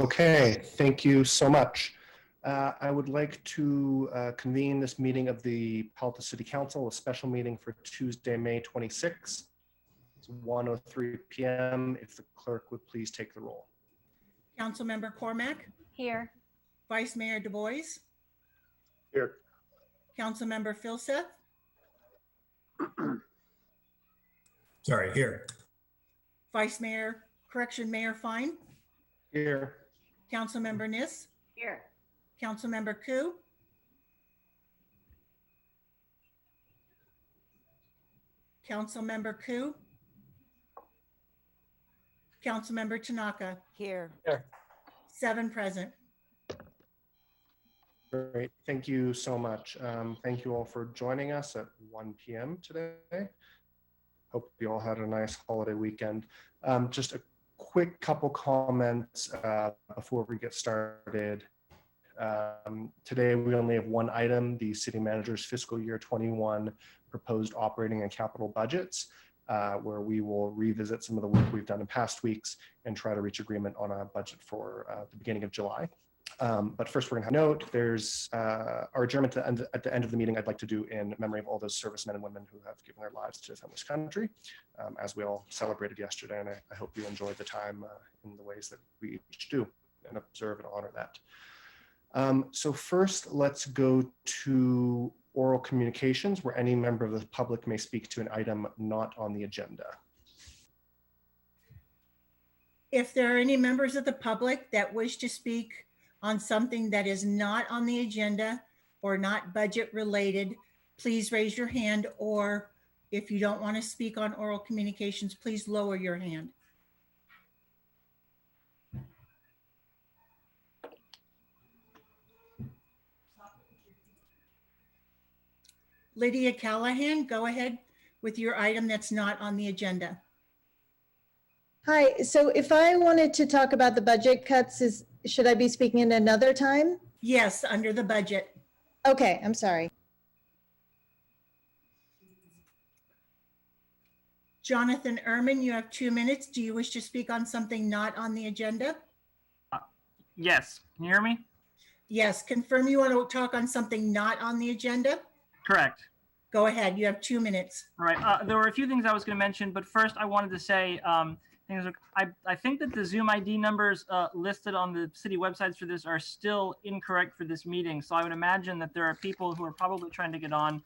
Okay, thank you so much. I would like to convene this meeting of the Palo City Council, a special meeting for Tuesday, May 26th. It's 1:03 p.m. If the clerk would please take the roll. Councilmember Cormack. Here. Vice Mayor Du Bois. Here. Councilmember Filseth. Sorry, here. Mayor Fine. Here. Councilmember Niss. Here. Councilmember Koo. Councilmember Koo. Councilmember Tanaka. Here. 7 present. Great, thank you so much. Thank you all for joining us at 1 p.m. today. Hope you all had a nice holiday weekend. Just a quick couple comments before we get started. Today we only have one item, the city manager's fiscal year 21 proposed operating and capital budgets, where we will revisit some of the work we've done in past weeks and try to reach agreement on a budget for the beginning of July. But first, we're going to note there's our adjournment at the end of the meeting. I'd like to do in memory of all those servicemen and women who have given their lives to defend this country, as we all celebrated yesterday. And I hope you enjoyed the time in the ways that we each do and observe and honor that. So first, let's go to oral communications, where any member of the public may speak to an item not on the agenda. If there are any members of the public that wish to speak on something that is not on the agenda or not budget related, please raise your hand, or if you don't want to speak on oral communications, please lower your hand. Lydia Callahan, go ahead with your item that's not on the agenda. Hi, so if I wanted to talk about the budget cuts, should I be speaking at another time? Yes, under the budget. Okay, I'm sorry. Jonathan Ehrman, you have 2 minutes. Do you wish to speak on something not on the agenda? Yes, can you hear me? Yes, confirm you want to talk on something not on the agenda? Correct. Go ahead, you have 2 minutes. All right, there were a few things I was going to mention, but first I wanted to say, I think that the Zoom ID numbers listed on the city websites for this are still incorrect for this meeting. So I would imagine that there are people who are probably trying to get on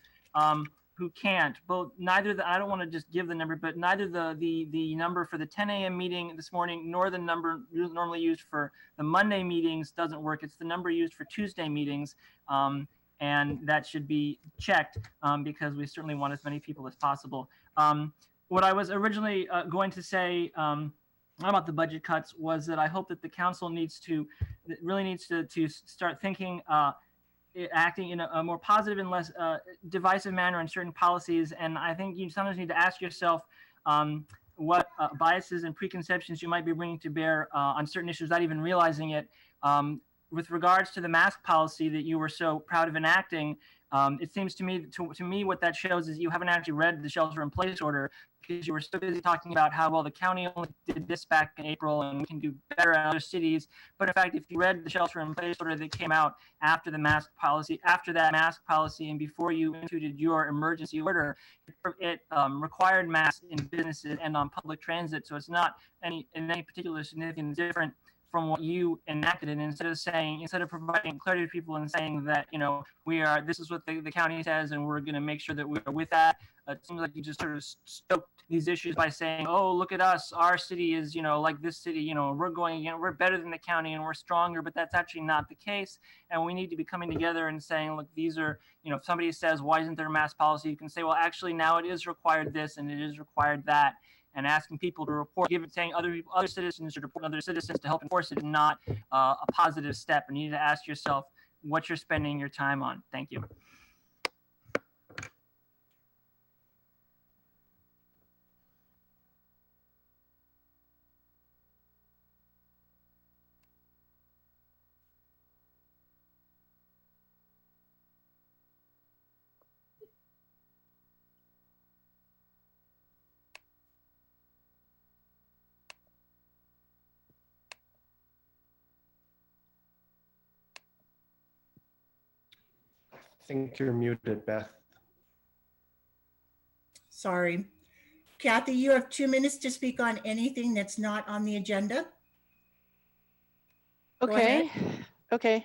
who can't. I don't want to just give the number, but neither the number for the 10 a.m. meeting this morning nor the number normally used for the Monday meetings doesn't work. It's the number used for Tuesday meetings. And that should be checked because we certainly want as many people as possible. What I was originally going to say about the budget cuts was that I hope that the council really needs to start thinking, acting in a more positive and less divisive manner in certain policies. And I think you sometimes need to ask yourself what biases and preconceptions you might be bringing to bear on certain issues without even realizing it. With regards to the mask policy that you were so proud of enacting, it seems to me what that shows is you haven't actually read the shelter-in-place order because you were so busy talking about how, well, the county only did this back in April and we can do better in other cities. But in fact, if you read the shelter-in-place order that came out after that mask policy, and before you instituted your emergency order, it required masks in businesses and on public transit. So it's not in any particular significant different from what you enacted. And instead of providing clarity to people and saying that, this is what the county says and we're going to make sure that we're with that, it seems like you just sort of stoked these issues by saying, oh, look at us, our city is, like this city, we're better than the county and we're stronger, but that's actually not the case. And we need to be coming together and saying, look, these are, if somebody says, why isn't there a mask policy? You can say, well, actually now it is required this and it is required that. And asking people to report, saying other citizens should report other citizens to help enforce it is not a positive step. And you need to ask yourself what you're spending your time on. Thank you. think you're muted, Beth. Sorry. Kathy, you have 2 minutes to speak on anything that's not on the agenda. Go ahead. Okay,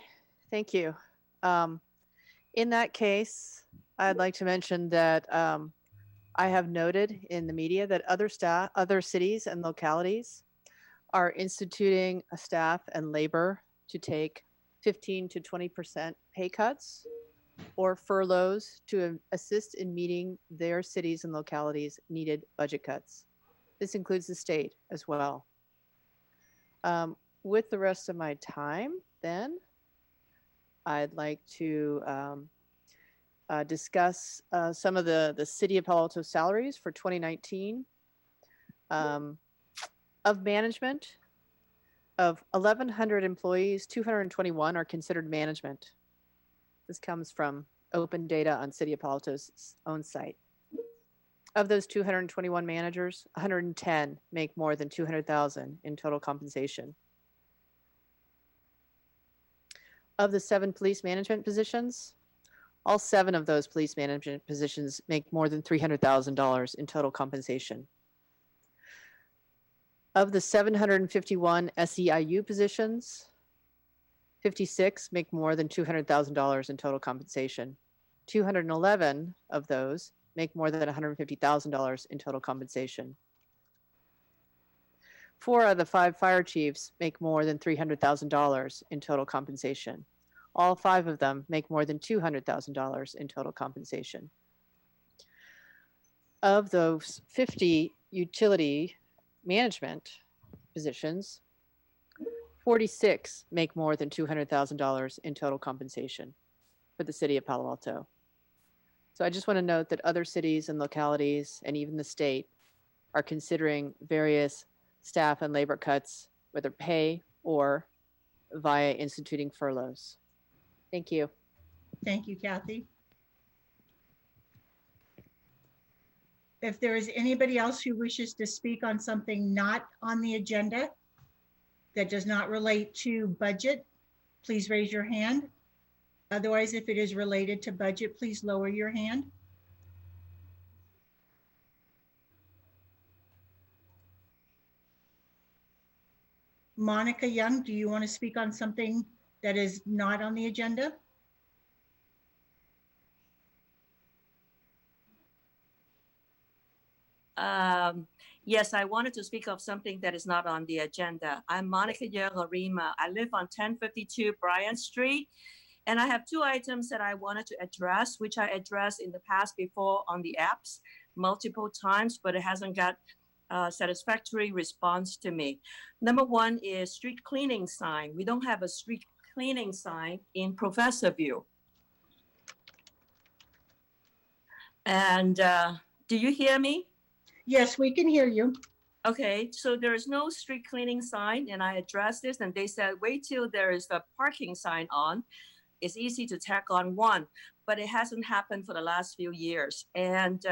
thank you. In that case, I'd like to mention that I have noted in the media that other cities and localities are instituting a staff and labor to take 15 to 20% pay cuts or furloughs to assist in meeting their cities and localities' needed budget cuts. This includes the state as well. With the rest of my time, then, I'd like to discuss some of the City of Palo Alto salaries for 2019. Of management, of 1,100 employees, 221 are considered management. This comes from open data on City of Palo Alto's own site. Of those 221 managers, 110 make more than $200,000 in total compensation. Of the 7 police management positions, all 7 of those police management positions make more than $300,000 in total compensation. Of the 751 SEIU positions, 56 make more than $200,000 in total compensation. 211 of those make more than $150,000 in total compensation. 4 out of the 5 fire chiefs make more than $300,000 in total compensation. All 5 of them make more than $200,000 in total compensation. Of those 50 utility management positions, 46 make more than $200,000 in total compensation for the City of Palo Alto. So I just want to note that other cities and localities and even the state are considering various staff and labor cuts, whether pay or via instituting furloughs. Thank you. Thank you, Kathy. If there is anybody else who wishes to speak on something not on the agenda that does not relate to budget, please raise your hand. Otherwise, if it is related to budget, please lower your hand. Monica Young, do you want to speak on something that is not on the agenda? Yes, I wanted to speak of something that is not on the agenda. I'm Monica Young Arima. I live on 1052 Bryant Street, and I have 2 items that I wanted to address, which I addressed in the past before on the apps multiple times, but it hasn't got satisfactory response to me. Number 1 is street cleaning sign. We don't have a street cleaning sign in Professor View. And do you hear me? Yes, we can hear you. Okay, so there is no street cleaning sign, and I addressed this, and they said, wait till there is a parking sign on. It's easy to tack on one, but it hasn't happened for the last few years. And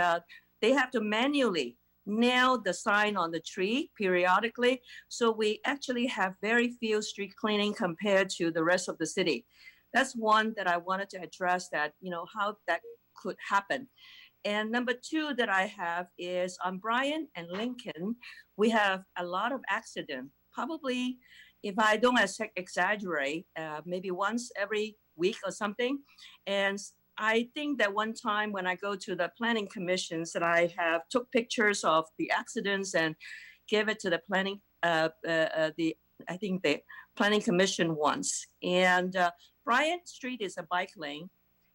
they have to manually nail the sign on the tree periodically. So we actually have very few street cleaning compared to the rest of the city. That's one that I wanted to address, that, you know, how that could happen. And number 2 that I have is on Bryant and Lincoln, we have a lot of accident. Probably, if I don't exaggerate, maybe once every week or something. And I think that one time when I go to the planning commissions that I have took pictures of the accidents and gave it to the planning, I think the planning commission once. And Bryant Street is a bike lane.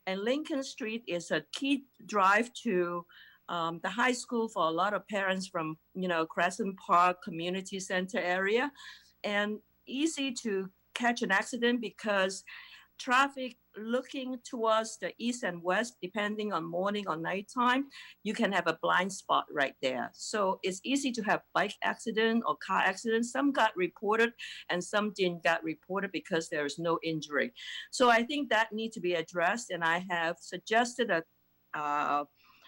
And Lincoln Street is a key drive to the high school for a lot of parents from, you know, Crescent Park Community Center area, and easy to catch an accident because traffic looking towards the east and west, depending on morning or nighttime, you can have a blind spot right there. So it's easy to have bike accident or car accident. Some got reported and some didn't get reported because there is no injury. So I think that needs to be addressed. And I have suggested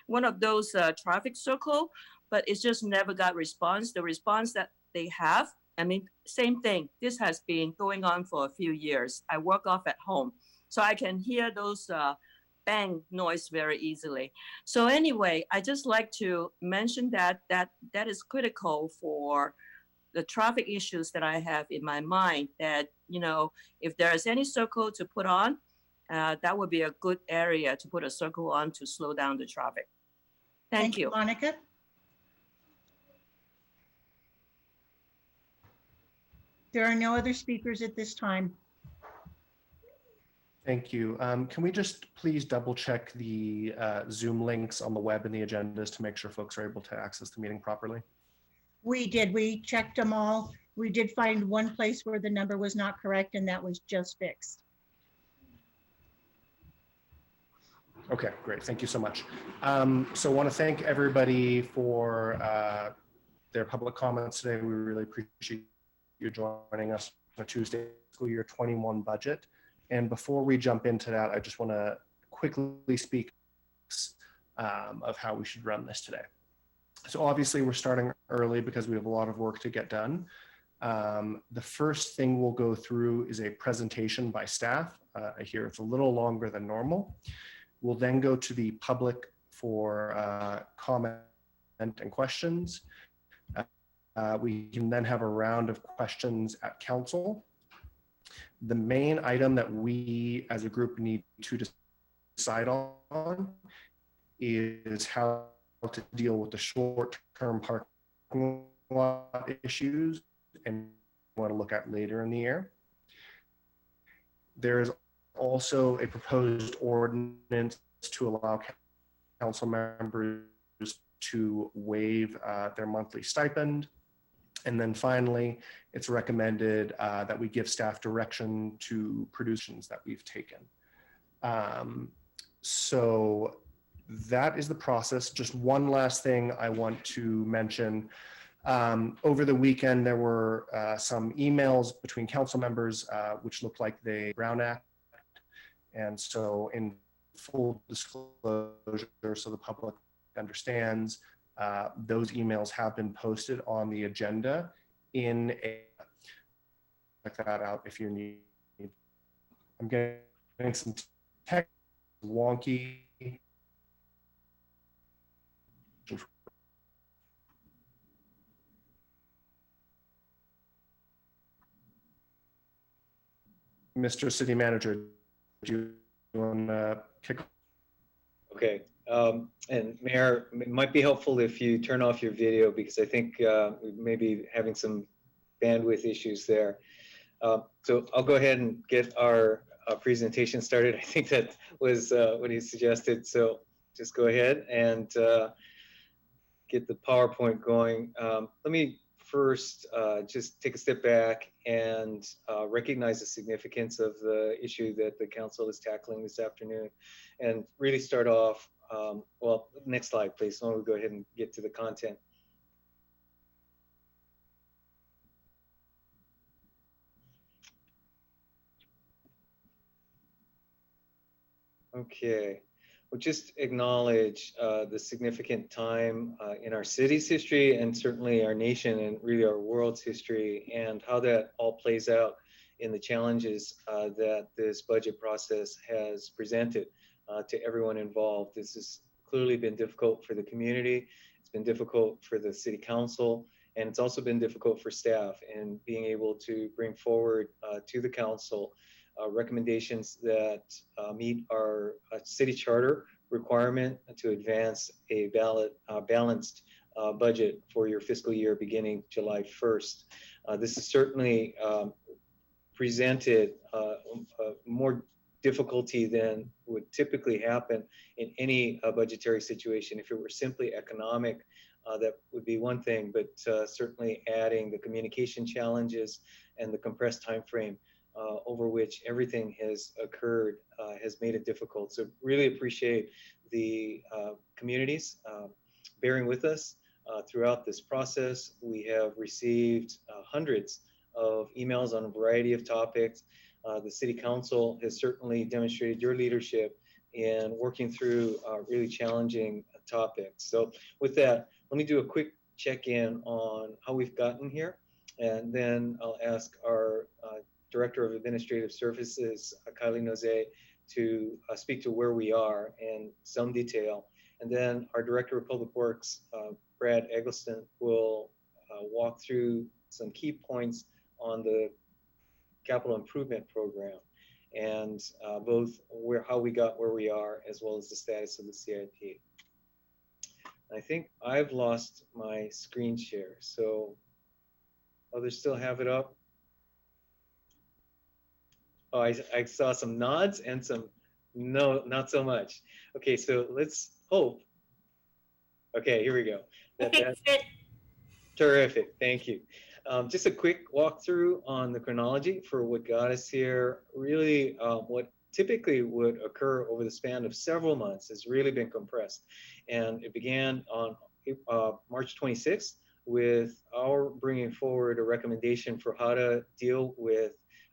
one of those traffic circle, but it's just never got response. The response that they have, I mean, same thing. This has been going on for a few years. I work off at home, so I can hear those bang noise very easily. So anyway, I just like to mention that is critical for the traffic issues that I have in my mind, that, you know, if there's any circle to put on, that would be a good area to put a circle on to slow down the traffic. Thank you. Monica. There are no other speakers at this time. Thank you. Can we just please double check the Zoom links on the web and the agendas to make sure folks are able to access the meeting properly? We did. We checked them all. We did find one place where the number was not correct, and that was just fixed. Okay, great. Thank you so much. So I want to thank everybody for their public comments today. We really appreciate you joining us on a Tuesday fiscal year 21 budget. And before we jump into that, I just want to quickly speak of how we should run this today. So obviously we're starting early because we have a lot of work to get done. The first thing we'll go through is a presentation by staff. I hear it's a little longer than normal. We'll then go to the public for comment and questions. We can then have a round of questions at council. The main item that we as a group need to decide on is how to deal with the short-term parking lot issues and want to look at later in the year. There is also a proposed ordinance to allow council members to waive their monthly stipend. And then finally, it's recommended that we give staff direction to productions that we've taken. So that is the process. Just one last thing I want to mention. Over the weekend, there were some emails between council members which looked like they Brown Act. And so in full disclosure, so the public understands, those emails have been posted on the agenda in a, check that out if you need. I'm getting some text wonky. Mr. City Manager, do you want to kick? Okay. And Mayor, it might be helpful if you turn off your video because I think we may be having some bandwidth issues there. So I'll go ahead and get our presentation started. I think that was what he suggested. So just go ahead and get the PowerPoint going. Let me first just take a step back and recognize the significance of the issue that the council is tackling this afternoon and really start off, well, next slide, please. So we'll go ahead and get to the content. Okay. We'll just acknowledge the significant time in our city's history and certainly our nation and really our world's history and how that all plays out in the challenges that this budget process has presented to everyone involved. This has clearly been difficult for the community. It's been difficult for the city council, and it's also been difficult for staff in being able to bring forward to the council recommendations that meet our city charter requirement to advance a balanced budget for your fiscal year beginning July 1st. This is certainly presented more difficulty than would typically happen in any budgetary situation. If it were simply economic, that would be one thing, but certainly adding the communication challenges and the compressed time frame over which everything has occurred has made it difficult. So really appreciate the communities bearing with us throughout this process. We have received hundreds of emails on a variety of topics. The City Council has certainly demonstrated your leadership in working through really challenging topics. So with that, let me do a quick check-in on how we've gotten here, and then I'll ask our Director of Administrative Services, Kylie Nozay, to speak to where we are in some detail. And then our Director of Public Works, Brad Eggleston, will walk through some key points on the capital improvement program and both how we got where we are as well as the status of the CIP. I think I've lost my screen share, so others still have it up. Oh, I saw some nods and some no, not so much. Okay, so let's hope. Okay, here we go. Terrific, thank you. Just a quick walkthrough on the chronology for what got us here. Really, what typically would occur over the span of several months has really been compressed. And it began on March 26th with our bringing forward a recommendation for how to deal with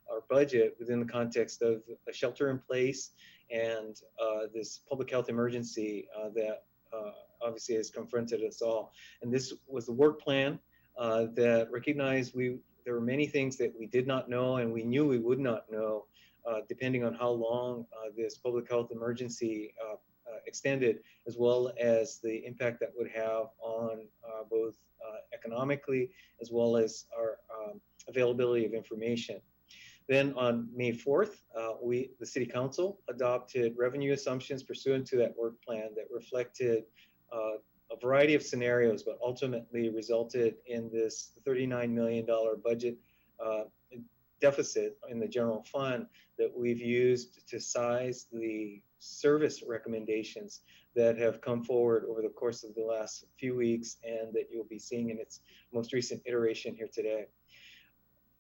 our budget within the context of a shelter in place and this public health emergency that obviously has confronted us all. And this was the work plan that recognized there were many things that we did not know and we knew we would not know depending on how long this public health emergency extended, as well as the impact that would have on both economically as well as our availability of information. Then on May 4th, the City Council adopted revenue assumptions pursuant to that work plan that reflected a variety of scenarios, but ultimately resulted in this $39 million budget deficit in the general fund that we've used to size the service recommendations that have come forward over the course of the last few weeks and that you'll be seeing in its most recent iteration here today.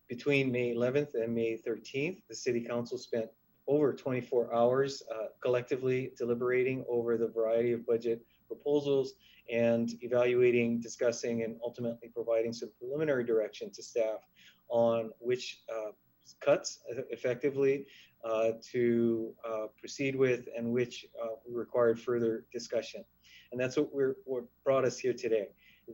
Between May 11th and May 13th, the City Council spent over 24 hours collectively deliberating over the variety of budget proposals and evaluating, discussing, and ultimately providing some preliminary direction to staff on which cuts effectively to proceed with and which required further discussion. And that's what brought us here today,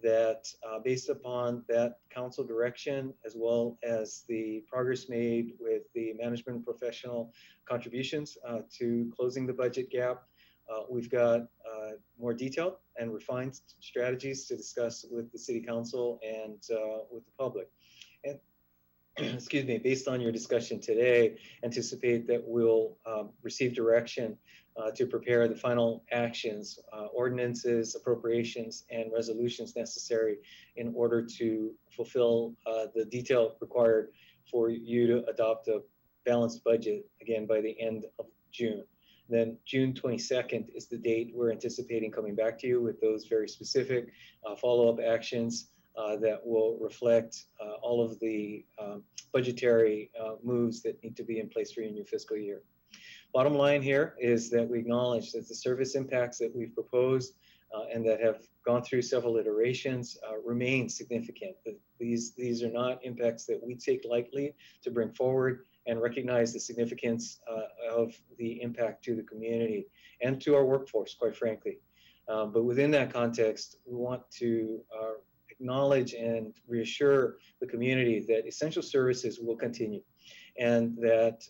that based upon that council direction, as well as the progress made with the management professional contributions to closing the budget gap, we've got more detailed and refined strategies to discuss with the City Council and with the public. And excuse me, based on your discussion today, anticipate that we'll receive direction to prepare the final actions, ordinances, appropriations, and resolutions necessary in order to fulfill the detail required for you to adopt a balanced budget, again, by the end of June. Then June 22nd is the date we're anticipating coming back to you with those very specific follow-up actions that will reflect all of the budgetary moves that need to be in place for your new fiscal year. Bottom line here is that we acknowledge that the service impacts that we've proposed and that have gone through several iterations remain significant. These are not impacts that we take lightly to bring forward and recognize the significance of the impact to the community and to our workforce, quite frankly. But within that context, we want to acknowledge and reassure the community that essential services will continue and that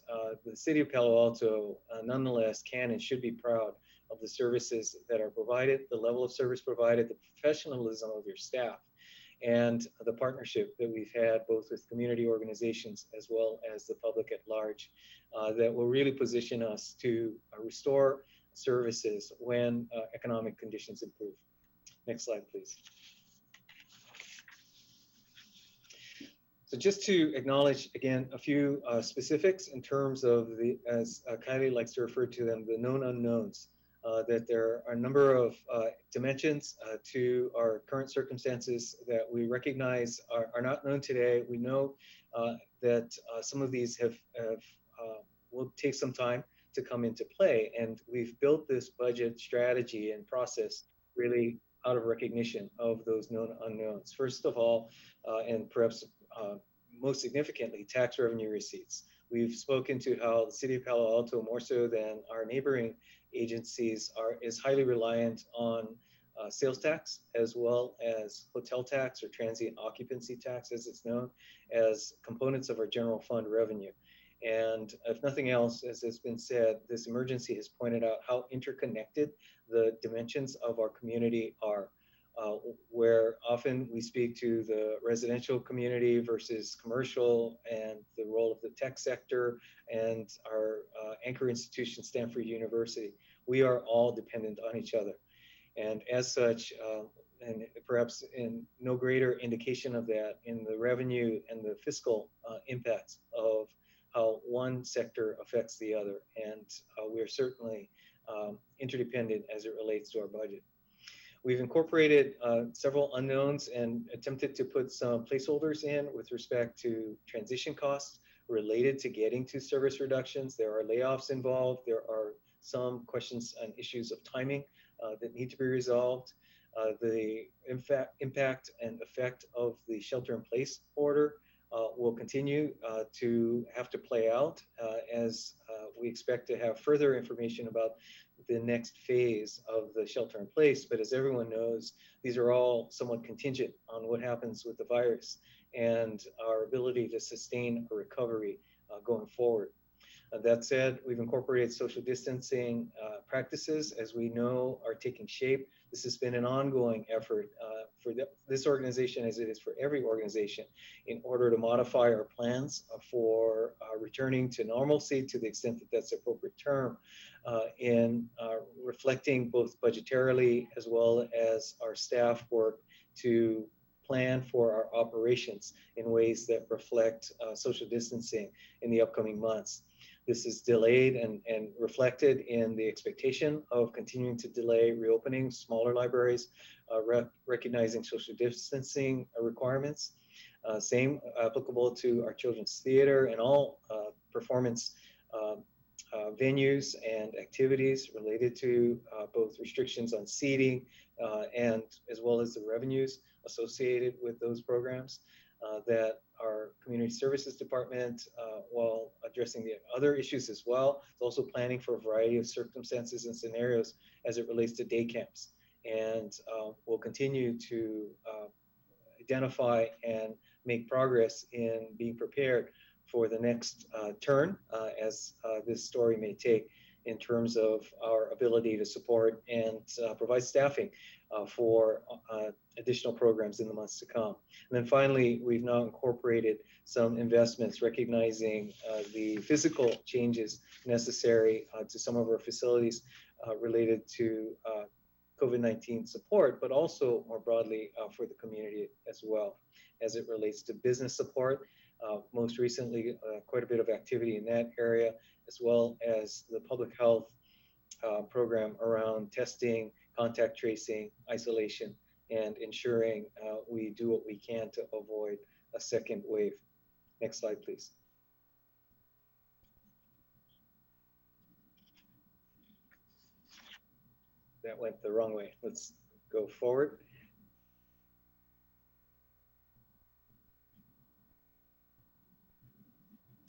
the City of Palo Alto nonetheless can and should be proud of the services that are provided, the level of service provided, the professionalism of your staff, and the partnership that we've had both with community organizations as well as the public at large that will really position us to restore services when economic conditions improve. Next slide, please. So just to acknowledge, again, a few specifics in terms of the, as Kylie likes to refer to them, the known unknowns, that there are a number of dimensions to our current circumstances that we recognize are not known today. We know that some of these will take some time to come into play. And we've built this budget strategy and process really out of recognition of those known unknowns. First of all, and perhaps most significantly, tax revenue receipts. We've spoken to how the City of Palo Alto, more so than our neighboring agencies, is highly reliant on sales tax, as well as hotel tax or transient occupancy tax, as it's known, as components of our general fund revenue. And if nothing else, as has been said, this emergency has pointed out how interconnected the dimensions of our community are, where often we speak to the residential community versus commercial, and the role of the tech sector and our anchor institution, Stanford University. We are all dependent on each other. And as such, and perhaps in no greater indication of that in the revenue and the fiscal impacts of how one sector affects the other. And we are certainly interdependent as it relates to our budget. We've incorporated several unknowns and attempted to put some placeholders in with respect to transition costs related to getting to service reductions. There are layoffs involved. There are some questions and issues of timing that need to be resolved. The impact and effect of the shelter-in-place order will continue to have to play out as we expect to have further information about the next phase of the shelter-in-place. But as everyone knows, these are all somewhat contingent on what happens with the virus and our ability to sustain a recovery going forward. That said, we've incorporated social distancing practices, as we know, are taking shape. This has been an ongoing effort for this organization, as it is for every organization, in order to modify our plans for returning to normalcy to the extent that that's the appropriate term, in reflecting both budgetarily as well as our staff work to plan for our operations in ways that reflect social distancing in the upcoming months. This is delayed and reflected in the expectation of continuing to delay reopening smaller libraries, recognizing social distancing requirements. Same applicable to our children's theater and all performance venues and activities related to both restrictions on seating and as well as the revenues associated with those programs. That our community services department, while addressing the other issues as well, is also planning for a variety of circumstances and scenarios as it relates to day camps. And we'll continue to identify and make progress in being prepared for the next turn as this story may take in terms of our ability to support and provide staffing for additional programs in the months to come. And then finally, we've now incorporated some investments, recognizing the physical changes necessary to some of our facilities related to COVID-19 support, but also more broadly for the community as well, as it relates to business support. Most recently, quite a bit of activity in that area, as well as the public health program around testing, contact tracing, isolation, and ensuring we do what we can to avoid a second wave. Next slide, please. That went the wrong way. Let's go forward.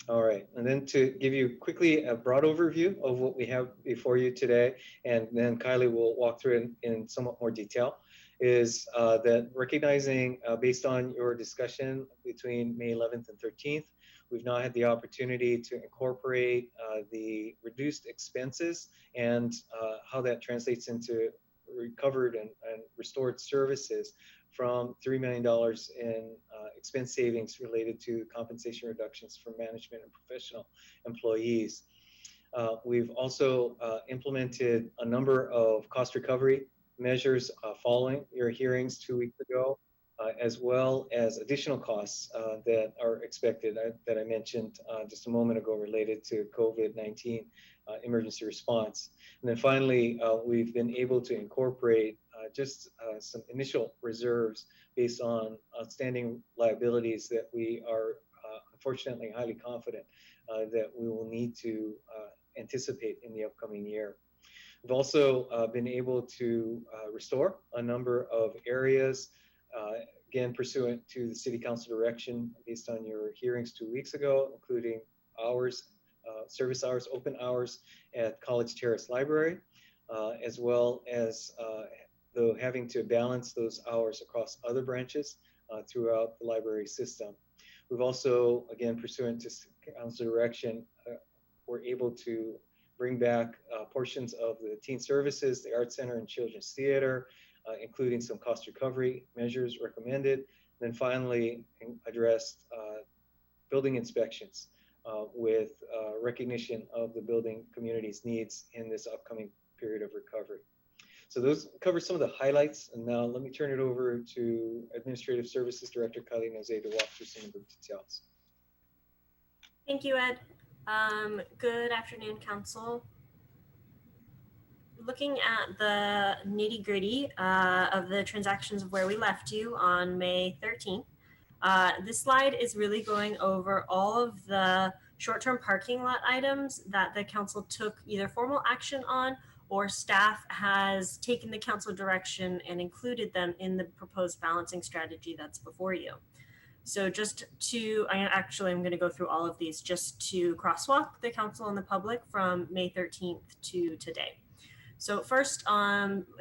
All right, and then to give you quickly a broad overview of what we have before you today, and then Kylie will walk through it in somewhat more detail, is that recognizing based on your discussion between May 11th and 13th, we've now had the opportunity to incorporate the reduced expenses and how that translates into recovered and restored services from $3 million in expense savings related to compensation reductions for management and professional employees. We've also implemented a number of cost recovery measures following your hearings 2 weeks ago, as well as additional costs that are expected that I mentioned just a moment ago related to COVID-19 emergency response. And then finally, we've been able to incorporate just some initial reserves based on outstanding liabilities that we are unfortunately highly confident that we will need to anticipate in the upcoming year. We've also been able to restore a number of areas, again, pursuant to the City Council direction based on your hearings 2 weeks ago, including hours, service hours, open hours at College Terrace Library, as well as though having to balance those hours across other branches throughout the library system. We've also, again, pursuant to council direction, we're able to bring back portions of the teen services, the art center and children's theater, including some cost recovery measures recommended. Then finally addressed building inspections with recognition of the building community's needs in this upcoming period of recovery. So those cover some of the highlights. And now let me turn it over to Administrative Services Director Kylie Nose to walk through some of the details. Thank you, Ed. Good afternoon, Council. Looking at the nitty gritty of the transactions of where we left you on May 13th, this slide is really going over all of the short-term parking lot items that the council took either formal action on or staff has taken the council direction and included them in the proposed balancing strategy that's before you. So just to, I'm going to go through all of these just to crosswalk the council and the public from May 13th to today. So first,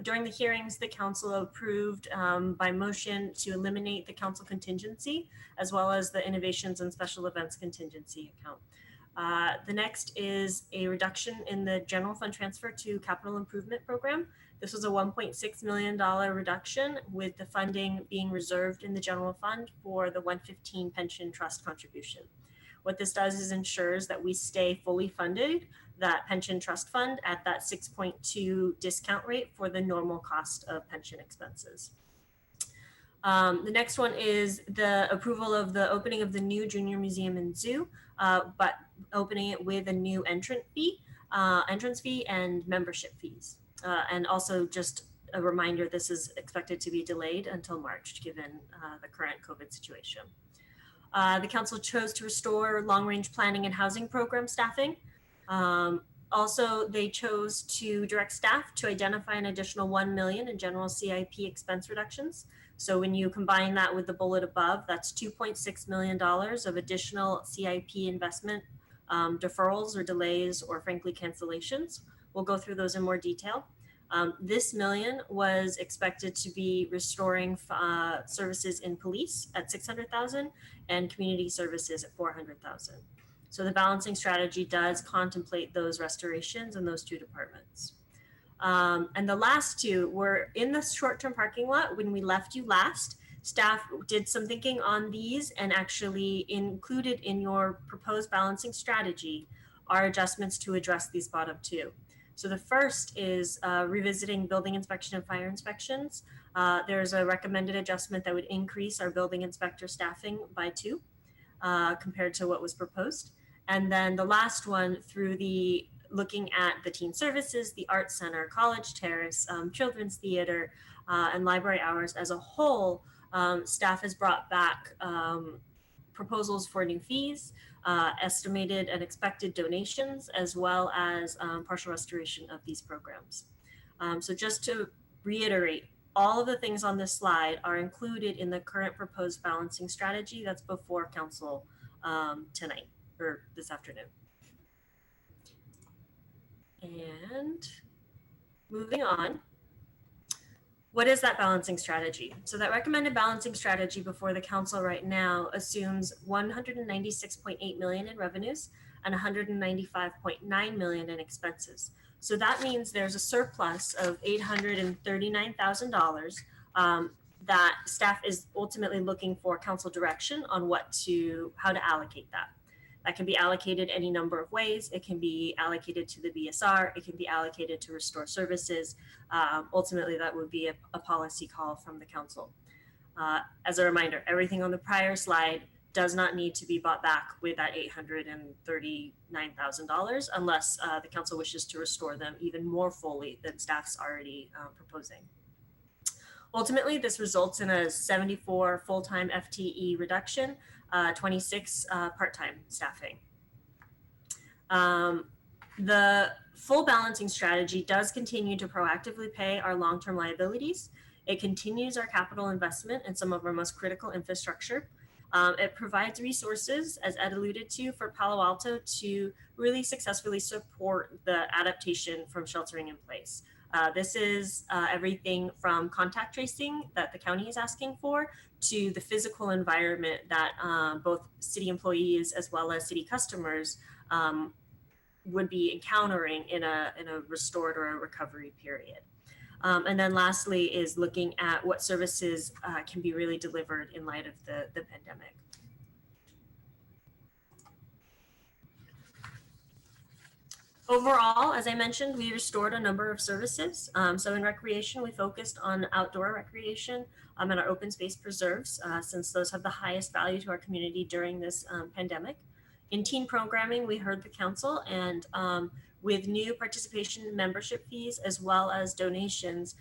during the hearings, the council approved by motion to eliminate the council contingency, as well as the innovations and special events contingency account. The next is a reduction in the general fund transfer to capital improvement program. This was a $1.6 million reduction, with the funding being reserved in the general fund for the 115 pension trust contribution. What this does is ensures that we stay fully funded, that pension trust fund, at that 6.2 discount rate for the normal cost of pension expenses. The next one is the approval of the opening of the new junior museum and zoo, but opening it with a new entrance fee and membership fees. And also just a reminder, this is expected to be delayed until March, given the current COVID situation. The council chose to restore long-range planning and housing program staffing. Also, they chose to direct staff to identify an additional $1 million in general CIP expense reductions. So when you combine that with the bullet above, that's $2.6 million of additional CIP investment deferrals or delays, or frankly cancellations. We'll go through those in more detail. This million was expected to be restoring services in police at $600,000 and community services at $400,000. So the balancing strategy does contemplate those restorations in those two departments. And the last two were in the short-term parking lot. When we left you last, staff did some thinking on these and actually included in your proposed balancing strategy are adjustments to address these bottom two. So the first is revisiting building inspection and fire inspections. There's a recommended adjustment that would increase our building inspector staffing by 2 compared to what was proposed. And then the last one, through the looking at the teen services, the art center, college terrace, children's theater, and library hours as a whole, staff has brought back proposals for new fees, estimated and expected donations, as well as partial restoration of these programs. So just to reiterate, all of the things on this slide are included in the current proposed balancing strategy that's before council tonight or this afternoon. And moving on, what is that balancing strategy? So that recommended balancing strategy before the council right now assumes 196.8 million in revenues and 195.9 million in expenses. So that means there's a surplus of $839,000 that staff is ultimately looking for council direction on how to allocate that. That can be allocated any number of ways. It can be allocated to the BSR. It can be allocated to restore services. Ultimately, that would be a policy call from the council. As a reminder, everything on the prior slide does not need to be bought back with that $839,000 unless the council wishes to restore them even more fully than staff's already proposing. Ultimately, this results in a 74 full-time FTE reduction, 26 part-time staffing. The full balancing strategy does continue to proactively pay our long-term liabilities. It continues our capital investment in some of our most critical infrastructure. It provides resources, as Ed alluded to, for Palo Alto to really successfully support the adaptation from sheltering in place. This is everything from contact tracing that the county is asking for to the physical environment that both city employees as well as city customers would be encountering in a restored or a recovery period. And then lastly is looking at what services can be really delivered in light of the pandemic. Overall, as I mentioned, we restored a number of services. So in recreation, we focused on outdoor recreation and our open space preserves, since those have the highest value to our community during this pandemic. In teen programming, we heard the council, and with new participation membership fees as well as donations,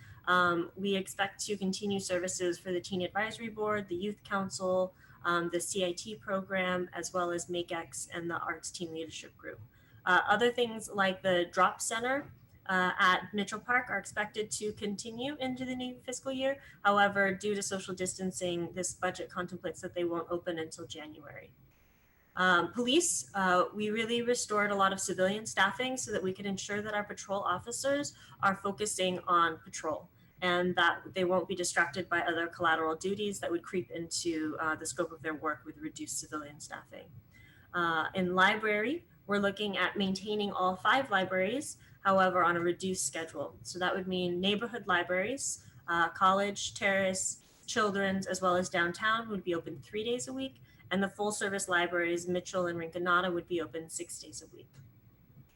we expect to continue services for the Teen Advisory Board, the Youth Council, the CIT program, as well as MakeX and the Arts Teen Leadership Group. Other things like the Drop Center at Mitchell Park are expected to continue into the new fiscal year. However, due to social distancing, this budget contemplates that they won't open until January. Police, we really restored a lot of civilian staffing so that we could ensure that our patrol officers are focusing on patrol and that they won't be distracted by other collateral duties that would creep into the scope of their work with reduced civilian staffing. In library, we're looking at maintaining all 5 libraries, however, on a reduced schedule. So that would mean neighborhood libraries, college, terrace, children's, as well as downtown would be open 3 days a week. And the full service libraries, Mitchell and Rinconada, would be open 6 days a week.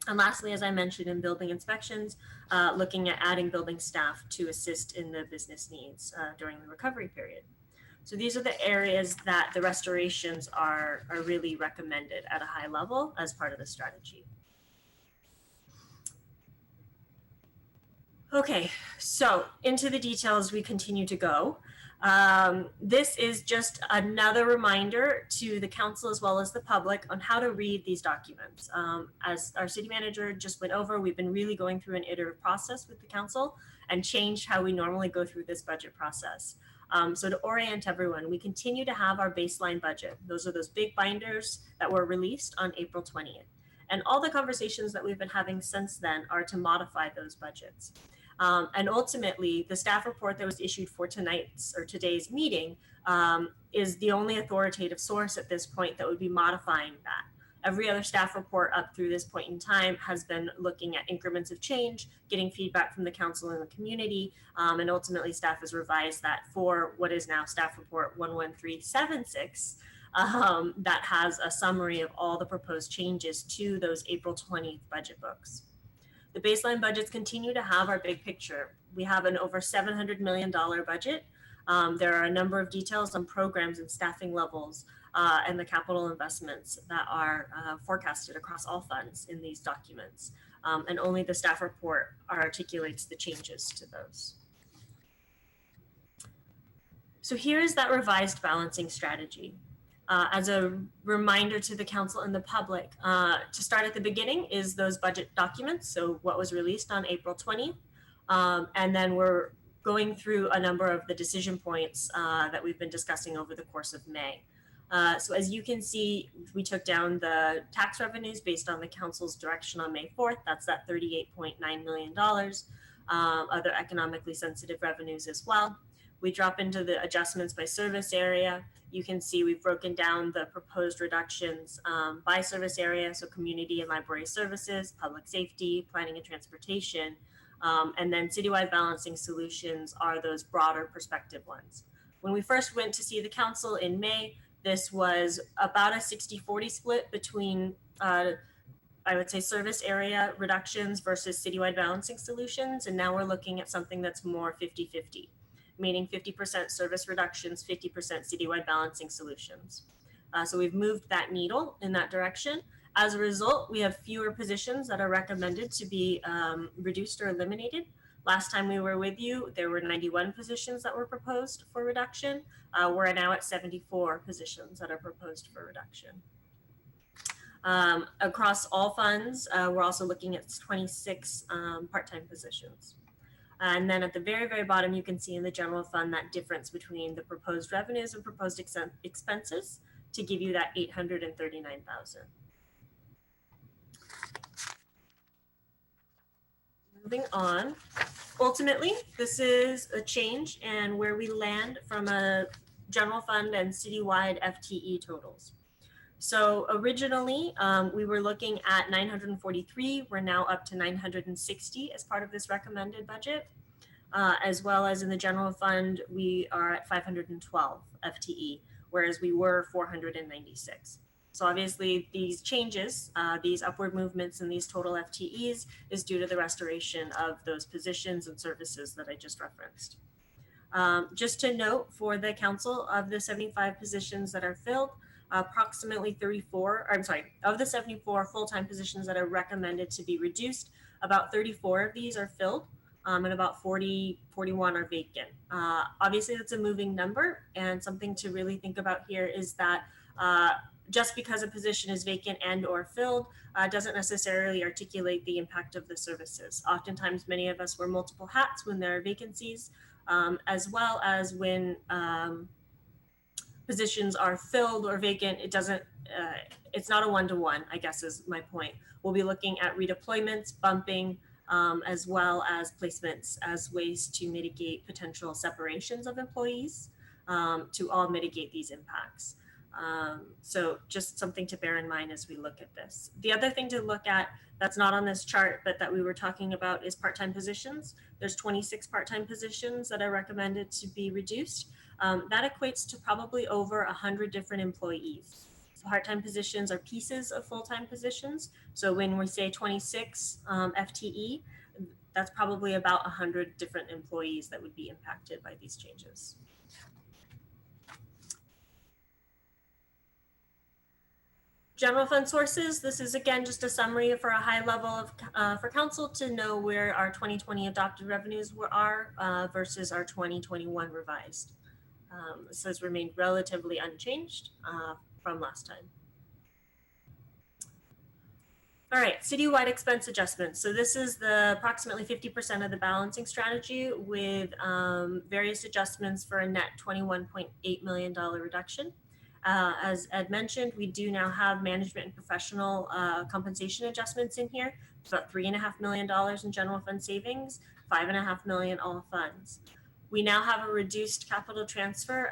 And lastly, as I mentioned in building inspections, looking at adding building staff to assist in the business needs during the recovery period. So these are the areas that the restorations are really recommended at a high level as part of the strategy. Okay, so into the details we continue to go. This is just another reminder to the council as well as the public on how to read these documents. As our city manager just went over, we've been really going through an iterative process with the council and changed how we normally go through this budget process. So to orient everyone, we continue to have our baseline budget. Those are those big binders that were released on April 20th. And all the conversations that we've been having since then are to modify those budgets. And ultimately, the staff report that was issued for tonight's or today's meeting is the only authoritative source at this point that would be modifying that. Every other staff report up through this point in time has been looking at increments of change, getting feedback from the council and the community, and ultimately staff has revised that for what is now staff report 11376 that has a summary of all the proposed changes to those April 20th budget books. The baseline budgets continue to have our big picture. We have an over $700 million budget. There are a number of details on programs and staffing levels and the capital investments that are forecasted across all funds in these documents. And only the staff report articulates the changes to those. So here's that revised balancing strategy. As a reminder to the council and the public, to start at the beginning is those budget documents. So what was released on April 20th. And then we're going through a number of the decision points that we've been discussing over the course of May. So as you can see, we took down the tax revenues based on the council's direction on May 4th. That's that $38.9 million. Other economically sensitive revenues as well. We drop into the adjustments by service area. You can see we've broken down the proposed reductions by service area. So community and library services, public safety, planning and transportation, and then citywide balancing solutions are those broader perspective ones. When we first went to see the council in May, this was about a 60-40 split between, I would say, service area reductions versus citywide balancing solutions. And now we're looking at something that's more 50-50, meaning 50% service reductions, 50% citywide balancing solutions. So we've moved that needle in that direction. As a result, we have fewer positions that are recommended to be reduced or eliminated. Last time we were with you, there were 91 positions that were proposed for reduction. We're now at 74 positions that are proposed for reduction. Across all funds, we're also looking at 26 part-time positions. And then at the very, very bottom, you can see in the general fund that difference between the proposed revenues and proposed expenses to give you that $839,000. Moving on, Ultimately, this is a change in where we land from a general fund and citywide FTE totals. So originally, we were looking at 943. We're now up to 960 as part of this recommended budget. As well as in the general fund, we are at 512 FTE, whereas we were 496. So obviously these changes, these upward movements in these total FTEs is due to the restoration of those positions and services that I just referenced. Just to note for the council, of the 75 positions that are filled, approximately of the 74 full-time positions that are recommended to be reduced, about 34 of these are filled. And about 41 are vacant. Obviously, that's a moving number, and something to really think about here is that just because a position is vacant and or filled doesn't necessarily articulate the impact of the services. Oftentimes, many of us wear multiple hats when there are vacancies, as well as when positions are filled or vacant. It doesn't, it's not a one-to-one, I guess is my point. We'll be looking at redeployments, bumping, as well as placements as ways to mitigate potential separations of employees to all mitigate these impacts. So just something to bear in mind as we look at this. The other thing to look at that's not on this chart, but that we were talking about is part-time positions. There's 26 part-time positions that are recommended to be reduced. That equates to probably over 100 different employees. Part-time positions are pieces of full-time positions. So when we say 26 FTE, that's probably about 100 different employees that would be impacted by these changes. General fund sources, this is again just a summary for a high level of for council to know where our 2020 adopted revenues are versus our 2021 revised. This has remained relatively unchanged from last time. All right, citywide expense adjustments. So this is the approximately 50% of the balancing strategy with various adjustments for a net $21.8 million reduction. As Ed mentioned, we do now have management and professional compensation adjustments in here. It's about $3.5 million in general fund savings, $5.5 million all funds. We now have a reduced capital transfer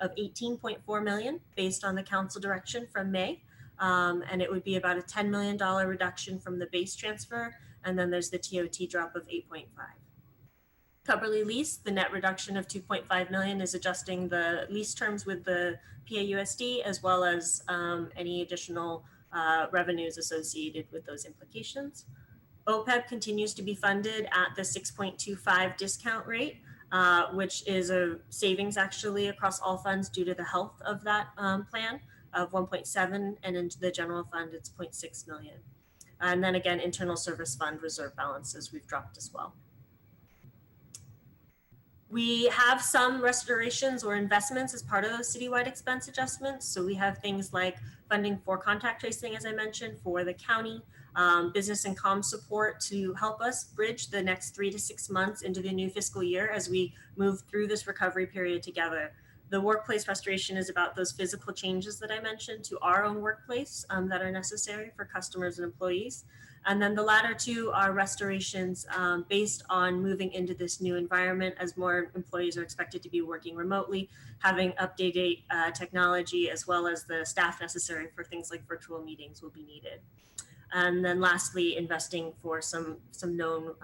of $18.4 million based on the council direction from May. And it would be about a $10 million reduction from the base transfer. And then there's the TOT drop of 8.5. Cubberley lease, the net reduction of 2.5 million is adjusting the lease terms with the PAUSD as well as any additional revenues associated with those implications. OPEB continues to be funded at the 6.25 discount rate, which is a savings actually across all funds due to the health of that plan of 1.7, and into the general fund it's 0.6 million. And then again, internal service fund reserve balances we've dropped as well. We have some restorations or investments as part of those citywide expense adjustments. So we have things like funding for contact tracing, as I mentioned, for the county, business and comm support to help us bridge the next 3 to 6 months into the new fiscal year as we move through this recovery period together. The workplace restoration is about those physical changes that I mentioned to our own workplace that are necessary for customers and employees. And then the latter two are restorations based on moving into this new environment as more employees are expected to be working remotely, having updated technology as well as the staff necessary for things like virtual meetings will be needed. And then lastly, investing for some known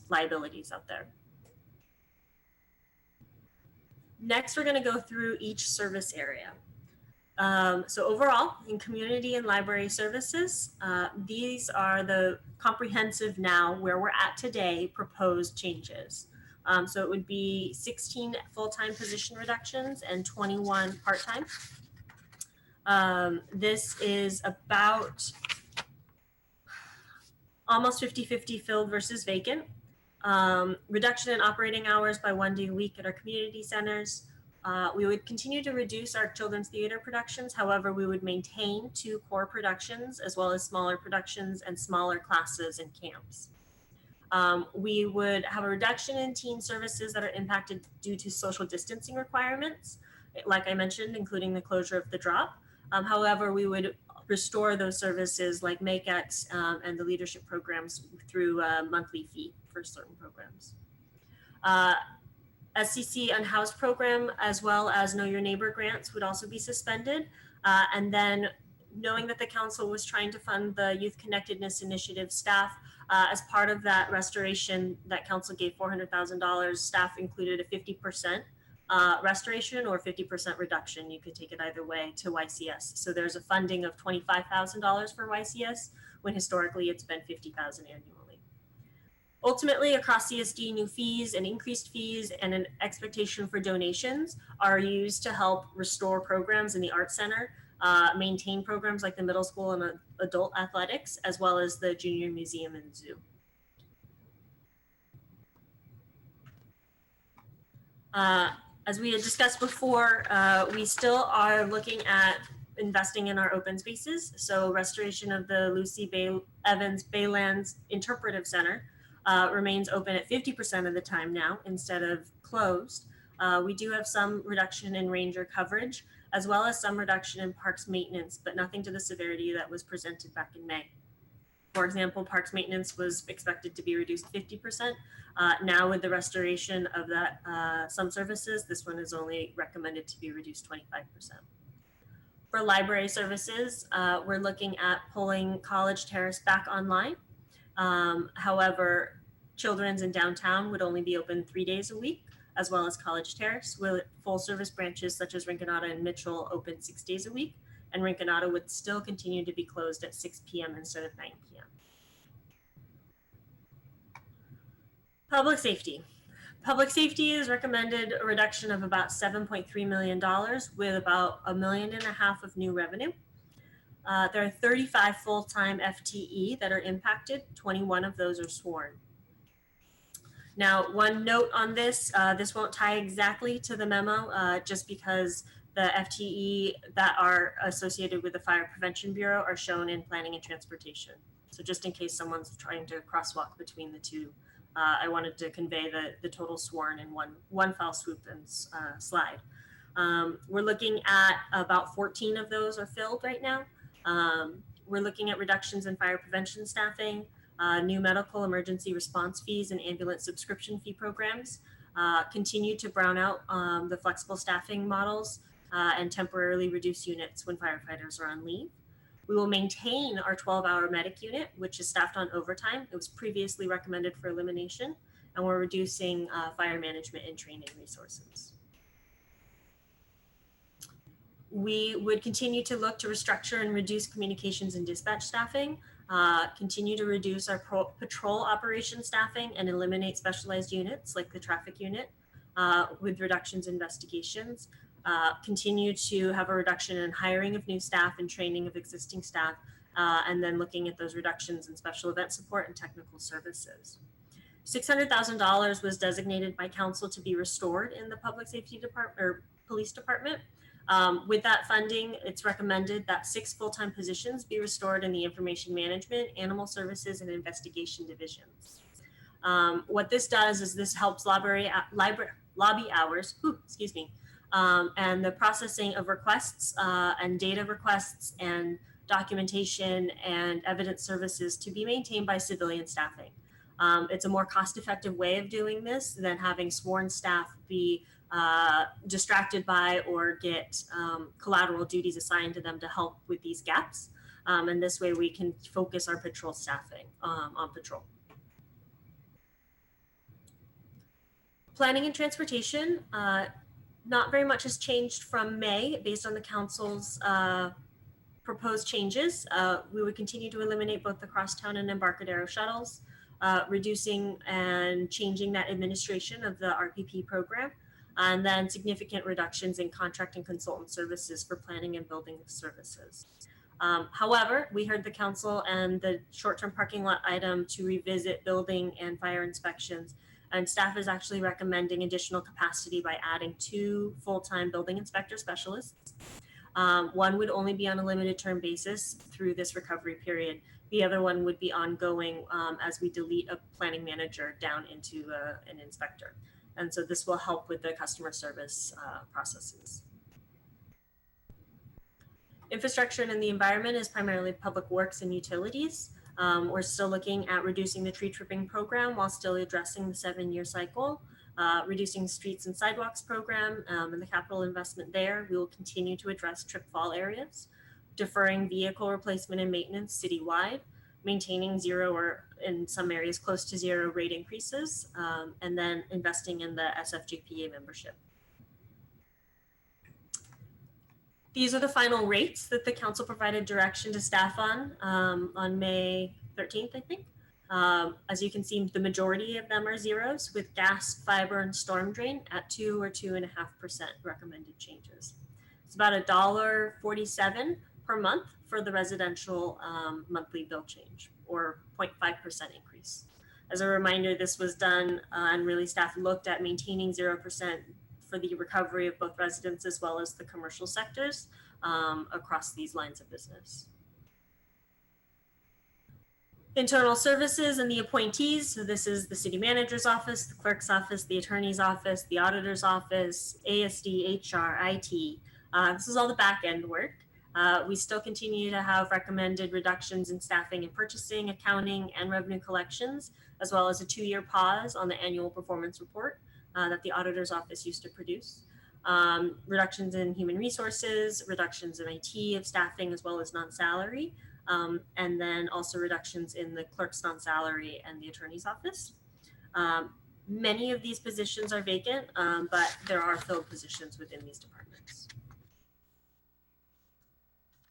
liabilities out there. Next, we're going to go through each service area. So overall, in community and library services, these are the comprehensive now where we're at today proposed changes. So it would be 16 full-time position reductions and 21 part-time. This is about almost 50-50 filled versus vacant. Reduction in operating hours by 1 day a week at our community centers. We would continue to reduce our children's theater productions. However, we would maintain 2 core productions as well as smaller productions and smaller classes and camps. We would have a reduction in teen services that are impacted due to social distancing requirements, like I mentioned, including the closure of the drop. However, we would restore those services like MakeX and the leadership programs through a monthly fee for certain programs. SCC Unhoused program, as well as Know Your Neighbor grants, would also be suspended. And then knowing that the council was trying to fund the Youth Connectedness Initiative staff, as part of that restoration that council gave $400,000, staff included a 50% restoration or 50% reduction. You could take it either way to YCS. So there's a funding of $25,000 for YCS when historically it's been $50,000 annually. Ultimately, across CSD, new fees and increased fees and an expectation for donations are used to help restore programs in the Art Center, maintain programs like the middle school and adult athletics, as well as the junior museum and zoo. As we had discussed before, we still are looking at investing in our open spaces. So restoration of the Lucy Evans Baylands Interpretive Center remains open at 50% of the time now instead of closed. We do have some reduction in ranger coverage, as well as some reduction in parks maintenance, but nothing to the severity that was presented back in May. For example, parks maintenance was expected to be reduced 50%. Now with the restoration of that, some services, this one is only recommended to be reduced 25%. For library services, we're looking at pulling College Terrace back online. However, Children's in downtown would only be open 3 days a week, as well as College Terrace, with full service branches such as Rinconada and Mitchell open 6 days a week, and Rinconada would still continue to be closed at 6 p.m. instead of 9 p.m. Public safety. Public safety is recommended a reduction of about $7.3 million with about $1.5 million of new revenue. There are 35 full-time FTE that are impacted. 21 of those are sworn. Now, one note on this, this won't tie exactly to the memo, just because the FTE that are associated with the Fire Prevention Bureau are shown in planning and transportation. So just in case someone's trying to crosswalk between the two, I wanted to convey the total sworn in one fell swoop and slide. We're looking at about 14 of those are filled right now. We're looking at reductions in fire prevention staffing, new medical emergency response fees and ambulance subscription fee programs, continue to brown out the flexible staffing models and temporarily reduce units when firefighters are on leave. We will maintain our 12-hour medic unit, which is staffed on overtime. It was previously recommended for elimination, and we're reducing fire management and training resources. We would continue to look to restructure and reduce communications and dispatch staffing, continue to reduce our patrol operation staffing and eliminate specialized units like the traffic unit with reductions in investigations, continue to have a reduction in hiring of new staff and training of existing staff, and then looking at those reductions in special event support and technical services. $600,000 was designated by council to be restored in the public safety department or police department. With that funding, it's recommended that 6 full-time positions be restored in the information management, animal services, and investigation divisions. What this does is this helps lobby hours, and the processing of requests and data requests and documentation and evidence services to be maintained by civilian staffing. It's a more cost-effective way of doing this than having sworn staff be distracted by or get collateral duties assigned to them to help with these gaps. And this way we can focus our patrol staffing on patrol. Planning and transportation, not very much has changed from May based on the council's proposed changes. We would continue to eliminate both the Crosstown and Embarcadero shuttles, reducing and changing that administration of the RPP program, and then significant reductions in contract and consultant services for planning and building services. However, we heard the council and the short-term parking lot item to revisit building and fire inspections, and staff is actually recommending additional capacity by adding 2 full-time building inspector specialists. One would only be on a limited term basis through this recovery period. The other one would be ongoing as we delete a planning manager down into an inspector. And so this will help with the customer service processes. Infrastructure and the environment is primarily public works and utilities. We're still looking at reducing the tree tripping program while still addressing the 7-year cycle, reducing streets and sidewalks program and the capital investment there. We will continue to address trip fall areas, deferring vehicle replacement and maintenance citywide, maintaining zero or in some areas close to zero rate increases, and then investing in the SFJPA membership. These are the final rates that the council provided direction to staff on May 13th, I think. As you can see, the majority of them are zeros, with gas, fiber, and storm drain at 2 or 2.5% recommended changes. It's about $1.47 per month for the residential monthly bill change, or 0.5% increase. As a reminder, this was done and really staff looked at maintaining 0% for the recovery of both residents as well as the commercial sectors across these lines of business. Internal services and the appointees. So this is the city manager's office, the clerk's office, the attorney's office, the auditor's office, ASD, HR, IT. This is all the back end work. We still continue to have recommended reductions in staffing and purchasing, accounting, and revenue collections, as well as a 2-year pause on the annual performance report that the auditor's office used to produce. Reductions in human resources, reductions in IT of staffing as well as non-salary, and then also reductions in the clerk's non-salary and the attorney's office. Many of these positions are vacant, but there are filled positions within these departments.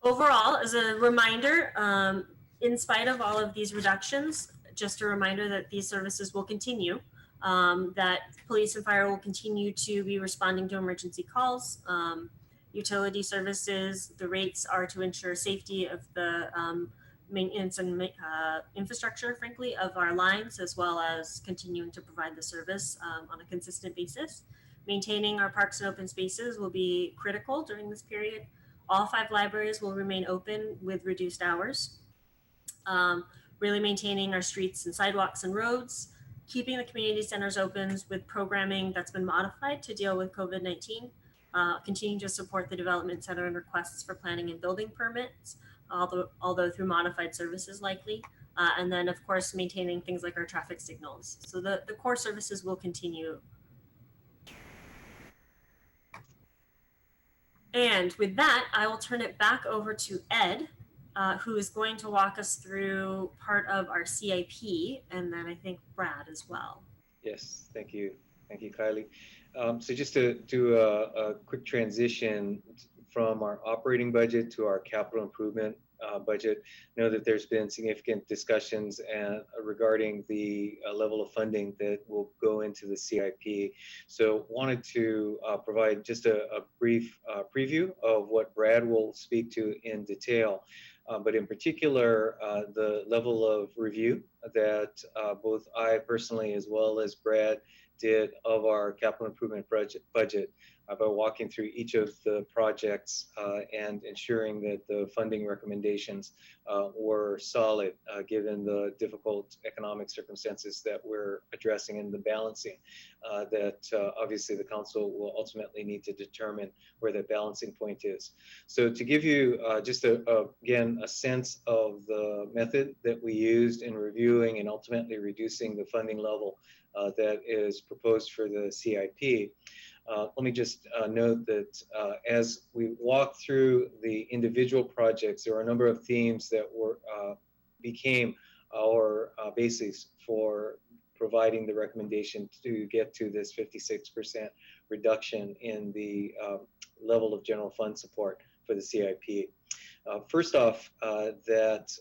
Overall, as a reminder, in spite of all of these reductions, just a reminder that these services will continue. That police and fire will continue to be responding to emergency calls. Utility services, the rates are to ensure safety of the maintenance and infrastructure, frankly, of our lines, as well as continuing to provide the service on a consistent basis. Maintaining our parks and open spaces will be critical during this period. All 5 libraries will remain open with reduced hours. Really maintaining our streets and sidewalks and roads. Keeping the community centers open with programming that's been modified to deal with COVID-19, continuing to support the development center and requests for planning and building permits, although through modified services likely, and then of course maintaining things like our traffic signals. So the core services will continue. And with that, I will turn it back over to Ed, who is going to walk us through part of our CIP, and then I think Brad as well. Yes, thank you. Thank you, Kylie. So just to do a quick transition from our operating budget to our capital improvement budget, know that there's been significant discussions regarding the level of funding that will go into the CIP. So wanted to provide just a brief preview of what Brad will speak to in detail. But in particular, the level of review that both I personally as well as Brad did of our capital improvement budget by walking through each of the projects and ensuring that the funding recommendations were solid given the difficult economic circumstances that we're addressing and the balancing that obviously the council will ultimately need to determine where that balancing point is. So to give you just again a sense of the method that we used in reviewing and ultimately reducing the funding level that is proposed for the CIP. Let me just note that as we walk through the individual projects, there are a number of themes that were became our basis for providing the recommendation to get to this 56% reduction in the level of general fund support for the CIP. First off, that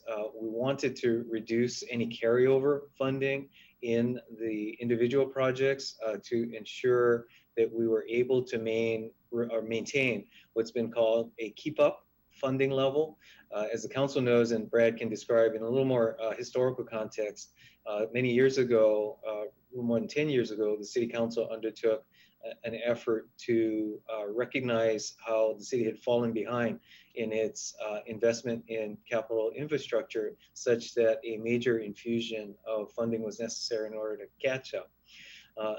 we wanted to reduce any carryover funding in the individual projects to ensure that we were able to maintain what's been called a keep up funding level. As the council knows, and Brad can describe in a little more historical context, many years ago, more than 10 years ago, the city council undertook an effort to recognize how the city had fallen behind in its investment in capital infrastructure, such that a major infusion of funding was necessary in order to catch up.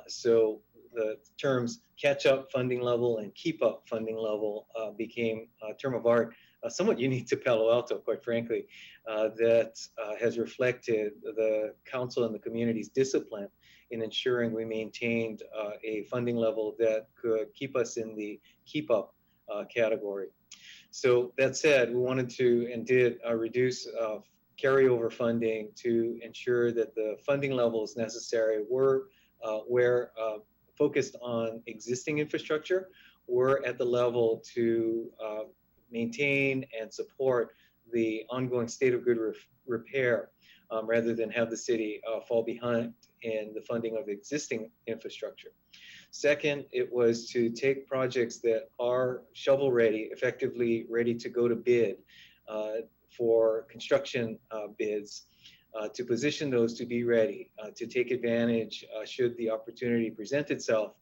So the terms catch up funding level and keep up funding level became a term of art somewhat unique to Palo Alto, quite frankly, that has reflected the council and the community's discipline in ensuring we maintained a funding level that could keep us in the keep up category. So that said, we wanted to and did reduce carryover funding to ensure that the funding levels necessary were where focused on existing infrastructure, were at the level to maintain and support the ongoing state of good repair, rather than have the city fall behind in the funding of existing infrastructure. Second, it was to take projects that are shovel ready, effectively ready to go to bid for construction bids, to position those to be ready, to take advantage should the opportunity present itself,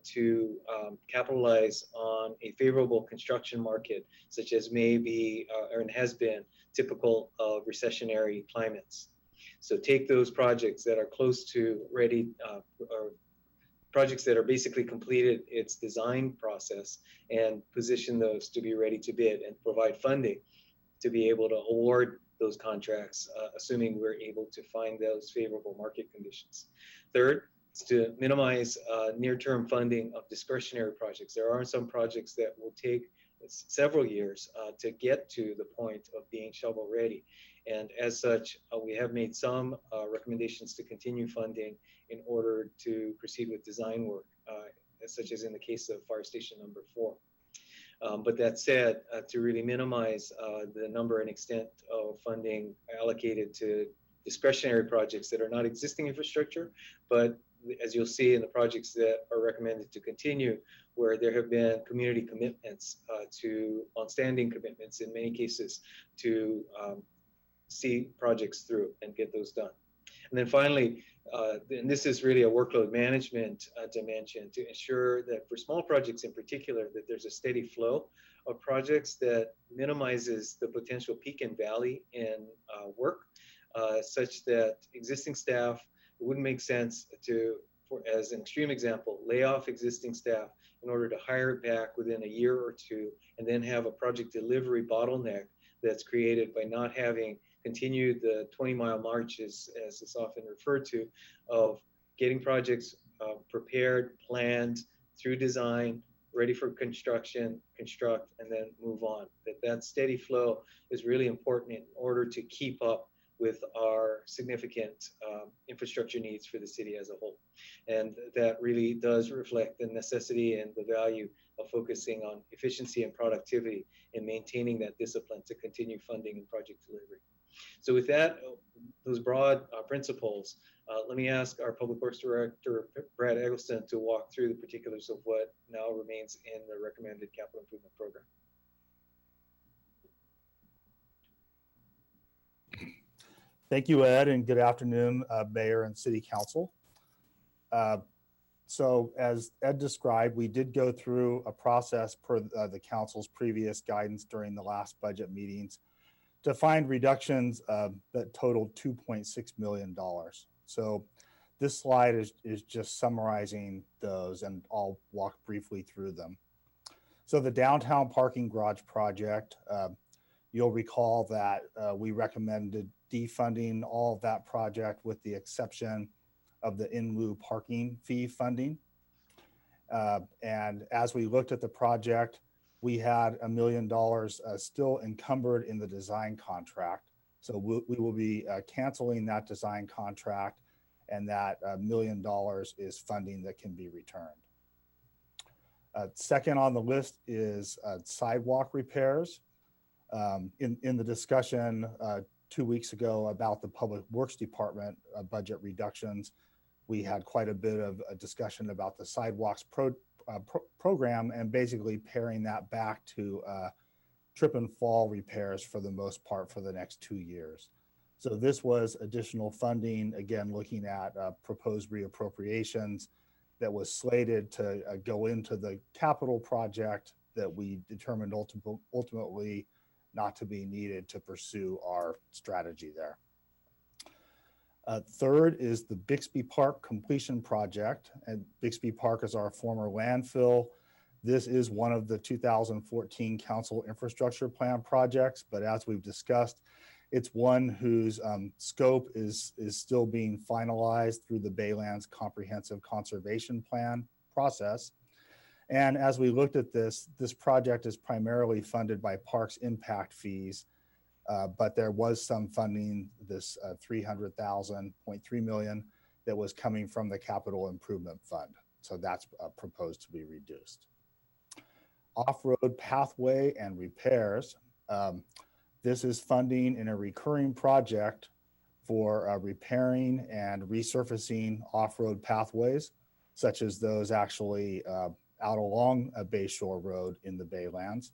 to capitalize on a favorable construction market, such as may be or has been typical of recessionary climates. So take those projects that are close to ready, or projects that are basically completed its design process, and position those to be ready to bid and provide funding to be able to award those contracts, assuming we're able to find those favorable market conditions. Third, is to minimize near-term funding of discretionary projects. There are some projects that will take several years to get to the point of being shovel ready. And as such, we have made some recommendations to continue funding in order to proceed with design work, such as in the case of Fire Station number 4. But that said, to really minimize the number and extent of funding allocated to discretionary projects that are not existing infrastructure, but as you'll see in the projects that are recommended to continue, where there have been community commitments to longstanding commitments in many cases to see projects through and get those done. And then finally, and this is really a workload management dimension, to ensure that for small projects in particular, that there's a steady flow of projects that minimizes the potential peak and valley in work, such that existing staff, it wouldn't make sense to, as an extreme example, lay off existing staff in order to hire it back within a year or two, and then have a project delivery bottleneck that's created by not having continued the 20-mile march, as it's often referred to, of getting projects prepared, planned, through design, ready for construction, construct, and then move on. That steady flow is really important in order to keep up with our significant infrastructure needs for the city as a whole. And that really does reflect the necessity and the value of focusing on efficiency and productivity and maintaining that discipline to continue funding and project delivery. So with that, those broad principles, let me ask our Public Works Director, Brad Eggleston, to walk through the particulars of what now remains in the recommended capital improvement program. Thank you, Ed, and good afternoon, Mayor and City Council. So as Ed described, we did go through a process per the council's previous guidance during the last budget meetings to find reductions that totaled $2.6 million. So this slide is just summarizing those, and I'll walk briefly through them. So the downtown parking garage project, you'll recall that we recommended defunding all of that project with the exception of the in lieu parking fee funding. And as we looked at the project, we had $1 million still encumbered in the design contract. So we will be canceling that design contract, and that $1 million is funding that can be returned. Second on the list is sidewalk repairs. In the discussion 2 weeks ago about the Public Works Department budget reductions, we had quite a bit of a discussion about the sidewalks program, and basically paring that back to trip and fall repairs for the most part for the next 2 years. So this was additional funding, again, looking at proposed reappropriations that was slated to go into the capital project that we determined ultimately not to be needed to pursue our strategy there. Third is the Bixby Park completion project. And Bixby Park is our former landfill This is one of the 2014 Council Infrastructure Plan projects, but as we've discussed, it's one whose scope is still being finalized through the Baylands Comprehensive Conservation Plan process. And as we looked at this project is primarily funded by parks impact fees, but there was some funding, this 300,000.3 million that was coming from the Capital Improvement Fund. So that's proposed to be reduced. Off-road pathway and repairs. This is funding in a recurring project for repairing and resurfacing off-road pathways, such as those actually out along a Bayshore Road in the Baylands.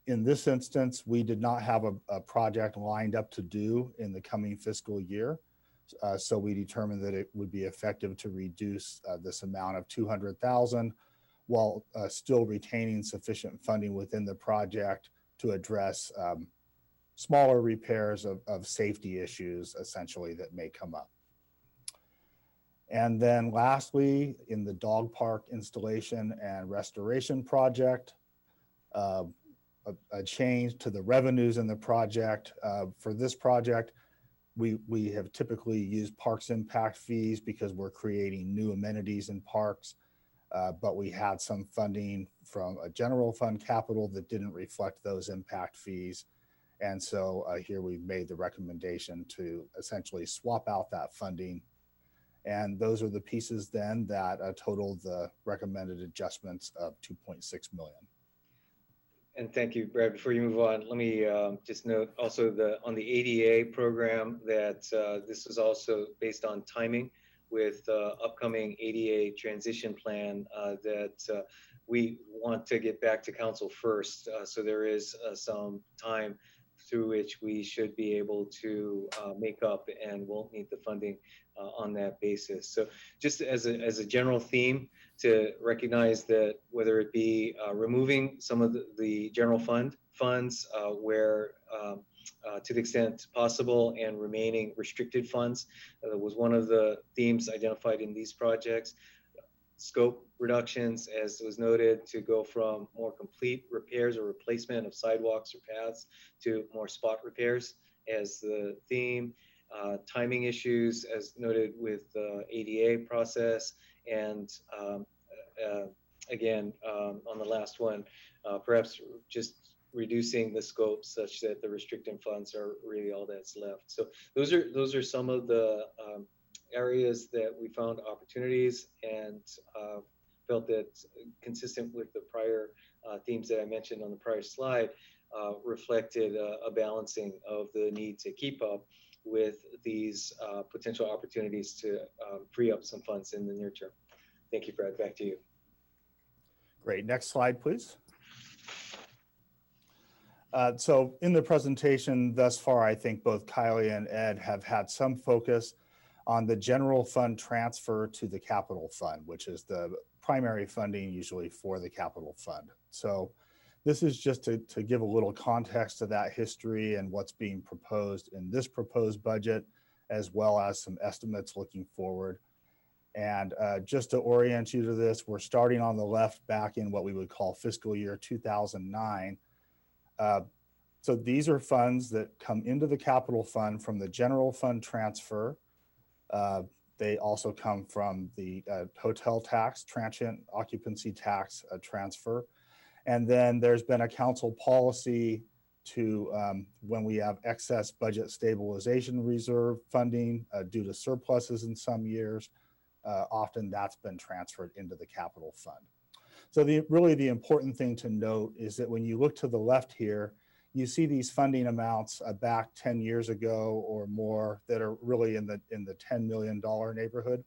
In this instance, we did not have a project lined up to do in the coming fiscal year. So we determined that it would be effective to reduce this amount of 200,000 while still retaining sufficient funding within the project to address smaller repairs of safety issues, essentially, that may come up. And then lastly, in the dog park installation and restoration project, a change to the revenues in the project. For this project, we have typically used parks impact fees because we're creating new amenities in parks. But we had some funding from a general fund capital that didn't reflect those impact fees. And so here we've made the recommendation to essentially swap out that funding. And those are the pieces then that total the recommended adjustments of 2.6 million. And thank you, Brad. Before you move on, let me just note also on the ADA program that this is also based on timing with upcoming ADA transition plan that we want to get back to council first. So there is some time through which we should be able to make up and won't need the funding on that basis. So just as a general theme, to recognize that whether it be removing some of the general funds where to the extent possible and remaining restricted funds was one of the themes identified in these projects. Scope reductions, as was noted, to go from more complete repairs or replacement of sidewalks or paths to more spot repairs as the theme. Timing issues, as noted with the ADA process, and again, on the last one, perhaps just reducing the scope such that the restricted funds are really all that's left. So those are some of the areas that we found opportunities and felt that consistent with the prior themes that I mentioned on the prior slide, reflected a balancing of the need to keep up with these potential opportunities to free up some funds in the near term. Thank you, Brad. Back to you. Great. Next slide, please. So in the presentation thus far, I think both Kylie and Ed have had some focus on the general fund transfer to the capital fund, which is the primary funding usually for the capital fund. So this is just to give a little context to that history and what's being proposed in this proposed budget, as well as some estimates looking forward. And just to orient you to this, we're starting on the left back in what we would call fiscal year 2009. So these are funds that come into the capital fund from the general fund transfer. They also come from the hotel tax, transient occupancy tax transfer. And then there's been a council policy to when we have excess budget stabilization reserve funding due to surpluses in some years, often that's been transferred into the capital fund. So really the important thing to note is that when you look to the left here, you see these funding amounts back 10 years ago or more that are really in the $10 million neighborhood.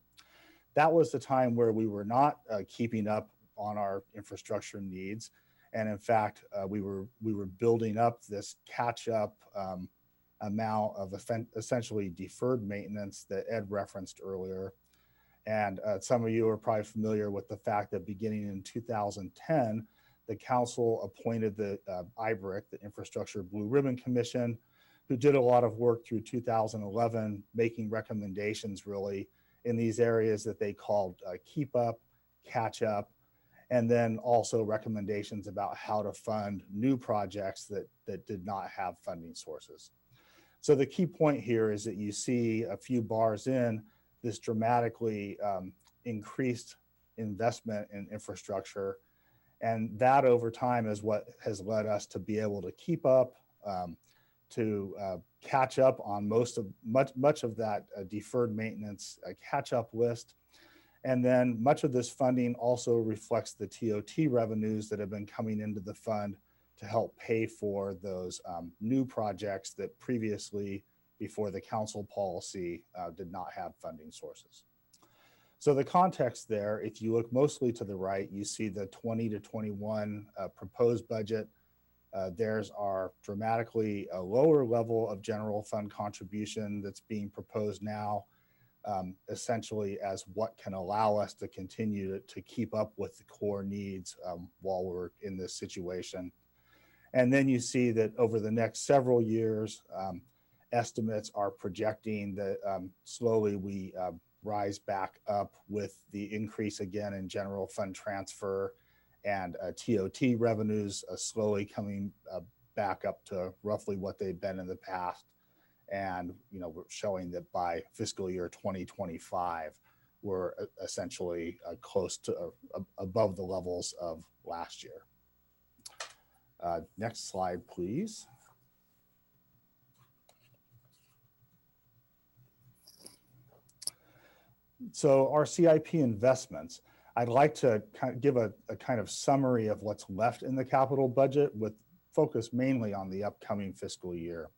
That was the time where we were not keeping up on our infrastructure needs. And in fact, we were building up this catch-up amount of essentially deferred maintenance that Ed referenced earlier. And some of you are probably familiar with the fact that beginning in 2010, the council appointed the IBRIC, the Infrastructure Blue Ribbon Commission, who did a lot of work through 2011, making recommendations really in these areas that they called keep up, catch up, and then also recommendations about how to fund new projects that did not have funding sources. So the key point here is that you see a few bars in this dramatically increased investment in infrastructure. And that over time is what has led us to be able to keep up, to catch up on much of that deferred maintenance catch up list. And then much of this funding also reflects the TOT revenues that have been coming into the fund to help pay for those new projects that previously, before the council policy, did not have funding sources. So the context there, if you look mostly to the right, you see the 20 to 21 proposed budget. There's our dramatically lower level of general fund contribution that's being proposed now, essentially as what can allow us to continue to keep up with the core needs while we're in this situation. And then you see that over the next several years, estimates are projecting that slowly we rise back up with the increase again in general fund transfer and TOT revenues slowly coming back up to roughly what they've been in the past. And we're showing that by fiscal year 2025, we're essentially close to above the levels of last year. Next slide, please. So our CIP investments, I'd like to give a kind of summary of what's left in the capital budget with focus mainly on the upcoming fiscal year.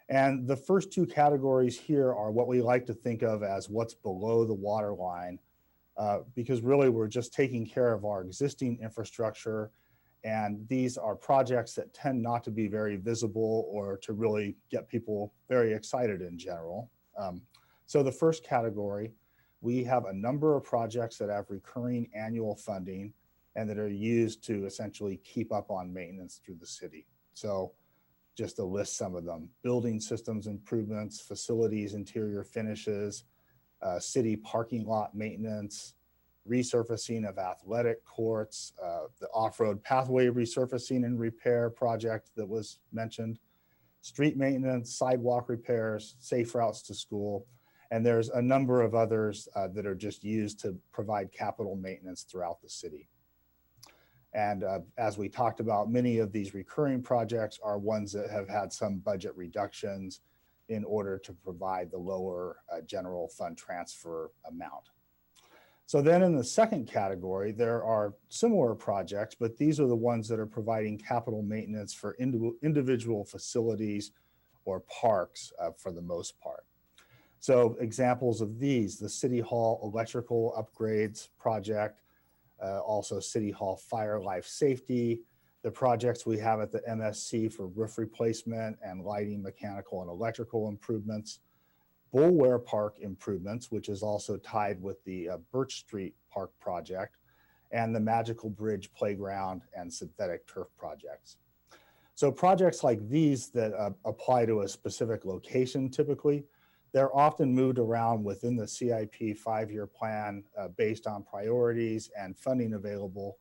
And the first two categories here are what we like to think of as what's below the water line, because really we're just taking care of our existing infrastructure. And these are projects that tend not to be very visible or to really get people very excited in general. So the first category, we have a number of projects that have recurring annual funding and that are used to essentially keep up on maintenance through the city. So just to list some of them: building systems improvements, facilities, interior finishes, city parking lot maintenance, resurfacing of athletic courts, the off-road pathway resurfacing and repair project that was mentioned, street maintenance, sidewalk repairs, safe routes to school. And there's a number of others that are just used to provide capital maintenance throughout the city. And as we talked about, many of these recurring projects are ones that have had some budget reductions in order to provide the lower general fund transfer amount. So then in the second category, there are similar projects, but these are the ones that are providing capital maintenance for individual facilities or parks for the most part. So examples of these: the City Hall electrical upgrades project, also City Hall fire life safety, the projects we have at the MSC for roof replacement and lighting, mechanical and electrical improvements, Bullware Park improvements, which is also tied with the Birch Street Park project, and the Magical Bridge Playground and synthetic turf projects. So projects like these that apply to a specific location typically, they're often moved around within the CIP 5-year plan based on priorities and funding available,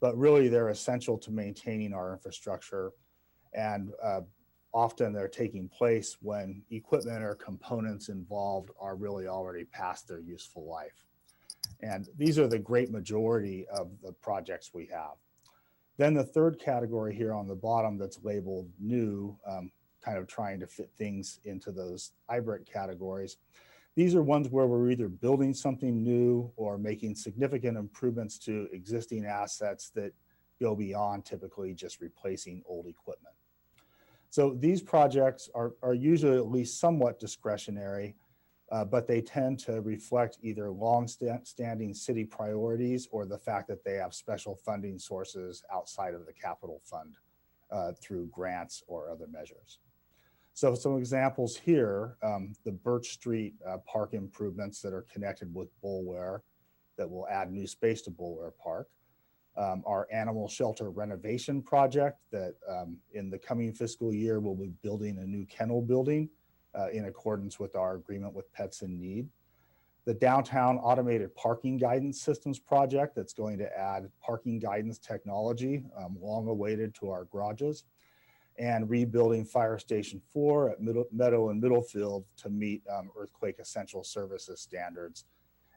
but really they're essential to maintaining our infrastructure. And often they're taking place when equipment or components involved are really already past their useful life. And these are the great majority of the projects we have. Then the third category here on the bottom that's labeled new, kind of trying to fit things into those IBRIC categories. These are ones where we're either building something new or making significant improvements to existing assets that go beyond typically just replacing old equipment. So these projects are usually at least somewhat discretionary, but they tend to reflect either long-standing city priorities or the fact that they have special funding sources outside of the capital fund through grants or other measures. So some examples here, the Birch Street Park improvements that are connected with Bullware that will add new space to Bullware Park. Our animal shelter renovation project that in the coming fiscal year, we'll be building a new kennel building in accordance with our agreement with Pets in Need. the downtown automated parking guidance systems project that's going to add parking guidance technology long awaited to our garages, and rebuilding Fire Station 4 at Meadow and Middlefield to meet earthquake essential services standards.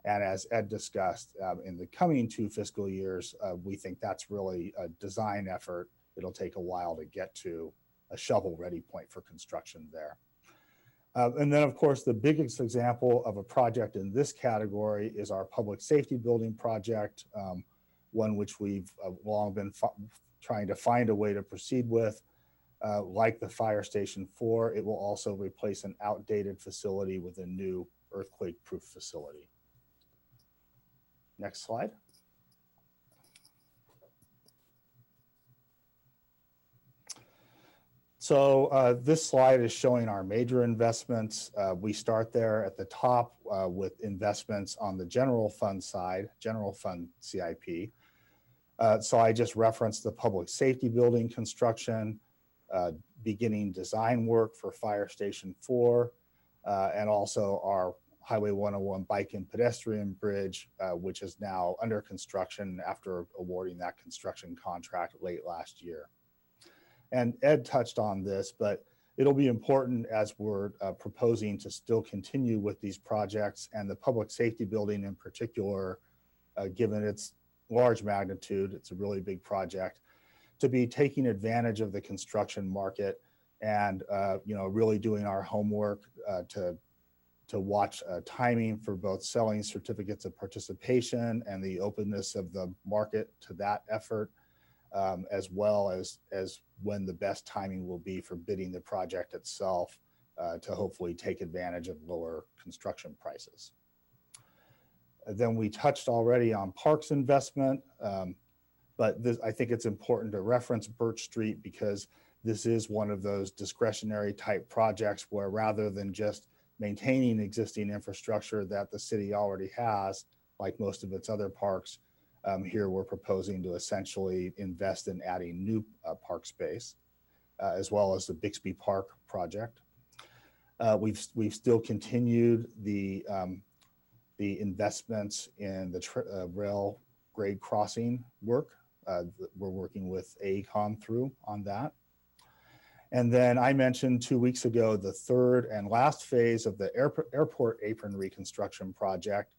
And as Ed discussed, in the coming 2 fiscal years, we think that's really a design effort. It'll take a while to get to a shovel-ready point for construction there. And then, of course, the biggest example of a project in this category is our public safety building project, one which we've long been trying to find a way to proceed with. Like the Fire Station 4, it will also replace an outdated facility with a new earthquake-proof facility. Next slide. So this slide is showing our major investments. We start there at the top with investments on the general fund side, general fund CIP. So I just referenced the public safety building construction, beginning design work for Fire Station 4, and also our Highway 101 bike and pedestrian bridge, which is now under construction after awarding that construction contract late last year. And Ed touched on this, but it'll be important as we're proposing to still continue with these projects, and the public safety building in particular, given its large magnitude, it's a really big project, to be taking advantage of the construction market and really doing our homework to watch timing for both selling certificates of participation and the openness of the market to that effort, as well as when the best timing will be for bidding the project itself to hopefully take advantage of lower construction prices. Then we touched already on parks investment, but I think it's important to reference Birch Street because this is one of those discretionary type projects where rather than just maintaining existing infrastructure that the city already has, like most of its other parks, here we're proposing to essentially invest in adding new park space, as well as the Bixby Park project. We've still continued the investments in the rail grade crossing work. We're working with AECOM through on that. And then I mentioned 2 weeks ago the third and last phase of the airport apron reconstruction project.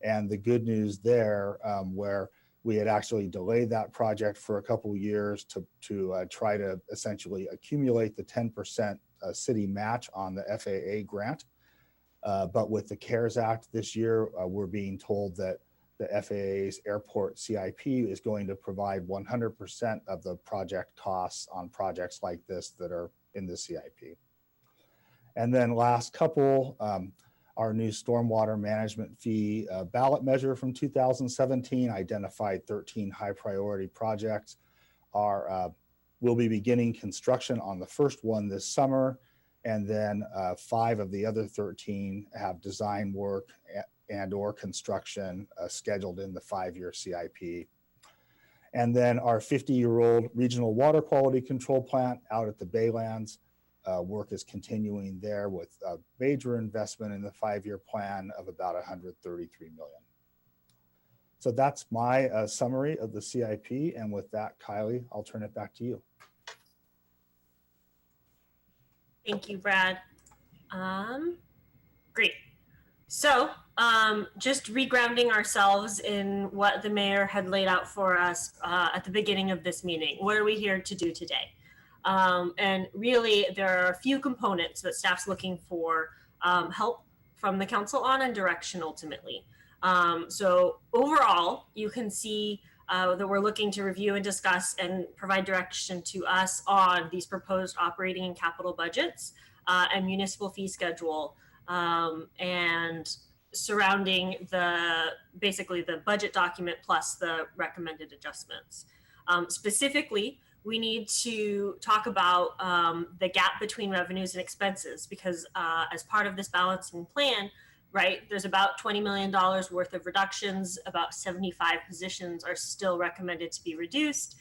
And the good news there, where we had actually delayed that project for a couple of years to try to essentially accumulate the 10% city match on the FAA grant. But with the CARES Act this year, we're being told that the FAA's airport CIP is going to provide 100% of the project costs on projects like this that are in the CIP. And then last couple, our new stormwater management fee ballot measure from 2017 identified 13 high priority projects. We'll be beginning construction on the first one this summer, and then 5 of the other 13 have design work and or construction scheduled in the 5-year CIP. And then our 50-year-old regional water quality control plant out at the Baylands, work is continuing there with a major investment in the 5-year plan of about $133 million. So that's my summary of the CIP. And with that, Kylie, I'll turn it back to you. Thank you, Brad. Great. So just regrounding ourselves in what the mayor had laid out for us at the beginning of this meeting. What are we here to do today? And really, there are a few components that staff's looking for help from the council on and direction ultimately. So overall, you can see that we're looking to review and discuss and provide direction to us on these proposed operating and capital budgets and municipal fee schedule and surrounding basically the budget document plus the recommended adjustments. Specifically, we need to talk about the gap between revenues and expenses because as part of this balancing plan, right, there's about $20 million worth of reductions, about 75 positions are still recommended to be reduced.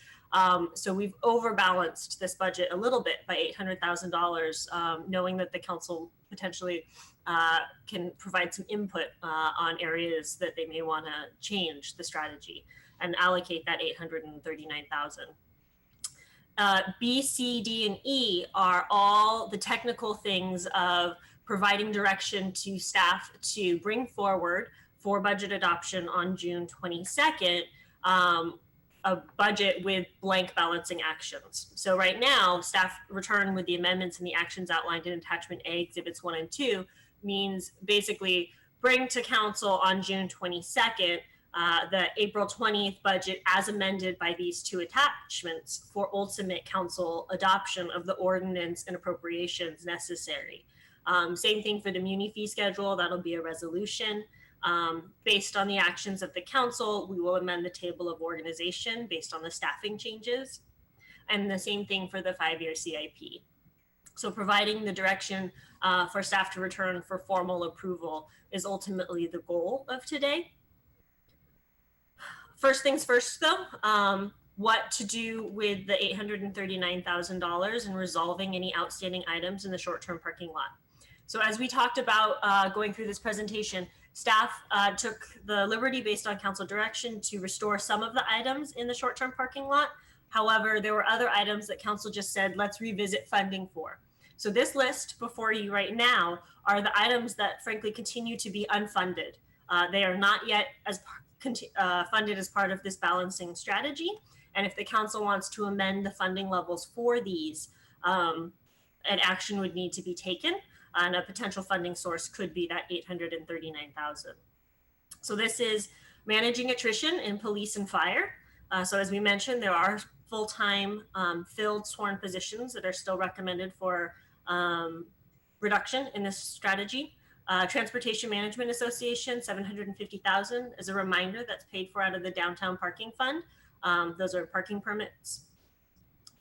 So we've overbalanced this budget a little bit by $800,000, knowing that the council potentially can provide some input on areas that they may want to change the strategy and allocate that 839,000. B, C, D, and E are all the technical things of providing direction to staff to bring forward for budget adoption on June 22nd, a budget with blank balancing actions. So right now, staff return with the amendments and the actions outlined in attachment A, exhibits 1 and 2, means basically bring to council on June 22nd the April 20th budget as amended by these two attachments for ultimate council adoption of the ordinance and appropriations necessary. Same thing for the muni fee schedule, that'll be a resolution. Based on the actions of the council, we will amend the table of organization based on the staffing changes. And the same thing for the 5-year CIP. So providing the direction for staff to return for formal approval is ultimately the goal of today. First things first though, what to do with the $839,000 and resolving any outstanding items in the short-term parking lot. So as we talked about going through this presentation, staff took the liberty based on council direction to restore some of the items in the short-term parking lot. However, there were other items that council just said, let's revisit funding for. So this list before you right now are the items that frankly continue to be unfunded. They are not yet as funded as part of this balancing strategy. And if the council wants to amend the funding levels for these, an action would need to be taken. And a potential funding source could be that 839,000. So this is managing attrition in police and fire. So as we mentioned, there are full-time filled sworn positions that are still recommended for reduction in this strategy. Transportation Management Association, 750,000. As a reminder, that's paid for out of the downtown parking fund. Those are parking permits.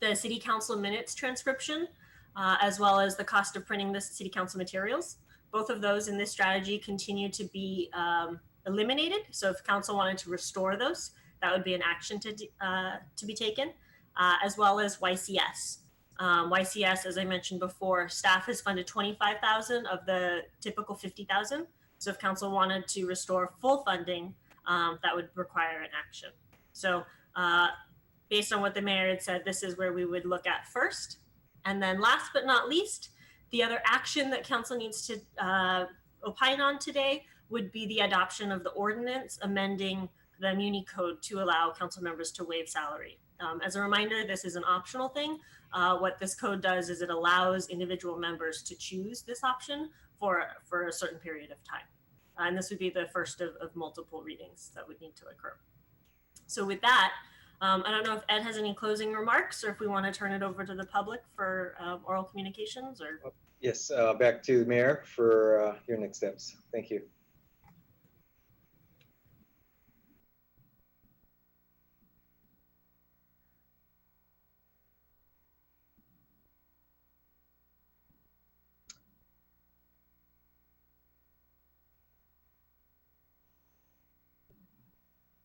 The city council minutes transcription, as well as the cost of printing the city council materials. Both of those in this strategy continue to be eliminated. So if council wanted to restore those, that would be an action to be taken, as well as YCS. YCS, as I mentioned before, staff has funded 25,000 of the typical 50,000. So if council wanted to restore full funding, that would require an action. So based on what the mayor had said, this is where we would look at first. And then last but not least, the other action that council needs to opine on today would be the adoption of the ordinance amending the Muni Code to allow council members to waive salary. As a reminder, this is an optional thing. What this code does is it allows individual members to choose this option for a certain period of time. And this would be the first of multiple readings that would need to occur. So with that, I don't know if Ed has any closing remarks or if we want to turn it over to the public for oral communications or. Yes, back to the mayor for your next steps. Thank you.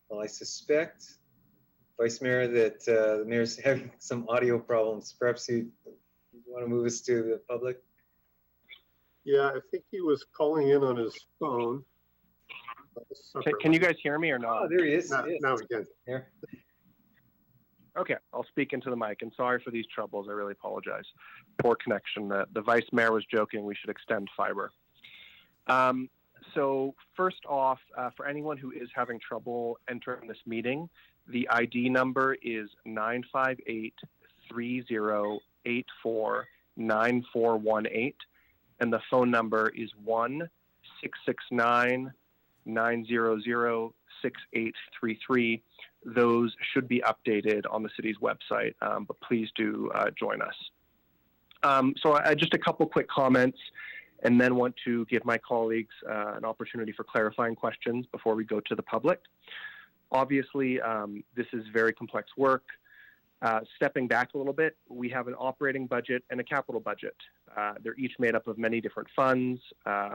Well, I suspect, Vice Mayor, that the mayor's having some audio problems. Perhaps you want to move us to the public? Yeah, I think he was calling in on his phone. Can you guys hear me or not? Oh, there he is. Now we can. Here. Okay, I'll speak into the mic, and sorry for these troubles. I really apologize. Poor connection. The Vice Mayor was joking we should extend fiber. So first off, for anyone who is having trouble entering this meeting, the ID number is 958-3084-9418, and the phone number is 1-669-900-6833. Those should be updated on the city's website, but please do join us. So just a couple quick comments, and then want to give my colleagues an opportunity for clarifying questions before we go to the public. Obviously, this is very complex work. Stepping back a little bit, we have an operating budget and a capital budget. They're each made up of many different funds,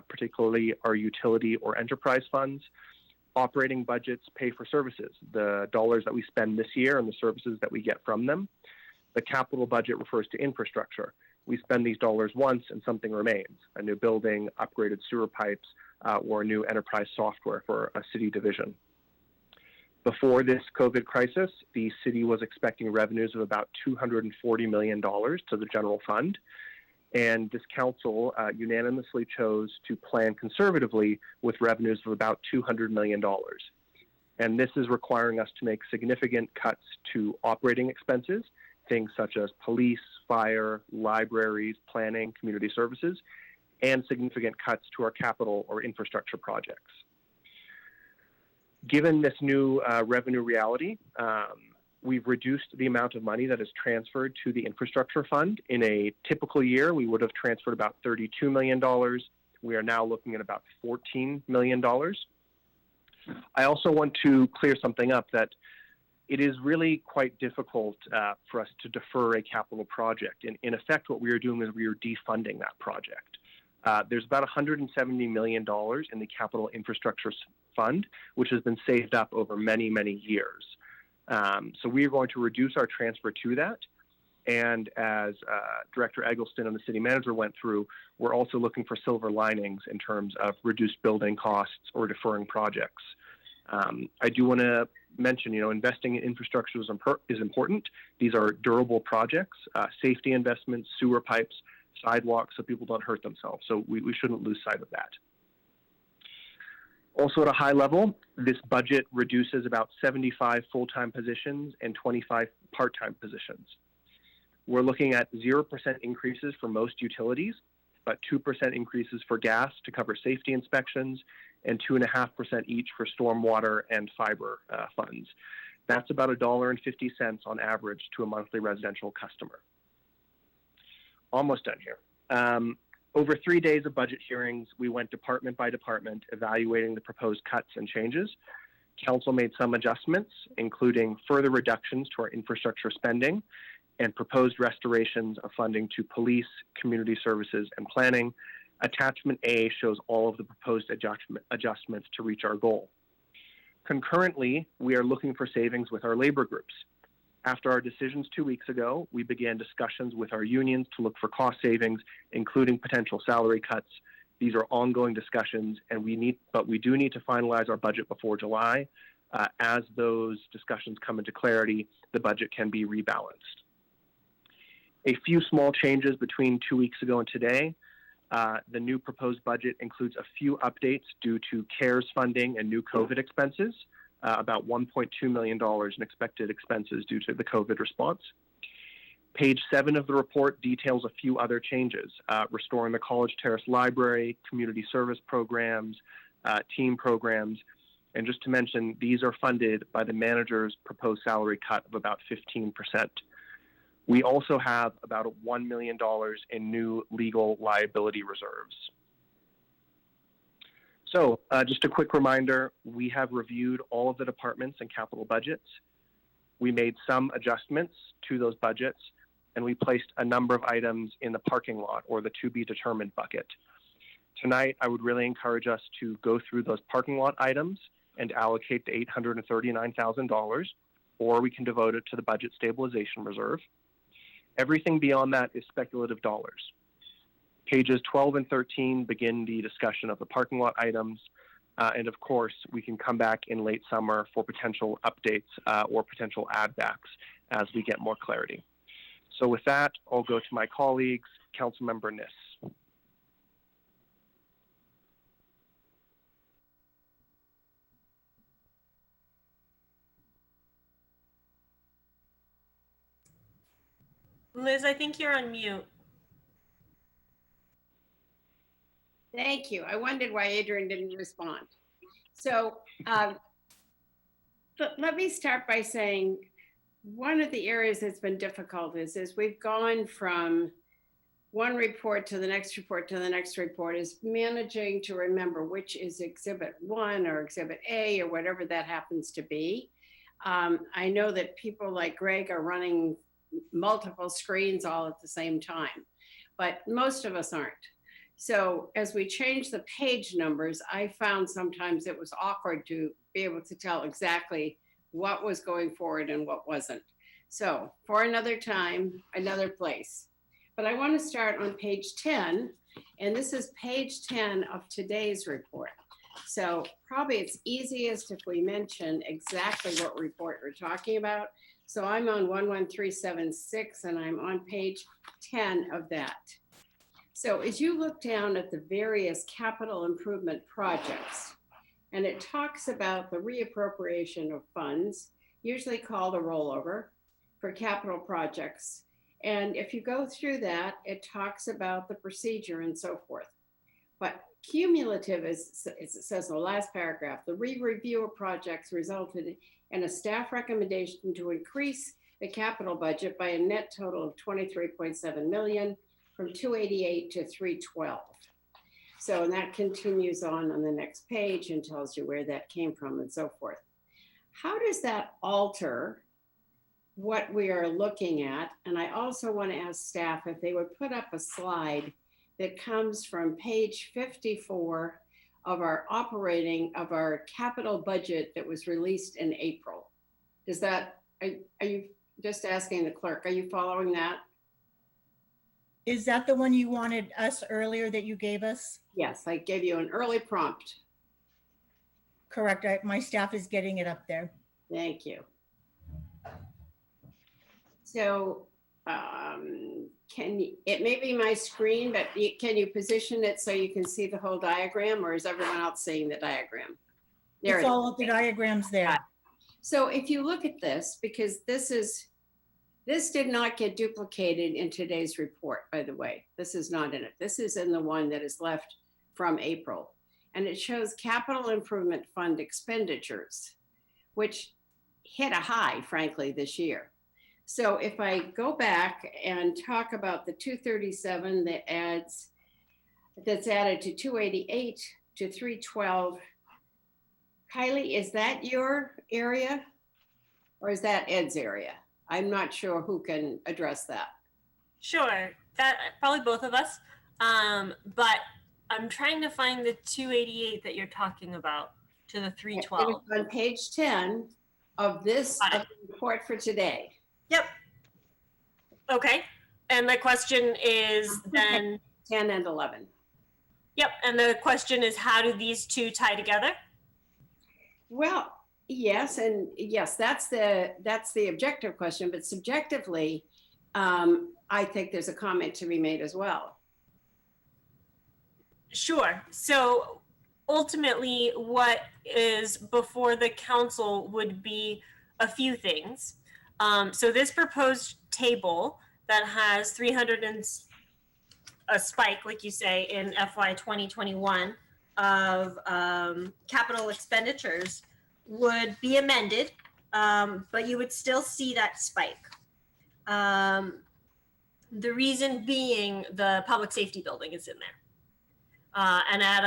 particularly our utility or enterprise funds. Operating budgets pay for services, the dollars that we spend this year and the services that we get from them. The capital budget refers to infrastructure, we spend these dollars once and something remains, a new building, upgraded sewer pipes, or new enterprise software for a city division. Before this COVID crisis, the city was expecting revenues of about $240 million to the general fund. And this council unanimously chose to plan conservatively with revenues of about $200 million. And this is requiring us to make significant cuts to operating expenses, things such as police, fire, libraries, planning, community services, and significant cuts to our capital or infrastructure projects. Given this new revenue reality, we've reduced the amount of money that is transferred to the infrastructure fund. In a typical year, we would have transferred about $32 million. We are now looking at about $14 million. I also want to clear something up, that it is really quite difficult for us to defer a capital project. In effect, what we are doing is we are defunding that project. There's about $170 million in the capital infrastructure fund, which has been saved up over many, many years. So we are going to reduce our transfer to that. And as Director Eggleston and the city manager went through, we're also looking for silver linings in terms of reduced building costs or deferring projects. I do want to mention, investing in infrastructure is important. These are durable projects, safety investments, sewer pipes, sidewalks, so people don't hurt themselves. So we shouldn't lose sight of that. Also at a high level, this budget reduces about 75 full-time positions and 25 part-time positions. We're looking at 0% increases for most utilities, but 2% increases for gas to cover safety inspections, and 2.5% each for stormwater and fiber funds. That's about $1.50 on average to a monthly residential customer. Almost done here. Over 3 days of budget hearings, we went department by department, evaluating the proposed cuts and changes. Council made some adjustments, including further reductions to our infrastructure spending and proposed restorations of funding to police, community services, and planning. Attachment A shows all of the proposed adjustments to reach our goal. Concurrently, we are looking for savings with our labor groups. After our decisions 2 weeks ago, we began discussions with our unions to look for cost savings, including potential salary cuts. These are ongoing discussions, and we do need to finalize our budget before July. As those discussions come into clarity, the budget can be rebalanced. A few small changes between 2 weeks ago and today. The new proposed budget includes a few updates due to CARES funding and new COVID expenses, about $1.2 million in expected expenses due to the COVID response. Page 7 of the report details a few other changes, restoring the College Terrace Library, community service programs, team programs, and just to mention, these are funded by the manager's proposed salary cut of about 15%. We also have about $1 million in new legal liability reserves. So just a quick reminder, we have reviewed all of the departments and capital budgets. We made some adjustments to those budgets, and we placed a number of items in the parking lot or the to be determined bucket. Tonight, I would really encourage us to go through those parking lot items and allocate the $839,000, or we can devote it to the budget stabilization reserve. Everything beyond that is speculative dollars. Pages 12 and 13 begin the discussion of the parking lot items. And of course, we can come back in late summer for potential updates or potential add backs as we get more clarity. So with that, I'll go to my colleagues, Councilmember Niss. Liz, I think you're on mute. Thank you. I wondered why Adrian didn't respond. So let me start by saying one of the areas that's been difficult is we've gone from one report to the next report to the next report, is managing to remember which is Exhibit 1 or Exhibit A or whatever that happens to be. I know that people like Greg are running multiple screens all at the same time, but most of us aren't. So as we change the page numbers, I found sometimes it was awkward to be able to tell exactly what was going forward and what wasn't. So for another time, another place. but I want to start on page 10, and this is page 10 of today's report. So probably it's easiest if we mention exactly what report we're talking about. So I'm on 11376 and I'm on page 10 of that. So as you look down at the various capital improvement projects, and it talks about the reappropriation of funds, usually called a rollover, for capital projects. And if you go through that, it talks about the procedure and so forth. But cumulative, as it says in the last paragraph, the re-review of projects resulted in a staff recommendation to increase the capital budget by a net total of 23.7 million from 288 to 312. So, and that continues on the next page and tells you where that came from and so forth. How does that alter what we are looking at? And I also want to ask staff if they would put up a slide that comes from page 54 of our capital budget that was released in April. Does that, are you just asking the clerk, are you following that? Is that the one you wanted us earlier that you gave us? Yes, I gave you an early prompt. Correct. My staff is getting it up there. Thank you. So, it may be my screen, but can you position it so you can see the whole diagram, or is everyone else seeing the diagram? There It's all of the diagrams there. So if you look at this, because this did not get duplicated in today's report, by the way. This is not in it. This is in the one that is left from April. And it shows capital improvement fund expenditures, which hit a high, frankly, this year. So if I go back and talk about the 237 that's added to 288 to 312, Kylie, is that your area or is that Ed's area? I'm not sure who can address that. Sure, that probably both of us. But I'm trying to find the 288 that you're talking about to the 312. It is on page 10 of this report for today. Yep. Okay. And the question is then 10 and 11. Yep. And the question is, how do these two tie together? Well, yes, and yes, that's the objective question, but subjectively, I think there's a comment to be made as well. Sure. So ultimately, what is before the council would be a few things. So this proposed table that has 300 and a spike, like you say, in FY 2021 of capital expenditures would be amended, but you would still see that spike. The reason being the public safety building is in there. And at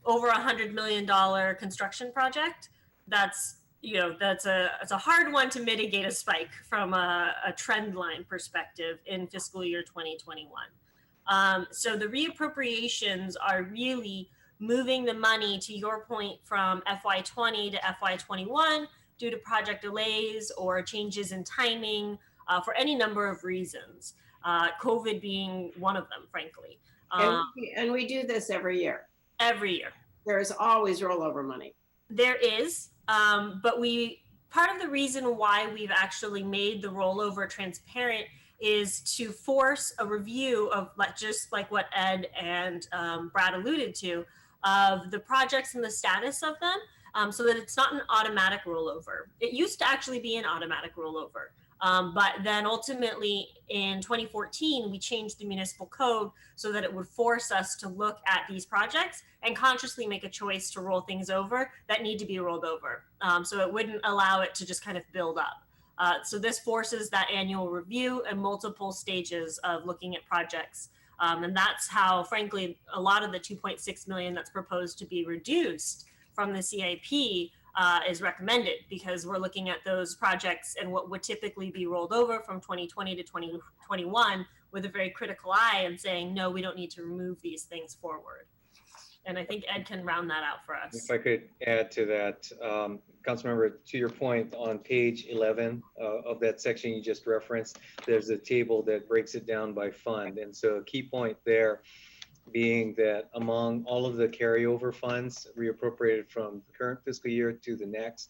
over $100 million construction project, it's a hard one to mitigate a spike from a trend line perspective in fiscal year 2021. So the reappropriations are really moving the money, to your point, from FY20 to FY21 due to project delays or changes in timing for any number of reasons, COVID being one of them, frankly. And we do this every year. Every year. There is always rollover money. There is, but part of the reason why we've actually made the rollover transparent is to force a review of just like what Ed and Brad alluded to, of the projects and the status of them, so that it's not an automatic rollover. It used to actually be an automatic rollover. But then ultimately in 2014, we changed the municipal code so that it would force us to look at these projects and consciously make a choice to roll things over that need to be rolled over. So it wouldn't allow it to just kind of build up. So this forces that annual review and multiple stages of looking at projects. And that's how, frankly, a lot of the 2.6 million that's proposed to be reduced from the CIP is recommended, because we're looking at those projects and what would typically be rolled over from 2020 to 2021 with a very critical eye and saying, no, we don't need to remove these things forward. And I think Ed can round that out for us. If I could add to that, Councilmember, to your point, on page 11 of that section you just referenced, there's a table that breaks it down by fund. And so a key point there being that among all of the carryover funds reappropriated from the current fiscal year to the next,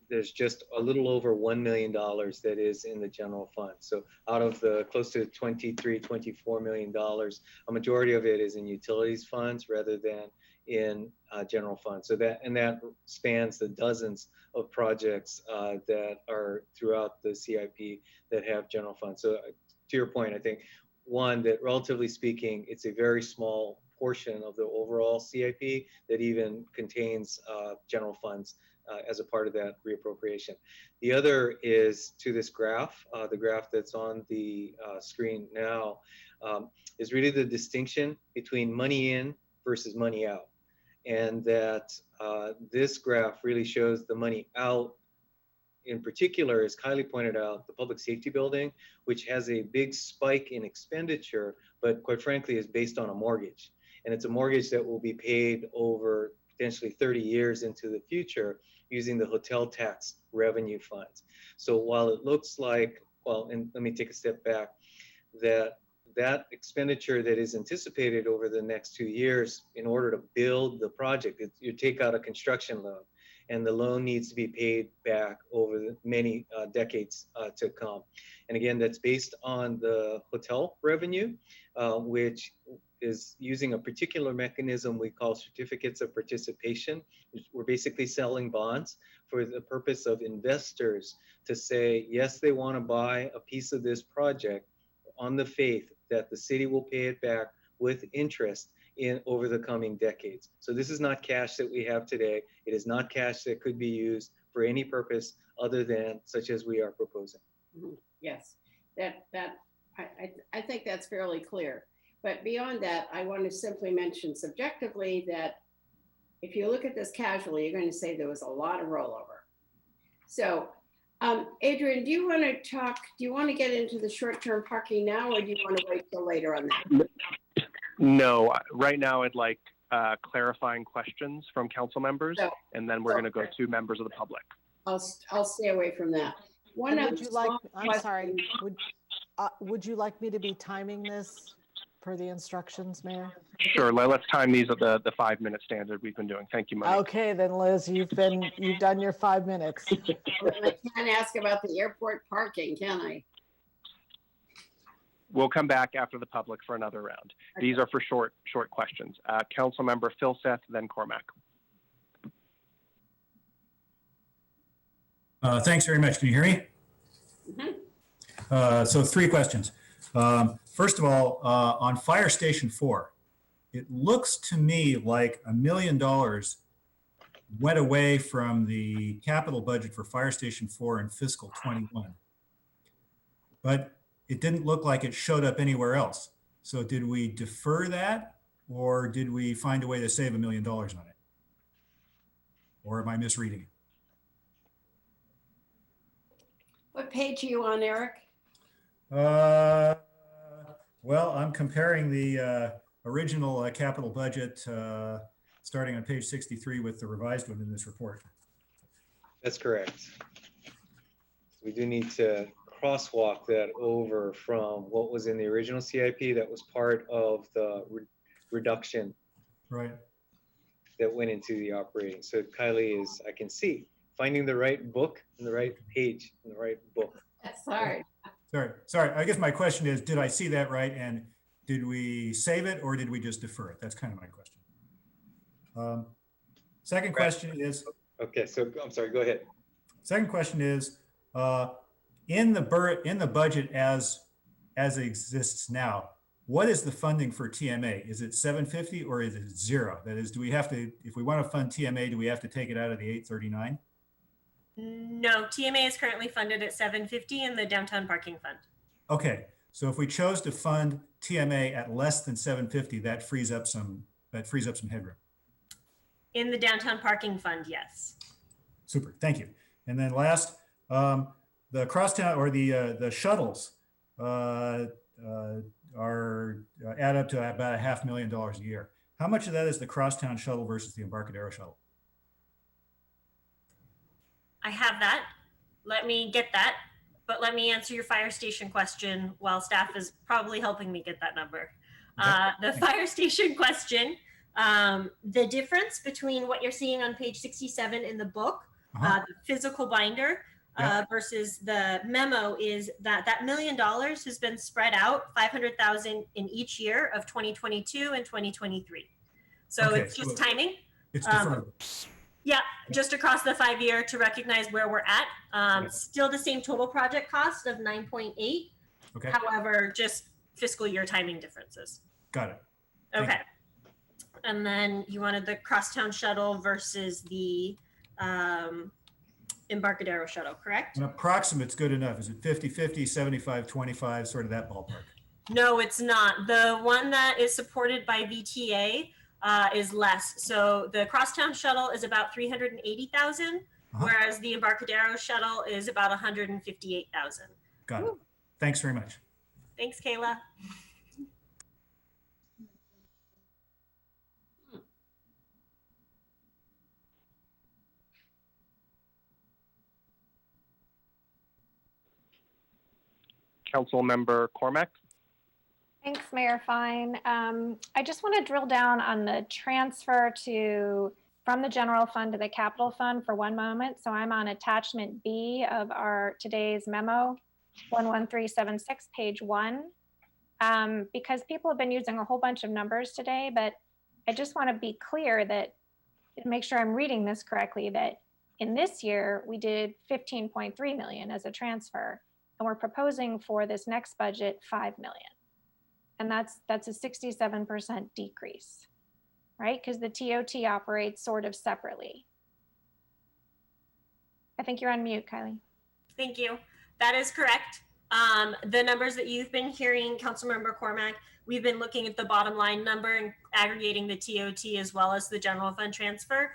there's just a little over $1 million that is in the general fund. So out of the close to $24 million, a majority of it is in utilities funds rather than in general funds. So that spans the dozens of projects that are throughout the CIP that have general funds. So to your point, I think one, that relatively speaking, it's a very small portion of the overall CIP that even contains general funds as a part of that reappropriation. The other is to this graph, the graph that's on the screen now, is really the distinction between money in versus money out. And that this graph really shows the money out. In particular, as Kylie pointed out, the public safety building, which has a big spike in expenditure, but quite frankly is based on a mortgage. And it's a mortgage that will be paid over potentially 30 years into the future using the hotel tax revenue funds. So while it looks like, well, and let me take a step back, that expenditure that is anticipated over the next 2 years in order to build the project, you take out a construction loan, and the loan needs to be paid back over the many decades to come. And again, that's based on the hotel revenue, which is using a particular mechanism we call certificates of participation. We're basically selling bonds for the purpose of investors to say, yes, they want to buy a piece of this project on the faith that the city will pay it back with interest over the coming decades. So this is not cash that we have today. It is not cash that could be used for any purpose other than such as we are proposing. Yes, I think that's fairly clear. But beyond that, I want to simply mention subjectively that if you look at this casually, you're going to say there was a lot of rollover. So Adrian, do you want to get into the short-term parking now, or do you want to wait till later on that? No, right now I'd like clarifying questions from council members, and then we're going to go to members of the public. I'll stay away from that. Would you like me to be timing this per the instructions, Mayor? Sure. Let's time these at the 5-minute standard we've been doing. Thank you, Mike. Okay, then Liz, you've done your 5 minutes. I can't ask about the airport parking, can I? We'll come back after the public for another round. Okay. These are for short questions. Council member Phil Seth, then Cormac. Thanks very much. Can you hear me? Mm-hmm. So 3 questions. First of all, on Fire Station 4, it looks to me like $1 million went away from the capital budget for Fire Station 4 in fiscal 21. But it didn't look like it showed up anywhere else. So did we defer that, or did we find a way to save $1 million on it? Or am I misreading it? What page are you on, Eric? Well, I'm comparing the original capital budget starting on page 63 with the revised one in this report. That's correct. We do need to crosswalk that over from what was in the original CIP that was part of the reduction that went into the operating. So Kylie is, I can see, finding the right book and the right page in the right book. That's hard. Sorry. I guess my question is, did I see that right? And did we save it, or did we just defer it? That's kind of my question. Second question is. Okay, so I'm sorry, go ahead. Second question is, in the budget as it exists now, what is the funding for TMA? Is it 750 or is it 0? That is, do we have to, if we want to fund TMA, do we have to take it out of the 839? No, TMA is currently funded at 750 in the downtown parking fund. Okay, so if we chose to fund TMA at less than 750, that frees up some headroom. In the downtown parking fund, yes. Super, thank you. And then last, the crosstown or the shuttles are add up to about $500,000 a year. How much of that is the Crosstown shuttle versus the Embarcadero shuttle? I have that. Let me get that. But let me answer your fire station question while staff is probably helping me get that number. Okay. The fire station question, the difference between what you're seeing on page 67 in the book, the physical binder, versus the memo is that $1 million has been spread out 500,000 in each year of 2022 and 2023. So Okay, it's just so timing. It's deferred. Yeah, just across the 5-year to recognize where we're at. Still the same total project cost of 9.8. Okay. However, just fiscal year timing differences. Got it. Okay. And then you wanted the Crosstown shuttle versus the Embarcadero shuttle, correct? An approximate's good enough. Is it 50-50, 75-25, sort of that ballpark? No, it's not. The one that is supported by VTA is less. So the Crosstown shuttle is about 380,000, whereas the Embarcadero shuttle is about 158,000. Got it. Thanks very much. Thanks, Kayla. Councilmember Cormack. Thanks, Mayor Fine. I just want to drill down on the transfer from the general fund to the capital fund for one moment. So I'm on attachment B of our today's memo, 11376, page 1. Because people have been using a whole bunch of numbers today, but I just want to be clear that, make sure I'm reading this correctly, that in this year, we did 15.3 million as a transfer, and we're proposing for this next budget, 5 million. And that's a 67% decrease, right? Because the TOT operates sort of separately. I think you're on mute, Kylie. Thank you. That is correct. The numbers that you've been hearing, Councilmember Cormack, we've been looking at the bottom line number and aggregating the TOT as well as the general fund transfer,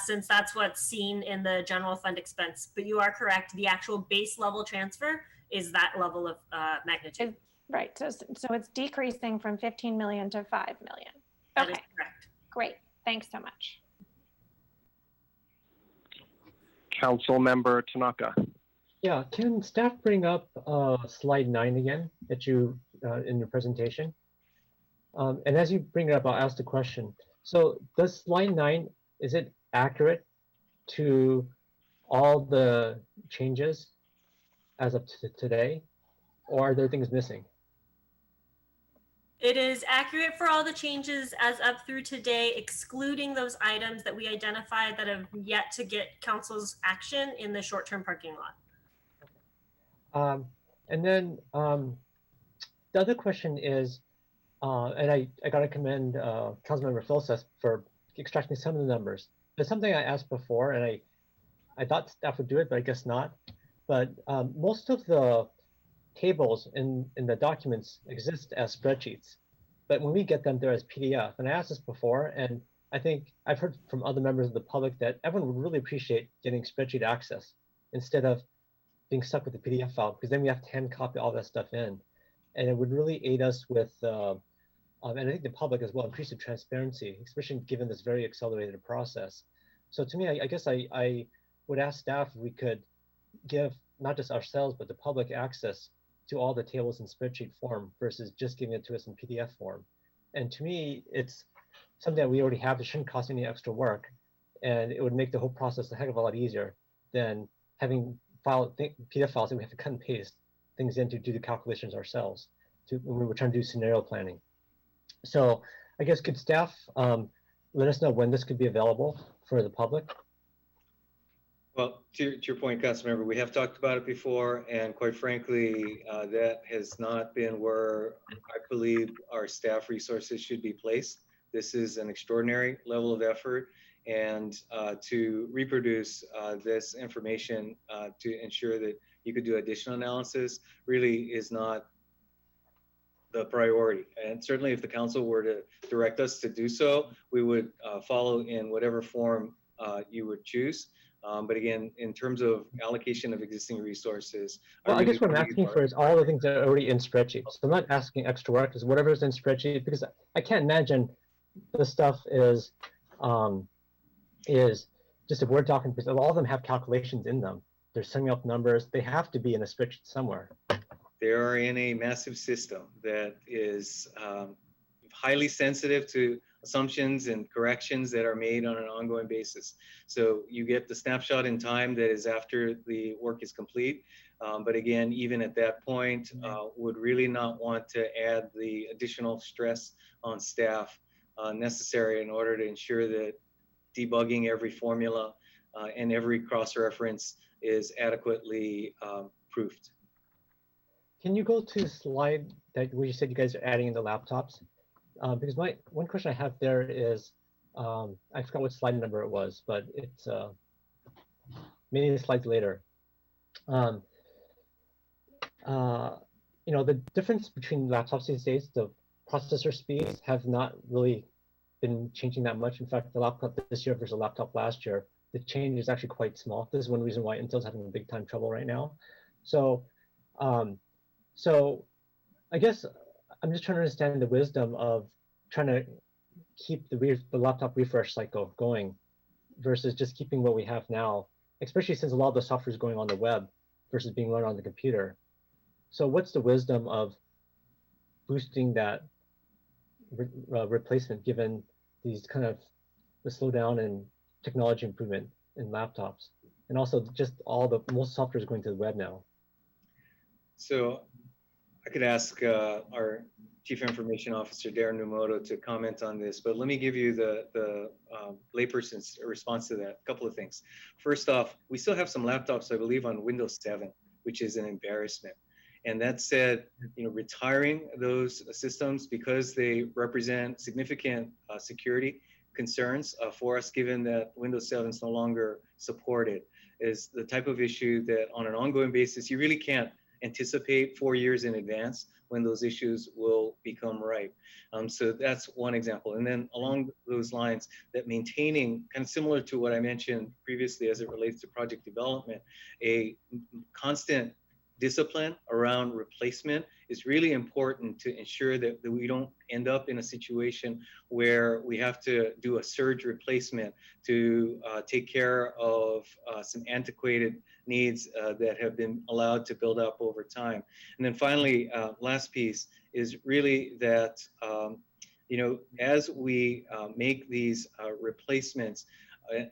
since that's what's seen in the general fund expense. But you are correct. The actual base level transfer is that level of magnitude. Right. So it's decreasing from 15 million to 5 million. That is correct. Great. Thanks so much. Councilmember Tanaka. Yeah, can staff bring up slide 9 again that you in your presentation? And as you bring it up, I'll ask the question. So does slide 9, is it accurate to all the changes as of today, or are there things missing? It is accurate for all the changes as up through today, excluding those items that we identified that have yet to get council's action in the short-term parking lot. And then the other question is, and I got to commend Councilmember Philseth for extracting some of the numbers. There's something I asked before, and I thought staff would do it, but I guess not. But most of the tables in the documents exist as spreadsheets, but when we get them, they're as PDF. And I asked this before, and I think I've heard from other members of the public that everyone would really appreciate getting spreadsheet access instead of being stuck with the PDF file, because then we have to hand copy all that stuff in. And it would really aid us with, and I think the public as well, increase the transparency, especially given this very accelerated process. So to me, I guess I would ask staff if we could give not just ourselves, but the public access to all the tables in spreadsheet form versus just giving it to us in PDF form. And to me, it's something that we already have that shouldn't cost any extra work. And it would make the whole process a heck of a lot easier than having PDF files that we have to cut and paste things in to do the calculations ourselves when we were trying to do scenario planning. So I guess could staff let us know when this could be available for the public? Well, to your point, Councilmember, we have talked about it before, and quite frankly, that has not been where I believe our staff resources should be placed. This is an extraordinary level of effort, and to reproduce this information to ensure that you could do additional analysis really is not the priority. And certainly if the council were to direct us to do so, we would follow in whatever form you would choose. But again, in terms of allocation of existing resources. Well, I guess what I'm asking for is all the things that are already in spreadsheets. So I'm not asking extra work, it's whatever's in spreadsheet, because I can't imagine this stuff is just a Word document, because all of them have calculations in them. They're summing up numbers. They have to be in a spreadsheet somewhere. They are in a massive system that is highly sensitive to assumptions and corrections that are made on an ongoing basis. So you get the snapshot in time that is after the work is complete. But again, even at that point, would really not want to add the additional stress on staff necessary in order to ensure that debugging every formula and every cross-reference is adequately proofed. Can you go to the slide that where you said you guys are adding in the laptops? Because one question I have there is, I forgot what slide number it was, but it's many of the slides later. You know, the difference between laptops these days, the processor speeds have not really been changing that much. In fact, the laptop this year versus the laptop last year, the change is actually quite small. This is one reason why Intel's having a big time trouble right now. So, so I guess I'm just trying to understand the wisdom of trying to keep the laptop refresh cycle going versus just keeping what we have now, especially since a lot of the software is going on the web versus being run on the computer. So what's the wisdom of boosting that replacement given these kind of the slowdown in technology improvement in laptops, and also just most software is going to the web now? So I could ask our Chief Information Officer, Darren Numoto, to comment on this, but let me give you the layperson's response to that. A couple of things. First off, we still have some laptops, I believe, on Windows 7, which is an embarrassment. And that said, you know, retiring those systems because they represent significant security concerns for us, given that Windows 7 is no longer supported, is the type of issue that on an ongoing basis, you really can't anticipate 4 years in advance when those issues will become ripe. So that's one example. And then along those lines, that maintaining, kind of similar to what I mentioned previously as it relates to project development, a constant discipline around replacement is really important to ensure that we don't end up in a situation where we have to do a surge replacement to take care of some antiquated needs that have been allowed to build up over time. And then finally, last piece is really that, you know, as we make these replacements,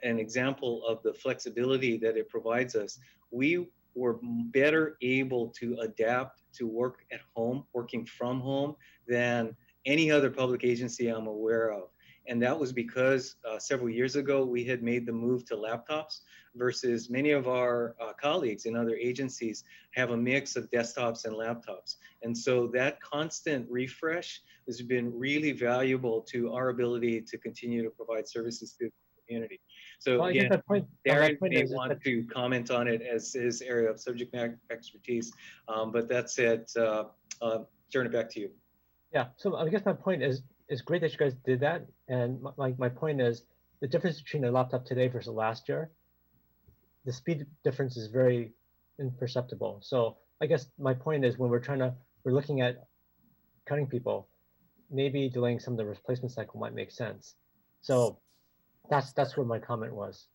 an example of the flexibility that it provides us, we were better able to adapt to work at home, working from home, than any other public agency I'm aware of. And that was because several years ago, we had made the move to laptops versus many of our colleagues in other agencies have a mix of desktops and laptops. And so that constant refresh has been really valuable to our ability to continue to provide services to the community. So well, again, Darren may want to comment on it as his area of subject matter expertise, but that's it. Turn it back to you. Yeah, so I guess my point is, it's great that you guys did that. And my point is the difference between a laptop today versus last year, the speed difference is very imperceptible. So I guess my point is when we're looking at cutting people, maybe delaying some of the replacement cycle might make sense. So that's where my comment was.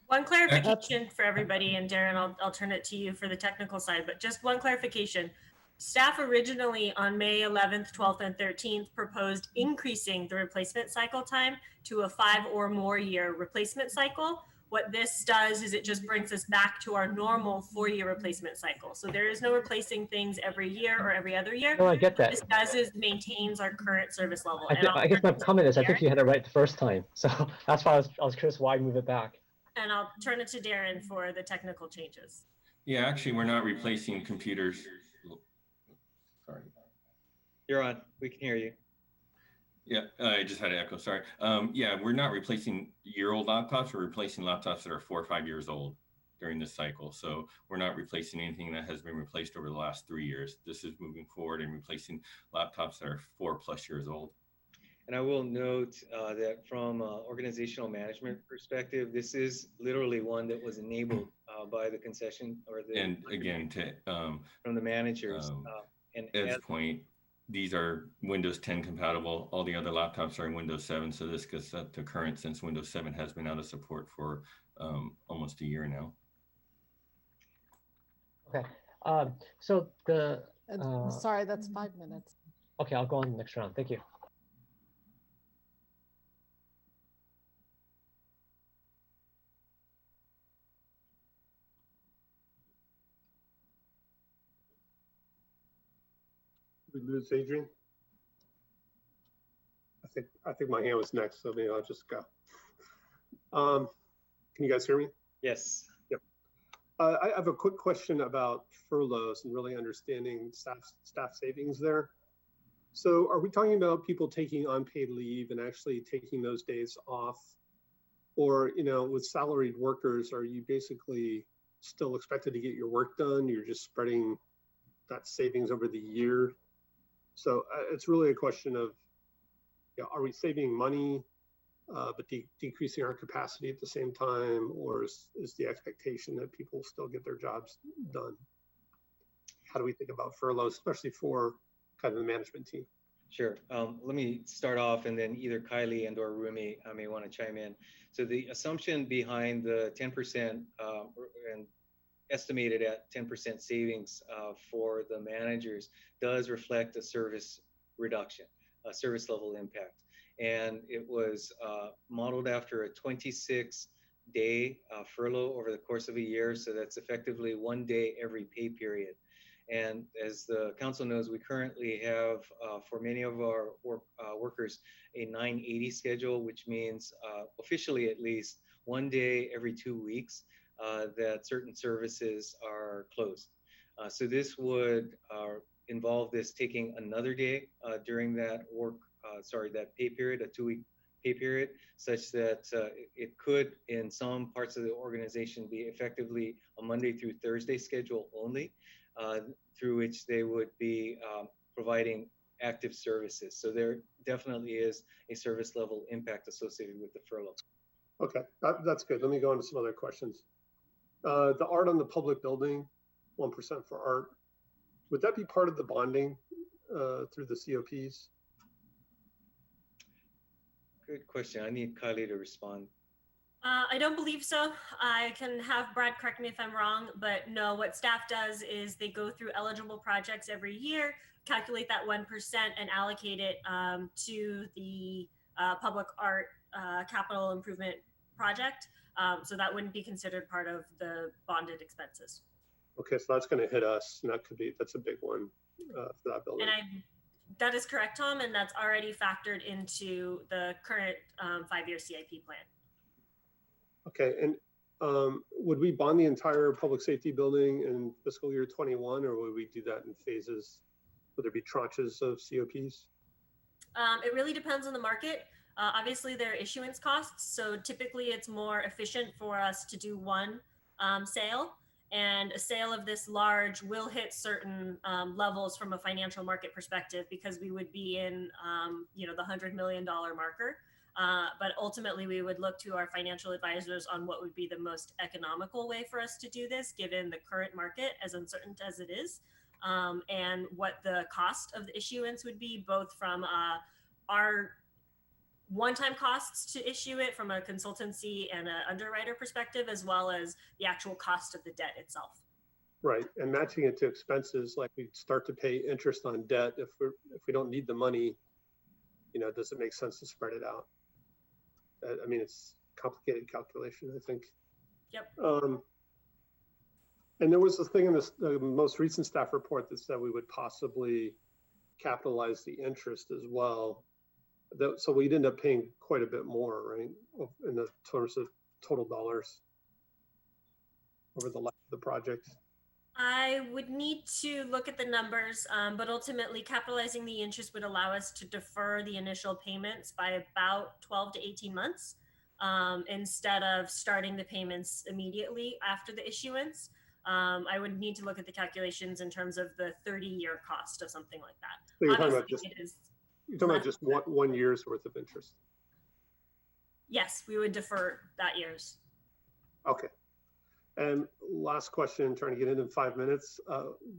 One clarification for everybody, and Darren, I'll turn it to you for the technical side, but just one clarification. Staff originally on May 11th, 12th, and 13th proposed increasing the replacement cycle time to a 5 or more year replacement cycle. What this does is it just brings us back to our normal 4-year replacement cycle. So there is no replacing things every year or every other year. No, I get that. What this does is maintains our current service level. I guess my comment is I think you had it right the first time. So that's why I was curious why move it back. And I'll turn it to Darren for the technical changes. Yeah, actually, we're not replacing computers. Sorry. You're on. We can hear you. Yeah, I just had an echo. Sorry. Yeah, we're not replacing year-old laptops. We're replacing laptops that are 4 or 5 years old during this cycle. So we're not replacing anything that has been replaced over the last 3 years. This is moving forward and replacing laptops that are 4+ years old. And I will note that from an organizational management perspective, this is literally one that was enabled by the concession or the and again to from the managers. And Ed's point, these are Windows 10 compatible. All the other laptops are in Windows 7. So this gets up to current since Windows 7 has been out of support for almost a year now. Okay. So the Sorry, that's 5 minutes. okay, I'll go on to the next round. Thank you. We lose Adrian. I think my hand was next, so maybe I'll just go. Can you guys hear me? Yes. Yep. I have a quick question about furloughs and really understanding staff savings there. So are we talking about people taking unpaid leave and actually taking those days off? Or, you know, with salaried workers, are you basically still expected to get your work done? You're just spreading that savings over the year. So it's really a question of, you know, are we saving money, but decreasing our capacity at the same time? Or is the expectation that people still get their jobs done? How do we think about furloughs, especially for kind of the management team? Sure. Let me start off, and then either Kylie and or Rumi may want to chime in. So the assumption behind the 10% and estimated at 10% savings for the managers does reflect a service reduction, a service level impact. And it was modeled after a 26-day furlough over the course of a year. So that's effectively 1 day every pay period. And as the council knows, we currently have, for many of our workers, a 980 schedule, which means officially at least 1 day every 2 weeks that certain services are closed. So this would involve this taking another day during that that pay period, a 2-week pay period, such that it could, in some parts of the organization, be effectively a Monday through Thursday schedule only, through which they would be providing active services. So there definitely is a service level impact associated with the furlough. Okay, that's good. Let me go on to some other questions. The art on the public building, 1% for art, would that be part of the bonding through the COPs? Good question. I need Kylie to respond. I don't believe so. I can have Brad correct me if I'm wrong, but no, what staff does is they go through eligible projects every year, calculate that 1% and allocate it to the public art capital improvement project. So that wouldn't be considered part of the bonded expenses. Okay, so that's going to hit us, and that's a big one for that building. And that is correct, Tom, and that's already factored into the current 5-year CIP plan. Okay, and would we bond the entire public safety building in fiscal year 21, or would we do that in phases? Would there be tranches of COPs? It really depends on the market. Obviously, there are issuance costs, so typically it's more efficient for us to do one sale. And a sale of this large will hit certain levels from a financial market perspective, because we would be in, the $100 million marker. But ultimately, we would look to our financial advisors on what would be the most economical way for us to do this, given the current market, as uncertain as it is, and what the cost of the issuance would be, both from our one-time costs to issue it from a consultancy and an underwriter perspective, as well as the actual cost of the debt itself. Right, and matching it to expenses, like we start to pay interest on debt if we don't need the money, does it make sense to spread it out? I mean, it's complicated calculation, I think. Yep. And there was a thing in the most recent staff report that said we would possibly capitalize the interest as well. So we'd end up paying quite a bit more, right, in the terms of total dollars over the life of the project. I would need to look at the numbers, but ultimately capitalizing the interest would allow us to defer the initial payments by about 12 to 18 months instead of starting the payments immediately after the issuance. I would need to look at the calculations in terms of the 30-year cost of something like that. So you're talking about just one year's worth of interest? Yes, we would defer that year's. Okay. And last question, trying to get in 5 minutes.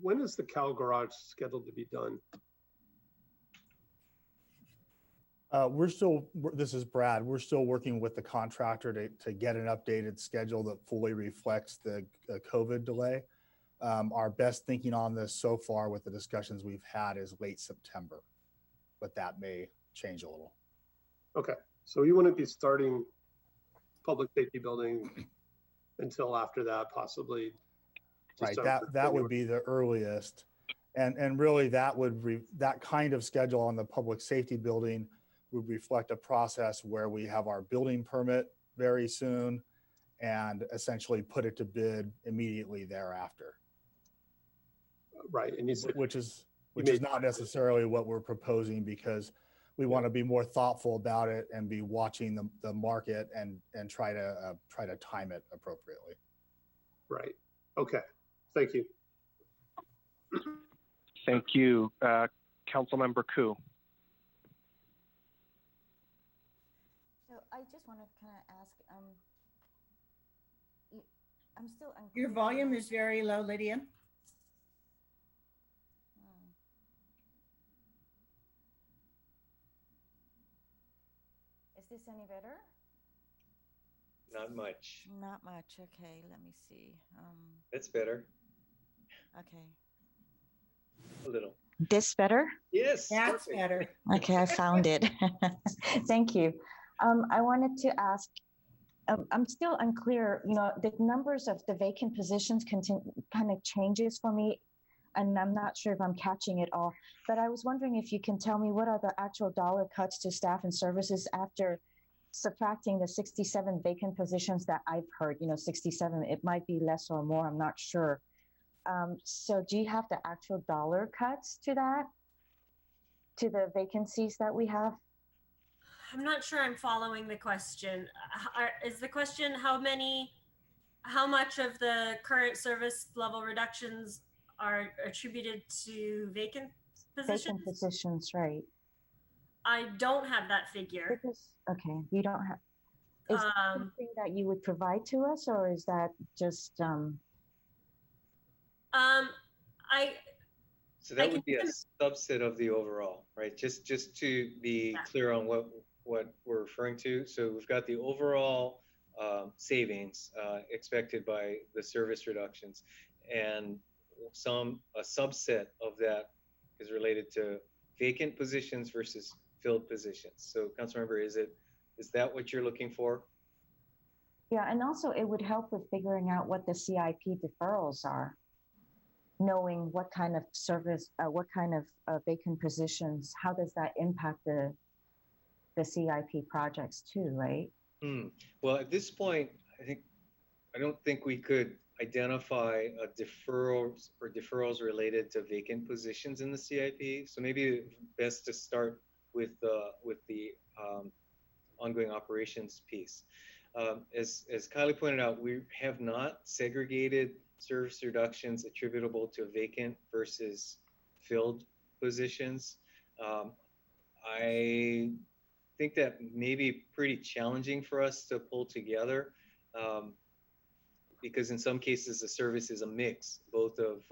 When is the Cal garage scheduled to be done? This is Brad. We're still working with the contractor to get an updated schedule that fully reflects the COVID delay. Our best thinking on this so far with the discussions we've had is late September, but that may change a little. Okay, so you wouldn't be starting public safety building until after that, possibly. Right, that would be the earliest. And really that kind of schedule on the public safety building would reflect a process where we have our building permit very soon and essentially put it to bid immediately thereafter. Right, and which is not necessarily what we're proposing, because we want to be more thoughtful about it and be watching the market and try to time it appropriately. Right. Okay. Thank you. Thank you. Councilmember Koo. So I just want to kind of ask, I'm still unclear. Your volume is very low, Lydia. Is this any better? Not much. Not much. Okay, let me see. That's better. Okay. A little. This better? Yes. That's better. Okay, I found it. Thank you. I wanted to ask, I'm still unclear, the numbers of the vacant positions kind of changes for me, and I'm not sure if I'm catching it all, but I was wondering if you can tell me what are the actual dollar cuts to staff and services after subtracting the 67 vacant positions that I've heard, 67, it might be less or more, I'm not sure. So do you have the actual dollar cuts to that, to the vacancies that we have? I'm not sure I'm following the question. Is the question how much of the current service level reductions are attributed to vacant positions? Vacant positions, right. I don't have that figure. Okay, you don't have. Is that something that you would provide to us, or is that just? So that would be a subset of the overall, right? Just to be clear on what we're referring to. So we've got the overall savings expected by the service reductions, and a subset of that is related to vacant positions versus filled positions. So Councilmember, is that what you're looking for? Yeah, and also it would help with figuring out what the CIP deferrals are, knowing what kind of service, what kind of vacant positions, how does that impact the CIP projects too, right? Well, at this point, I don't think we could identify deferrals related to vacant positions in the CIP. So maybe best to start with the ongoing operations piece. As Kylie pointed out, we have not segregated service reductions attributable to vacant versus filled positions. I think that may be pretty challenging for us to pull together because in some cases the service is a mix, both of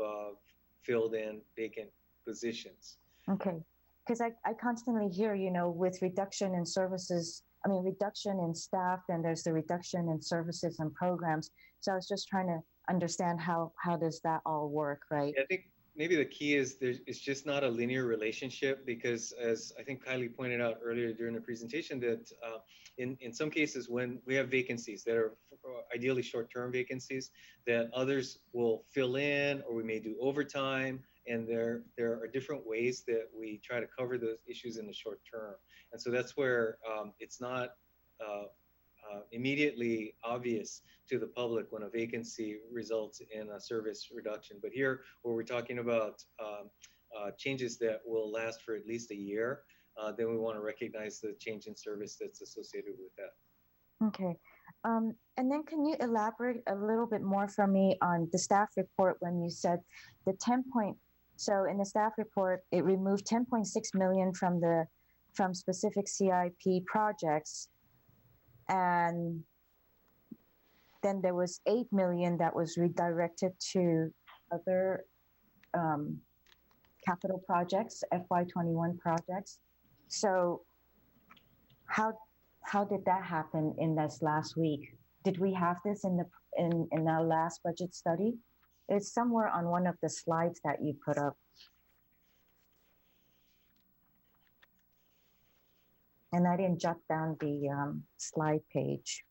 filled and vacant positions. Okay, because I constantly hear, with reduction in services, reduction in staff, then there's the reduction in services and programs. So I was just trying to understand how does that all work, right? Yeah, I think maybe the key is it's just not a linear relationship, because as I think Kylie pointed out earlier during the presentation, that in some cases when we have vacancies that are ideally short-term vacancies, that others will fill in, or we may do overtime, and there are different ways that we try to cover those issues in the short term. And so that's where it's not immediately obvious to the public when a vacancy results in a service reduction. But here, where we're talking about changes that will last for at least a year, then we want to recognize the change in service that's associated with that. Okay. And then can you elaborate a little bit more for me on the staff report when you said the so in the staff report, it removed 10.6 million from specific CIP projects. And then there was 8 million that was redirected to other capital projects, FY21 projects. So how did that happen in this last week? Did we have this in our last budget study? It's somewhere on one of the slides that you put up. And I didn't jot down the slide page.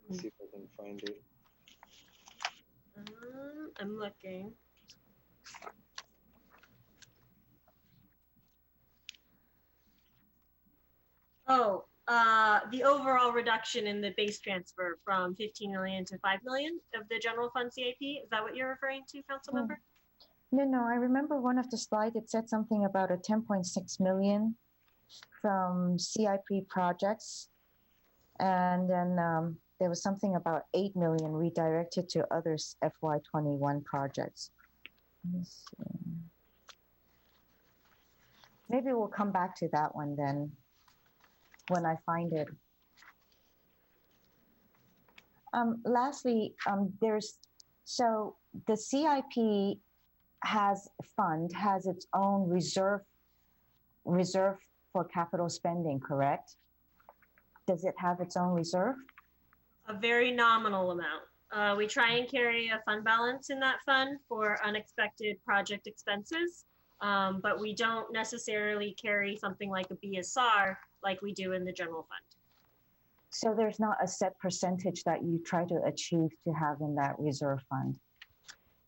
Let's see if I can find it. I'm looking. Oh, the overall reduction in the base transfer from 15 million to 5 million of the general fund CIP. Is that what you're referring to, council member? No, I remember one of the slides, it said something about a 10.6 million from CIP projects. And then there was something about 8 million redirected to other FY21 projects. Let me see. Maybe we'll come back to that one then when I find it. Lastly, so the CIP has its own reserve for capital spending, correct? Does it have its own reserve? A very nominal amount. We try and carry a fund balance in that fund for unexpected project expenses, but we don't necessarily carry something like a BSR like we do in the general fund. So there's not a set percentage that you try to achieve to have in that reserve fund?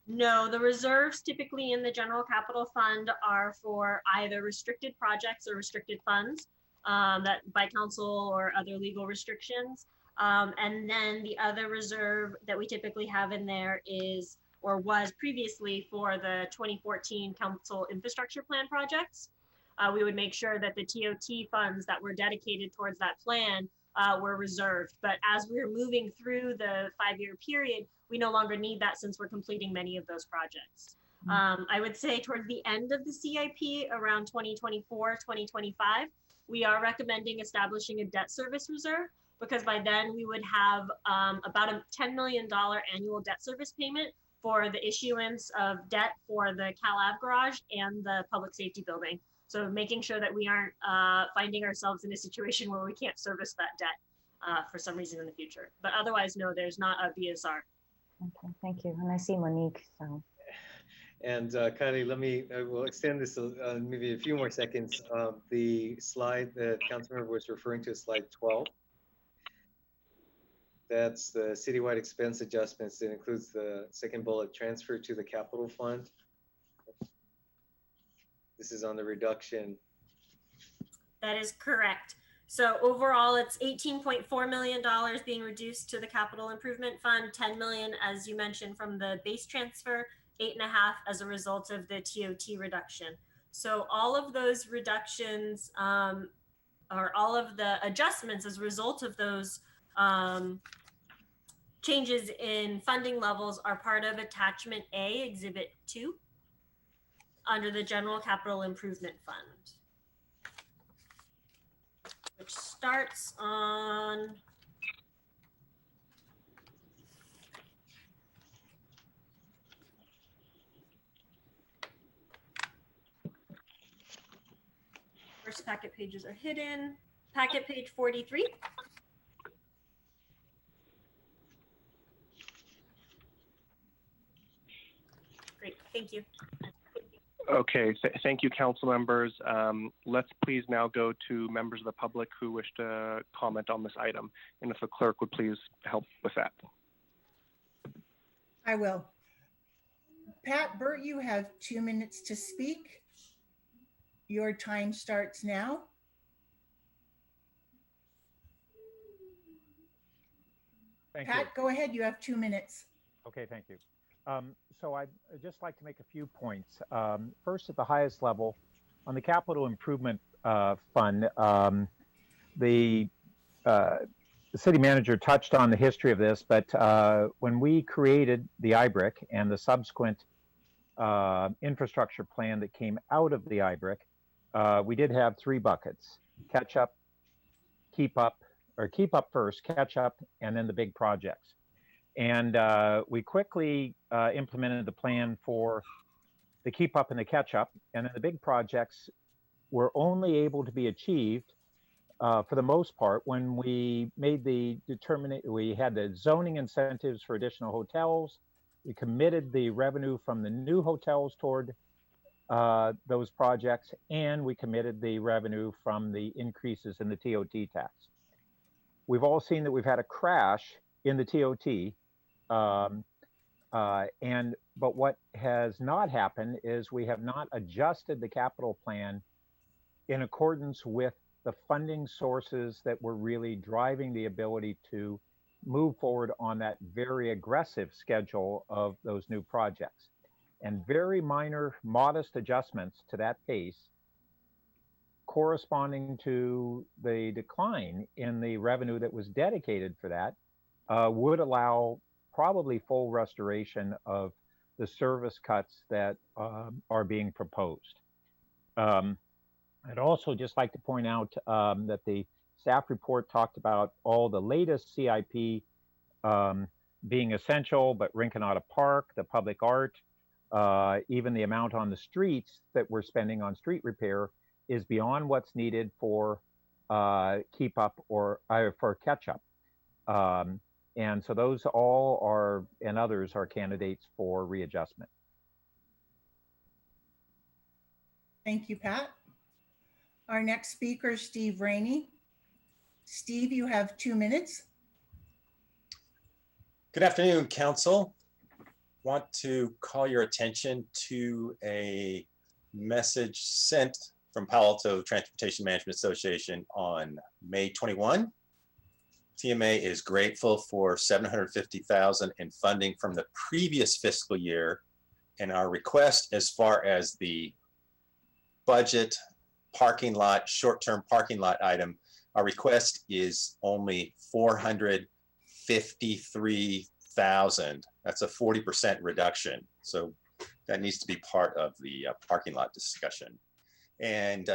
No, the reserves typically in the general capital fund are for either restricted projects or restricted funds that by council or other legal restrictions. And then the other reserve that we typically have in there is, or was previously, for the 2014 council infrastructure plan projects. We would make sure that the TOT funds that were dedicated towards that plan were reserved. But as we're moving through the 5-year period, we no longer need that since we're completing many of those projects. I would say towards the end of the CIP, around 2024, 2025, we are recommending establishing a debt service reserve, because by then we would have about a $10 million annual debt service payment for the issuance of debt for the CalAv garage and the public safety building. So making sure that we aren't finding ourselves in a situation where we can't service that debt for some reason in the future. But otherwise, no, there's not a BSR. Okay, thank you. And I see Monique, so. And Kylie, we'll extend this maybe a few more seconds. The slide that Councilmember was referring to is slide 12. That's the citywide expense adjustments. It includes the second bullet, transfer to the capital fund. This is on the reduction. That is correct. So overall, it's $18.4 million being reduced to the capital improvement fund, 10 million, as you mentioned, from the base transfer, 8.5 as a result of the TOT reduction. So all of those reductions or all of the adjustments as a result of those changes in funding levels are part of attachment A, exhibit 2, under the general capital improvement fund, which starts on first packet pages are hidden. Packet page 43. Great, thank you. Okay, thank you, council members. Let's please now go to members of the public who wish to comment on this item. And if the clerk would please help with that. I will. Pat, Bert, you have 2 minutes to speak. Your time starts now. Thank Pat, you. go ahead. You have 2 minutes. Okay, thank you. So I'd just like to make a few points. First, at the highest level, on the capital improvement fund, the city manager touched on the history of this, but when we created the IBRIC and the subsequent infrastructure plan that came out of the IBRIC, we did have 3 buckets: catch up, keep up, or keep up first, catch up, and then the big projects. And we quickly implemented the plan for the keep up and the catch up. And then the big projects were only able to be achieved for the most part, when we made the determination, we had the zoning incentives for additional hotels. We committed the revenue from the new hotels toward those projects, and we committed the revenue from the increases in the TOT tax. We've all seen that we've had a crash in the TOT, but what has not happened is we have not adjusted the capital plan in accordance with the funding sources that were really driving the ability to move forward on that very aggressive schedule of those new projects. And very minor, modest adjustments to that pace corresponding to the decline in the revenue that was dedicated for that would allow probably full restoration of the service cuts that are being proposed. I'd also just like to point out that the staff report talked about all the latest CIP being essential, but Rinconada Park, the public art, even the amount on the streets that we're spending on street repair is beyond what's needed for keep up or for catch up. And so those all are, and others are candidates for readjustment. Thank you, Pat. Our next speaker is Steve Rainey. Steve, you have 2 minutes. Good afternoon, Council. Want to call your attention to a message sent from Palo Alto Transportation Management Association on May 21. TMA is grateful for $750,000 in funding from the previous fiscal year, and our request as far as the budget parking lot, short-term parking lot item, our request is only $453,000. That's a 40% reduction. So that needs to be part of the parking lot discussion. And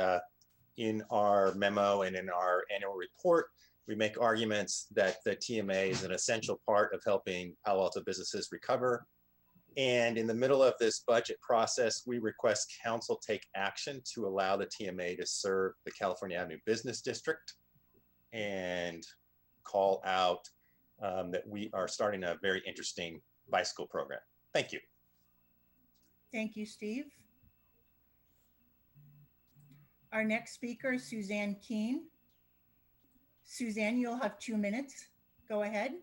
in our memo and in our annual report, we make arguments that the TMA is an essential part of helping Palo Alto businesses recover. And in the middle of this budget process, we request council take action to allow the TMA to serve the California Avenue Business District and call out that we are starting a very interesting bicycle program. Thank you. Thank you, Steve. Our next speaker is Suzanne Keene. Suzanne, you'll have 2 minutes. Go ahead.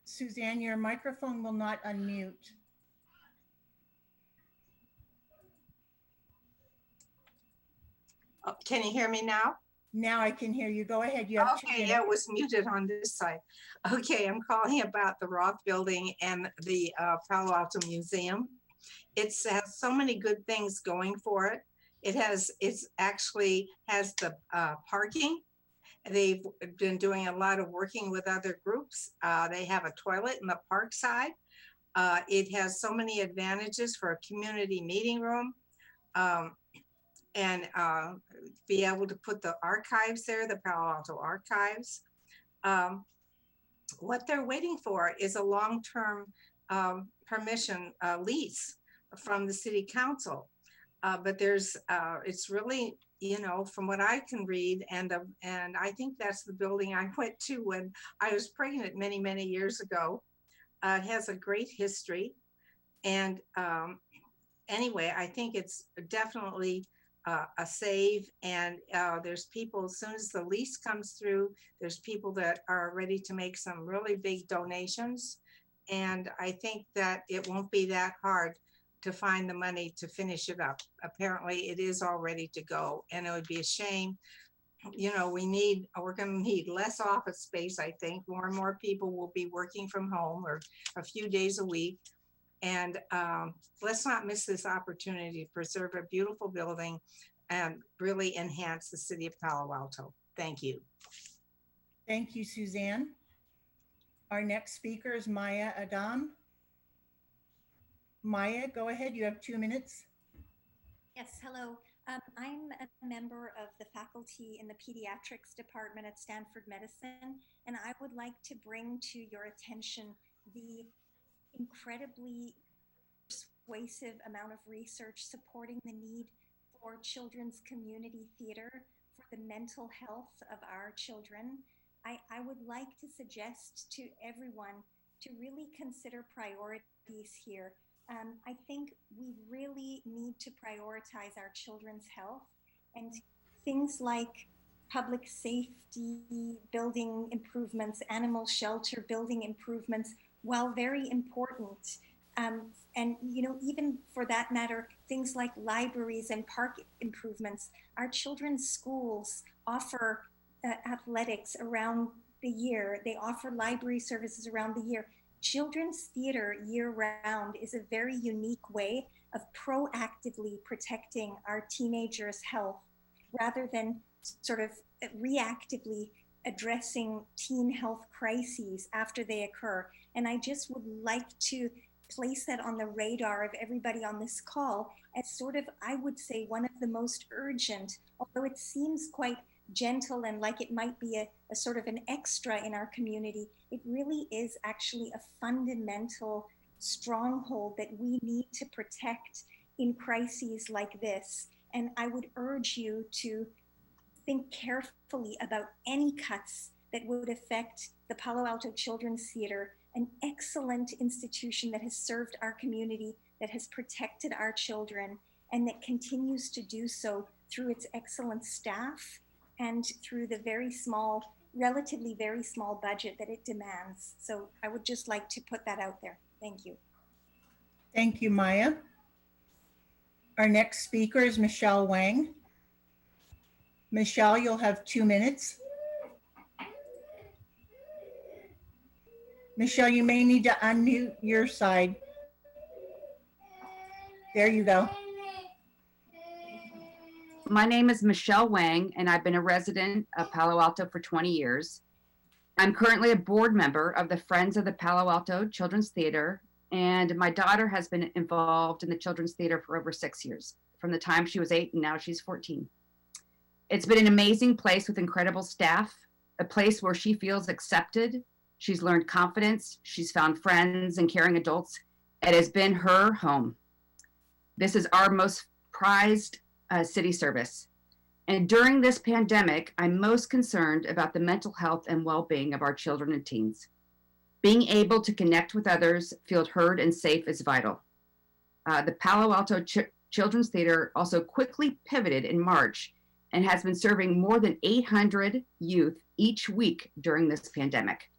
Suzanne, your microphone will not unmute. Oh, can you hear me now? Now I can hear you. Go ahead. You have 2 minutes. Yeah, it was muted on this side. Okay, I'm calling about the Roth Building and the Palo Alto Museum. It has so many good things going for it. It actually has the parking. They've been doing a lot of working with other groups. They have a toilet in the park side. It has so many advantages for a community meeting room. And be able to put the archives there, the Palo Alto archives. What they're waiting for is a long-term permission lease from the city council. But it's really, you know, from what I can read, and I think that's the building I went to when I was pregnant many, many years ago. It has a great history. And anyway, I think it's definitely a save, and there's people, as soon as the lease comes through, there's people that are ready to make some really big donations. And I think that it won't be that hard to find the money to finish it up. Apparently it is all ready to go, and it would be a shame. You know, we're gonna need less office space. I think more and more people will be working from home or a few days a week. And let's not miss this opportunity to preserve a beautiful building and really enhance the city of Palo Alto. Thank you. Thank you, Suzanne. Our next speaker is Maya Adam. Maya, go ahead. You have 2 minutes. Yes, hello. I'm a member of the faculty in the pediatrics department at Stanford Medicine, and I would like to bring to your attention the incredibly persuasive amount of research supporting the need for children's community theater for the mental health of our children. I would like to suggest to everyone to really consider priorities here. I think we really need to prioritize our children's health, and things like public safety building improvements, animal shelter building improvements, while very important, and even for that matter, things like libraries and park improvements. Our children's schools offer athletics around the year. They offer library services around the year. Children's theater year-round is a very unique way of proactively protecting our teenagers' health rather than sort of reactively addressing teen health crises after they occur. And I just would like to place that on the radar of everybody on this call as sort of, I would say, one of the most urgent, although it seems quite gentle and like it might be a sort of an extra in our community, it really is actually a fundamental stronghold that we need to protect in crises like this. And I would urge you to think carefully about any cuts that would affect the Palo Alto Children's Theater, an excellent institution that has served our community, that has protected our children, and that continues to do so through its excellent staff and through the very small, relatively very small budget that it demands. So I would just like to put that out there. Thank you. Thank you, Maya. Our next speaker is Michelle Wang. Michelle, you'll have 2 minutes. Michelle, you may need to unmute your side. There you go. My name is Michelle Wang, and I've been a resident of Palo Alto for 20 years. I'm currently a board member of the Friends of the Palo Alto Children's Theater, and my daughter has been involved in the Children's Theater for over 6 years, from the time she was 8 and now she's 14. It's been an amazing place with incredible staff, a place where she feels accepted. She's learned confidence. She's found friends and caring adults. It has been her home. This is our most prized city service. And during this pandemic, I'm most concerned about the mental health and well-being of our children and teens. Being able to connect with others, feel heard and safe is vital. The Palo Alto Children's Theater also quickly pivoted in March and has been serving more than 800 youth each week during this pandemic.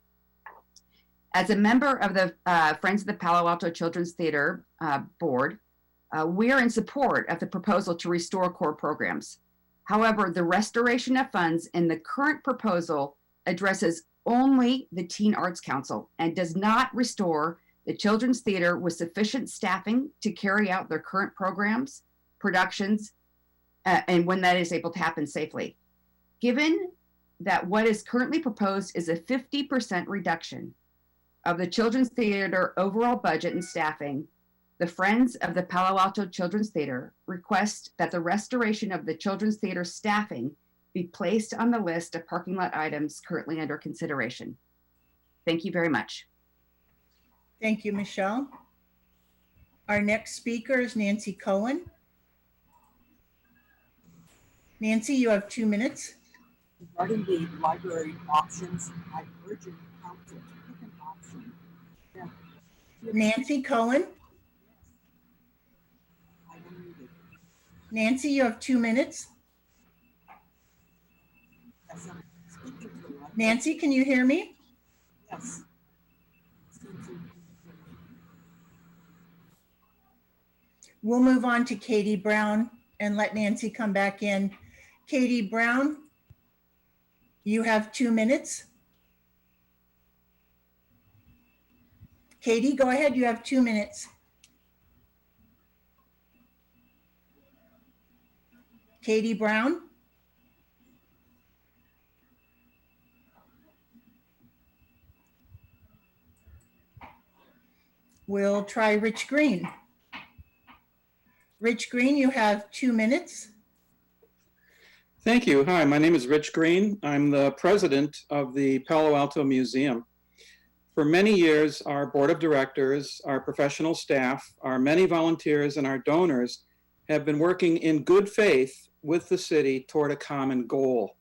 As a member of the Friends of the Palo Alto Children's Theater board, we are in support of the proposal to restore core programs. However, the restoration of funds in the current proposal addresses only the Teen Arts Council and does not restore the Children's Theater with sufficient staffing to carry out their current programs, productions, and when that is able to happen safely. Given that what is currently proposed is a 50% reduction of the Children's Theater overall budget and staffing, the Friends of the Palo Alto Children's Theater request that the restoration of the Children's Theater staffing be placed on the list of parking lot items currently under consideration. Thank you very much. Thank you, Michelle. Our next speaker is Nancy Cohen. Nancy, you have 2 minutes. Regarding the library options, I urge the council to pick an option. Nancy Cohen. Nancy, you have 2 minutes. Yes, I'm speaking to the library. Nancy, can you hear me? Yes. We'll move on to Katie Brown and let Nancy come back in. Katie Brown, you have 2 minutes. Katie, go ahead. You have 2 minutes. Katie Brown. We'll try Rich Green. Rich Green, you have 2 minutes. Thank you. Hi, my name is Rich Green. I'm the president of the Palo Alto Museum. For many years, our board of directors, our professional staff, our many volunteers, and our donors have been working in good faith with the city toward a common goal.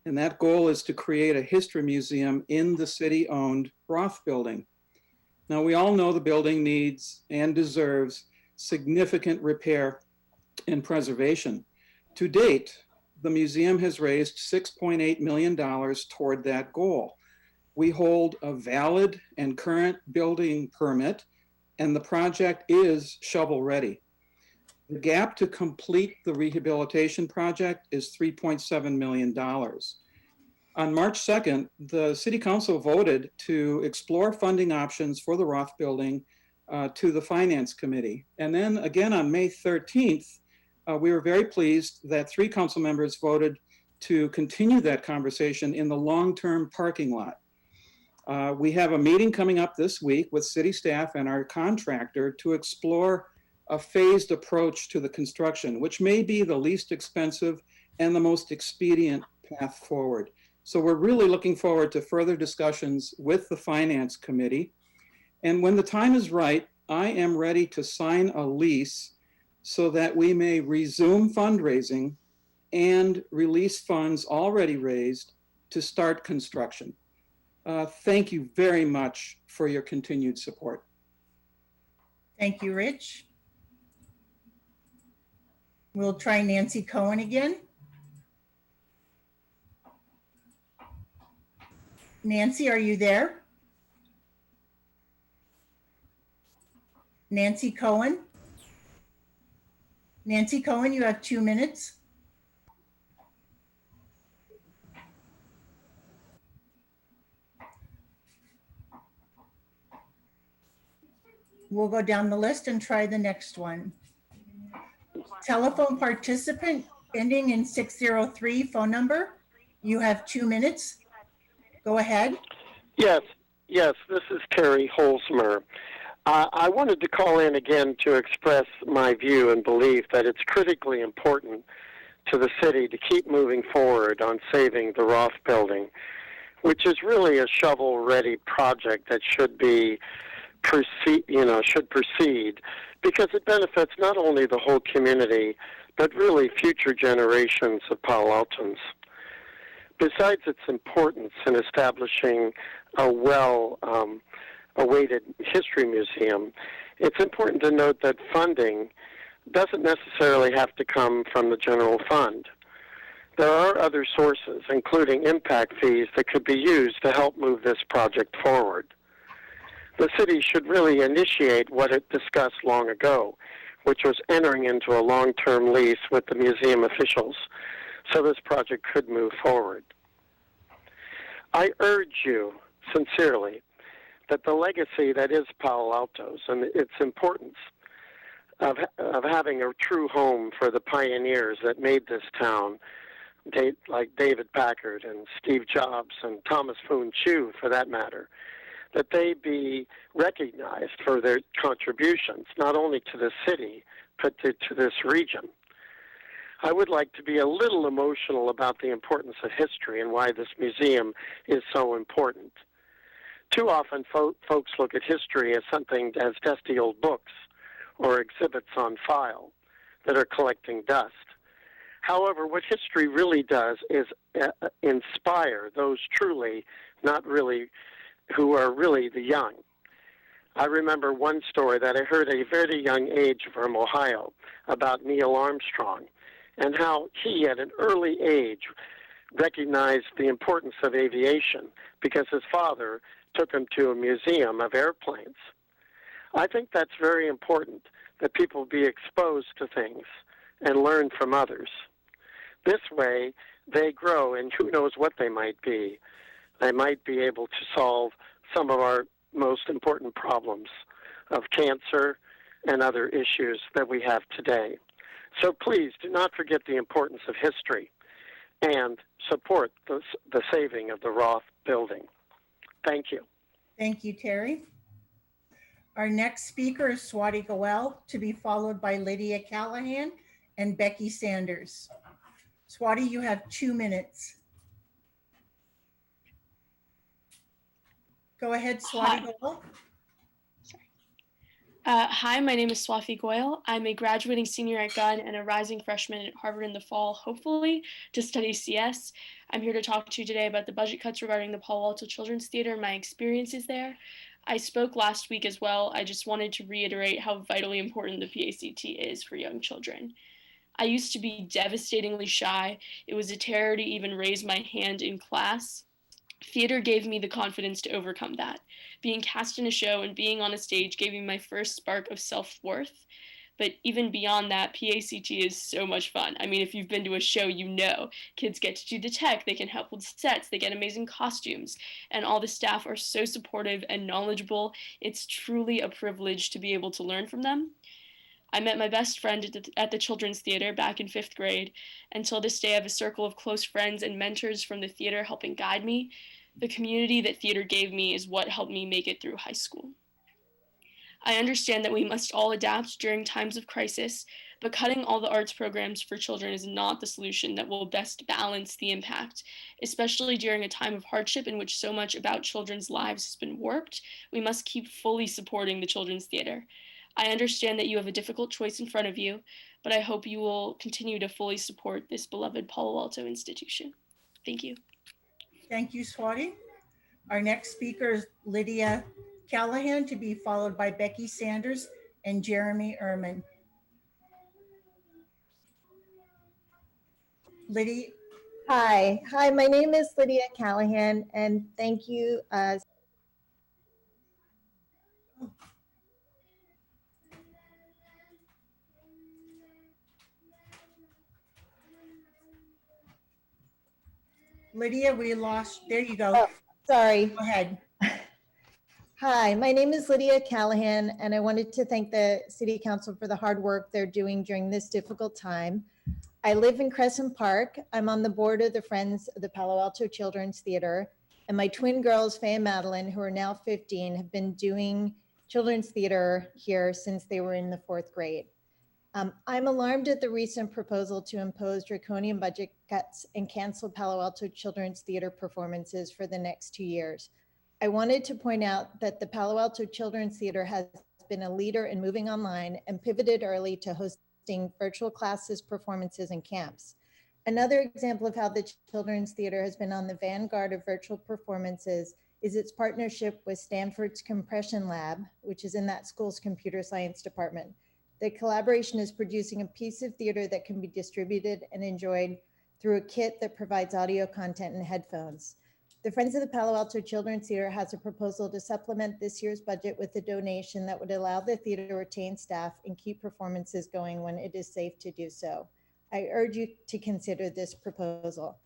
And that goal is to create a history museum in the city-owned Roth building. Now, we all know the building needs and deserves significant repair and preservation. To date, the museum has raised $6.8 million toward that goal. We hold a valid and current building permit, and the project is shovel-ready. The gap to complete the rehabilitation project is $3.7 million. On March 2nd, the City Council voted to explore funding options for the Roth building to the Finance Committee. And then again on May 13th, we were very pleased that 3 council members voted to continue that conversation in the long-term parking lot. We have a meeting coming up this week with city staff and our contractor to explore a phased approach to the construction, which may be the least expensive and the most expedient path forward. So we're really looking forward to further discussions with the Finance Committee. And when the time is right, I am ready to sign a lease so that we may resume fundraising and release funds already raised to start construction. Thank you very much for your continued support. Thank you, Rich. We'll try Nancy Cohen again. Nancy, are you there? Nancy Cohen? Nancy Cohen, you have 2 minutes. We'll go down the list and try the next one. Telephone participant ending in 603, phone number. You have 2 minutes. Go ahead. Yes, this is Terry Holzmer. I wanted to call in again to express my view and belief that it's critically important to the city to keep moving forward on saving the Roth building, which is really a shovel-ready project that should proceed because it benefits not only the whole community, but really future generations of Palo Altans. Besides its importance in establishing a awaited history museum, it's important to note that funding doesn't necessarily have to come from the general fund. There are other sources, including impact fees, that could be used to help move this project forward. The city should really initiate what it discussed long ago, which was entering into a long-term lease with the museum officials, so this project could move forward. I urge you sincerely that the legacy that is Palo Alto's and its importance of having a true home for the pioneers that made this town, like David Packard and Steve Jobs and Thomas Foon Chu, for that matter, that they be recognized for their contributions, not only to the city, but to this region. I would like to be a little emotional about the importance of history and why this museum is so important. Too often, folks look at history as something as dusty old books or exhibits on file that are collecting dust. However, what history really does is inspire those truly, not really, who are really the young. I remember one story that I heard at a very young age from Ohio about Neil Armstrong and how he, at an early age, recognized the importance of aviation because his father took him to a museum of airplanes. I think that's very important, that people be exposed to things and learn from others. This way, they grow, and who knows what they might be. They might be able to solve some of our most important problems of cancer and other issues that we have today. So please do not forget the importance of history and support the saving of the Roth building. Thank you. Thank you, Terry. Our next speaker is Swati Goel, to be followed by Lydia Callahan and Becky Sanders. Swati, you have 2 minutes. Go ahead, Swati Goel. Hi, my name is Swathi Goyal. I'm a graduating senior at Gunn and a rising freshman at Harvard in the fall, hopefully, to study CS. I'm here to talk to you today about the budget cuts regarding the Palo Alto Children's Theater and my experiences there. I spoke last week as well. I just wanted to reiterate how vitally important the PACT is for young children. I used to be devastatingly shy. It was a terror to even raise my hand in class. Theater gave me the confidence to overcome that. Being cast in a show and being on a stage gave me my first spark of self-worth. But even beyond that, PACT is so much fun. I mean, if you've been to a show, you know. Kids get to do the tech, they can help with sets, they get amazing costumes, and all the staff are so supportive and knowledgeable. It's truly a privilege to be able to learn from them. I met my best friend at the Children's Theater back in 5th grade. Until this day, I have a circle of close friends and mentors from the theater helping guide me. The community that theater gave me is what helped me make it through high school. I understand that we must all adapt during times of crisis, but cutting all the arts programs for children is not the solution that will best balance the impact, especially during a time of hardship in which so much about children's lives has been warped. We must keep fully supporting the Children's Theater. I understand that you have a difficult choice in front of you, but I hope you will continue to fully support this beloved Palo Alto institution. Thank you. Thank you, Swati. Our next speaker is Lydia Callahan, to be followed by Becky Sanders and Jeremy Ehrman. Lydia. Hi, my name is Lydia Callahan, and thank you. Lydia, we lost, there you go. Oh, sorry. Go ahead. Hi, my name is Lydia Callahan, and I wanted to thank the City Council for the hard work they're doing during this difficult time. I live in Crescent Park. I'm on the board of the Friends of the Palo Alto Children's Theater, and my twin girls, Faye and Madeline, who are now 15, have been doing children's theater here since they were in the 4th grade. I'm alarmed at the recent proposal to impose draconian budget cuts and cancel Palo Alto Children's Theater performances for the next 2 years. I wanted to point out that the Palo Alto Children's Theater has been a leader in moving online and pivoted early to hosting virtual classes, performances, and camps. Another example of how the Children's Theater has been on the vanguard of virtual performances is its partnership with Stanford's Compression Lab, which is in that school's computer science department. The collaboration is producing a piece of theater that can be distributed and enjoyed through a kit that provides audio content and headphones. The Friends of the Palo Alto Children's Theater has a proposal to supplement this year's budget with a donation that would allow the theater to retain staff and keep performances going when it is safe to do so. I urge you to consider this proposal.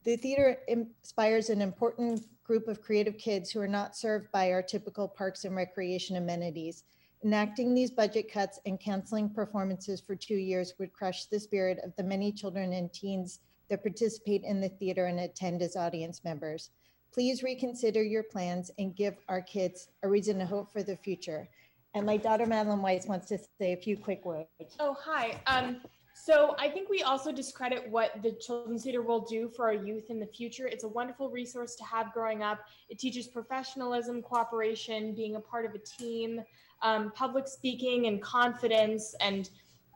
The theater inspires an important group of creative kids who are not served by our typical parks and recreation amenities. Enacting these budget cuts and canceling performances for 2 years would crush the spirit of the many children and teens that participate in the theater and attend as audience members. Please reconsider your plans and give our kids a reason to hope for the future. And my daughter, Madeline Weiss, wants to say a few quick words. Oh, hi. So I think we also discredit what the Children's Theater will do for our youth in the future. It's a wonderful resource to have growing up. It teaches professionalism, cooperation, being a part of a team, public speaking and confidence. And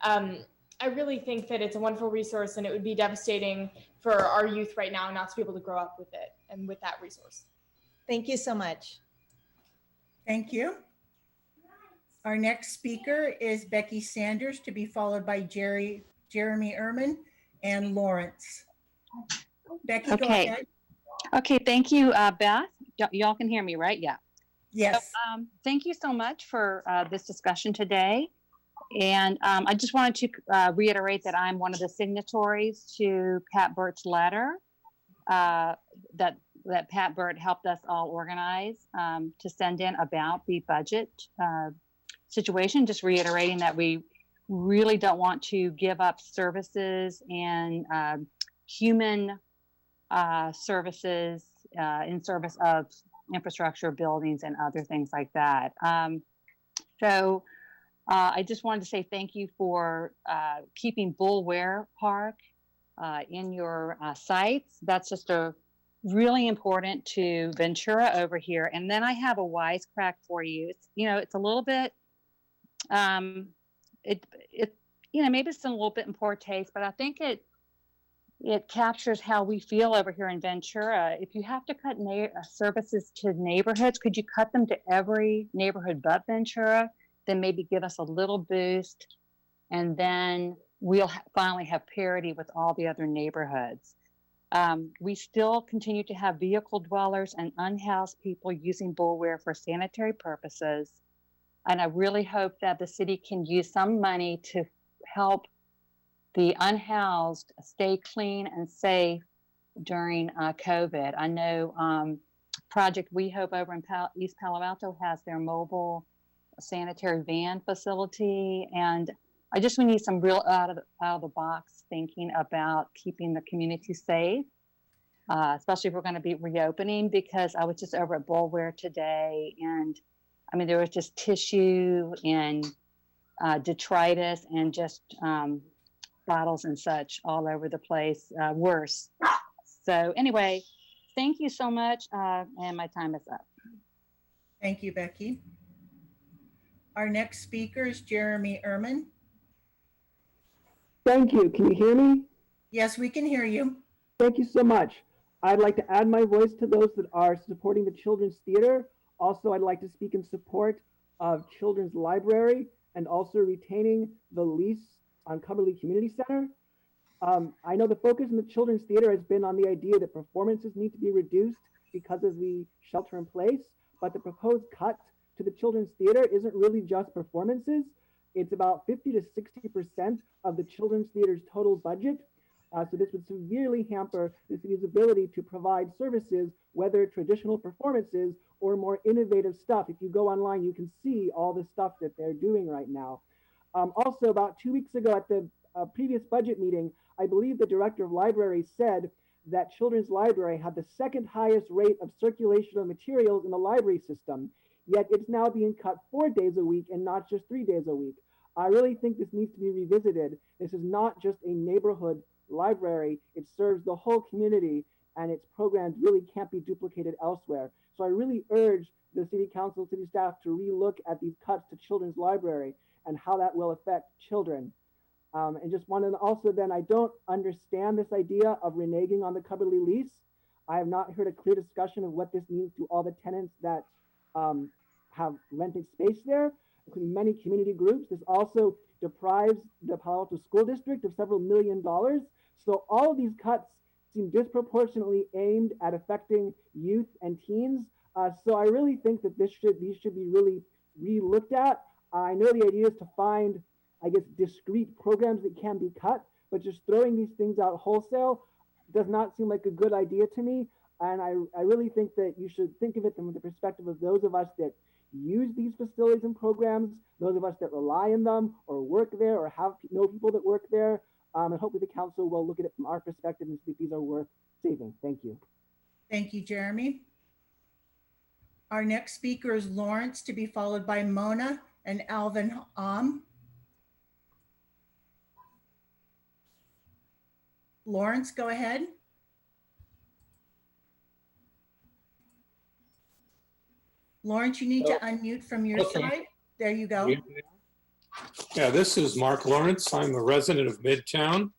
I really think that it's a wonderful resource, and it would be devastating for our youth right now not to be able to grow up with it and with that resource. Thank you so much. Thank you. Our next speaker is Becky Sanders, to be followed by Jeremy Ehrman and Lawrence. Becky, go ahead. Okay, thank you, Beth. Y'all can hear me, right? Yeah. Yes. So, thank you so much for this discussion today. And I just wanted to reiterate that I'm one of the signatories to Pat Burt's letter that Pat Burt helped us all organize to send in about the budget situation, just reiterating that we really don't want to give up services and human services in service of infrastructure, buildings, and other things like that. So I just wanted to say thank you for keeping Bull Ware Park in your sights. That's just a really important to Ventura over here. And then I have a wisecrack for you. It's, it's a little bit, it, maybe it's a little bit in poor taste, but I think it captures how we feel over here in Ventura. If you have to cut services to neighborhoods, could you cut them to every neighborhood but Ventura? Then maybe give us a little boost, and then we'll finally have parity with all the other neighborhoods. We still continue to have vehicle dwellers and unhoused people using Bullware for sanitary purposes. And I really hope that the city can use some money to help the unhoused stay clean and safe during COVID. I know Project We Hope over in East Palo Alto has their mobile sanitary van facility. And we need some real out of the box thinking about keeping the community safe, especially if we're going to be reopening, because I was just over at Bullware today, and I mean, there was just tissue and detritus and just bottles and such all over the place, worse. So anyway, thank you so much, and my time is up. Thank you, Becky. Our next speaker is Jeremy Ehrman. Thank you. Can you hear me? Yes, we can hear you. Thank you so much. I'd like to add my voice to those that are supporting the Children's Theater. Also, I'd like to speak in support of Children's Library and also retaining the lease on Cumberland Community Center. I know the focus in the Children's Theater has been on the idea that performances need to be reduced because of the shelter in place, but the proposed cut to the Children's Theater isn't really just performances. It's about 50 to 60% of the Children's Theater's total budget. So this would severely hamper the city's ability to provide services, whether traditional performances or more innovative stuff. If you go online, you can see all the stuff that they're doing right now. Also, about 2 weeks ago at the previous budget meeting, I believe the director of library said that Children's Library had the second highest rate of circulation of materials in the library system, yet it's now being cut 4 days a week and not just 3 days a week. I really think this needs to be revisited. This is not just a neighborhood library, it serves the whole community, and its programs really can't be duplicated elsewhere. So I really urge the city council, city staff to relook at these cuts to Children's Library and how that will affect children. And just wanted to also then, I don't understand this idea of reneging on the Cumberland lease. I have not heard a clear discussion of what this means to all the tenants that have rented space there, including many community groups. This also deprives the Palo Alto School District of several $1 million. So all of these cuts seem disproportionately aimed at affecting youth and teens. So I really think that these should be really re-looked at. I know the idea is to find, I guess, discrete programs that can be cut, but just throwing these things out wholesale does not seem like a good idea to me. And I really think that you should think of it from the perspective of those of us that use these facilities and programs, those of us that rely on them or work there or know people that work there. And hopefully the council will look at it from our perspective and see if these are worth saving. Thank you. Thank you, Jeremy. Our next speaker is Lawrence, to be followed by Mona and Alvin Am. Lawrence, go ahead. Lawrence, you need to unmute from your side. There you go. Yeah, this is Mark Lawrence. I'm a resident of Midtown.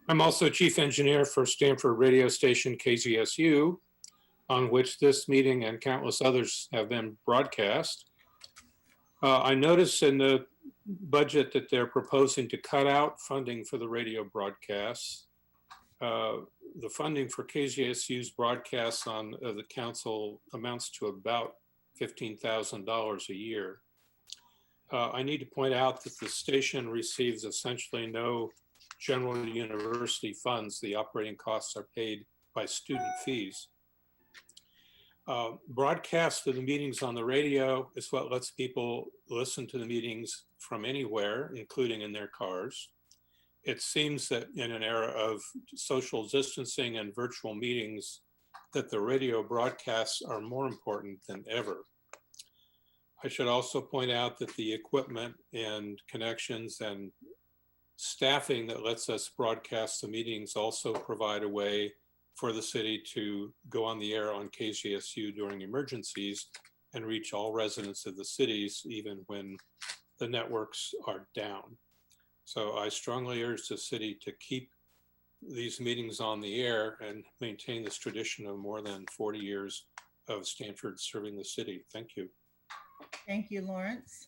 I'm also chief engineer for Stanford radio station KZSU, on which this meeting and countless others have been broadcast. I noticed in the budget that they're proposing to cut out funding for the radio broadcasts. The funding for KZSU's broadcasts on the council amounts to about $15,000 a year. I need to point out that the station receives essentially no general university funds. The operating costs are paid by student fees. Broadcast of the meetings on the radio is what lets people listen to the meetings from anywhere, including in their cars. It seems that in an era of social distancing and virtual meetings, that the radio broadcasts are more important than ever. I should also point out that the equipment and connections and staffing that lets us broadcast the meetings also provide a way for the city to go on the air on KZSU during emergencies and reach all residents of the cities, even when the networks are down. So I strongly urge the city to keep these meetings on the air and maintain this tradition of more than 40 years of Stanford serving the city. Thank you. Thank you, Lawrence.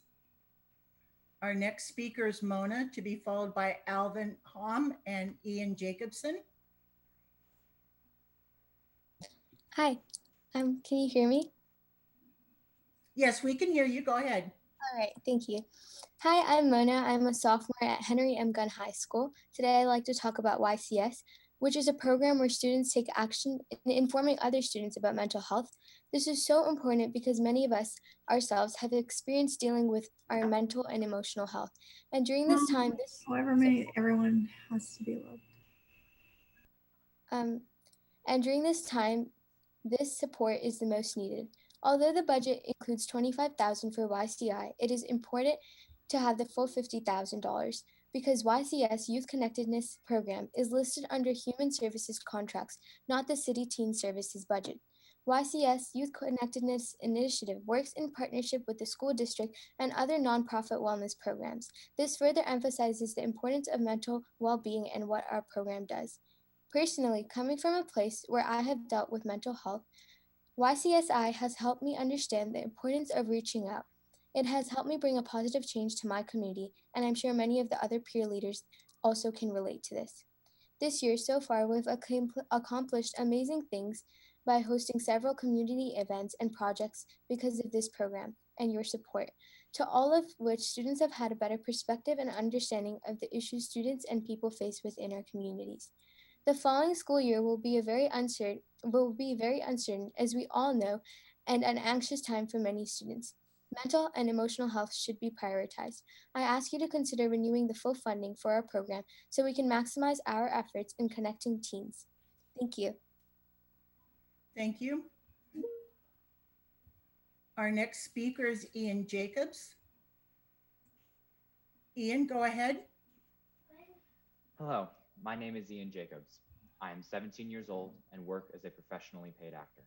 Our next speaker is Mona, to be followed by Alvin Hom and Ian Jacobson. Hi, can you hear me? Yes, we can hear you. Go ahead. All right, thank you. Hi, I'm Mona. I'm a sophomore at Henry M. Gunn High School. Today, I'd like to talk about YCS, which is a program where students take action in informing other students about mental health. This is so important because many of us ourselves have experienced dealing with our mental and emotional health. And during this time, everyone has to be loved. And during this time, this support is the most needed. Although the budget includes $25,000 for YCI, it is important to have the full $50,000 because YCS Youth Connectedness Program is listed under Human Services contracts, not the City Teen Services budget. YCS Youth Connectedness Initiative works in partnership with the school district and other nonprofit wellness programs. This further emphasizes the importance of mental well-being and what our program does. Personally, coming from a place where I have dealt with mental health, YCSI has helped me understand the importance of reaching out. It has helped me bring a positive change to my community, and I'm sure many of the other peer leaders also can relate to this. This year, so far, we've accomplished amazing things by hosting several community events and projects because of this program and your support, to all of which students have had a better perspective and understanding of the issues students and people face within our communities. The following school year will be very uncertain, as we all know, and an anxious time for many students. Mental and emotional health should be prioritized. I ask you to consider renewing the full funding for our program so we can maximize our efforts in connecting teens. Thank you. Thank you. Our next speaker is Ian Jacobs. Ian, go ahead. Hello, my name is Ian Jacobs. I am 17 years old and work as a professionally paid actor.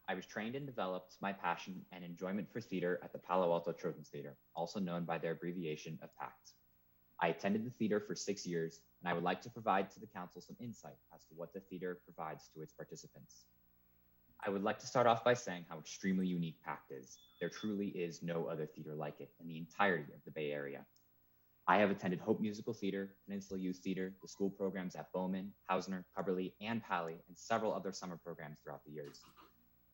I was trained and developed my passion and enjoyment for theater at the Palo Alto Children's Theater, also known by their abbreviation of PACT. I attended the theater for 6 years, and I would like to provide to the council some insight as to what the theater provides to its participants. I would like to start off by saying how extremely unique PACT is. There truly is no other theater like it in the entirety of the Bay Area. I have attended Hope Musical Theater, Peninsula Youth Theater, the school programs at Bowman, Hausner, Cubberley, and Pally, and several other summer programs throughout the years.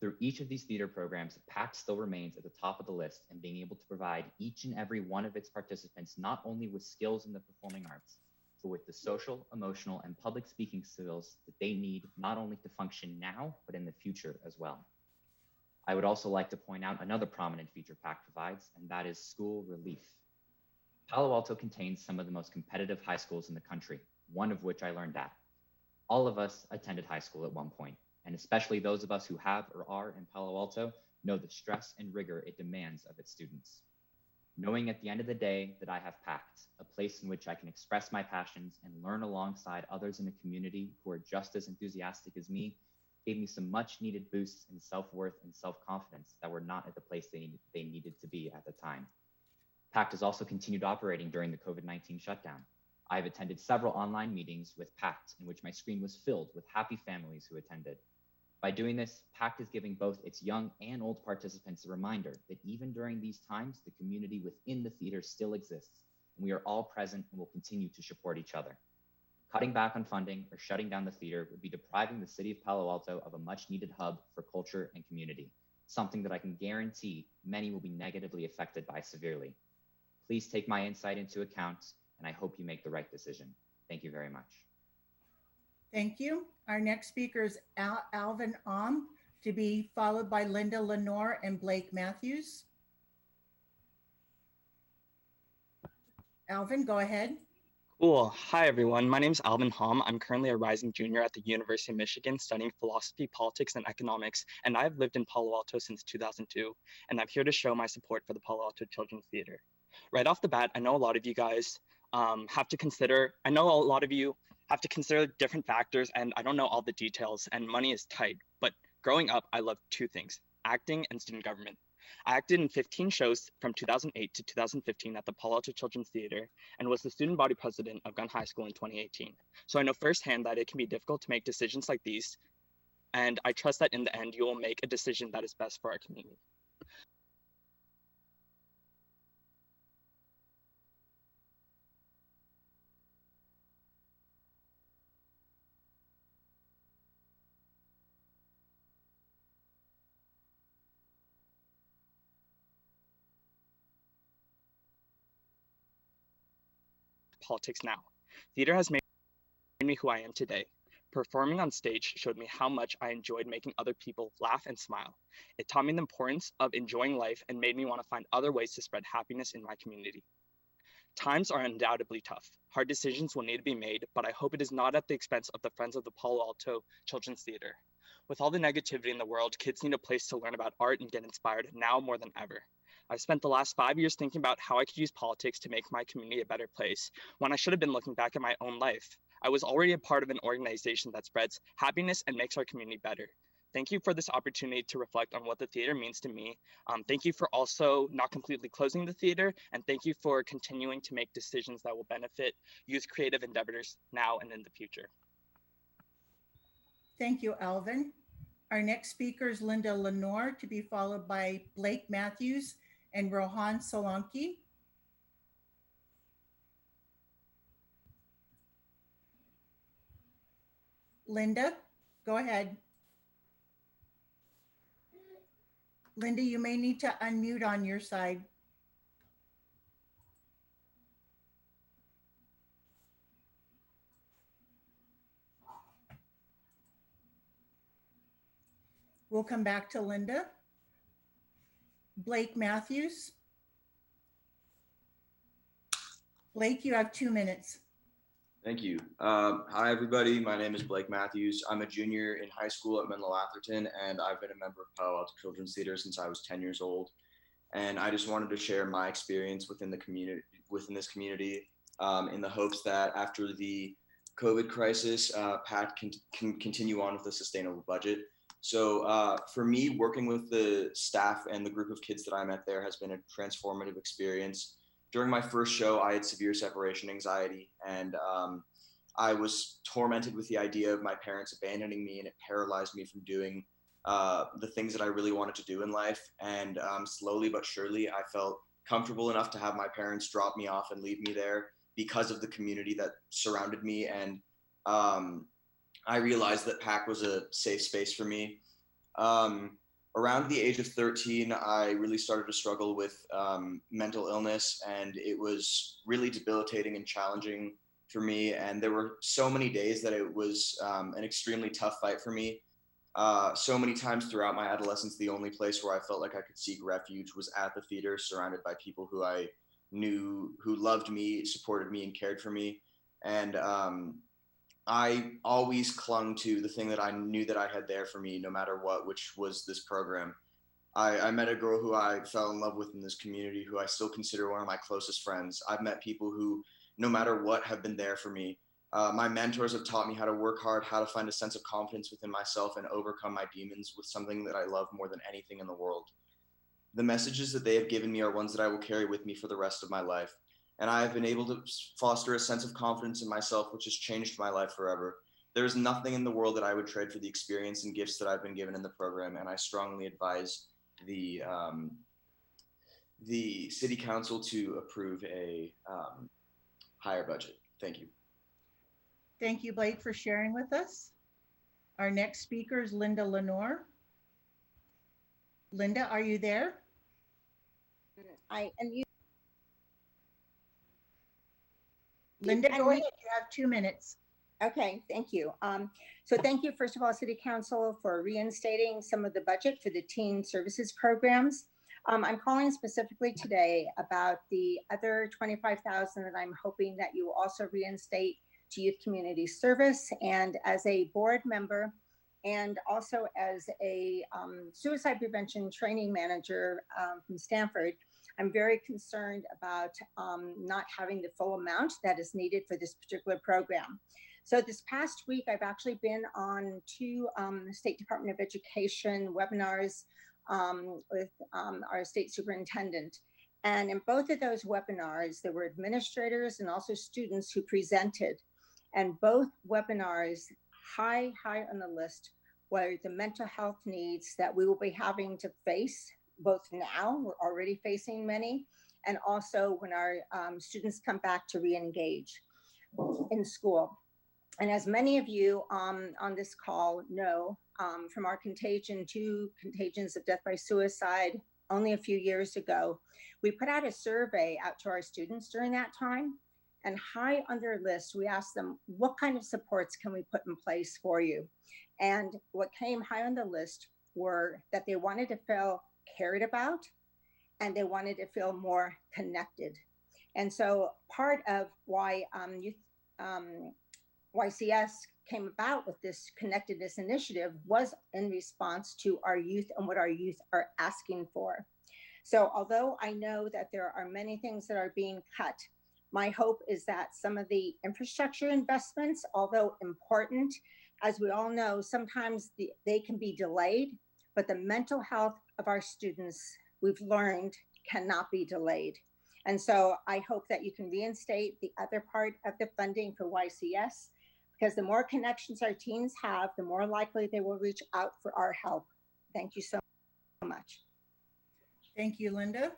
Through each of these theater programs, PACT still remains at the top of the list in being able to provide each and every one of its participants not only with skills in the performing arts, but with the social, emotional, and public speaking skills that they need not only to function now, but in the future as well. I would also like to point out another prominent feature PACT provides, and that is school relief. Palo Alto contains some of the most competitive high schools in the country, one of which I learned at. All of us attended high school at one point, and especially those of us who have or are in Palo Alto know the stress and rigor it demands of its students. Knowing at the end of the day that I have PACT, a place in which I can express my passions and learn alongside others in the community who are just as enthusiastic as me, gave me some much needed boosts in self-worth and self-confidence that were not at the place they needed to be at the time. PACT has also continued operating during the COVID-19 shutdown. I have attended several online meetings with PACT in which my screen was filled with happy families who attended. By doing this, PACT is giving both its young and old participants a reminder that even during these times, the community within the theater still exists, and we are all present and will continue to support each other. Cutting back on funding or shutting down the theater would be depriving the city of Palo Alto of a much needed hub for culture and community, something that I can guarantee many will be negatively affected by severely. Please take my insight into account, and I hope you make the right decision. Thank you very much. Thank you. Our next speaker is Alvin to be followed by Linda Lenore and Blake Matthews. Alvin, go ahead. Cool. Hi, everyone. My name is Alvin Hom. I'm currently a rising junior at the University of Michigan studying philosophy, politics, and economics, and I've lived in Palo Alto since 2002, and I'm here to show my support for the Palo Alto Children's Theater. Right off the bat, I know a lot of you guys have to consider, I know a lot of you have to consider different factors, and I don't know all the details, and money is tight. But growing up, I loved two things: acting and student government. I acted in 15 shows from 2008 to 2015 at the Palo Children's Theater and was the student body president of Gunn High School in 2018. So I know firsthand that it can be difficult to make decisions like these, and I trust that in the end, you will make a decision that is best for our community. Politics now. Theater has made me who I am today. Performing on stage showed me how much I enjoyed making other people laugh and smile. It taught me the importance of enjoying life and made me want to find other ways to spread happiness in my community. Times are undoubtedly tough. Hard decisions will need to be made, but I hope it is not at the expense of the Friends of the Palo Alto Children's Theater. With all the negativity in the world, kids need a place to learn about art and get inspired now more than ever. I've spent the last 5 years thinking about how I could use politics to make my community a better place, when I should have been looking back at my own life. I was already a part of an organization that spreads happiness and makes our community better. Thank you for this opportunity to reflect on what the theater means to me. Thank you for also not completely closing the theater, and thank you for continuing to make decisions that will benefit youth creative endeavors now and in the future. Thank you, Alvin. Our next speaker is Linda Lenore, to be followed by Blake Matthews and Rohan Solanki. Linda, go ahead. Linda, you may need to unmute on your side. We'll come back to Linda. Blake Matthews. Blake, you have 2 minutes. Thank you. Hi, everybody. My name is Blake Matthews. I'm a junior in high school at Menlo Atherton, and I've been a member of Palo Alto Children's Theater since I was 10 years old. And I just wanted to share my experience within the community, within this community, in the hopes that after the COVID crisis, PAC can continue on with a sustainable budget. So for me, working with the staff and the group of kids that I met there has been a transformative experience. During my first show, I had severe separation anxiety, and I was tormented with the idea of my parents abandoning me, and it paralyzed me from doing the things that I really wanted to do in life. And slowly but surely, I felt comfortable enough to have my parents drop me off and leave me there because of the community that surrounded me. And I realized that PAC was a safe space for me. Around the age of 13, I really started to struggle with mental illness, and it was really debilitating and challenging for me. And there were so many days that it was an extremely tough fight for me. So many times throughout my adolescence, the only place where I felt like I could seek refuge was at the theater, surrounded by people who I knew, who loved me, supported me, and cared for me. And I always clung to the thing that I knew that I had there for me, no matter what, which was this program. I met a girl who I fell in love with in this community, who I still consider one of my closest friends. I've met people who, no matter what, have been there for me. My mentors have taught me how to work hard, how to find a sense of confidence within myself and overcome my demons with something that I love more than anything in the world. The messages that they have given me are ones that I will carry with me for the rest of my life. And I have been able to foster a sense of confidence in myself, which has changed my life forever. There is nothing in the world that I would trade for the experience and gifts that I've been given in the program. And I strongly advise the city council to approve a higher budget. Thank you. Thank you, Blake, for sharing with us. Our next speaker is Linda Lenore. Linda, are you there? And you. Linda, go ahead. You have 2 minutes. Okay, thank you. So thank you, first of all, City Council, for reinstating some of the budget for the teen services programs. I'm calling specifically today about the other $25,000 that I'm hoping that you will also reinstate to youth community service. And as a board member, and also as a suicide prevention training manager from Stanford, I'm very concerned about not having the full amount that is needed for this particular program. So this past week, I've actually been on two State Department of Education webinars with our state superintendent. And in both of those webinars, there were administrators and also students who presented. And both webinars, high on the list, were the mental health needs that we will be having to face both now, we're already facing many, and also when our students come back to re-engage in school. And as many of you on this call know, from our two contagions of death by suicide only a few years ago, we put out a survey out to our students during that time. And high on their list, we asked them, what kind of supports can we put in place for you? And what came high on the list were that they wanted to feel cared about and they wanted to feel more connected. And so part of why YCS came about with this connectedness initiative was in response to our youth and what our youth are asking for. So although I know that there are many things that are being cut, my hope is that some of the infrastructure investments, although important, as we all know, sometimes they can be delayed, but the mental health of our students, we've learned, cannot be delayed. And so I hope that you can reinstate the other part of the funding for YCS, because the more connections our teens have, the more likely they will reach out for our help. Thank you so much. Thank you, Linda.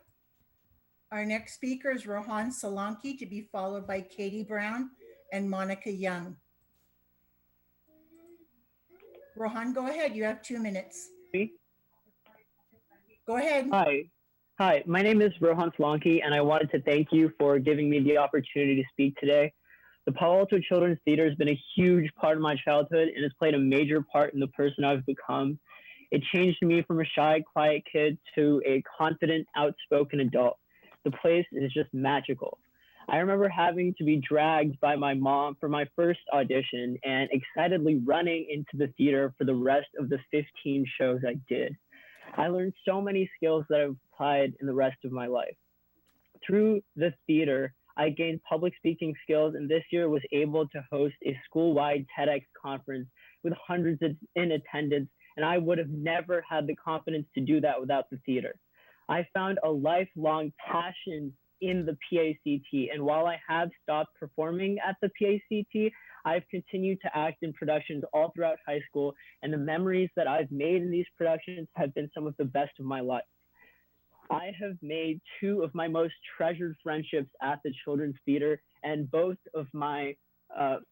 Our next speaker is Rohan Solanki, to be followed by Katie Brown and Monica Young. Rohan, go ahead. You have 2 minutes. Me? Go ahead. Hi, my name is Rohan Solanki, and I wanted to thank you for giving me the opportunity to speak today. The Palo Alto Children's Theater has been a huge part of my childhood and has played a major part in the person I've become. It changed me from a shy, quiet kid to a confident, outspoken adult. The place is just magical. I remember having to be dragged by my mom for my first audition and excitedly running into the theater for the rest of the 15 shows I did. I learned so many skills that I've applied in the rest of my life. Through the theater, I gained public speaking skills, and this year was able to host a school-wide TEDx conference with hundreds in attendance, and I would have never had the confidence to do that without the theater. I found a lifelong passion in the PACT, and while I have stopped performing at the PACT, I've continued to act in productions all throughout high school, and the memories that I've made in these productions have been some of the best of my life. I have made two of my most treasured friendships at the Children's Theater, and both of my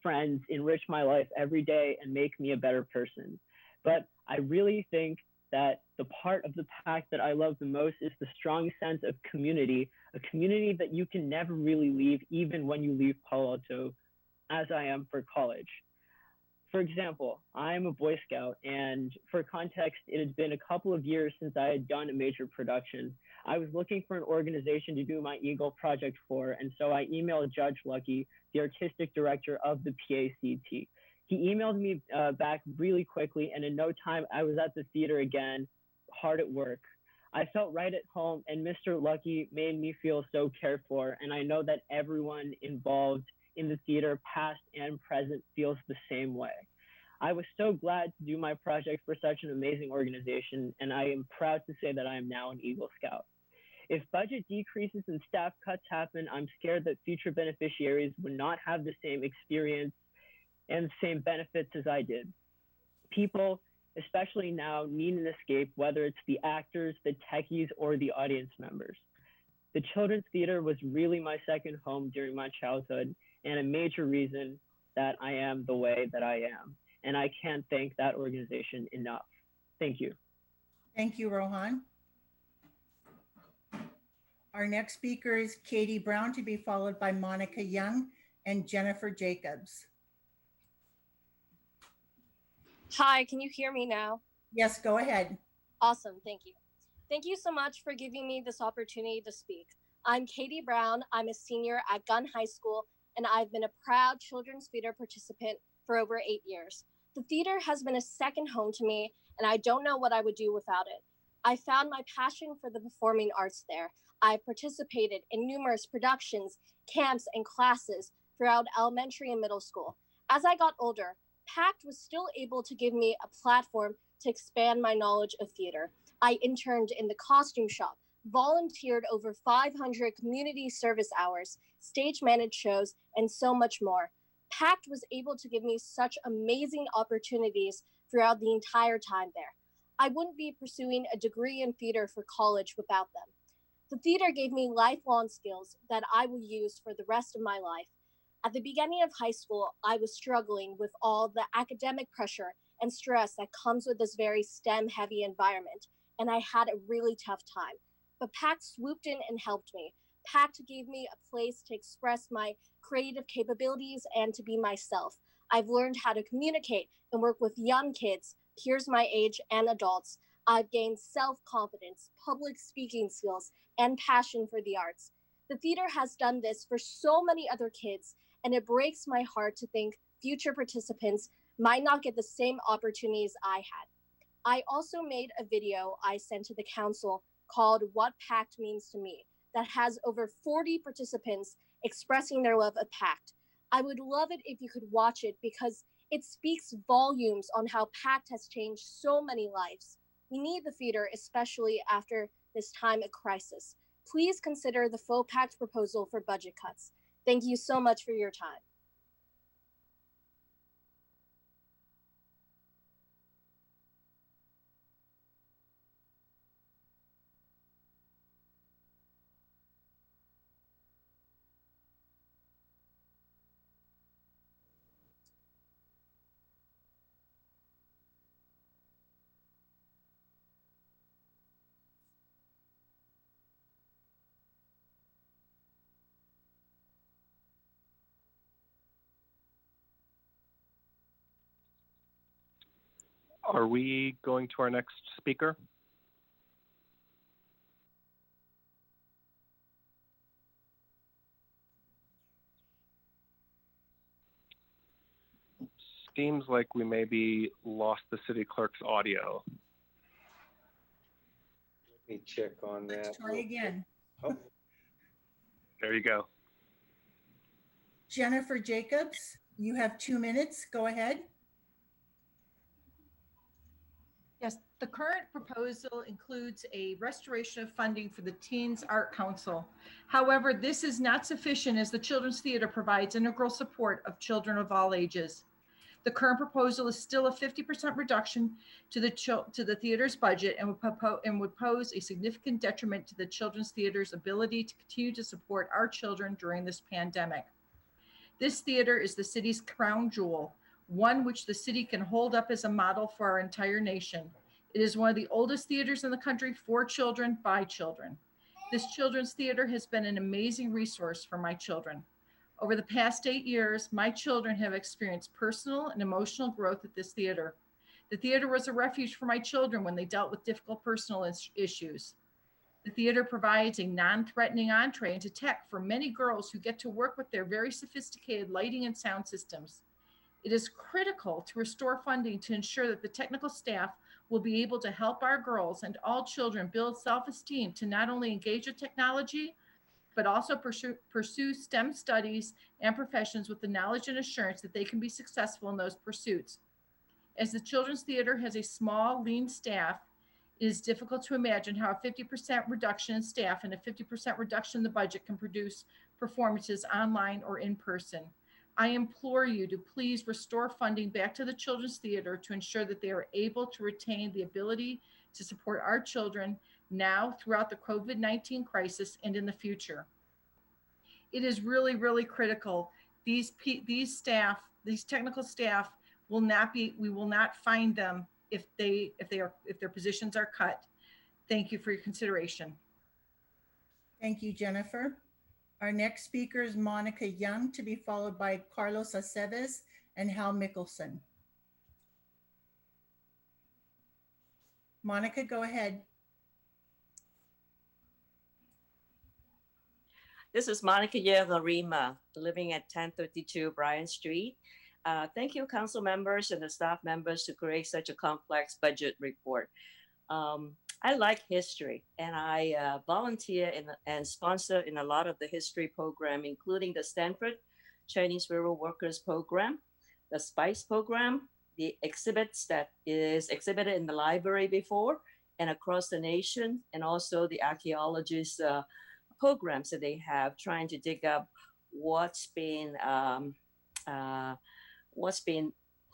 friends enrich my life every day and make me a better person. But I really think that the part of the PAC that I love the most is the strong sense of community, a community that you can never really leave, even when you leave Palo Alto, as I am for college. For example, I'm a Boy Scout, and for context, it has been a couple of years since I had done a major production. I was looking for an organization to do my Eagle project for, and so I emailed Judge Lucky, the artistic director of the PACT. He emailed me back really quickly, and in no time, I was at the theater again, hard at work. I felt right at home, and Mr. Lucky made me feel so cared for, and I know that everyone involved in the theater, past and present, feels the same way. I was so glad to do my project for such an amazing organization, and I am proud to say that I am now an Eagle Scout. If budget decreases and staff cuts happen, I'm scared that future beneficiaries would not have the same experience and the same benefits as I did. People, especially now, need an escape, whether it's the actors, the techies, or the audience members. The Children's Theater was really my second home during my childhood, and a major reason that I am the way that I am. And I can't thank that organization enough. Thank you. Thank you, Rohan. Our next speaker is Katie Brown, to be followed by Monica Young and Jennifer Jacobs. Hi, can you hear me now? Yes, go ahead. Awesome, thank you. Thank you so much for giving me this opportunity to speak. I'm Katie Brown. I'm a senior at Gunn High School, and I've been a proud Children's Theater participant for over 8 years. The theater has been a second home to me, and I don't know what I would do without it. I found my passion for the performing arts there. I participated in numerous productions, camps, and classes throughout elementary and middle school. As I got older, PACT was still able to give me a platform to expand my knowledge of theater. I interned in the costume shop, volunteered over 500 community service hours, stage managed shows, and so much more. PACT was able to give me such amazing opportunities throughout the entire time there. I wouldn't be pursuing a degree in theater for college without them. The theater gave me lifelong skills that I will use for the rest of my life. At the beginning of high school, I was struggling with all the academic pressure and stress that comes with this very STEM-heavy environment, and I had a really tough time. But PACT swooped in and helped me. PACT gave me a place to express my creative capabilities and to be myself. I've learned how to communicate and work with young kids, peers my age, and adults. I've gained self-confidence, public speaking skills, and passion for the arts. The theater has done this for so many other kids, and it breaks my heart to think future participants might not get the same opportunities I had. I also made a video I sent to the council called What PACT Means to Me that has over 40 participants expressing their love of PACT. I would love it if you could watch it because it speaks volumes on how PACT has changed so many lives. We need the theater, especially after this time of crisis. Please consider the full PACT proposal for budget cuts. Thank you so much for your time. Are we going to our next speaker? Seems like we maybe lost the city clerk's audio. Let me check on that. Let's try again. Oh. There you go. Jennifer Jacobs, you have 2 minutes. Go ahead. Yes, the current proposal includes a restoration of funding for the Teens Art Council. However, this is not sufficient as the Children's Theater provides integral support of children of all ages. The current proposal is still a 50% reduction to the theater's budget and would pose a significant detriment to the Children's Theater's ability to continue to support our children during this pandemic. This theater is the city's crown jewel, one which the city can hold up as a model for our entire nation. It is one of the oldest theaters in the country for children by children. This children's theater has been an amazing resource for my children. Over the past 8 years, my children have experienced personal and emotional growth at this theater. The theater was a refuge for my children when they dealt with difficult personal issues. The theater provides a non-threatening entree into tech for many girls who get to work with their very sophisticated lighting and sound systems. It is critical to restore funding to ensure that the technical staff will be able to help our girls and all children build self-esteem to not only engage with technology, but also pursue STEM studies and professions with the knowledge and assurance that they can be successful in those pursuits. As the Children's Theater has a small, lean staff, it is difficult to imagine how a 50% reduction in staff and a 50% reduction in the budget can produce performances online or in person. I implore you to please restore funding back to the Children's Theater to ensure that they are able to retain the ability to support our children now throughout the COVID-19 crisis and in the future. It is really, really critical. These technical staff we will not find them if their positions are cut. Thank you for your consideration. Thank you, Jennifer. Our next speaker is Monica Young, to be followed by Carlos Aceves and Hal Mickelson. Monica, go ahead. This is Monica Yegarima, living at 1032 Bryan Street. Thank you, council members and the staff members to create such a complex budget report. I like history, and I volunteer and sponsor in a lot of the history program, including the Stanford Chinese Rural Workers Program, the SPICE program, the exhibits that is exhibited in the library before and across the nation, and also the archaeologists programs that they have trying to dig up what's been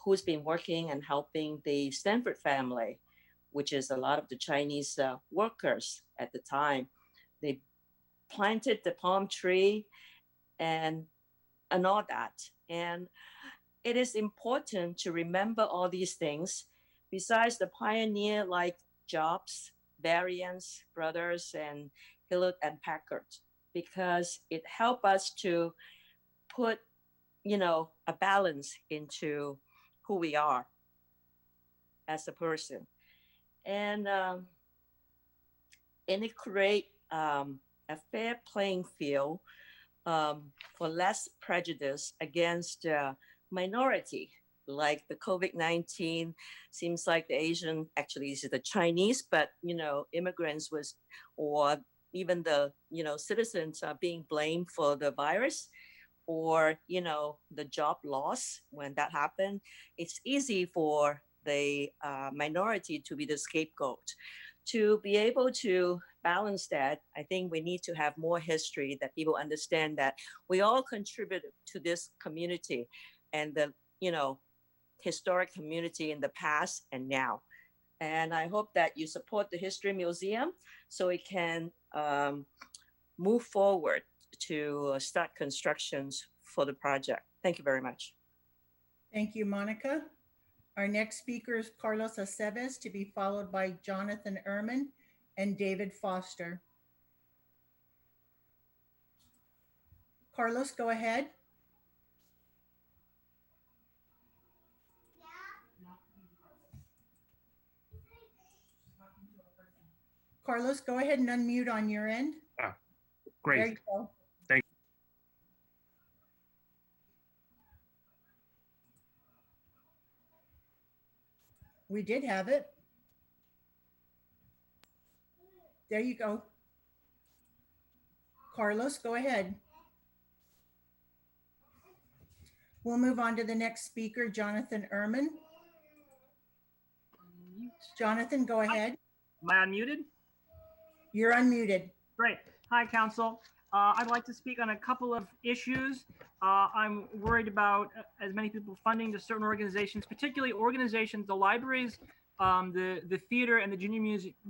who's been working and helping the Stanford family, which is a lot of the Chinese workers at the time. They planted the palm tree and all that. And it is important to remember all these things besides the pioneer like Jobs, Variance Brothers, and Hewlett and Packard, because it helped us to put, a balance into who we are as a person. And it create a fair playing field for less prejudice against minority. Like the COVID-19 seems like the Asian, actually is the Chinese, but immigrants or even the citizens are being blamed for the virus, or the job loss when that happened. It's easy for the minority to be the scapegoat. To be able to balance that, I think we need to have more history, that people understand that we all contribute to this community and the historic community in the past and now. And I hope that you support the History Museum so it can move forward to start constructions for the project. Thank you very much. Thank you, Monica. Our next speaker is Carlos Aceves, to be followed by Jonathan Ehrman and David Foster. Carlos, go ahead. Carlos, go ahead and unmute on your end. Great. There you go. Thank you. We did have it. There you go. Carlos, go ahead. We'll move on to the next speaker, Jonathan Ehrman. Jonathan, go ahead. Am I unmuted? You're unmuted. Great. Hi, Council. I'd like to speak on a couple of issues. I'm worried about as many people funding to certain organizations, particularly organizations, the libraries, the theater, and the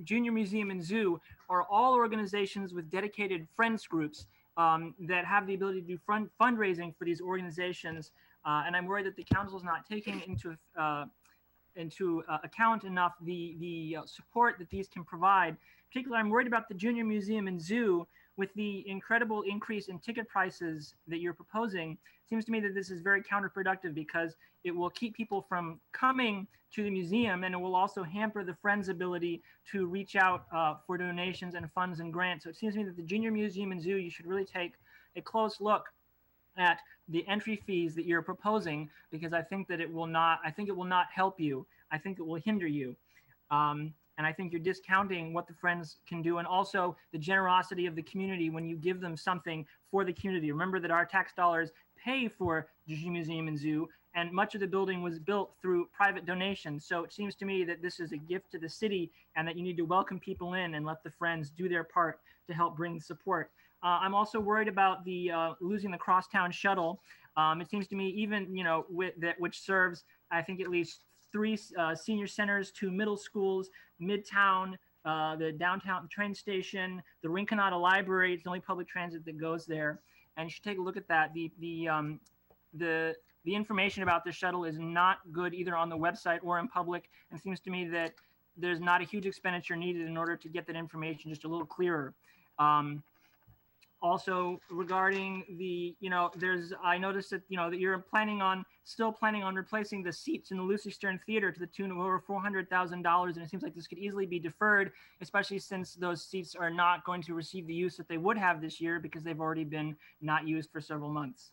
Junior Museum and Zoo are all organizations with dedicated friends groups that have the ability to do fundraising for these organizations. And I'm worried that the council is not taking into account enough the support that these can provide. Particularly, I'm worried about the Junior Museum and Zoo with the incredible increase in ticket prices that you're proposing. It seems to me that this is very counterproductive because it will keep people from coming to the museum, and it will also hamper the Friends' ability to reach out for donations and funds and grants. So it seems to me that the Junior Museum and Zoo, you should really take a close look at the entry fees that you're proposing, because I think that it will not help you. I think it will hinder you. And I think you're discounting what the Friends can do, and also the generosity of the community when you give them something for the community. Remember that our tax dollars pay for the Museum and Zoo, and much of the building was built through private donations. So it seems to me that this is a gift to the city, and that you need to welcome people in and let the Friends do their part to help bring support. I'm also worried about the losing the Crosstown shuttle. It seems to me, even which serves, I think, at least 3 senior centers, 2 middle schools, Midtown, the downtown train station, the Rinconada Library. It's the only public transit that goes there, and you should take a look at that. The information about the shuttle is not good either on the website or in public, and it seems to me that there's not a huge expenditure needed in order to get that information just a little clearer. Also, regarding the, I noticed that, that you're still planning on replacing the seats in the Lucy Stern Theater to the tune of over $400,000. And it seems like this could easily be deferred, especially since those seats are not going to receive the use that they would have this year because they've already been not used for several months.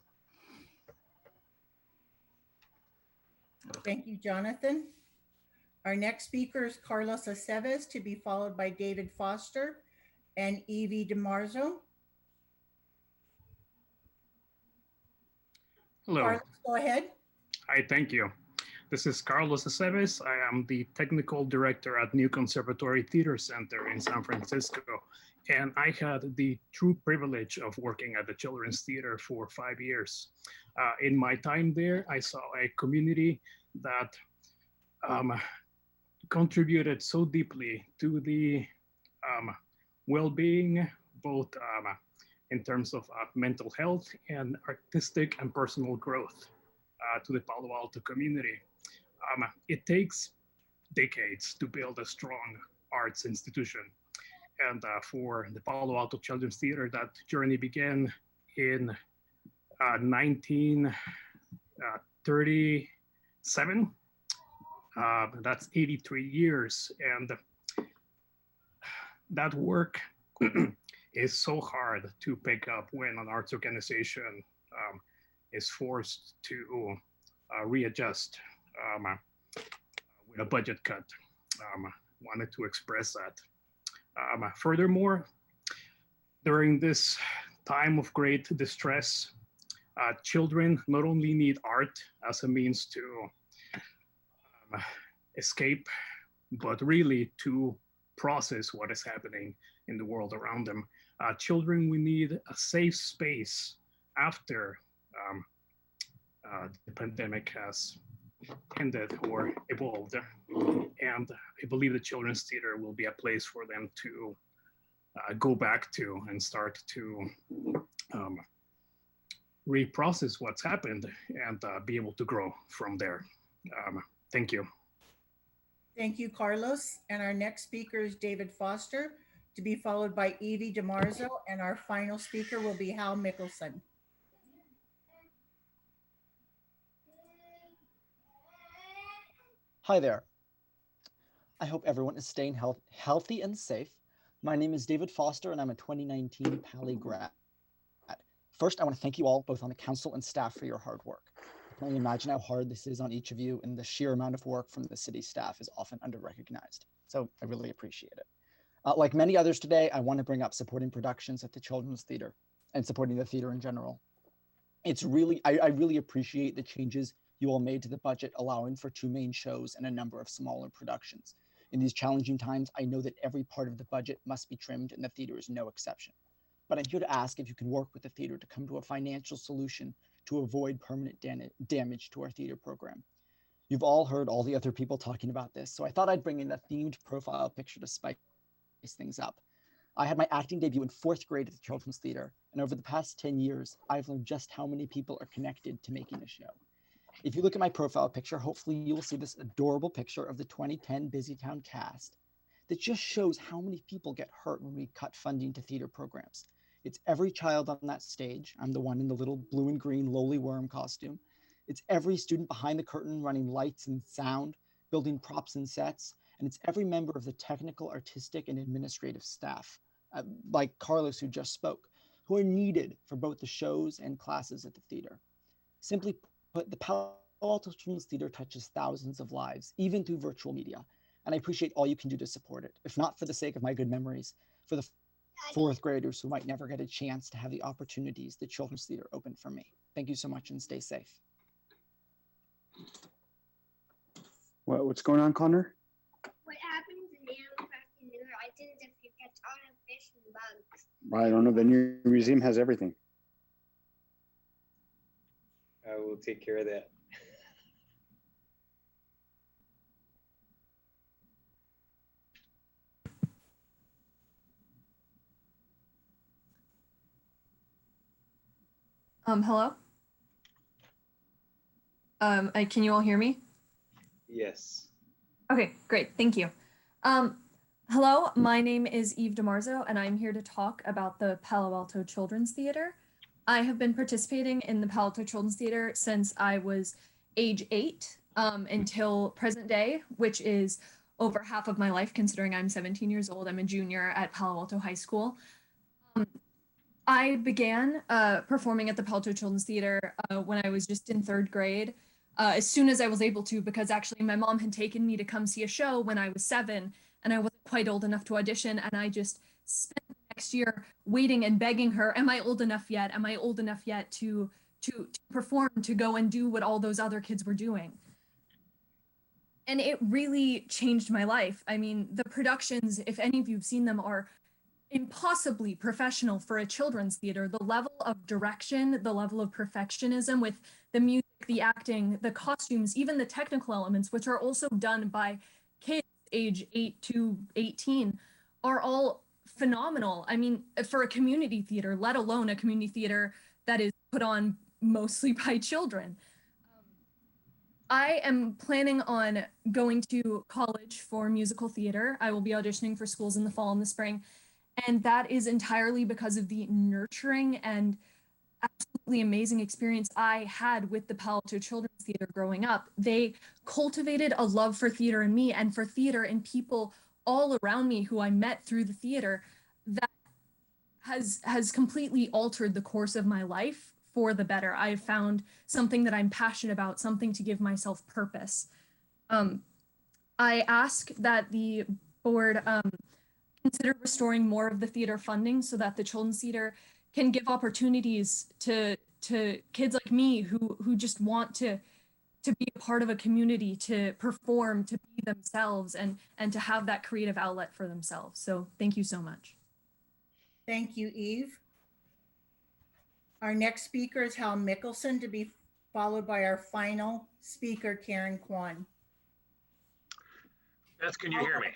Thank you, Jonathan. Our next speaker is Carlos Aceves, to be followed by David Foster and Evie DiMarzo. Hello. Carlos, go ahead. Hi, thank you. This is Carlos Aceves. I am the technical director at New Conservatory Theater Center in San Francisco. And I had the true privilege of working at the Children's Theater for 5 years. In my time there, I saw a community that contributed so deeply to the well-being, both in terms of mental health and artistic and personal growth to the Palo Alto community. It takes decades to build a strong arts institution. And for the Palo Alto Children's Theater, that journey began in 1937. That's 83 years. And that work is so hard to pick up when an arts organization is forced to readjust with a budget cut. Wanted to express that. Furthermore, during this time of great distress, children not only need art as a means to escape, but really to process what is happening in the world around them. Children, we need a safe space after the pandemic has ended or evolved. And I believe the Children's Theater will be a place for them to go back to and start to reprocess what's happened and be able to grow from there. Thank you. Thank you, Carlos. And our next speaker is David Foster, to be followed by Evie DeMarzo. And our final speaker will be Hal Mickelson. Hi there. I hope everyone is staying healthy and safe. My name is David Foster, and I'm a 2019 Pali grad. First, I want to thank you all, both on the council and staff, for your hard work. I can only imagine how hard this is on each of you, and the sheer amount of work from the city staff is often under-recognized. So I really appreciate it. Like many others today, I want to bring up supporting productions at the Children's Theater and supporting the theater in general. It's really, I really appreciate the changes you all made to the budget, allowing for 2 main shows and a number of smaller productions. In these challenging times, I know that every part of the budget must be trimmed, and the theater is no exception. But I'm here to ask if you can work with the theater to come to a financial solution to avoid permanent damage to our theater program. You've all heard all the other people talking about this, so I thought I'd bring in a themed profile picture to spice things up. I had my acting debut in 4th grade at the Children's Theater, and over the past 10 years, I've learned just how many people are connected to making a show. If you look at my profile picture, hopefully you will see this adorable picture of the 2010 Busytown cast that just shows how many people get hurt when we cut funding to theater programs. It's every child on that stage. I'm the one in the little blue and green lowly worm costume. It's every student behind the curtain running lights and sound, building props and sets. And it's every member of the technical, artistic, and administrative staff, like Carlos, who just spoke, who are needed for both the shows and classes at the theater. Simply put, the Palo Alto Children's Theater touches thousands of lives, even through virtual media. And I appreciate all you can do to support it, if not for the sake of my good memories, for the 4th graders who might never get a chance to have the opportunities the Children's Theater opened for me. Thank you so much, and stay safe. What's going on, Connor? What happened to Animal Crossing Horizons if you catch all the fish and bugs? I don't know. The new museum has everything. I will take care of that. Hello? Can you all hear me? Yes. Okay, great. Thank you. Hello, my name is Eve DeMarzo, and I'm here to talk about the Palo Alto Children's Theater. I have been participating in the Palo Alto Children's Theater since I was age 8 until present day, which is over half of my life, considering I'm 17 years old. I'm a junior at Palo Alto High School. I began performing at the Palo Alto Children's Theater when I was just in 3rd grade, as soon as I was able to, because actually my mom had taken me to come see a show when I was 7, and I wasn't quite old enough to audition, and I just spent the next year waiting and begging her, am I old enough yet? Am I old enough yet to to perform, to go and do what all those other kids were doing. And it really changed my life. I mean, the productions, if any of you have seen them, are impossibly professional for a children's theater. The level of direction, the level of perfectionism with the music, the acting, the costumes, even the technical elements, which are also done by kids age 8 to 18, are all phenomenal. I mean, for a community theater, let alone a community theater that is put on mostly by children. I am planning on going to college for musical theater. I will be auditioning for schools in the fall and the spring. And that is entirely because of the nurturing and absolutely amazing experience I had with the Palo Alto Children's Theater growing up. They cultivated a love for theater in me and for theater in people all around me who I met through the theater that has completely altered the course of my life for the better. I have found something that I'm passionate about, something to give myself purpose. I ask that the board consider restoring more of the theater funding so that the Children's Theater can give opportunities to kids like me who just want to be a part of a community, to perform, to be themselves, and to have that creative outlet for themselves. So thank you so much. Thank you, Eve. Our next speaker is Hal Mickelson, to be followed by our final speaker, Karen Kwan. Beth, can you hear me?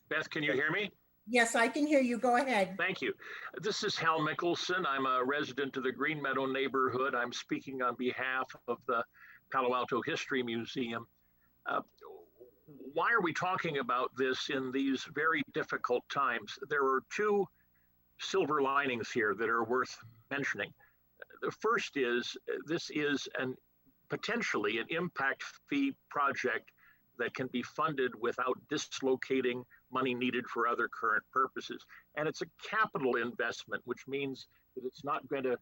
Beth, can you hear me? Yes, I can hear you. Go ahead. Thank you. This is Hal Mickelson. I'm a resident of the Green Meadow neighborhood. I'm speaking on behalf of the Palo Alto History Museum. Why are we talking about this in these very difficult times? There are two silver linings here that are worth mentioning. The first is this is potentially an impact fee project that can be funded without dislocating money needed for other current purposes. And it's a capital investment, which means that it's not going to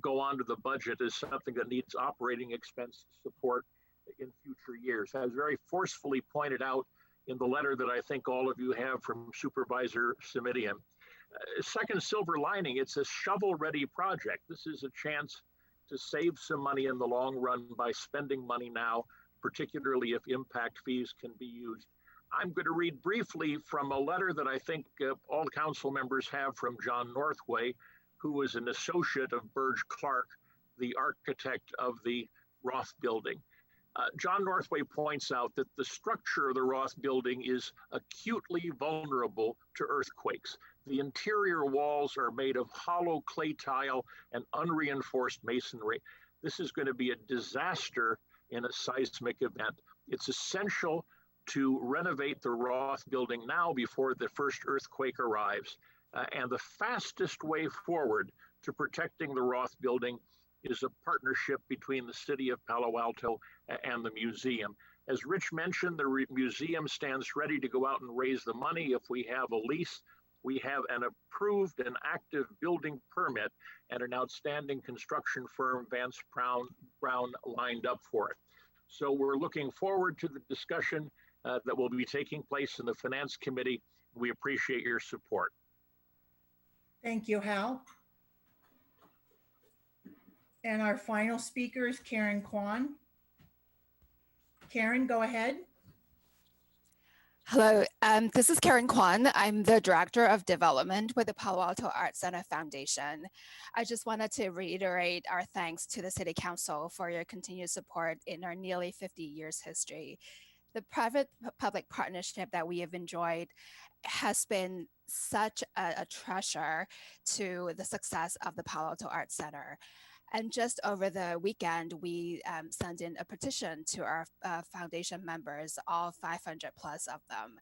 go onto the budget as something that needs operating expense support in future years. As very forcefully pointed out in the letter that I think all of you have from Supervisor Simidian. Second silver lining, it's a shovel-ready project. This is a chance to save some money in the long run by spending money now, particularly if impact fees can be used. I'm going to read briefly from a letter that I think all council members have from John Northway, who was an associate of Burge Clark, the architect of the Roth building. John Northway points out that the structure of the Roth building is acutely vulnerable to earthquakes. The interior walls are made of hollow clay tile and unreinforced masonry. This is going to be a disaster in a seismic event. It's essential to renovate the Roth building now before the first earthquake arrives. And the fastest way forward to protecting the Roth building is a partnership between the city of Palo Alto and the museum. As Rich mentioned, the museum stands ready to go out and raise the money if we have a lease. We have an approved and active building permit and an outstanding construction firm, Vance Brown, lined up for it. So we're looking forward to the discussion that will be taking place in the Finance Committee. We appreciate your support. Thank you, Hal. And our final speaker is Karen Kwan. Karen, go ahead. Hello, this is Karen Kwan. I'm the Director of Development with the Palo Alto Arts Center Foundation. I just wanted to reiterate our thanks to the City Council for your continued support in our nearly 50 years history. The private-public partnership that we have enjoyed has been such a treasure to the success of the Palo Alto Arts Center. And just over the weekend, we sent in a petition to our foundation members, all 500 plus of them.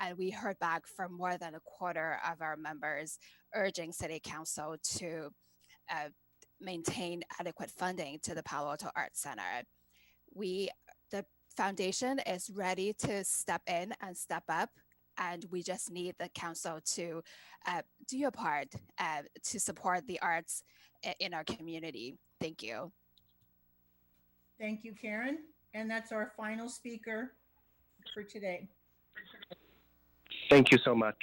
And we heard back from more than a quarter of our members urging City Council to maintain adequate funding to the Palo Alto Arts Center. The foundation is ready to step in and step up, and we just need the council to do your part to support the arts in our community. Thank you. Thank you, Karen. And that's our final speaker for today. Thank you so much.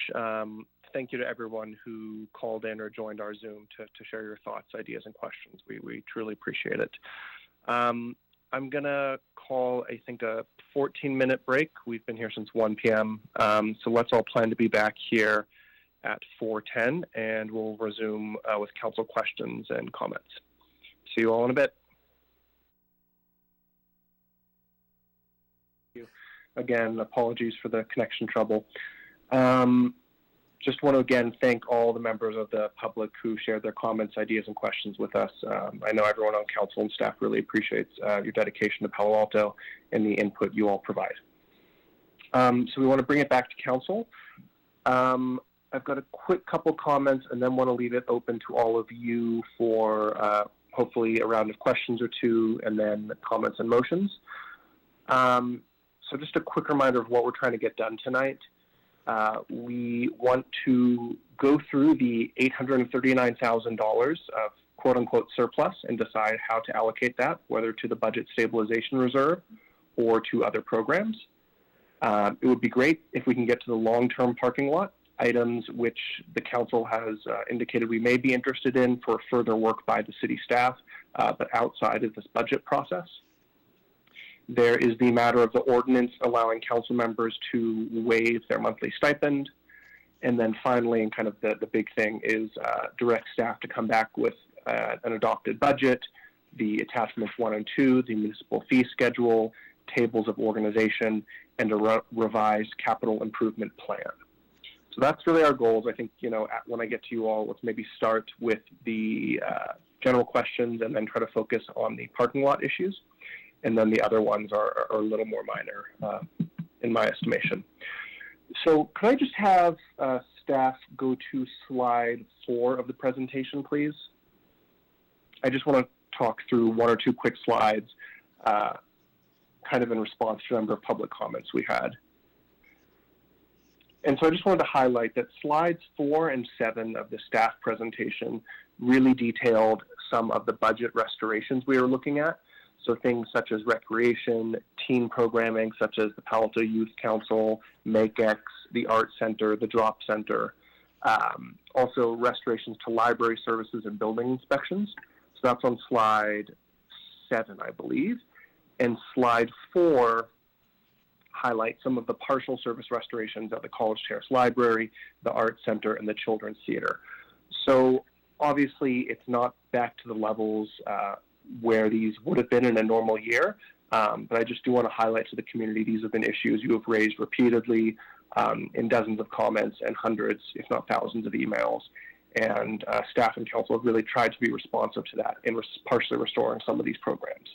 thank you to everyone who called in or joined our Zoom to share your thoughts, ideas, and questions. We truly appreciate it. I'm going to call, I think, a 14-minute break. We've been here since 1 p.m. So let's all plan to be back here at 4:10, and we'll resume with council questions and comments. See you all in a bit. Again, apologies for the connection trouble. Just want to again thank all the members of the public who shared their comments, ideas, and questions with us. I know everyone on council and staff really appreciates your dedication to Palo Alto and the input you all provide. So we want to bring it back to council. I've got a quick couple comments and then want to leave it open to all of you for hopefully a round of questions or two and then comments and motions. So just a quick reminder of what we're trying to get done tonight. We want to go through the $839,000 of quote-unquote surplus and decide how to allocate that, whether to the budget stabilization reserve or to other programs. It would be great if we can get to the long-term parking lot, items which the council has indicated we may be interested in for further work by the city staff, but outside of this budget process. There is the matter of the ordinance allowing council members to waive their monthly stipend. And then finally, and kind of the big thing is direct staff to come back with an adopted budget, the attachments 1 and 2, the municipal fee schedule, tables of organization, and a revised capital improvement plan. So that's really our goals. I think, you know, when I get to you all, let's maybe start with the general questions and then try to focus on the parking lot issues. And then the other ones are a little more minor in my estimation. So can I just have staff go to slide 4 of the presentation, please? I just want to talk through 1 or 2 quick slides kind of in response to a number of public comments we had. And so I just wanted to highlight that slides 4 and 7 of the staff presentation really detailed some of the budget restorations we were looking at. So things such as recreation, teen programming, such as the Palo Alto Youth Council, MakeX, the Art Center, the Drop Center, also restorations to library services and building inspections. So that's on slide 7, I believe. And slide 4 highlights some of the partial service restorations at the College Terrace Library, the Art Center, and the Children's Theater. So obviously it's not back to the levels where these would have been in a normal year. But I just do want to highlight to the community, these have been issues you have raised repeatedly in dozens of comments and hundreds, if not thousands of emails. And staff and council have really tried to be responsive to that in partially restoring some of these programs.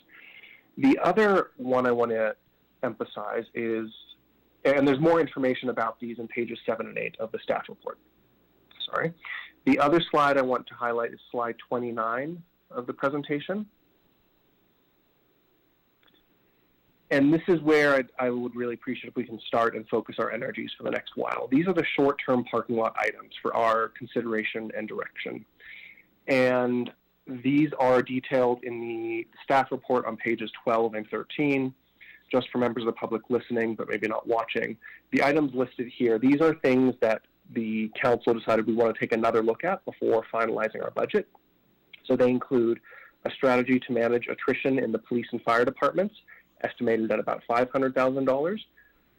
The other one I want to emphasize is, and there's more information about these in pages 7 and 8 of the staff report. Sorry. The other slide I want to highlight is slide 29 of the presentation. And this is where I would really appreciate if we can start and focus our energies for the next while. These are the short-term parking lot items for our consideration and direction. And these are detailed in the staff report on pages 12 and 13. Just for members of the public listening, but maybe not watching. The items listed here, these are things that the council decided we want to take another look at before finalizing our budget. So they include a strategy to manage attrition in the police and fire departments, estimated at about $500,000.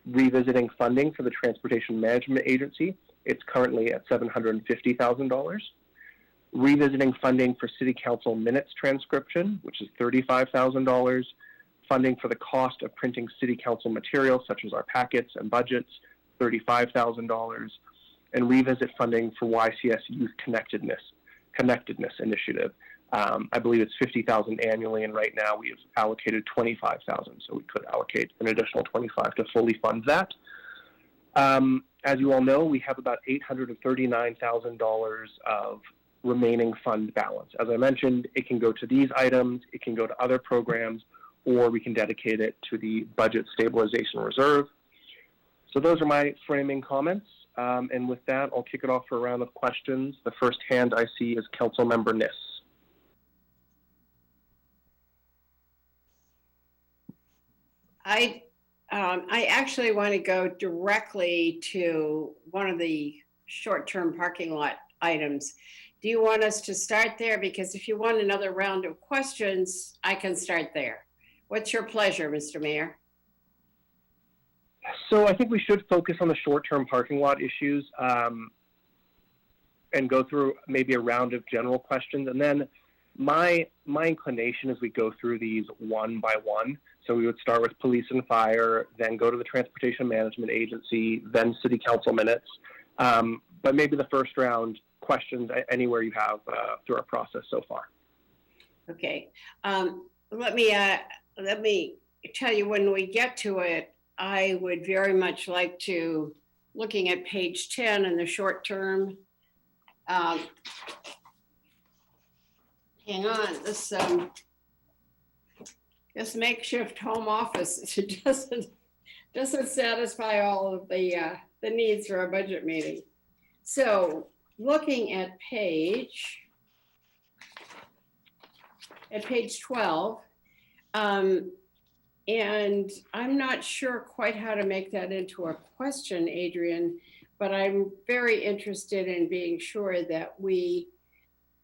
Revisiting funding for the Transportation Management Agency, it's currently at $750,000. Revisiting funding for City Council minutes transcription, which is $35,000. Funding for the cost of printing City Council materials, such as our packets and budgets, $35,000. And revisit funding for YCS Youth Connectedness Initiative. I believe it's $50,000 annually, and right now we have allocated $25,000, so we could allocate an additional $25,000 to fully fund that. As you all know, we have about $839,000 of remaining fund balance. As I mentioned, it can go to these items, it can go to other programs, or we can dedicate it to the budget stabilization reserve. So those are my framing comments. And with that, I'll kick it off for a round of questions. The first hand I see is Councilmember Niss. I actually want to go directly to one of the short-term parking lot items. Do you want us to start there? Because if you want another round of questions, I can start there. What's your pleasure, Mr. Mayor? So I think we should focus on the short-term parking lot issues and go through maybe a round of general questions. And then my inclination is we go through these one by one. So we would start with police and fire, then go to the Transportation Management Agency, then City Council minutes. But maybe the first round, questions anywhere you have through our process so far. Okay. Let me tell you, when we get to it, I would very much like to, looking at page 10 in the short term, hang on, this makeshift home office doesn't satisfy all of the needs for a budget meeting. So looking at page 12, and I'm not sure quite how to make that into a question, Adrian, but I'm very interested in being sure that we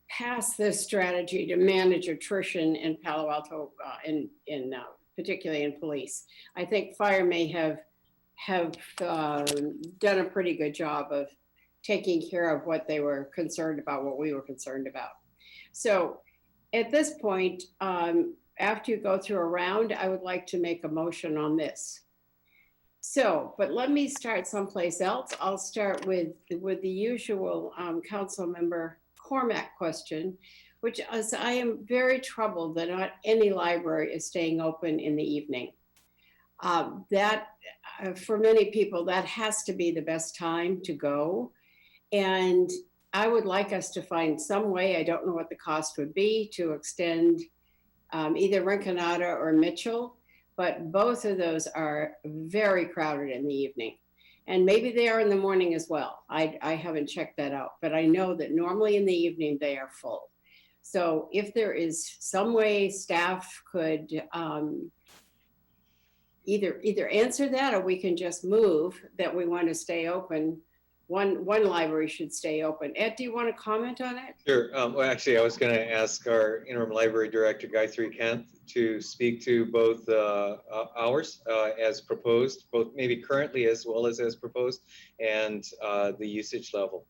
pass this strategy to manage attrition in Palo Alto, particularly in police. I think fire may have done a pretty good job of taking care of what they were concerned about, what we were concerned about. So at this point, after you go through a round, I would like to make a motion on this. So, but let me start someplace else. I'll start with the usual council member Cormack question, which is, I am very troubled that not any library is staying open in the evening. For many people, that has to be the best time to go. And I would like us to find some way, I don't know what the cost would be, to extend either Rinconada or Mitchell, but both of those are very crowded in the evening. And maybe they are in the morning as well. I haven't checked that out, but I know that normally in the evening they are full. So if there is some way staff could either answer that, or we can just move that we want to stay open. One library should stay open. Ed, do you want to comment on it? Sure. Well, actually, I was going to ask our interim library director, Gayatri Kent, to speak to both hours as proposed, both maybe currently as well as proposed, and the usage level.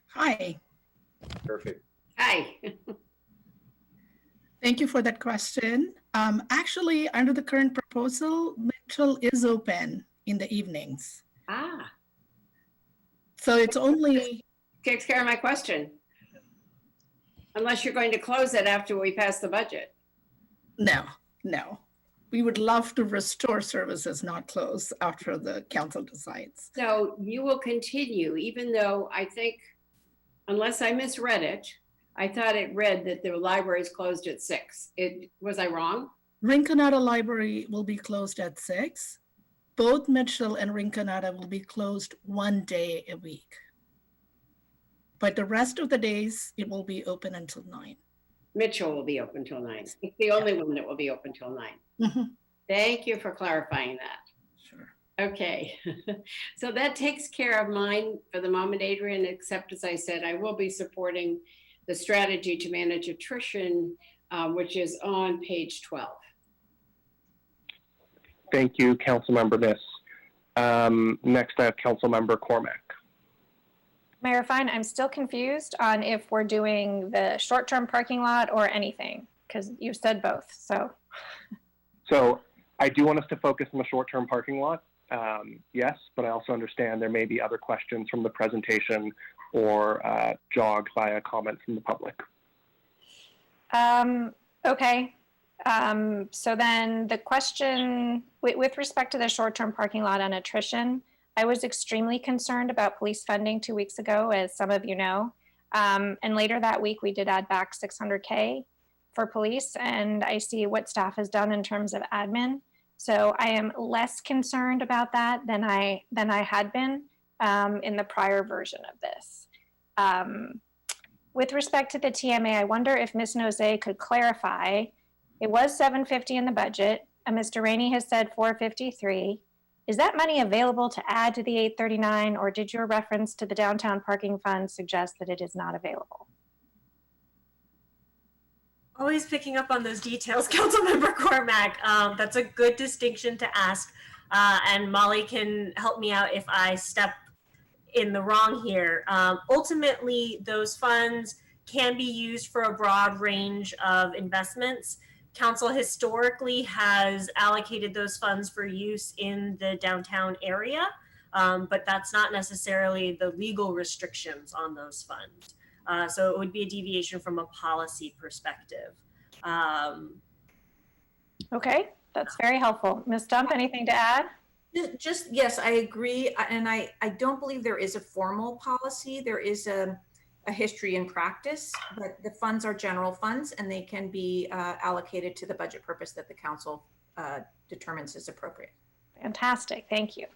Hi. Perfect. Hi. Thank you for that question. Actually, under the current proposal, Mitchell is open in the evenings. Ah. So it's only... Takes care of my question. Unless you're going to close it after we pass the budget. No. We would love to restore services, not close after the council decides. So you will continue, even though I think, unless I misread it, I thought it read that the library is closed at 6. Was I wrong? Rinconada Library will be closed at 6. Both Mitchell and Rinconada will be closed one day a week. But the rest of the days, it will be open until 9. Mitchell will be open till 9. It's the only one that will be open till 9. Mm-hmm. Thank you for clarifying that. Sure. Okay. So that takes care of mine for the moment, Adrian, except as I said, I will be supporting the strategy to manage attrition, which is on page 12. Thank you, Councilmember Niss. Next, I have Councilmember Cormack. Mayor Fine, I'm still confused on if we're doing the short-term parking lot or anything, because you said both, so. So I do want us to focus on the short-term parking lot, yes, but I also understand there may be other questions from the presentation or jogged by a comment from the public. Okay. So then the question with respect to the short-term parking lot and attrition, I was extremely concerned about police funding 2 weeks ago, as some of you know. And later that week, we did add back $600K for police, and I see what staff has done in terms of admin. So I am less concerned about that than I had been in the prior version of this. With respect to the TMA, I wonder if Ms. Nose could clarify. It was $750 in the budget, and Mr. Rainey has said $453. Is that money available to add to the $839, or did your reference to the downtown parking fund suggest that it is not available? Always picking up on those details, Councilmember Cormack. That's a good distinction to ask. And Molly can help me out if I step in the wrong here. Ultimately, those funds can be used for a broad range of investments. Council historically has allocated those funds for use in the downtown area, but that's not necessarily the legal restrictions on those funds. So it would be a deviation from a policy perspective. Okay, that's very helpful. Ms. Stump, anything to add? Yes, I agree. And I don't believe there is a formal policy. There is a history and practice, but the funds are general funds and they can be allocated to the budget purpose that the council determines is appropriate. Fantastic, thank you.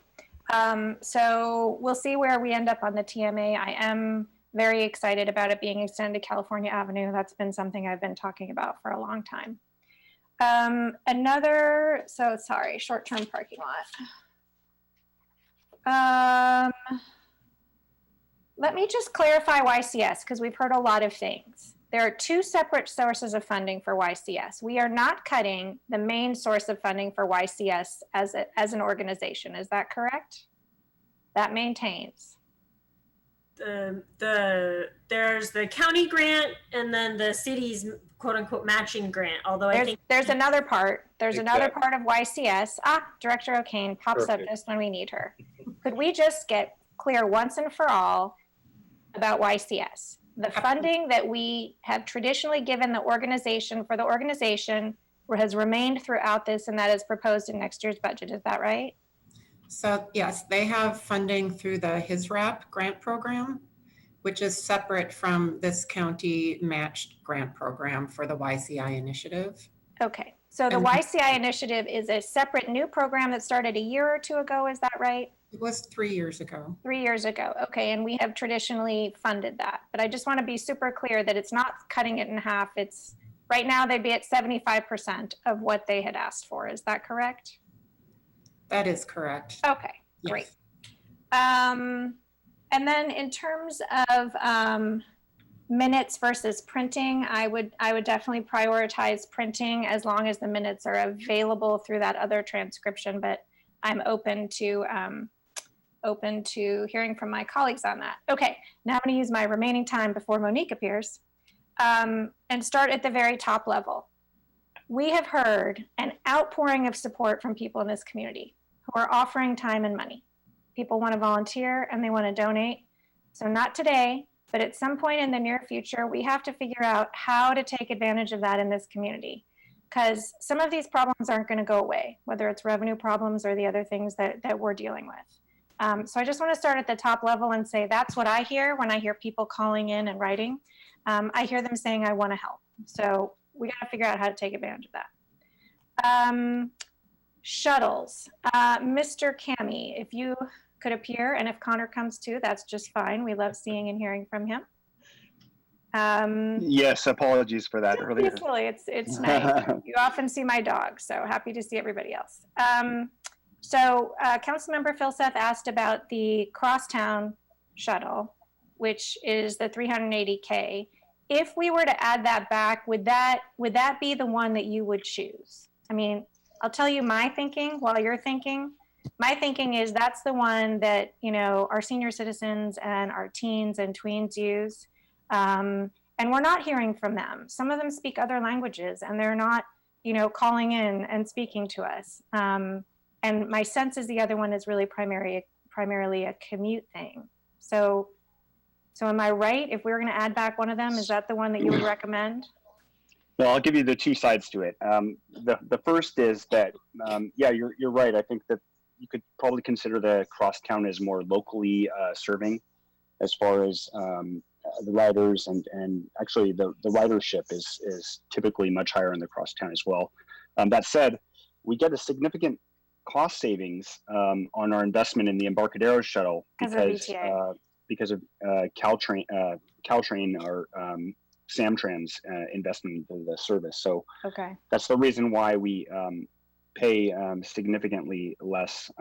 So we'll see where we end up on the TMA. I am very excited about it being extended to California Avenue. That's been something I've been talking about for a long time. Short-term parking lot. Let me just clarify YCS, because we've heard a lot of things. There are two separate sources of funding for YCS. We are not cutting the main source of funding for YCS as an organization. Is that correct? That maintains. There's the county grant and then the city's quote unquote matching grant. Although I think there's another part. There's another part of YCS. Director O'Kane pops up just when we need her. Could we just get clear once and for all about YCS? The funding that we have traditionally given the organization for the organization has remained throughout this, and that is proposed in next year's budget. Is that right? So yes, they have funding through the HISRAP grant program, which is separate from this county matched grant program for the YCI initiative. Okay, so the YCI initiative is a separate new program that started a year or two ago, is that right? It was 3 years ago. 3 years ago, okay, and we have traditionally funded that. But I just want to be super clear that it's not cutting it in half. It's right now they'd be at 75% of what they had asked for. Is that correct? That is correct. Okay, yes. Great. And then in terms of minutes versus printing, I would definitely prioritize printing as long as the minutes are available through that other transcription. But I'm open to hearing from my colleagues on that. Okay, now I'm going to use my remaining time before Monique appears, and start at the very top level. We have heard an outpouring of support from people in this community who are offering time and money. People want to volunteer and they want to donate. So not today, but at some point in the near future, we have to figure out how to take advantage of that in this community, because some of these problems aren't going to go away, whether it's revenue problems or the other things that we're dealing with. So I just want to start at the top level and say that's what I hear when I hear people calling in and writing. I hear them saying, I want to help. So we got to figure out how to take advantage of that. Shuttles. Mr. Cami, if you could appear, and if Connor comes too, that's just fine. We love seeing and hearing from him. Yes, apologies for that earlier. It's nice. You often see my dog, so happy to see everybody else. Councilmember Philseth asked about the Crosstown shuttle, which is the $380K. If we were to add that back, would that be the one that you would choose? I mean, I'll tell you my thinking while you're thinking. My thinking is that's the one that, our senior citizens and our teens and tweens use. And we're not hearing from them. Some of them speak other languages and they're not, calling in and speaking to us. And my sense is the other one is really primarily a commute thing. So am I right? If we were going to add back one of them, is that the one that you would recommend? Well, I'll give you the two sides to it. The first is that, you're right. I think that you could probably consider the Crosstown as more locally serving as far as the riders and actually the ridership is typically much higher in the Crosstown as well. That said, we get a significant cost savings on our investment in the Embarcadero shuttle because because of Caltrain or Samtrans investment into the service. So Okay. that's the reason why we pay significantly less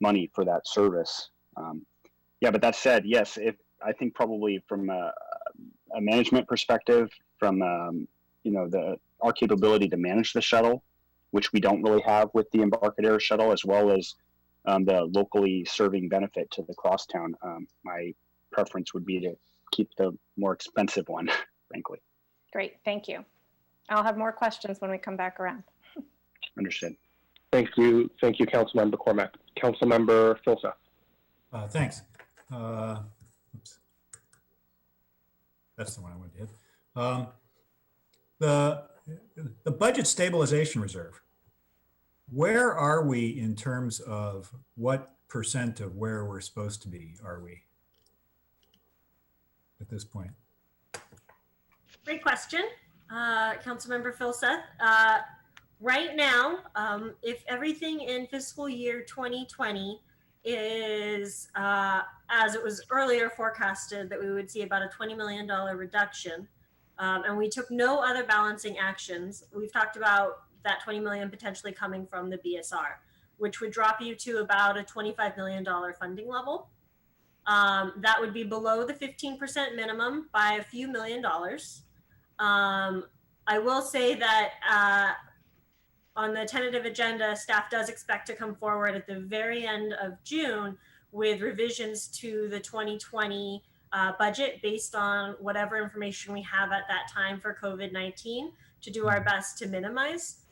money for that service. Yeah, but that said, yes, I think probably from a management perspective, from our capability to manage the shuttle, which we don't really have with the Embarcadero shuttle, as well as the locally serving benefit to the crosstown, my preference would be to keep the more expensive one, frankly. Great, thank you. I'll have more questions when we come back around. Understood. Thank you, Councilmember Cormack. Councilmember Filsa. Thanks. Oops. That's the one I wanted to hit. The budget stabilization reserve. Where are we in terms of what percent of where we're supposed to be are we at this point? Great question, Councilmember Filsa. Right now, if everything in fiscal year 2020 is as it was earlier forecasted, that we would see about a $20 million reduction, and we took no other balancing actions. We've talked about that 20 million potentially coming from the BSR, which would drop you to about a $25 million funding level. That would be below the 15% minimum by a few $1,000,000. I will say that on the tentative agenda, staff does expect to come forward at the very end of June with revisions to the 2020 budget based on whatever information we have at that time for COVID-19 to do our best to minimize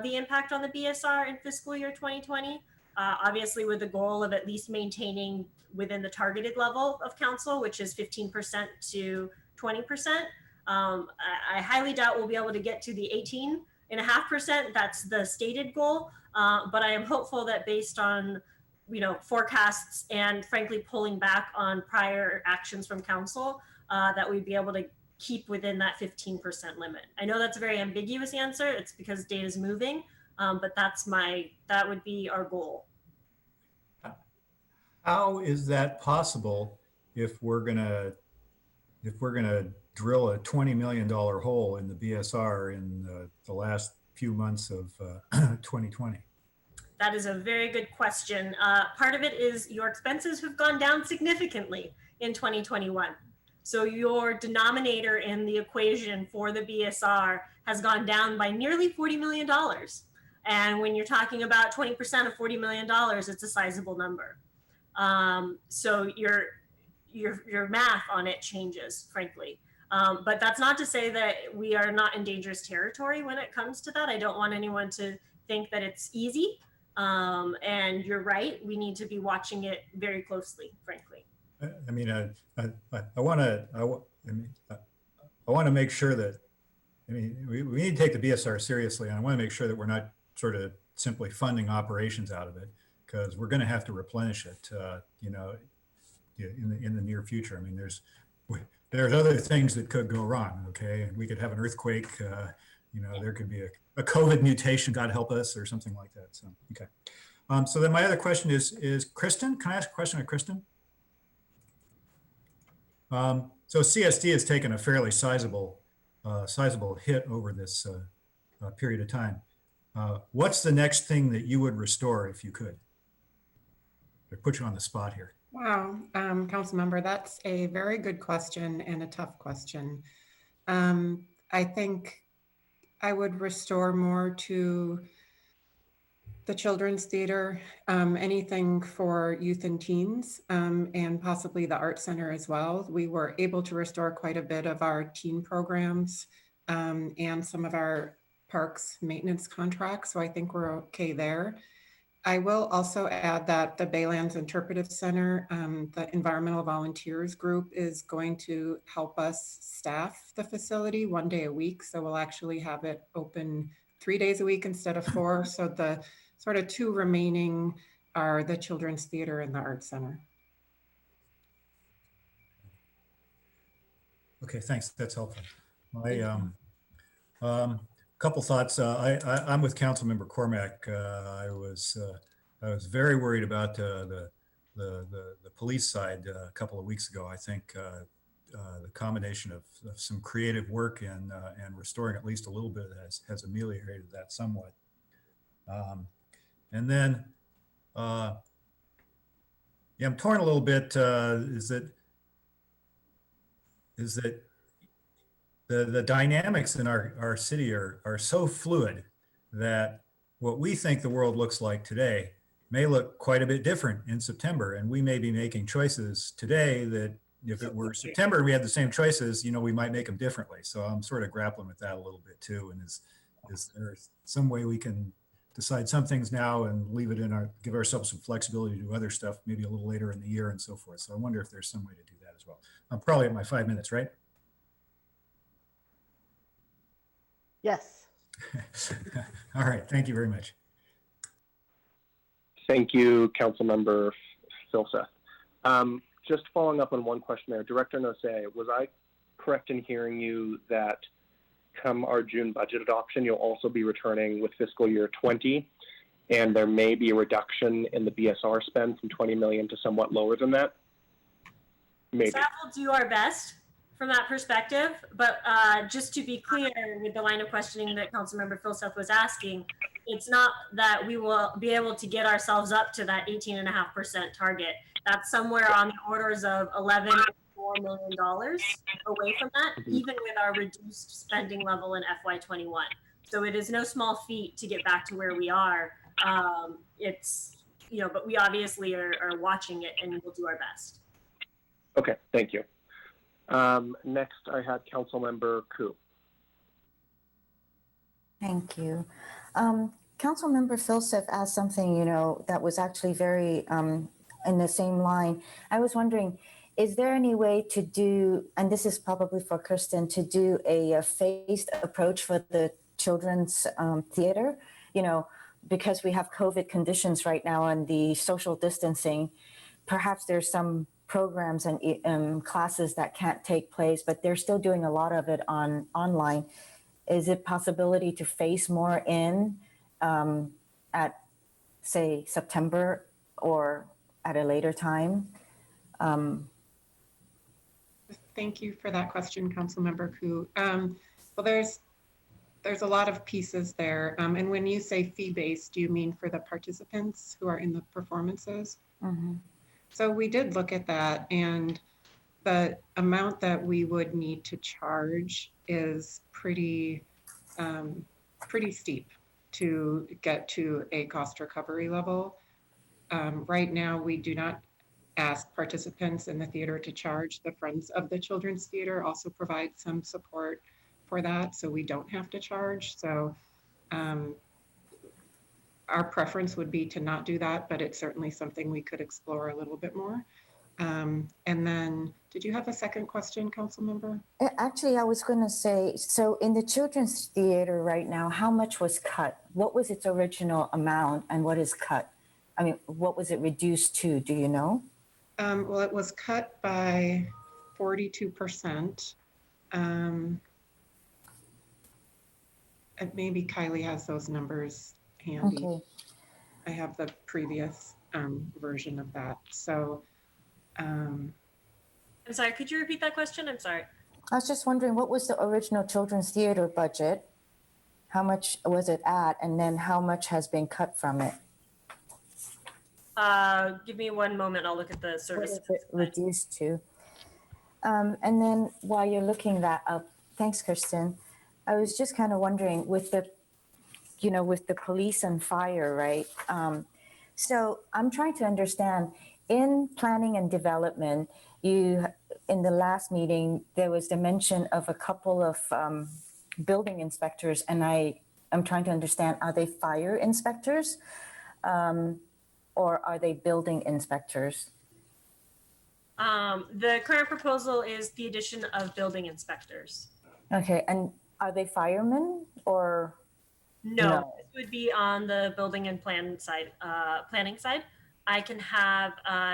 the impact on the BSR in fiscal year 2020, obviously with the goal of at least maintaining within the targeted level of council, which is 15% to 20%. I highly doubt we'll be able to get to the 18.5%. That's the stated goal, but I am hopeful that based on forecasts and frankly pulling back on prior actions from council, that we'd be able to keep within that 15% limit. I know that's a very ambiguous answer. It's because data is moving, but that would be our goal. How is that possible if we're gonna drill a $20 million hole in the BSR in the last few months of 2020? That is a very good question. Part of it is your expenses have gone down significantly in 2021. So your denominator in the equation for the BSR has gone down by nearly $40 million. And when you're talking about 20% of $40 million, it's a sizable number. So your math on it changes, frankly. But that's not to say that we are not in dangerous territory when it comes to that. I don't want anyone to think that it's easy. And you're right, we need to be watching it very closely, frankly. I mean, I want to make sure that, we need to take the BSR seriously, and I want to make sure that we're not sort of simply funding operations out of it, because we're going to have to replenish it, in the near future. I mean, there's other things that could go wrong. Okay, we could have an earthquake. There could be a COVID mutation, God help us, or something like that. So okay. So then my other question is Kristen. Can I ask a question of Kristen? So CSD has taken a fairly sizable hit over this period of time. What's the next thing that you would restore if you could? I put you on the spot here. Wow, council member, that's a very good question and a tough question. I think I would restore more to the Children's Theater, anything for youth and teens, and possibly the Art Center as well. We were able to restore quite a bit of our teen programs and some of our parks maintenance contracts, so I think we're okay there. I will also add that the Baylands Interpretive Center, the Environmental Volunteers Group, is going to help us staff the facility 1 day a week. So we'll actually have it open 3 days a week instead of 4. So the sort of 2 remaining are the Children's Theater and the Art Center. Okay, thanks. That's helpful. Couple thoughts. I'm with Councilmember Cormack. I was very worried about the the police side a couple of weeks ago. I think the combination of some creative work and restoring at least a little bit has ameliorated that somewhat. And then, yeah, I'm torn a little bit. Is that the dynamics in our city are so fluid that what we think the world looks like today may look quite a bit different in September. And we may be making choices today that if it were September and we had the same choices, you know, we might make them differently. So I'm sort of grappling with that a little bit too. And is there some way we can decide some things now and leave it in give ourselves some flexibility to do other stuff, maybe a little later in the year and so forth. So I wonder if there's some way to do that as well. I'm probably at my 5 minutes, right? Yes. All right, thank you very much. Thank you, Councilmember Filseth. Just following up on one question there, Director Nose, was I correct in hearing you that come our June budget adoption, you'll also be returning with fiscal year 20, and there may be a reduction in the BSR spend from 20 million to somewhat lower than that? Maybe. Staff will do our best from that perspective, but just to be clear with the line of questioning that Councilmember Filseth was asking, it's not that we will be able to get ourselves up to that 18.5% target. That's somewhere on the orders of $11.4 million away from that, even with our reduced spending level in FY21. So it is no small feat to get back to where we are. It's, you know, but we obviously are watching it and we'll do our best. Okay, thank you. Next, I had Councilmember Koo. Thank you. Councilmember Filseth asked something, you know, that was actually very in the same line. I was wondering, is there any way to do, and this is probably for Kirsten, to do a phased approach for the children's theater? You know, because we have COVID conditions right now and the social distancing, perhaps there's some programs and classes that can't take place, but they're still doing a lot of it online. Is it possibility to phase more in at, say, September or at a later time? Thank you for that question, Councilmember Koo. Well, there's a lot of pieces there. And when you say fee-based, do you mean for the participants who are in the performances? Mm-hmm. So we did look at that, and the amount that we would need to charge is pretty steep to get to a cost recovery level. Right now, we do not ask participants in the theater to charge. The Friends of the Children's Theater also provide some support for that, so we don't have to charge. So our preference would be to not do that, but it's certainly something we could explore a little bit more. And then, did you have a second question, Councilmember? Actually, I was going to say, so in the children's theater right now, how much was cut? What was its original amount and what is cut? I mean, what was it reduced to? Do you know? Well, it was cut by 42%. And maybe Kylie has those numbers handy. Okay. I have the previous version of that. So, I'm sorry, could you repeat that question? I'm sorry. I was just wondering, what was the original children's theater budget? How much was it at? And then how much has been cut from it? Give me one moment. I'll look at the service. What is it reduced to? And then while you're looking that up, thanks, Kirsten. I was just kind of wondering with the, you know, with the police and fire, right? So I'm trying to understand in planning and development, in the last meeting, there was the mention of a couple of building inspectors, and I'm trying to understand, are they fire inspectors or are they building inspectors? The current proposal is the addition of building inspectors. Okay, and are they firemen or? No, this would be on the building and planning side. I can have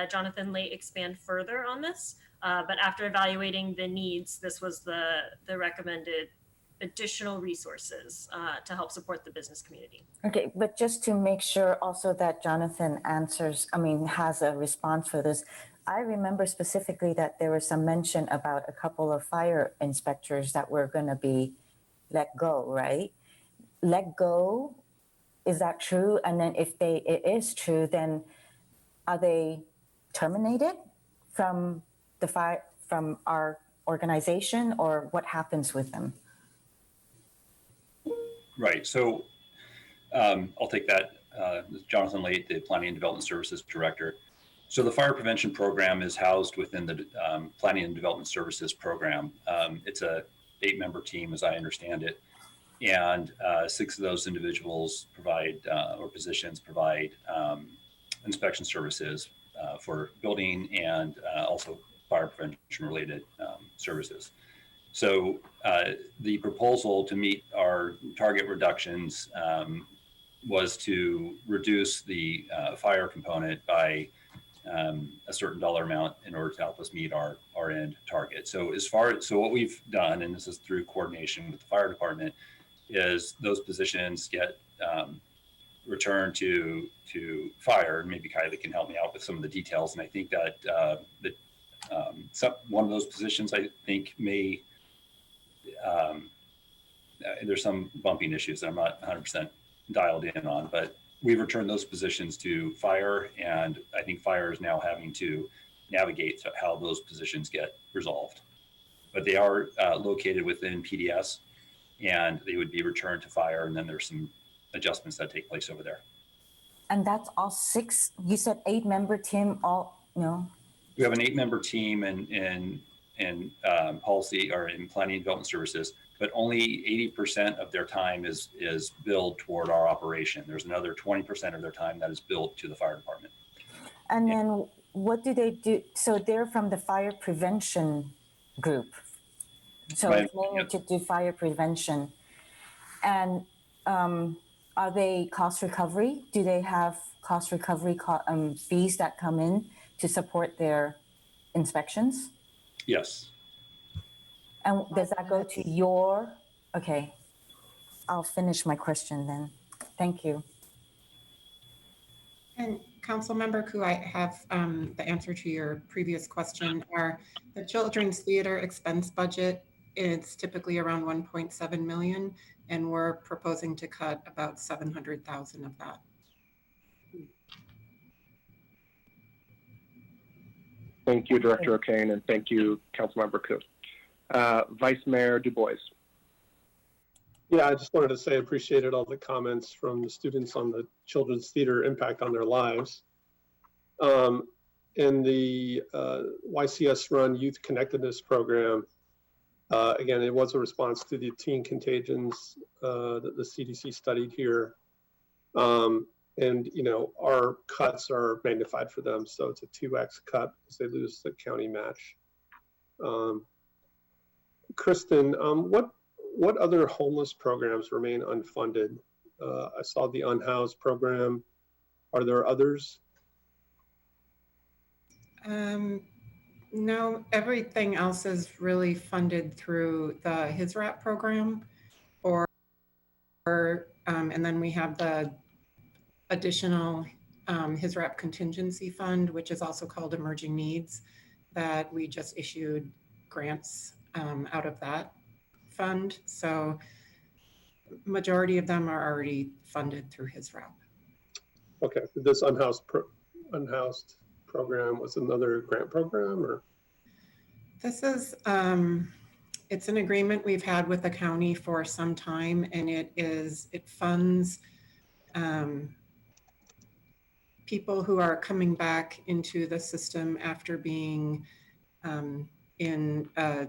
Jonathan Late expand further on this, but after evaluating the needs, this was the recommended additional resources to help support the business community. Okay, but just to make sure also that Jonathan has a response for this. I remember specifically that there was some mention about a couple of fire inspectors that were going to be let go, right? Let go, is that true? And then if it is true, then are they terminated from our organization, or what happens with them? Right. So I'll take that. This is Jonathan Late, the Planning and Development Services Director. So the fire prevention program is housed within the Planning and Development Services program. It's a 8-member team, as I understand it. And 6 of those individuals provide, or positions provide, inspection services for building and also fire prevention related services. So the proposal to meet our target reductions was to reduce the fire component by a certain dollar amount in order to help us meet our end target. So so what we've done, and this is through coordination with the fire department, is those positions get returned to fire. And maybe Kylie can help me out with some of the details. And I think that one of those positions, I think, may there's some bumping issues that I'm not 100% dialed in on, but we've returned those positions to fire, and I think fire is now having to navigate how those positions get resolved. But they are located within PDS, and they would be returned to fire, and then there's some adjustments that take place over there. And that's all 6? You said 8-member team, We have an 8-member team in policy or in planning and development services, but only 80% of their time is billed toward our operation. There's another 20% of their time that is billed to the fire department. And then what do they do? So they're from the fire prevention group. So Right. It's mainly to do fire prevention. And are they cost recovery? Do they have cost recovery fees that come in to support their inspections? Yes. And does that go to your, okay, I'll finish my question then. Thank you. And Councilmember Koo, I have the answer to your previous question. The Children's Theater expense budget is typically around 1.7 million, and we're proposing to cut about 700,000 of that. Thank you, Director O'Kane, and thank you, Councilmember Koo. Vice Mayor Du Bois. Yeah, I just wanted to say I appreciated all the comments from the students on the Children's Theater impact on their lives. In the YCS-run Youth Connectedness Program, again, it was a response to the teen contagions that the CDC studied here. And, our cuts are magnified for them. So it's a 2x cut because they lose the county match. Kristen, what other homeless programs remain unfunded? I saw the unhoused program. Are there others? No, everything else is really funded through the HISRAP program, and then we have the additional HISRAP contingency fund, which is also called Emerging Needs, that we just issued grants out of that fund. So majority of them are already funded through HISRAP. Okay, this unhoused program was another grant program, or? This is, it's an agreement we've had with the county for some time, and it funds people who are coming back into the system after being in a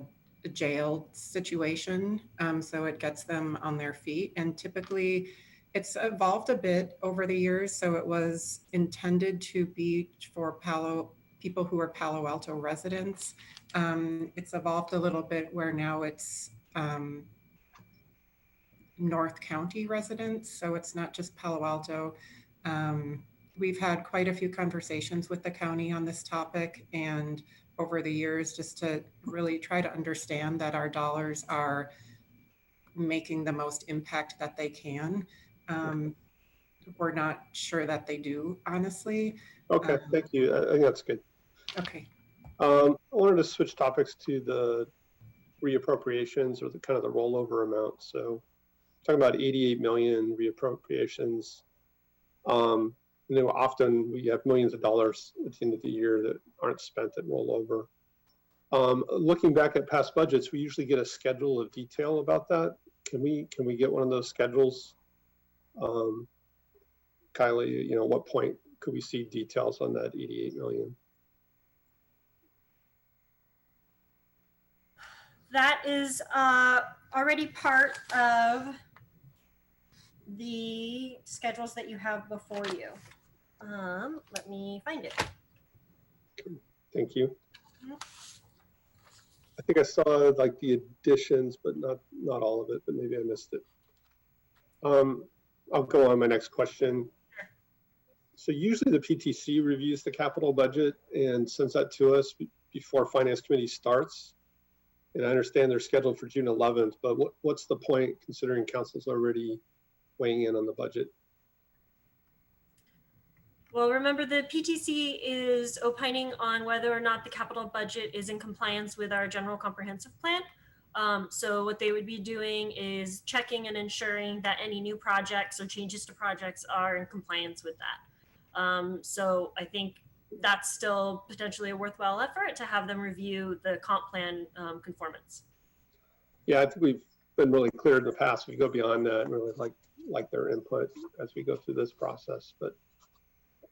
jail situation. So it gets them on their feet, and typically it's evolved a bit over the years. So it was intended to be for people who are Palo Alto residents. It's evolved a little bit where now it's North County residents. So it's not just Palo Alto. We've had quite a few conversations with the county on this topic, and over the years, just to really try to understand that our dollars are making the most impact that they can. We're not sure that they do, honestly. Okay, thank you. I think that's good. Okay. I wanted to switch topics to the reappropriations or the kind of the rollover amount. So talking about 88 million reappropriations. Often we have millions of dollars at the end of the year that aren't spent at rollover. Looking back at past budgets, we usually get a schedule of detail about that. Can we get one of those schedules? Kylie, what point could we see details on that 88 million? That is already part of the schedules that you have before you. Let me find it. Thank you. I think I saw like the additions, but not all of it, but maybe I missed it. I'll go on my next question. So usually the PTC reviews the capital budget and sends that to us before Finance Committee starts. And I understand they're scheduled for June 11th, but what's the point considering Council's already weighing in on the budget? Well, remember the PTC is opining on whether or not the capital budget is in compliance with our general comprehensive plan. So what they would be doing is checking and ensuring that any new projects or changes to projects are in compliance with that. So I think that's still potentially a worthwhile effort to have them review the comp plan conformance. Yeah, I think we've been really clear in the past. We go beyond that and really like their input as we go through this process. But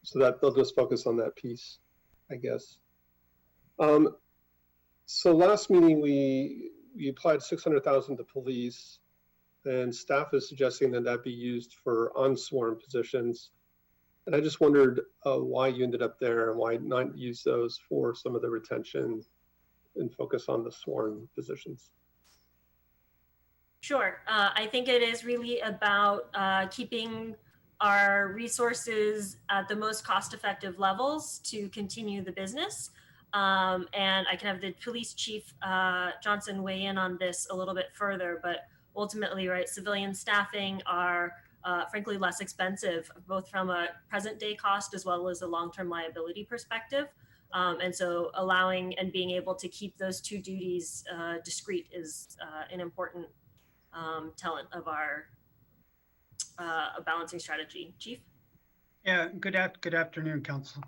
so that they'll just focus on that piece, I guess. So last meeting we applied 600,000 to police, and staff is suggesting that that be used for unsworn positions. And I just wondered why you ended up there and why not use those for some of the retention and focus on the sworn positions. Sure. I think it is really about keeping our resources at the most cost-effective levels to continue the business. And I can have the police chief Johnson weigh in on this a little bit further, but ultimately, right, civilian staffing are frankly less expensive, both from a present day cost as well as a long-term liability perspective. And so allowing and being able to keep those two duties discrete is an important tenet of our balancing strategy. Chief? Yeah, good afternoon, Council.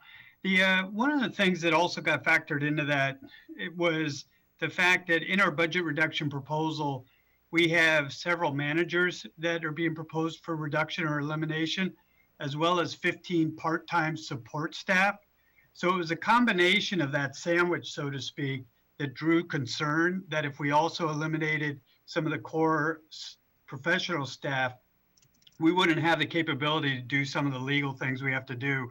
One of the things that also got factored into that, it was the fact that in our budget reduction proposal, we have several managers that are being proposed for reduction or elimination, as well as 15 part-time support staff. So it was a combination of that sandwich, so to speak, that drew concern that if we also eliminated some of the core professional staff, we wouldn't have the capability to do some of the legal things we have to do.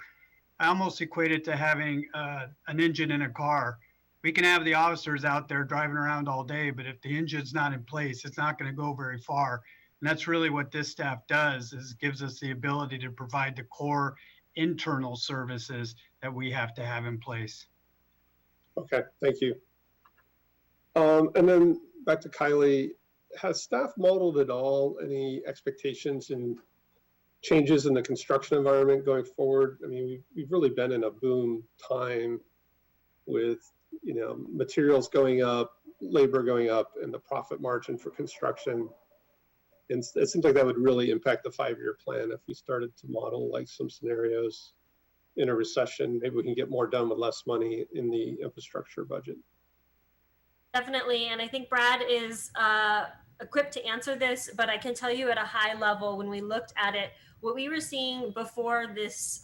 I almost equate it to having an engine in a car. We can have the officers out there driving around all day, but if the engine's not in place, it's not going to go very far. And that's really what this staff does, is gives us the ability to provide the core internal services that we have to have in place. Okay, thank you. And then back to Kylie, has staff modeled at all any expectations and changes in the construction environment going forward? I mean, we've really been in a boom time with, materials going up, labor going up, and the profit margin for construction. And it seems like that would really impact the 5-year plan if we started to model like some scenarios in a recession. Maybe we can get more done with less money in the infrastructure budget. Definitely, and I think Brad is equipped to answer this, but I can tell you at a high level, when we looked at it, what we were seeing before this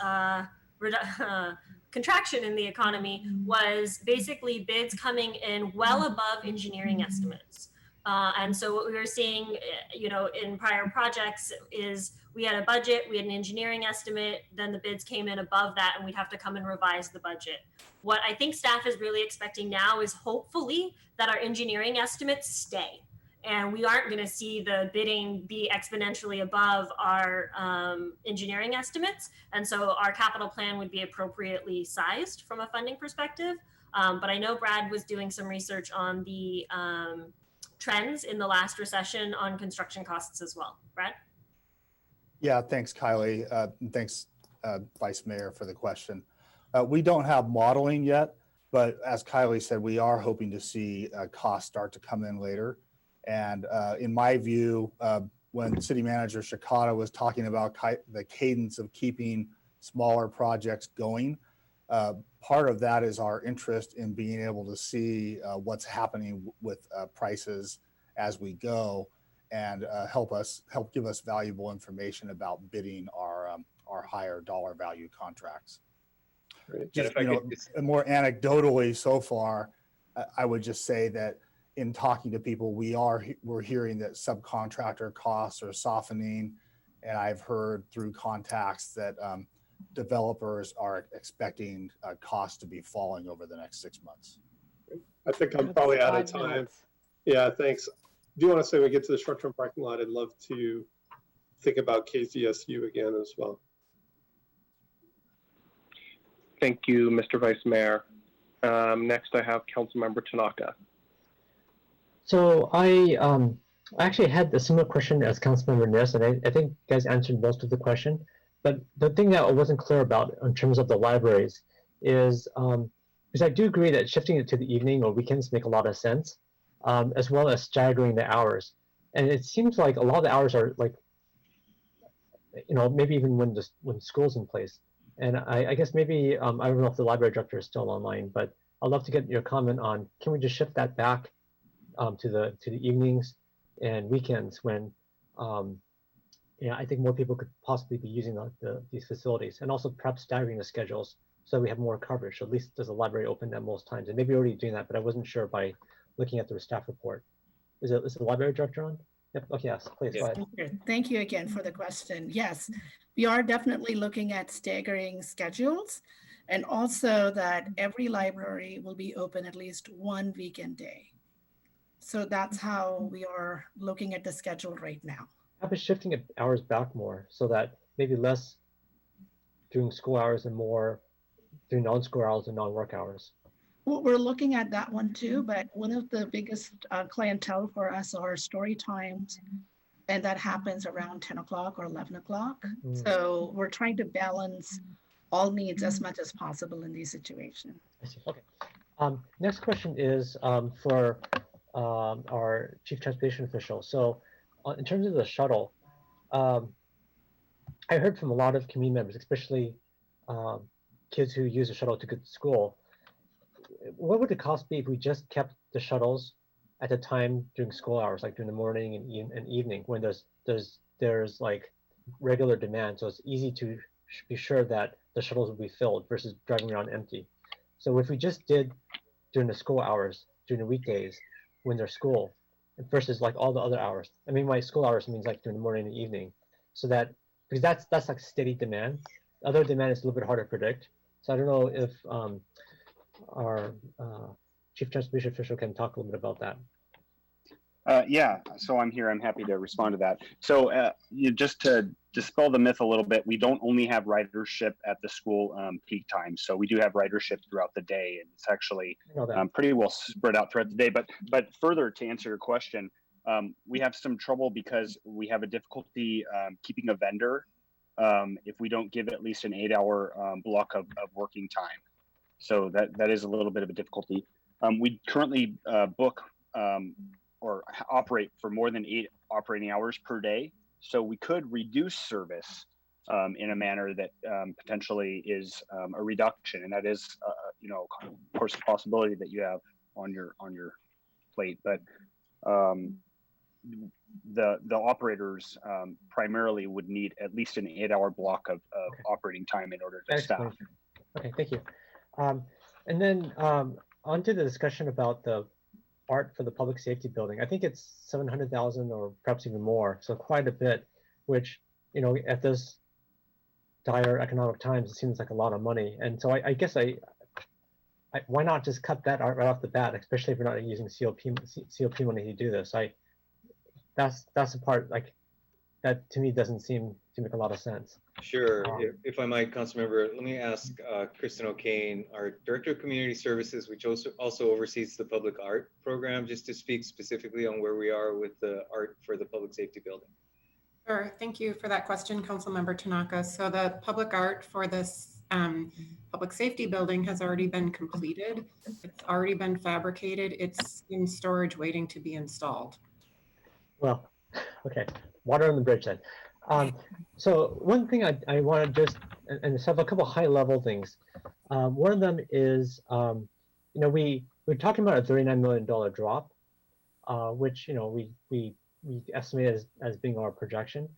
contraction in the economy was basically bids coming in well above engineering estimates. And so what we were seeing, in prior projects is we had a budget, we had an engineering estimate, then the bids came in above that and we'd have to come and revise the budget. What I think staff is really expecting now is hopefully that our engineering estimates stay. And we aren't going to see the bidding be exponentially above our engineering estimates. And so our capital plan would be appropriately sized from a funding perspective. But I know Brad was doing some research on the trends in the last recession on construction costs as well. Brad? Yeah, thanks, Kylie. And thanks, Vice Mayor, for the question. We don't have modeling yet, but as Kylie said, we are hoping to see costs start to come in later. And in my view, when City Manager Shikata was talking about the cadence of keeping smaller projects going, part of that is our interest in being able to see what's happening with prices as we go, and help give us valuable information about bidding our higher dollar value contracts. Just, more anecdotally so far, I would just say that in talking to people, we're hearing that subcontractor costs are softening, and I've heard through contacts that developers are expecting costs to be falling over the next 6 months. I think I'm probably out of time. Yeah, thanks. Do you want to say when we get to the short-term parking lot, I'd love to think about KZSU again as well. Thank you, Mr. Vice Mayor. Next, I have Councilmember Tanaka. So I actually had a similar question as Councilmember Ness, and I think you guys answered most of the question. But the thing that I wasn't clear about in terms of the libraries is, because I do agree that shifting it to the evening or weekends make a lot of sense, as well as staggering the hours. And it seems like a lot of the hours are like, maybe even when school's in place. And I guess maybe, I don't know if the library director is still online, but I'd love to get your comment on, can we just shift that back to the evenings and weekends when, I think more people could possibly be using these facilities, and also perhaps staggering the schedules so we have more coverage. At least does the library open at most times? And maybe already doing that, but I wasn't sure by looking at the staff report. Is the library director on? Yep. Okay. Yes. Please go ahead. Thank you again for the question. Yes, we are definitely looking at staggering schedules, and also that every library will be open at least one weekend day. So that's how we are looking at the schedule right now. How about shifting hours back more so that maybe less during school hours and more during non-school hours and non-work hours? Well, we're looking at that one too, but one of the biggest clientele for us are story times, and that happens around 10 o'clock or 11 o'clock. So we're trying to balance all needs as much as possible in these situations. I see. Okay. Next question is for our chief transportation official. So in terms of the shuttle, I heard from a lot of community members, especially kids who use the shuttle to get to school. What would the cost be if we just kept the shuttles at the time during school hours, like during the morning and evening, when there's like regular demand? So it's easy to be sure that the shuttles will be filled versus driving around empty. So if we just did during the school hours, during the weekdays when there's school, versus like all the other hours. I mean, my school hours means like during the morning and the evening, so that, because that's like steady demand. Other demand is a little bit harder to predict. So I don't know if our chief transportation official can talk a little bit about that. Yeah, so I'm here. I'm happy to respond to that. So just to dispel the myth a little bit, we don't only have ridership at the school peak time. So we do have ridership throughout the day, and it's actually pretty well spread out throughout the day. But further to answer your question, we have some trouble because we have a difficulty keeping a vendor if we don't give at least an 8-hour block of working time. So that is a little bit of a difficulty. We currently book or operate for more than 8 operating hours per day. So we could reduce service in a manner that potentially is a reduction, and that is, of course, a possibility that you have on your plate. But the operaters primarily would need at least an 8-hour block of operating time in order to staff. Okay, thank you. And then onto the discussion about the art for the public safety building. I think it's 700,000 or perhaps even more, so quite a bit, which, at this dire economic times, it seems like a lot of money. And so I guess why not just cut that art right off the bat, especially if we're not using COP money to do this? That's the part, like, that to me doesn't seem to make a lot of sense. Sure. If I might, Councilmember, let me ask Kristen O'Kane, our Director of Community Services, which also oversees the public art program, just to speak specifically on where we are with the art for the public safety building. Sure. Thank you for that question, Councilmember Tanaka. So the public art for this public safety building has already been completed. It's already been fabricated. It's in storage waiting to be installed. Well, okay, water on the bridge then. So one thing I want to just, and just have a couple high level things. One of them is, you know, we're talking about a $39 million drop, which, you know, we estimate as being our projection.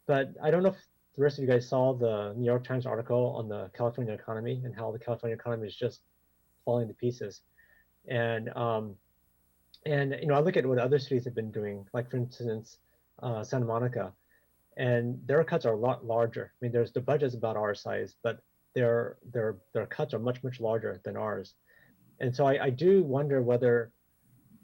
But I don't know if the rest of you guys saw the New York Times article on the California economy and how the California economy is just falling to pieces. And you know, I look at what other cities have been doing, like for instance, Santa Monica, and their cuts are a lot larger. I mean, the budget's about our size, but their cuts are much larger than ours. And so I do wonder whether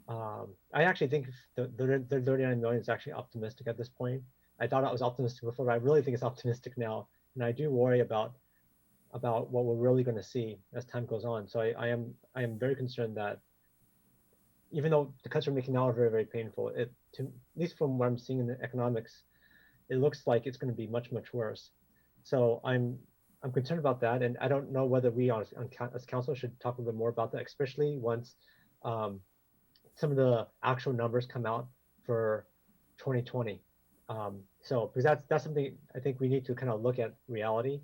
I actually think the 39 million is actually optimistic at this point. I thought it was optimistic before, but I really think it's optimistic now, and I do worry about what we're really going to see as time goes on. So I am very concerned that even though the cuts we're making now are very painful, at least from what I'm seeing in the economics, it looks like it's going to be much worse. So I'm concerned about that, and I don't know whether we as council should talk a little bit more about that, especially once some of the actual numbers come out for 2020. So because that's something I think we need to kind of look at reality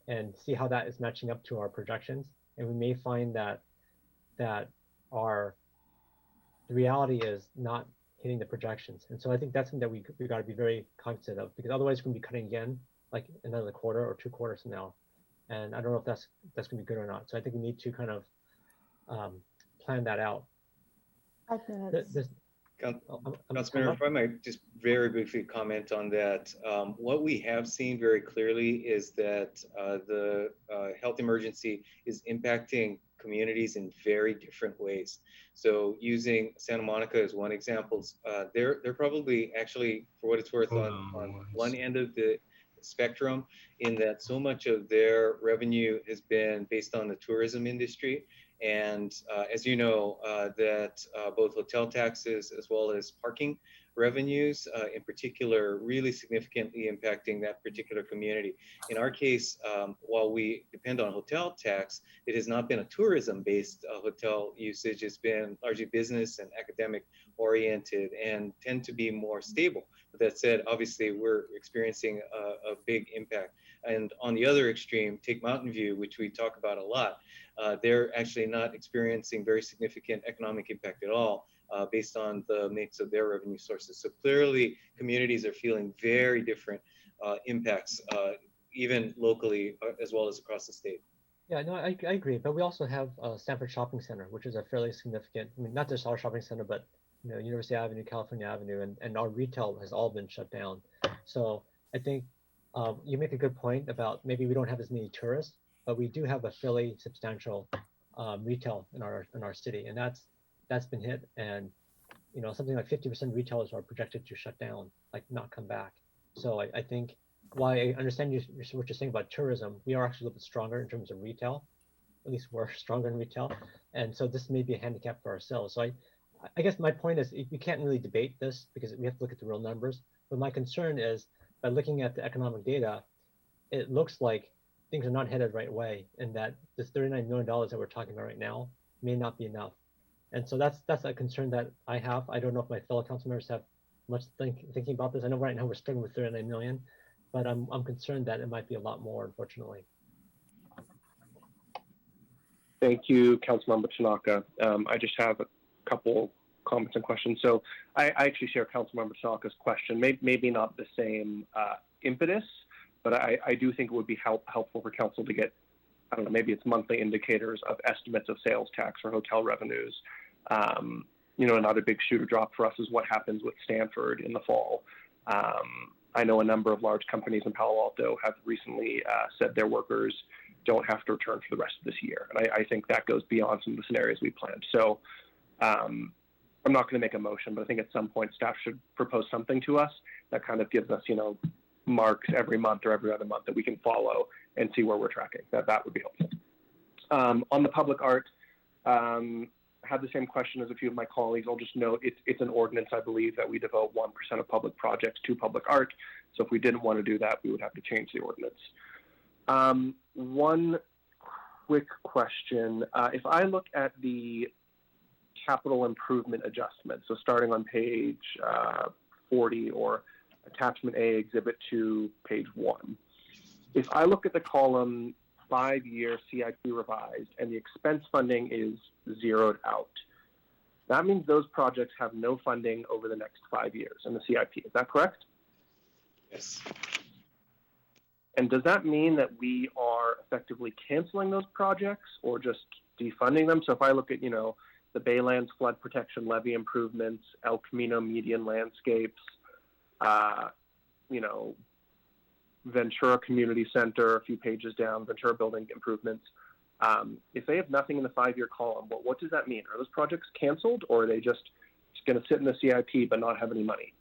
and see how that is matching up to our projections, and we may find that the reality is not hitting the projections. And so I think that's something that we got to be very cognizant of, because otherwise we're going to be cutting again, like another quarter or 2 quarters from now. And I don't know if that's going to be good or not. So I think we need to kind of plan that out. Councilmember, if I might just very briefly comment on that. What we have seen very clearly is that the health emergency is impacting communities in very different ways. So using Santa Monica as one example, they're probably actually, for what it's worth, on one end of the spectrum, in that so much of their revenue has been based on the tourism industry. And as you know, that both hotel taxes as well as parking revenues in particular really significantly impacting that particular community. In our case, while we depend on hotel tax, it has not been a tourism-based hotel usage. It's been largely business and academic oriented and tend to be more stable. But that said, obviously we're experiencing a big impact. And on the other extreme, take Mountain View, which we talk about a lot. They're actually not experiencing very significant economic impact at all based on the mix of their revenue sources. So clearly communities are feeling very different impacts, even locally as well as across the state. Yeah, no, I agree. But we also have Stanford Shopping Center, which is a fairly significant, I mean, not just our shopping center, but you know, University Avenue, California Avenue, and our retail has all been shut down. So I think you make a good point about maybe we don't have as many tourists, but we do have a fairly substantial retail in our city, and that's been hit. And you know, something like 50% retailers are projected to shut down, like not come back. So I think while I understand what you're saying about tourism, we are actually a little bit stronger in terms of retail. At least we're stronger in retail, and so this may be a handicap for ourselves. So I guess my point is we can't really debate this because we have to look at the real numbers. But my concern is by looking at the economic data, it looks like things are not headed the right way, and that this $39 million that we're talking about right now may not be enough. And so that's a concern that I have. I don't know if my fellow council members have much thinking about this. I know right now we're struggling with 39 million, but I'm concerned that it might be a lot more, unfortunately. Thank you, Councilmember Tanaka. I just have a couple comments and questions. So I actually share Councilmember Tanaka's question. Maybe not the same impetus, but I do think it would be helpful for council to get, I don't know, maybe it's monthly indicators of estimates of sales tax or hotel revenues. You know, another big shoe to drop for us is what happens with Stanford in the fall. I know a number of large companies in Palo Alto have recently said their workers don't have to return for the rest of this year. And I think that goes beyond some of the scenarios we planned. So I'm not going to make a motion, but I think at some point staff should propose something to us that kind of gives us, marks every month or every other month that we can follow and see where we're tracking. That would be helpful. On the public art, had the same question as a few of my colleagues. I'll just note it's an ordinance, I believe, that we devote 1% of public projects to public art. So if we didn't want to do that, we would have to change the ordinance. One quick question. If I look at the capital improvement adjustment, so starting on page 40 or attachment A, exhibit 2, page 1. If I look at the column 5-year CIP revised and the expense funding is zeroed out, that means those projects have no funding over the next 5 years in the CIP. Is that correct? Yes. And does that mean that we are effectively canceling those projects or just defunding them? So if I look at, the Baylands flood protection levee improvements, El Camino median landscapes, Ventura Community Center, a few pages down, Ventura building improvements. If they have nothing in the 5-year column, what does that mean? Are those projects canceled, or are they just going to sit in the CIP but not have any money?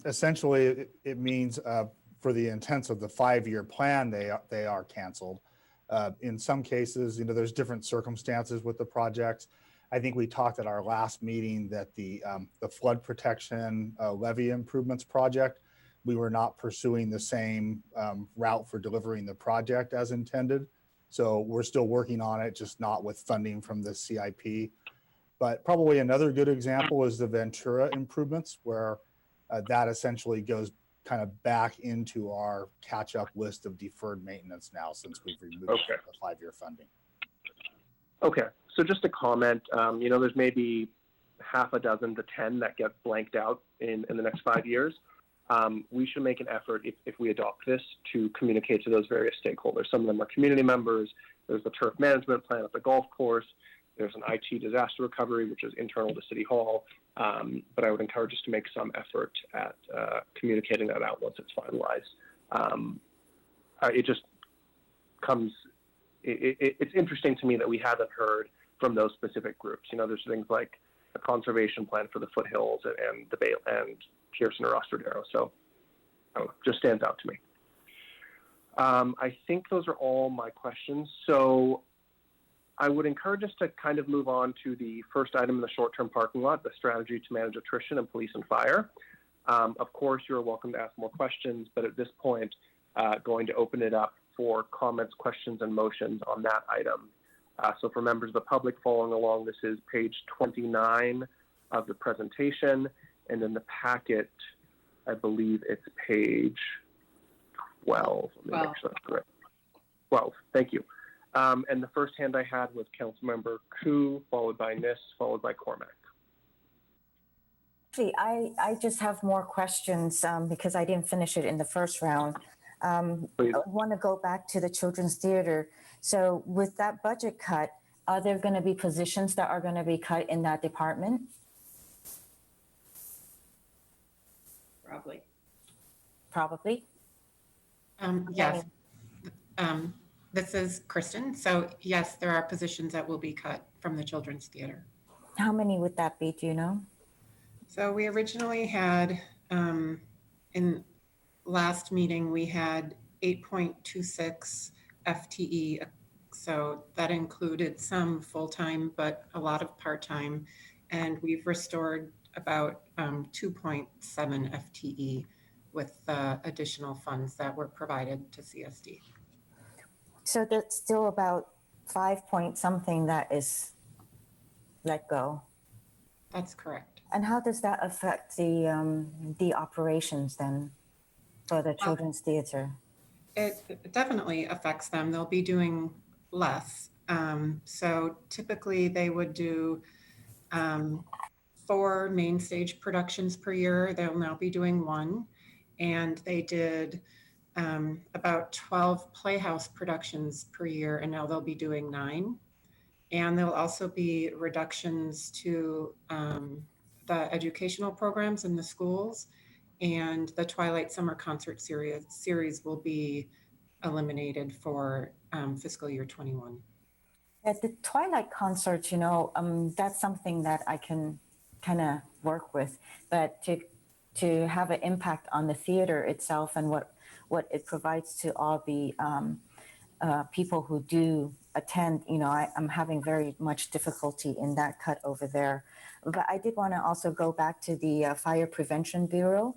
Essentially, it means for the intents of the 5-year plan, they are canceled. In some cases, there's different circumstances with the projects. I think we talked at our last meeting that the flood protection levee improvements project, we were not pursuing the same route for delivering the project as intended. So we're still working on it, just not with funding from the CIP. But probably another good example is the Ventura improvements, where that essentially goes kind of back into our catch-up list of deferred maintenance now, since we've removed the 5-year funding. Okay, so just a comment, there's maybe half a dozen to 10 that get blanked out in the next 5 years. We should make an effort, if we adopt this, to communicate to those various stakeholders. Some of them are community members. There's the turf management plan at the golf course. There's an IT disaster recovery, which is internal to City Hall. But I would encourage us to make some effort at communicating that out once it's finalized. It just comes, it's interesting to me that we haven't heard from those specific groups. There's things like a conservation plan for the foothills and the Bay and Pearson or Ostradero. So I don't know, just stands out to me. I think those are all my questions. So I would encourage us to kind of move on to the first item in the short-term parking lot, the strategy to manage attrition in police and fire. Of course, you're welcome to ask more questions, but at this point, going to open it up for comments, questions, and motions on that item. So for members of the public following along, this is page 29 of the presentation, and in the packet, I believe it's page 12. Let me make sure that's correct. 12, thank you. And the first hand I had was Councilmember Koo, followed by Nis, followed by Cormac. Actually, I just have more questions because I didn't finish it in the first round. I want to go back to the Children's Theater. So with that budget cut, are there going to be positions that are going to be cut in that department? Probably. Probably? Yes. This is Kristen. So yes, there are positions that will be cut from the Children's Theater. How many would that be? Do you know? So we originally had, in last meeting, we had 8.26 FTE. So that included some full-time, but a lot of part-time. And we've restored about 2.7 FTE with additional funds that were provided to CSD. So that's still about 5 point something that is let go. That's correct. And how does that affect the operations then for the Children's Theater? It definitely affects them. They'll be doing less. So typically they would do 4 main stage productions per year. They'll now be doing 1. And they did about 12 Playhouse productions per year, and now they'll be doing 9. And there'll also be reductions to the educational programs in the schools, and the Twilight Summer Concert series will be eliminated for fiscal year 21. At the Twilight concerts, that's something that I can kind of work with, but to have an impact on the theater itself and what it provides to all the people who do attend, I'm having very much difficulty in that cut over there. But I did want to also go back to the Fire Prevention Bureau.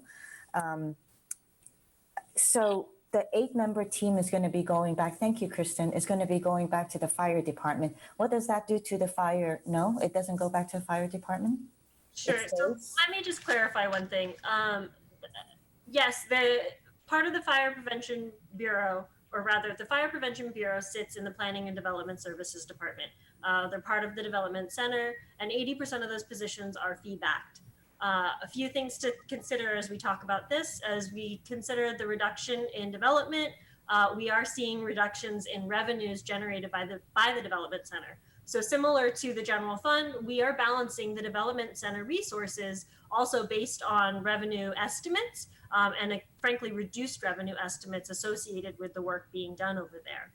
So the 8-member team is going to be going back. Thank you, Kristen. Is going to be going back to the fire department. What does that do to the fire? No, it doesn't go back to the fire department? Sure. So let me just clarify one thing. Yes, the part of the Fire Prevention Bureau, or rather the Fire Prevention Bureau, sits in the Planning and Development Services Department. They're part of the Development Center, and 80% of those positions are fee-backed. A few things to consider as we talk about this, as we consider the reduction in development, we are seeing reductions in revenues generated by the Development Center. So similar to the general fund, we are balancing the Development Center resources also based on revenue estimates and frankly reduced revenue estimates associated with the work being done over there.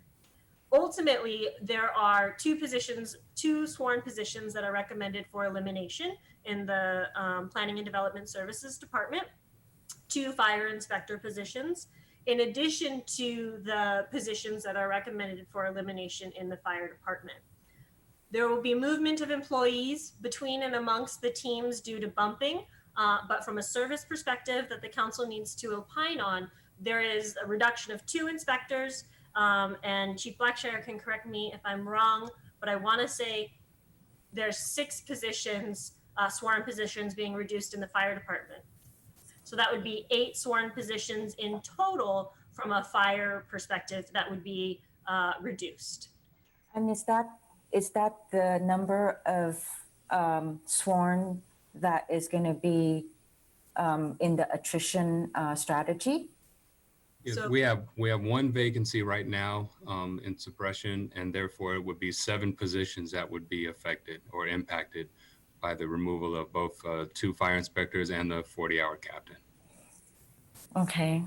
Ultimately, there are two sworn positions that are recommended for elimination in the Planning and Development Services Department, 2 fire inspector positions, in addition to the positions that are recommended for elimination in the fire department. There will be movement of employees between and amongst the teams due to bumping, but from a service perspective that the council needs to opine on, there is a reduction of 2 inspectors, and Chief Blackshire can correct me if I'm wrong, but I want to say there's 6 positions, sworn positions being reduced in the fire department. So that would be 8 sworn positions in total from a fire perspective that would be reduced. And is that the number of sworn that is going to be in the attrition strategy? Yes, So- we have 1 vacancy right now in suppression, and therefore it would be 7 positions that would be affected or impacted by the removal of both 2 fire inspectors and the 40-hour captain. Okay.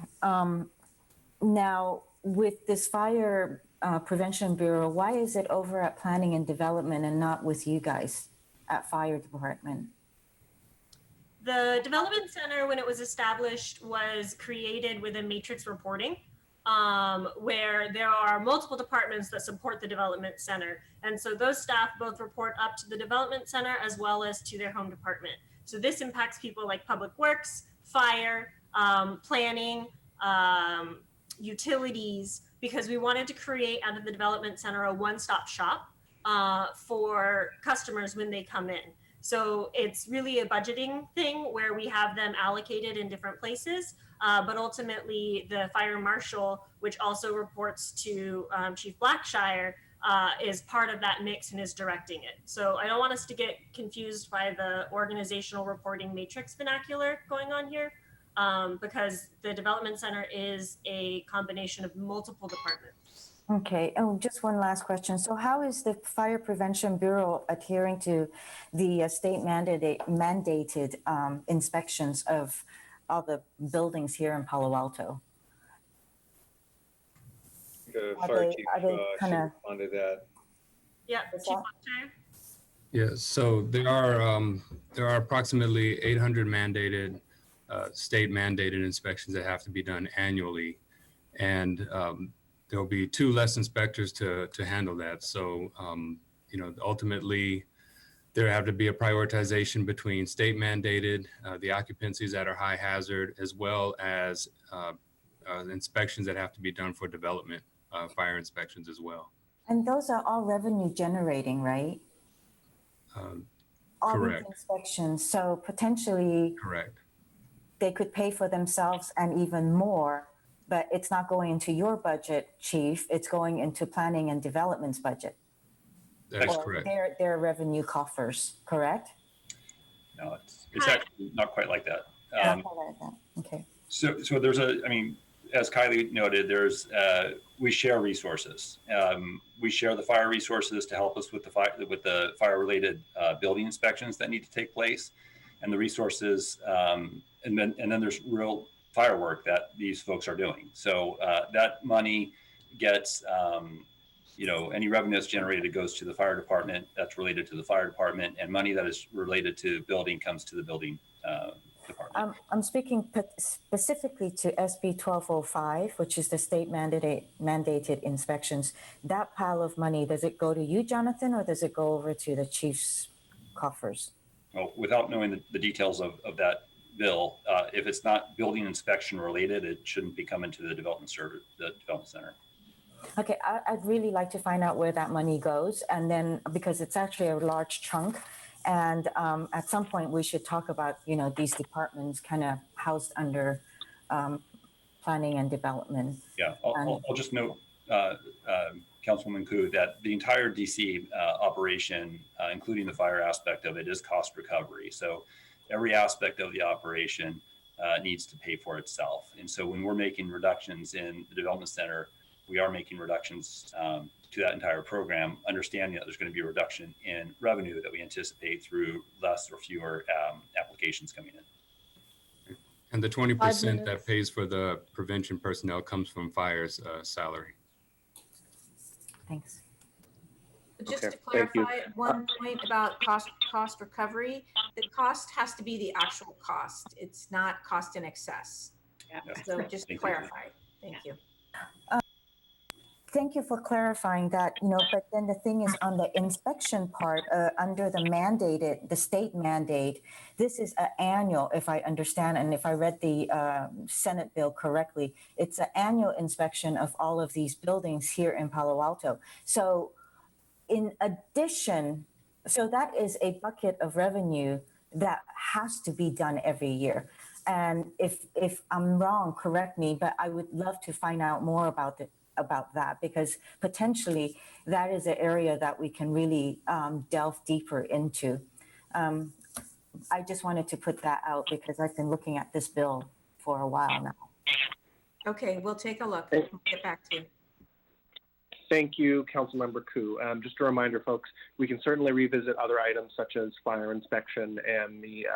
Now, with this Fire Prevention Bureau, why is it over at Planning and Development and not with you guys at Fire Department? The Development Center, when it was established, was created with a matrix reporting where there are multiple departments that support the Development Center. And so those staff both report up to the Development Center as well as to their home department. So this impacts people like Public Works, Fire, Planning, Utilities, because we wanted to create out of the Development Center a one-stop shop for customers when they come in. So it's really a budgeting thing where we have them allocated in different places, but ultimately the fire marshal, which also reports to Chief Blackshire, is part of that mix and is directing it. So I don't want us to get confused by the organizational reporting matrix vernacular going on here, because the Development Center is a combination of multiple departments. Okay. Oh, just one last question. So how is the Fire Prevention Bureau adhering to the state mandated inspections of all the buildings here in Palo Alto? The Are fire they- chief are they should kinda- respond to that. Yeah, Chief Blackshire. Yeah, so there are approximately 800 mandated, state mandated inspections that have to be done annually. And there'll be 2 less inspectors to handle that. So, ultimately, there have to be a prioritization between state mandated, the occupancies that are high hazard, as well as inspections that have to be done for development, fire inspections as well. And those are all revenue generating, right? All Correct. these inspections. So potentially Correct. they could pay for themselves and even more, but it's not going into your budget, Chief. It's going into Planning and Development's budget. That is Or correct. their revenue coffers, correct? No, it's actually not quite like that. Not quite like that. Okay. So there's as Kylie noted, we share resources. We share the fire resources to help us with the fire related building inspections that need to take place, and the resources, and then there's real firework that these folks are doing. So that money gets any revenue that's generated goes to the fire department, that's related to the fire department, and money that is related to building comes to the building department. I'm speaking specifically to SB 1205, which is the state mandated inspections. That pile of money, does it go to you, Jonathan, or does it go over to the chief's coffers? Well, without knowing the details of that bill, if it's not building inspection related, it shouldn't be coming to the development center. Okay, I'd really like to find out where that money goes, and then because it's actually a large chunk, and at some point we should talk about these departments kind of housed under planning and development. Yeah, I'll just note, Councilwoman Koo, that the entire DC operation, including the fire aspect of it, is cost recovery. So every aspect of the operation needs to pay for itself. And so when we're making reductions in the development center, we are making reductions to that entire program, understanding that there's going to be a reduction in revenue that we anticipate through less or fewer applications coming in. And the 20% that pays for the prevention personnel comes from fire's salary. Thanks. Just Okay, to clarify one point about cost recovery, the cost has to be the actual cost. It's not cost in excess. So just to clarify. Thank you. Thank you for clarifying that, but then the thing is on the inspection part, under the state mandate, this is an annual, if I understand, and if I read the Senate bill correctly, it's an annual inspection of all of these buildings here in Palo Alto. So in addition, so that is a bucket of revenue that has to be done every year. And if I'm wrong, correct me, but I would love to find out more about that, because potentially that is an area that we can really delve deeper into. I just wanted to put that out because I've been looking at this bill for a while now. Okay, we'll take a look. We'll get back to you. Thank you, Councilmember Koo. Just a reminder, folks, we can certainly revisit other items such as fire inspection and the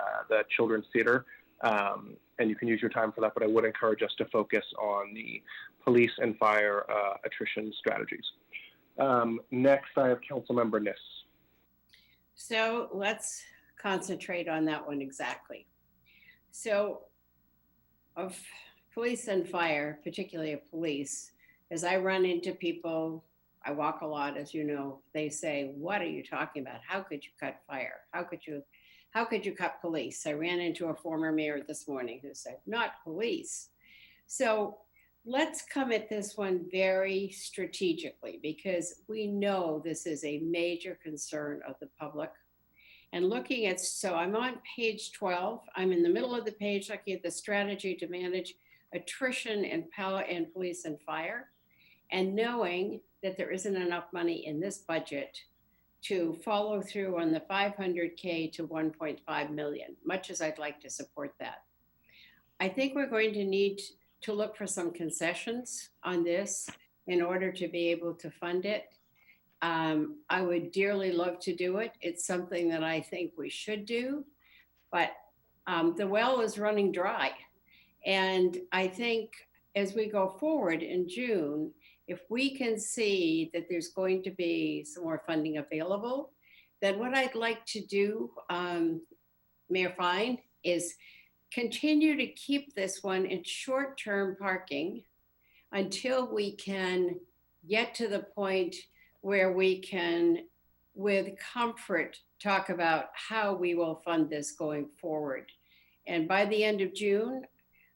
children's theater, and you can use your time for that, but I would encourage us to focus on the police and fire attrition strategies. Next, I have Councilmember Niss. So let's concentrate on that one exactly. So of police and fire, particularly of police, as I run into people, I walk a lot, as you know, they say, what are you talking about? How could you cut fire? How could you cut police? I ran into a former mayor this morning who said, not police. So let's come at this one very strategically, because we know this is a major concern of the public. And looking at, so I'm on page 12, I'm in the middle of the page looking at the strategy to manage attrition in Palo and police and fire, and knowing that there isn't enough money in this budget to follow through on the 500K to 1.5 million, much as I'd like to support that. I think we're going to need to look for some concessions on this in order to be able to fund it. I would dearly love to do it. It's something that I think we should do, but the well is running dry. And I think as we go forward in June, if we can see that there's going to be some more funding available, then what I'd like to do, Mayor Fine, is continue to keep this one in short-term parking until we can get to the point where we can, with comfort, talk about how we will fund this going forward. And by the end of June,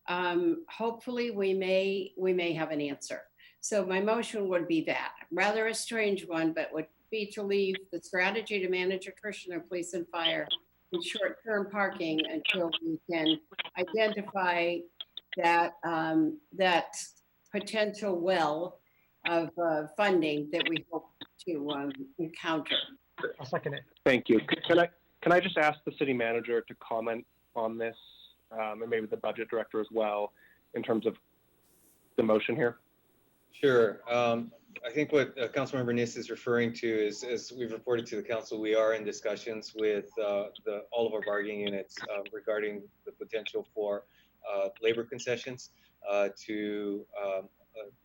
hopefully we may have an answer. So my motion would be that, rather a strange one, but would be to leave the strategy to manage attrition of police and fire in short-term parking until we can identify that that potential well of funding that we hope to encounter. I'll second it. Thank you. Can I just ask the city manager to comment on this, and maybe the budget director as well, in terms of the motion here? Sure. I think what Councilmember Niss is referring to is, as we've reported to the council, we are in discussions with all of our bargaining units regarding the potential for labor concessions to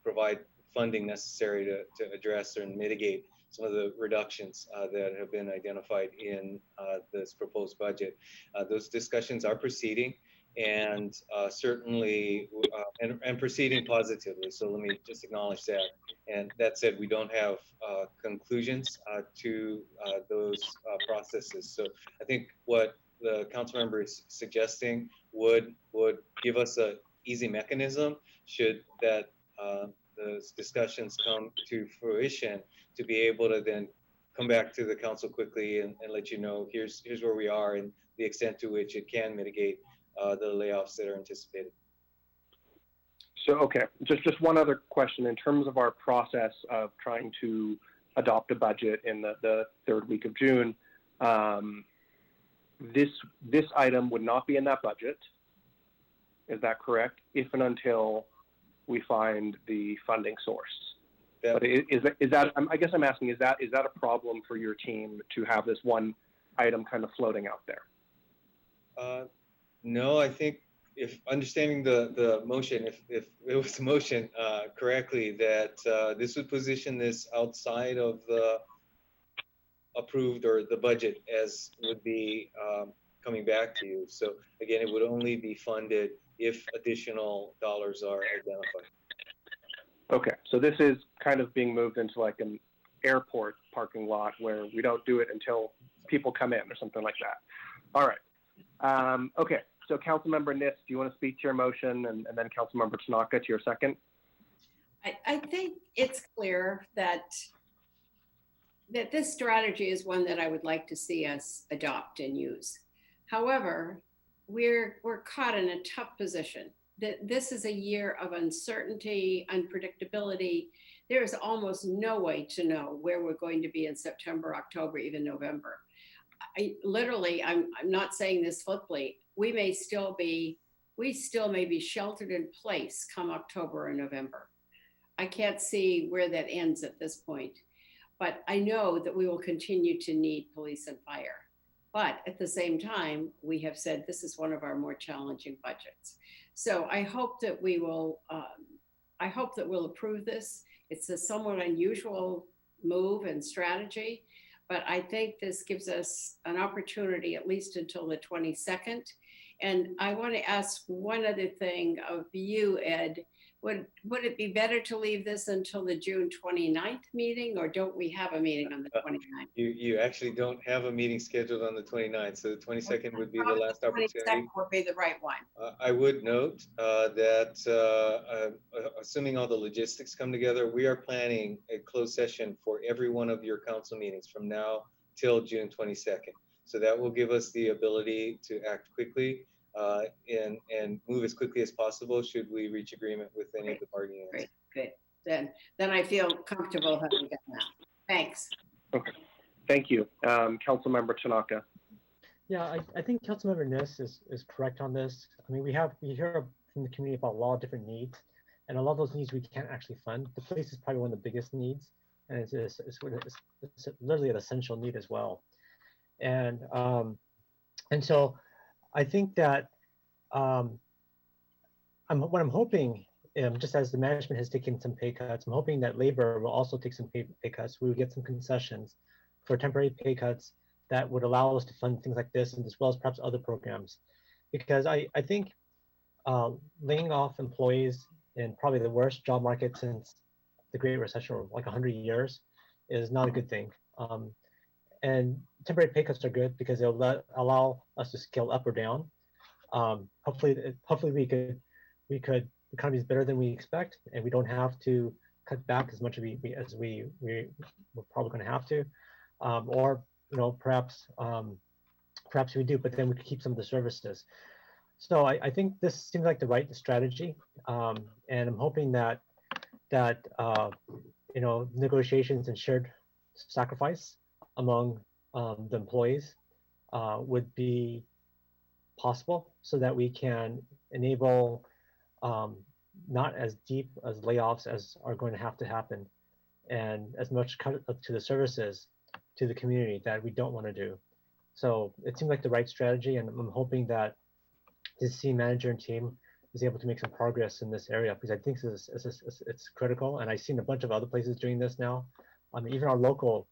provide funding necessary to address and mitigate some of the reductions that have been identified in this proposed budget. Those discussions are proceeding, and certainly and proceeding positively. So let me just acknowledge that. And that said, we don't have conclusions to those processes. So I think what the council member is suggesting would give us a easy mechanism should that those discussions come to fruition, to be able to then come back to the council quickly and let you know here's where we are and the extent to which it can mitigate the layoffs that are anticipated. So, okay, just one other question. In terms of our process of trying to adopt a budget in the third week of June, this item would not be in that budget. Is that correct? If and until we find the funding source. But is that I guess I'm asking, is that a problem for your team to have this one item kind of floating out there? No, I think if understanding the motion, if it was the motion correctly, that this would position this outside of the approved or the budget as would be coming back to you. So again, it would only be funded if additional dollars are identified. Okay, so this is kind of being moved into like an airport parking lot where we don't do it until people come in or something like that. All right. Okay, so Councilmember Nitz, do you want to speak to your motion, and then Councilmember Tanaka to your second? I think it's clear that this strategy is one that I would like to see us adopt and use. However, we're caught in a tough position. That this is a year of uncertainty, unpredictability. There is almost no way to know where we're going to be in September, October, even November. I'm not saying this fliply. We still may be sheltered in place come October or November. I can't see where that ends at this point, but I know that we will continue to need police and fire. But at the same time, we have said this is one of our more challenging budgets. So I hope that we'll approve this. It's a somewhat unusual move and strategy, but I think this gives us an opportunity at least until the 22nd. And I want to ask one other thing of you, Ed. Would it be better to leave this until the June 29th meeting, or don't we have a meeting on the 29th? You actually don't have a meeting scheduled on the 29th, so the 22nd would be the last opportunity. 22nd would be the right one. I would note that assuming all the logistics come together, we are planning a closed session for every one of your council meetings from now till June 22nd. So that will give us the ability to act quickly and move as quickly as possible should we reach agreement with any of the bargaining units. Great, good. Then I feel comfortable having done that. Thanks. Okay, thank you. Councilmember Tanaka. Yeah, I think Councilmember Ness is correct on this. I mean, we hear from the community about a lot of different needs, and a lot of those needs we can't actually fund. The police is probably one of the biggest needs, and it's literally an essential need as well. And so I think that what I'm hoping, just as the management has taken some pay cuts, I'm hoping that labor will also take some pay cuts. We will get some concessions for temporary pay cuts that would allow us to fund things like this, and as well as perhaps other programs. Because I think laying off employees in probably the worst job market since the Great Recession, or like 100 years, is not a good thing. And temporary pay cuts are good because they'll allow us to scale up or down. Hopefully we could the economy is better than we expect, and we don't have to cut back as much as we're probably going to have to, or perhaps we do, but then we could keep some of the services. So I think this seems like the right strategy, and I'm hoping that negotiations and shared sacrifice among the employees would be possible, so that we can enable not as deep as layoffs as are going to have to happen, and as much cut up to the services to the community that we don't want to do. So it seems like the right strategy, and I'm hoping that the city manager and team is able to make some progress in this area, because I think it's critical. And I've seen a bunch of other places doing this now. Even our local,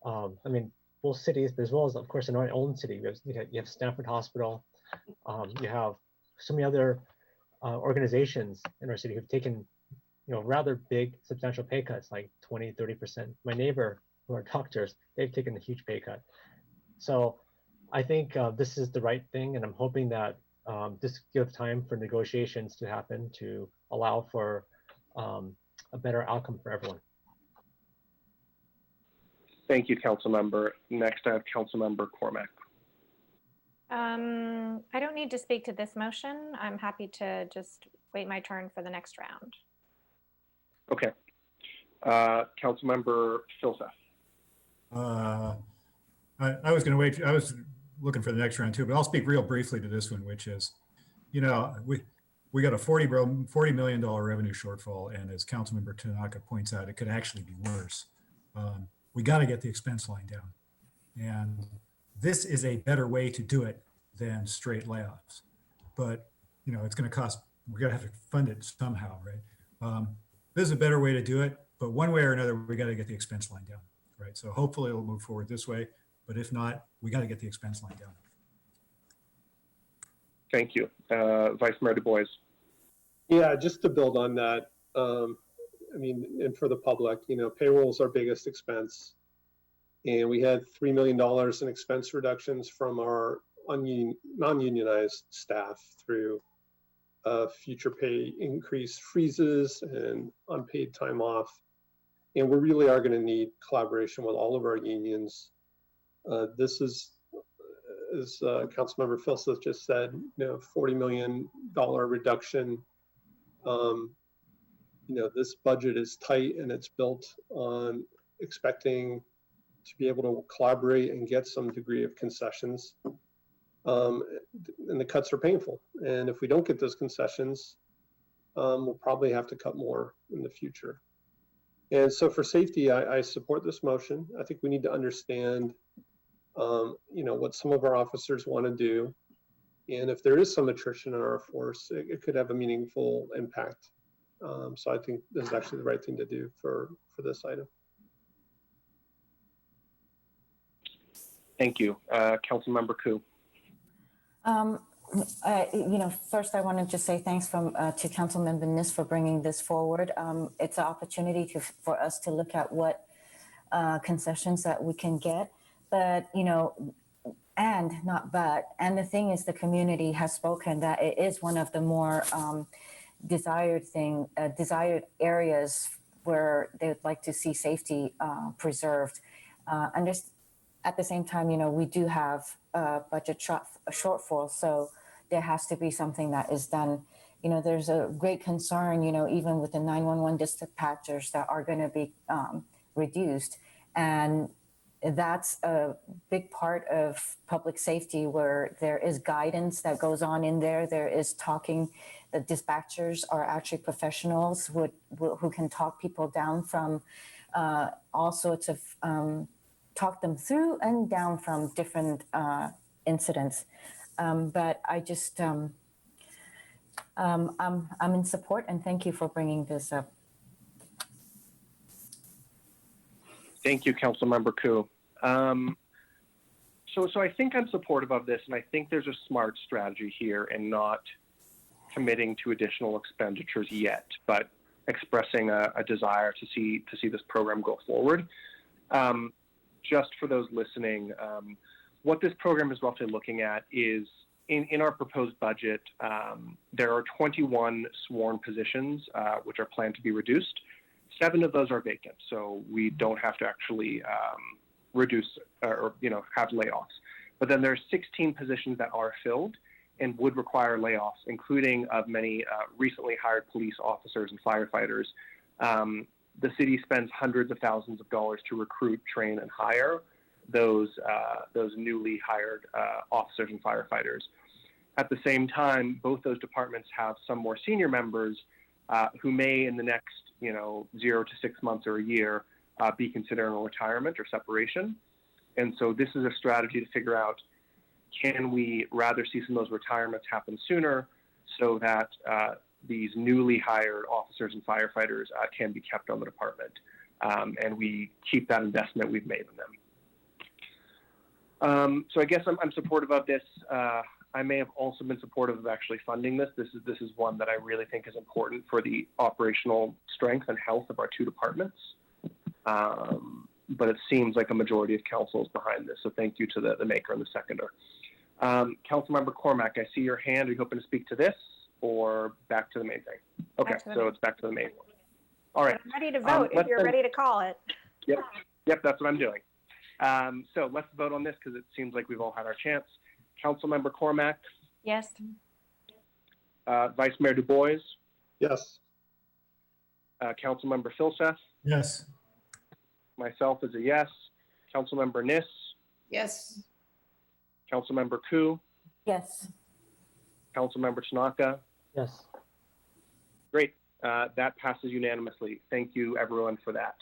both cities, but as well as, of course, in our own city, you have Stanford Hospital. You have so many other organizations in our city who've taken, rather big, substantial pay cuts, like 20, 30%. My neighbor, who are doctors, they've taken a huge pay cut. So I think this is the right thing, and I'm hoping that this gives time for negotiations to happen to allow for a better outcome for everyone. Thank you, Councilmember. Next, I have Councilmember Cormack. I don't need to speak to this motion. I'm happy to just wait my turn for the next round. Okay. Councilmember Filseth. I was going to wait. I was looking for the next round too, but I'll speak real briefly to this one, which is, we got a $40 million revenue shortfall, and as Councilmember Tanaka points out, it could actually be worse. We got to get the expense line down, and this is a better way to do it than straight layoffs. But it's going to cost. We got to have to fund it somehow, right? This is a better way to do it, but one way or another, we got to get the expense line down, right? So hopefully it'll move forward this way, but if not, we got to get the expense line down. Thank you. Vice Mayor Du Bois. Yeah, just to build on that, and for the public, payroll is our biggest expense. And we had $3 million in expense reductions from our non-unionized staff through future pay increase freezes and unpaid time off. And we really are going to need collaboration with all of our unions. This is, as Councilmember Filseth just said, $40 million reduction. This budget is tight, and it's built on expecting to be able to collaborate and get some degree of concessions. And the cuts are painful. And if we don't get those concessions, we'll probably have to cut more in the future. And so for safety, I support this motion. I think we need to understand, what some of our officers want to do. And if there is some attrition in our force, it could have a meaningful impact. So I think this is actually the right thing to do for this item. Thank you. Councilmember Koo. First I want to just say thanks to Councilmember Nis for bringing this forward. It's an opportunity for us to look at what concessions that we can get, but and the thing is, the community has spoken that it is one of the more desired areas where they would like to see safety preserved. At the same time, we do have a budget shortfall, so there has to be something that is done. There's a great concern, even with the 911 dispatchers that are going to be reduced. And that's a big part of public safety, where there is guidance that goes on in there. There is talking. The dispatchers are actually professionals who can talk people down from all sorts of talk them through and down from different incidents. But I just, I'm in support, and thank you for bringing this up. Thank you, Councilmember Koo. So I think I'm supportive of this, and I think there's a smart strategy here in not committing to additional expenditures yet, but expressing a desire to see this program go forward. Just for those listening, what this program is roughly looking at is, in our proposed budget, there are 21 sworn positions which are planned to be reduced. 7 of those are vacant, so we don't have to actually reduce or have layoffs. But then there's 16 positions that are filled and would require layoffs, including of many recently hired police officers and firefighters. The city spends hundreds of thousands of dollars to recruit, train, and hire those newly hired officers and firefighters. At the same time, both those departments have some more senior members who may, in the next 0 to 6 months or a year, be considering a retirement or separation. And so this is a strategy to figure out, can we rather see some of those retirements happen sooner so that these newly hired officers and firefighters can be kept on the department, and we keep that investment we've made in them. So I guess I'm supportive of this. I may have also been supportive of actually funding this. This is one that I really think is important for the operational strength and health of our two departments. But it seems like a majority of council is behind this. So thank you to the maker and the seconder. Councilmember Cormack, I see your hand. Are you hoping to speak to this or back to the main thing? Okay, so it's back to the main one. All right. I'm ready to vote if you're ready to call it. Yep, that's what I'm doing. So let's vote on this because it seems like we've all had our chance. Councilmember Cormack? Yes. Vice Mayor Du Bois? Yes. Councilmember Filseth? Yes. Myself is a yes. Councilmember Nis? Yes. Councilmember Koo? Yes. Councilmember Tanaka? Yes. Great. That passes unanimously. Thank you, everyone, for that.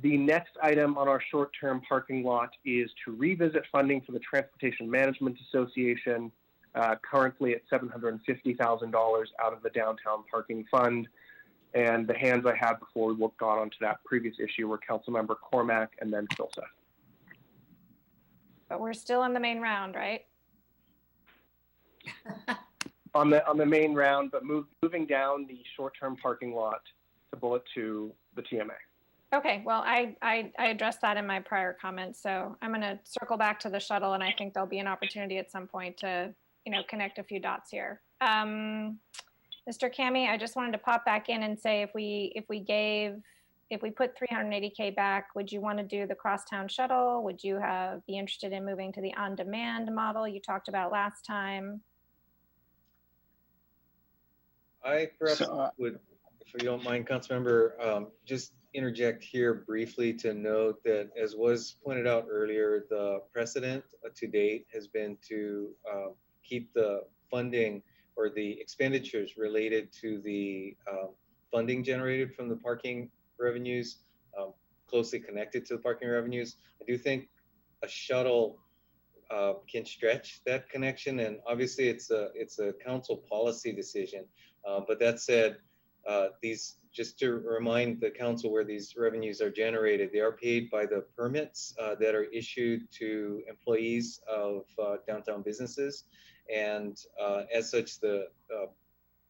The next item on our short-term parking lot is to revisit funding for the Transportation Management Association, currently at $750,000 out of the Downtown Parking Fund. And the hands I had before we got onto that previous issue were Councilmember Cormack and then Filseth. But we're still in the main round, right? On the main round, but moving down the short-term parking lot to bullet 2, the TMA. Okay, well, I addressed that in my prior comments, so I'm going to circle back to the shuttle, and I think there'll be an opportunity at some point to, connect a few dots here. Mr. Kami, I just wanted to pop back in and say if we put 380K back, would you want to do the crosstown shuttle? Would you be interested in moving to the on-demand model you talked about last time? I perhaps would, if you don't mind, Councilmember, just interject here briefly to note that, as was pointed out earlier, the precedent to date has been to keep the funding or the expenditures related to the funding generated from the parking revenues closely connected to the parking revenues. I do think a shuttle can stretch that connection, and obviously it's a council policy decision. But that said, just to remind the council where these revenues are generated, they are paid by the permits that are issued to employees of downtown businesses. And as such, the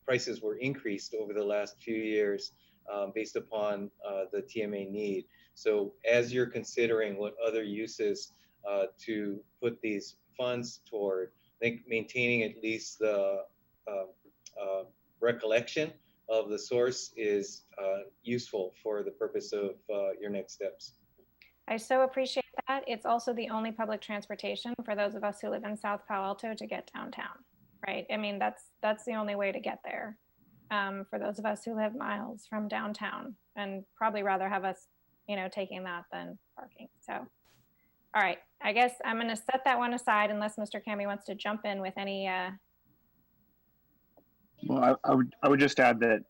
prices were increased over the last few years based upon the TMA need. So as you're considering what other uses to put these funds toward, I think maintaining at least the recollection of the source is useful for the purpose of your next steps. I so appreciate that. It's also the only public transportation for those of us who live in South Palo Alto to get downtown, right? I mean, that's the only way to get there for those of us who live miles from downtown, and probably rather have us, taking that than parking. So, all right, I guess I'm going to set that one aside unless Mr. Kami wants to jump in with any. Well, I would just add that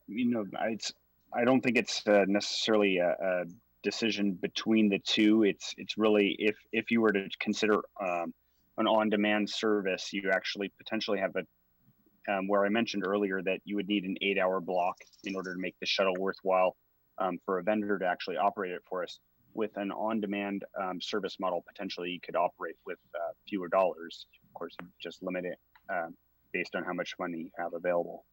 I don't think it's necessarily a decision between the two. It's really if you were to consider an on-demand service, you actually potentially have where I mentioned earlier that you would need an 8-hour block in order to make the shuttle worthwhile for a vendor to actually operate it for us. With an on-demand service model, potentially you could operate with fewer dollars. Of course, you just limit it based on how much money you have available.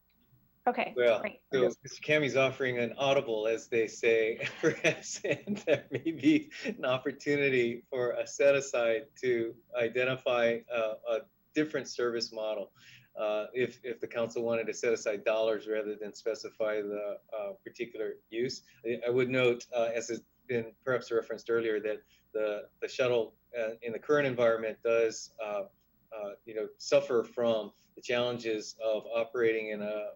Okay. Well, great. so Mr. Kami's offering an audible, as they say, perhaps, and there may be an opportunity for a set aside to identify a different service model. If the council wanted to set aside dollars rather than specify the particular use. I would note, as has been perhaps referenced earlier, that the shuttle in the current environment does suffer from the challenges of operating in a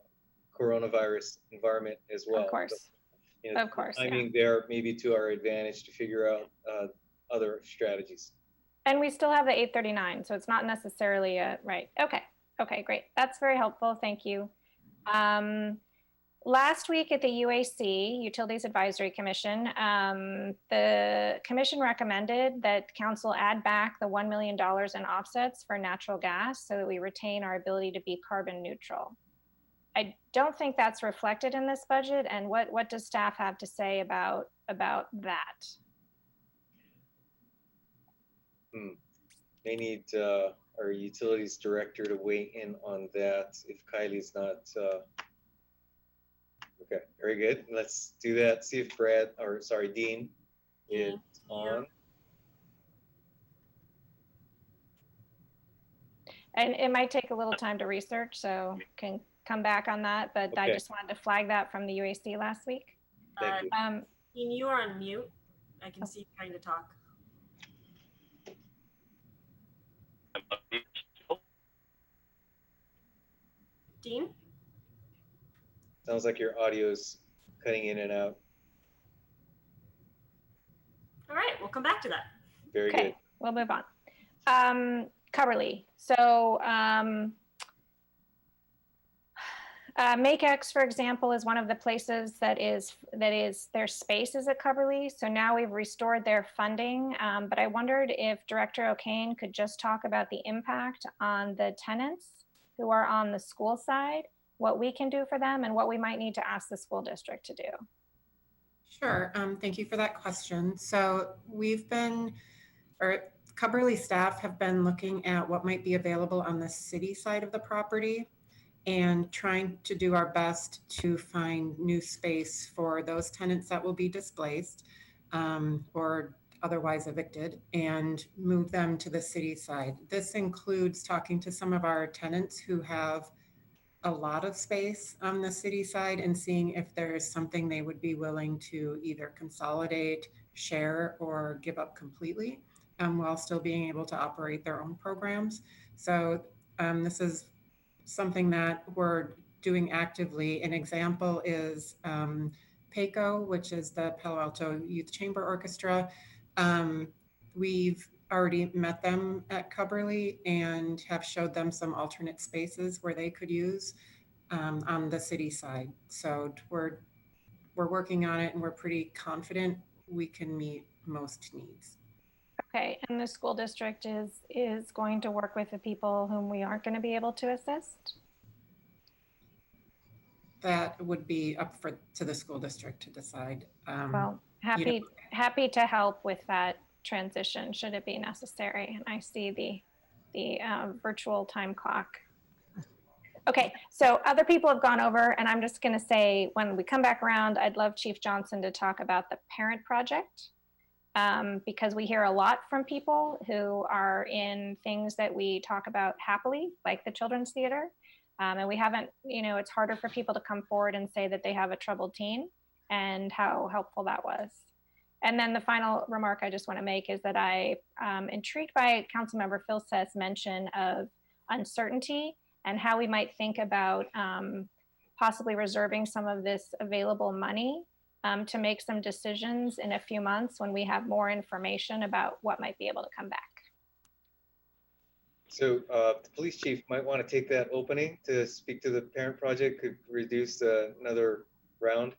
coronavirus environment as well. Of course. So, of course. Timing there maybe to our advantage to figure out other strategies. And we still have the 839, so it's not necessarily right. Okay, great. That's very helpful. Thank you. Last week at the UAC, Utilities Advisory Commission, the commission recommended that council add back the $1 million in offsets for natural gas so that we retain our ability to be carbon neutral. I don't think that's reflected in this budget. And what does staff have to say about that? May need our utilities director to weigh in on that if Kylie's not. Okay, very good. Let's do that. See if Dean is on. And it might take a little time to research, so can come back on that. But I just wanted to flag that from the UAC last week. Thank you. Dean, you are on mute. I can see you trying to talk. Dean? Sounds like your audio's cutting in and out. All right, we'll come back to that. Very good. We'll move on. Coverly. So MakeX, for example, is one of the places that is their spaces at Coverly. So now we've restored their funding, but I wondered if Director O'Kane could just talk about the impact on the tenants who are on the school side, what we can do for them, and what we might need to ask the school district to do. Sure. Thank you for that question. So Coverly staff have been looking at what might be available on the city side of the property and trying to do our best to find new space for those tenants that will be displaced or otherwise evicted and move them to the city side. This includes talking to some of our tenants who have a lot of space on the city side and seeing if there is something they would be willing to either consolidate, share, or give up completely while still being able to operate their own programs. So this is something that we're doing actively. An example is PACO, which is the Palo Alto Youth Chamber Orchestra. We've already met them at Coverly and have showed them some alternate spaces where they could use on the city side. So we're working on it and we're pretty confident we can meet most needs. Okay, and the school district is going to work with the people whom we aren't going to be able to assist? That would be up to the school district to decide. Well, happy to help with that transition should it be necessary. And I see the virtual time clock. Okay, so other people have gone over, and I'm just going to say when we come back around, I'd love Chief Johnson to talk about the parent project. Because we hear a lot from people who are in things that we talk about happily, like the Children's Theater. And we haven't, it's harder for people to come forward and say that they have a troubled teen and how helpful that was. And then the final remark I just want to make is that I'm intrigued by Councilmember Filsa's mention of uncertainty and how we might think about possibly reserving some of this available money to make some decisions in a few months when we have more information about what might be able to come back. So the police chief might want to take that opening to speak to the parent project, could reduce another round.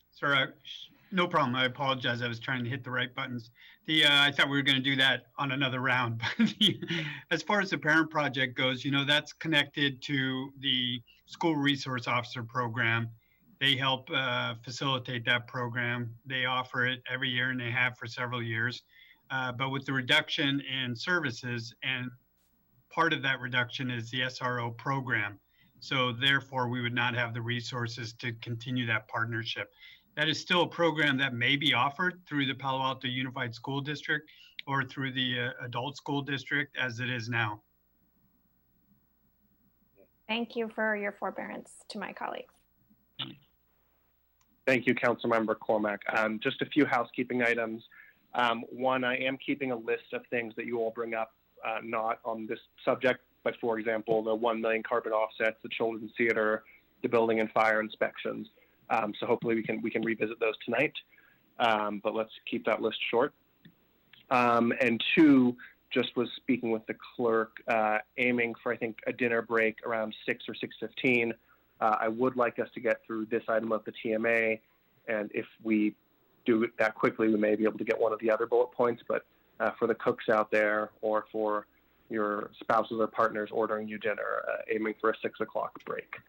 Sorry, no problem. I apologize. I was trying to hit the right buttons. I thought we were going to do that on another round. But as far as the parent project goes, that's connected to the school resource officer program. They help facilitate that program. They offer it every year and they have for several years. But with the reduction in services, and part of that reduction is the SRO program. So therefore, we would not have the resources to continue that partnership. That is still a program that may be offered through the Palo Alto Unified School District or through the adult school district as it is now. Thank you for your forbearance to my colleagues. Thank you, Councilmember Cormack. Just a few housekeeping items. One, I am keeping a list of things that you all bring up, not on this subject, but for example, the 1 million carbon offsets, the Children's Theater, the building and fire inspections. So hopefully we can revisit those tonight, but let's keep that list short. And two, just was speaking with the clerk, aiming for, I think, a dinner break around 6 or 6:15. I would like us to get through this item of the TMA, and if we do it that quickly, we may be able to get one of the other bullet points. But for the cooks out there, or for your spouses or partners ordering you dinner, aiming for a 6 o'clock break.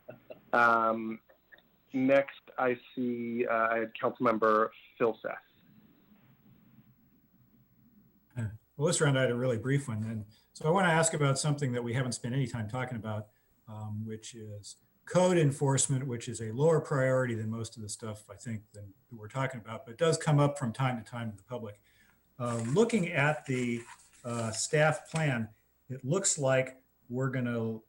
Next, I see I had Councilmember Filseth. Well, this round I had a really brief one. And so I want to ask about something that we haven't spent any time talking about, which is code enforcement, which is a lower priority than most of the stuff I think that we're talking about, but it does come up from time to time in the public. Looking at the staff plan, it looks like we're going to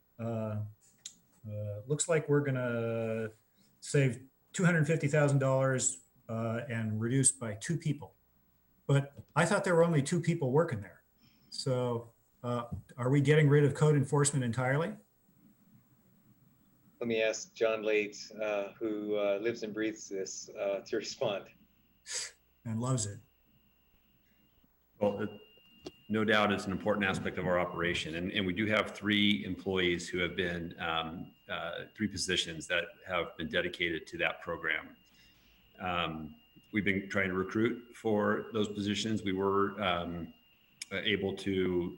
save $250,000 and reduce by 2 people. But I thought there were only 2 people working there. So are we getting rid of code enforcement entirely? Let me ask John Late, who lives and breathes this, to respond. And loves it. Well, no doubt it's an important aspect of our operation. And we do have 3 employees who have been, 3 positions that have been dedicated to that program. We've been trying to recruit for those positions. We were able to,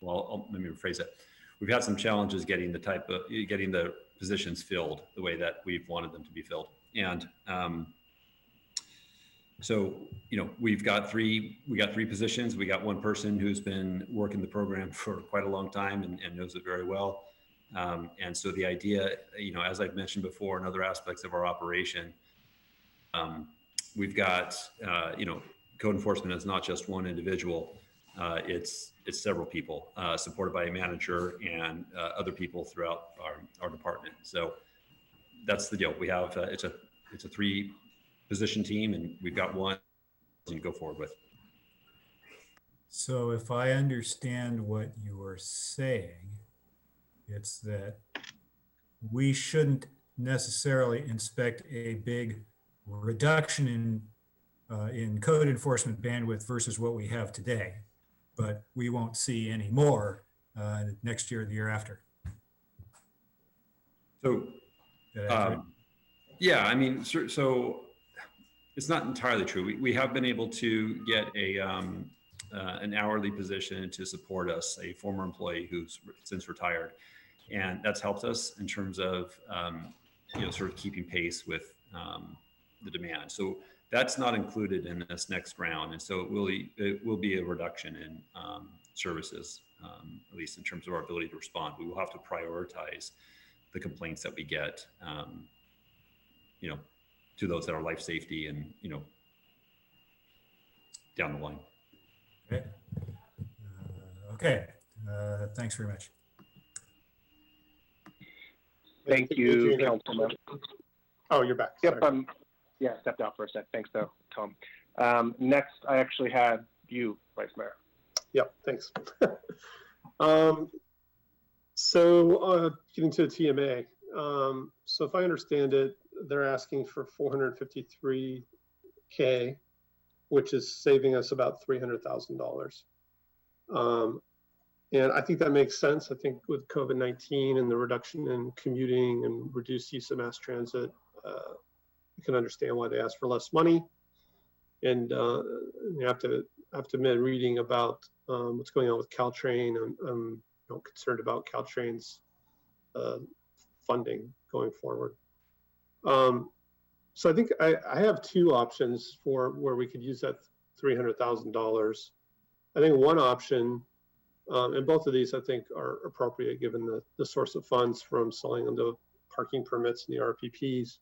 let me rephrase it. We've had some challenges getting the positions filled the way that we've wanted them to be filled. And so, we've got 3 positions. We got 1 person who's been working the program for quite a long time and knows it very well. And so the idea, as I've mentioned before, in other aspects of our operation, we've got, code enforcement is not just 1 individual. It's several people supported by a manager and other people throughout our department. So that's the deal. We have, it's a 3-position team, and we've got 1 to go forward with. So if I understand what you are saying, it's that we shouldn't necessarily inspect a big reduction in code enforcement bandwidth versus what we have today, but we won't see any more next year or the year after. So, yeah, I mean, so it's not entirely true. We have been able to get an hourly position to support us, a former employee who's since retired, and that's helped us in terms of sort of keeping pace with the demand. So that's not included in this next round, and so it will be a reduction in services, at least in terms of our ability to respond. We will have to prioritize the complaints that we get, to those that are life safety and down the line. Okay. Okay. Thanks very much. Thank you, Councilman. Oh, you're back. Yep. Stepped out for a sec. Thanks, though, Tom. Next, I actually had you, Vice Mayor. Yep. Thanks. So getting to the TMA. So if I understand it, they're asking for $453K, which is saving us about $300,000. And I think that makes sense. I think with COVID-19 and the reduction in commuting and reduced use of mass transit, you can understand why they ask for less money. And you have to admit, reading about what's going on with Caltrain, I'm concerned about Caltrain's funding going forward. So I think I have 2 options for where we could use that $300,000. I think one option, and both of these I think are appropriate given the source of funds from selling them the parking permits and the RPPs.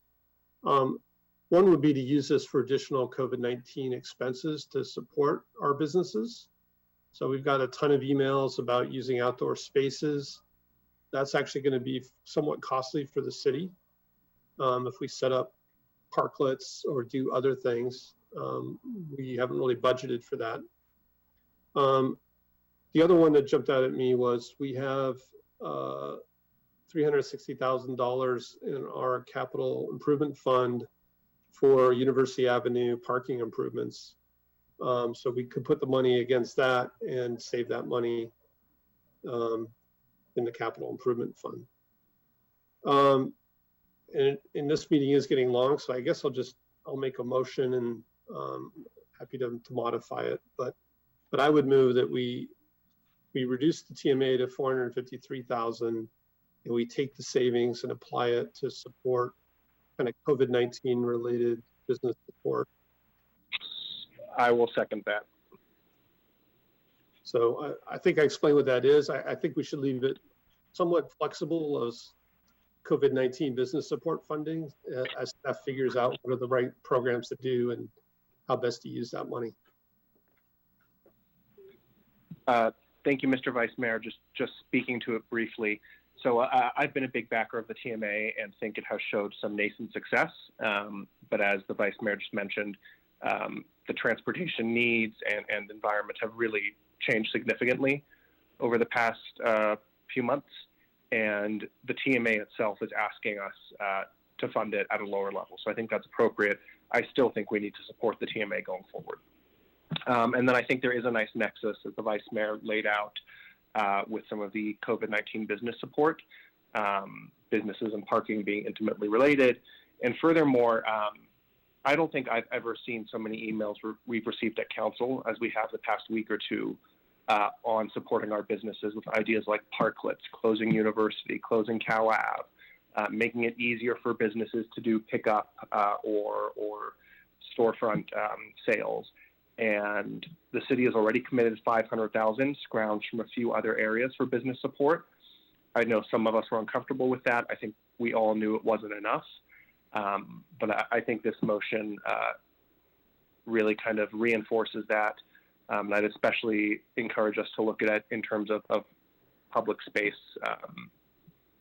One would be to use this for additional COVID-19 expenses to support our businesses. So we've got a ton of emails about using outdoor spaces. That's actually going to be somewhat costly for the city if we set up parklets or do other things. We haven't really budgeted for that. The other one that jumped out at me was we have $360,000 in our capital improvement fund for University Avenue parking improvements. So we could put the money against that and save that money in the capital improvement fund. And this meeting is getting long, so I guess I'll make a motion, and happy to modify it. But I would move that we reduce the TMA to 453,000, and we take the savings and apply it to support kind of COVID-19 related business support. I will second that. So I think I explained what that is. I think we should leave it somewhat flexible as COVID-19 business support funding as staff figures out what are the right programs to do and how best to use that money. Thank you, Mr. Vice Mayor. Just speaking to it briefly. So I've been a big backer of the TMA and think it has showed some nascent success. But as the Vice Mayor just mentioned, the transportation needs and environment have really changed significantly over the past few months. And the TMA itself is asking us to fund it at a lower level. So I think that's appropriate. I still think we need to support the TMA going forward. And then I think there is a nice nexus, as the Vice Mayor laid out, with some of the COVID-19 business support, businesses and parking being intimately related. And furthermore, I don't think I've ever seen so many emails we've received at council as we have the past week or two on supporting our businesses with ideas like parklets, closing university, closing Cow Ave, making it easier for businesses to do pickup or storefront sales. And the city has already committed 500,000 scrounged from a few other areas for business support. I know some of us were uncomfortable with that. I think we all knew it wasn't enough. But I think this motion really kind of reinforces that. And I'd especially encourage us to look at it in terms of public space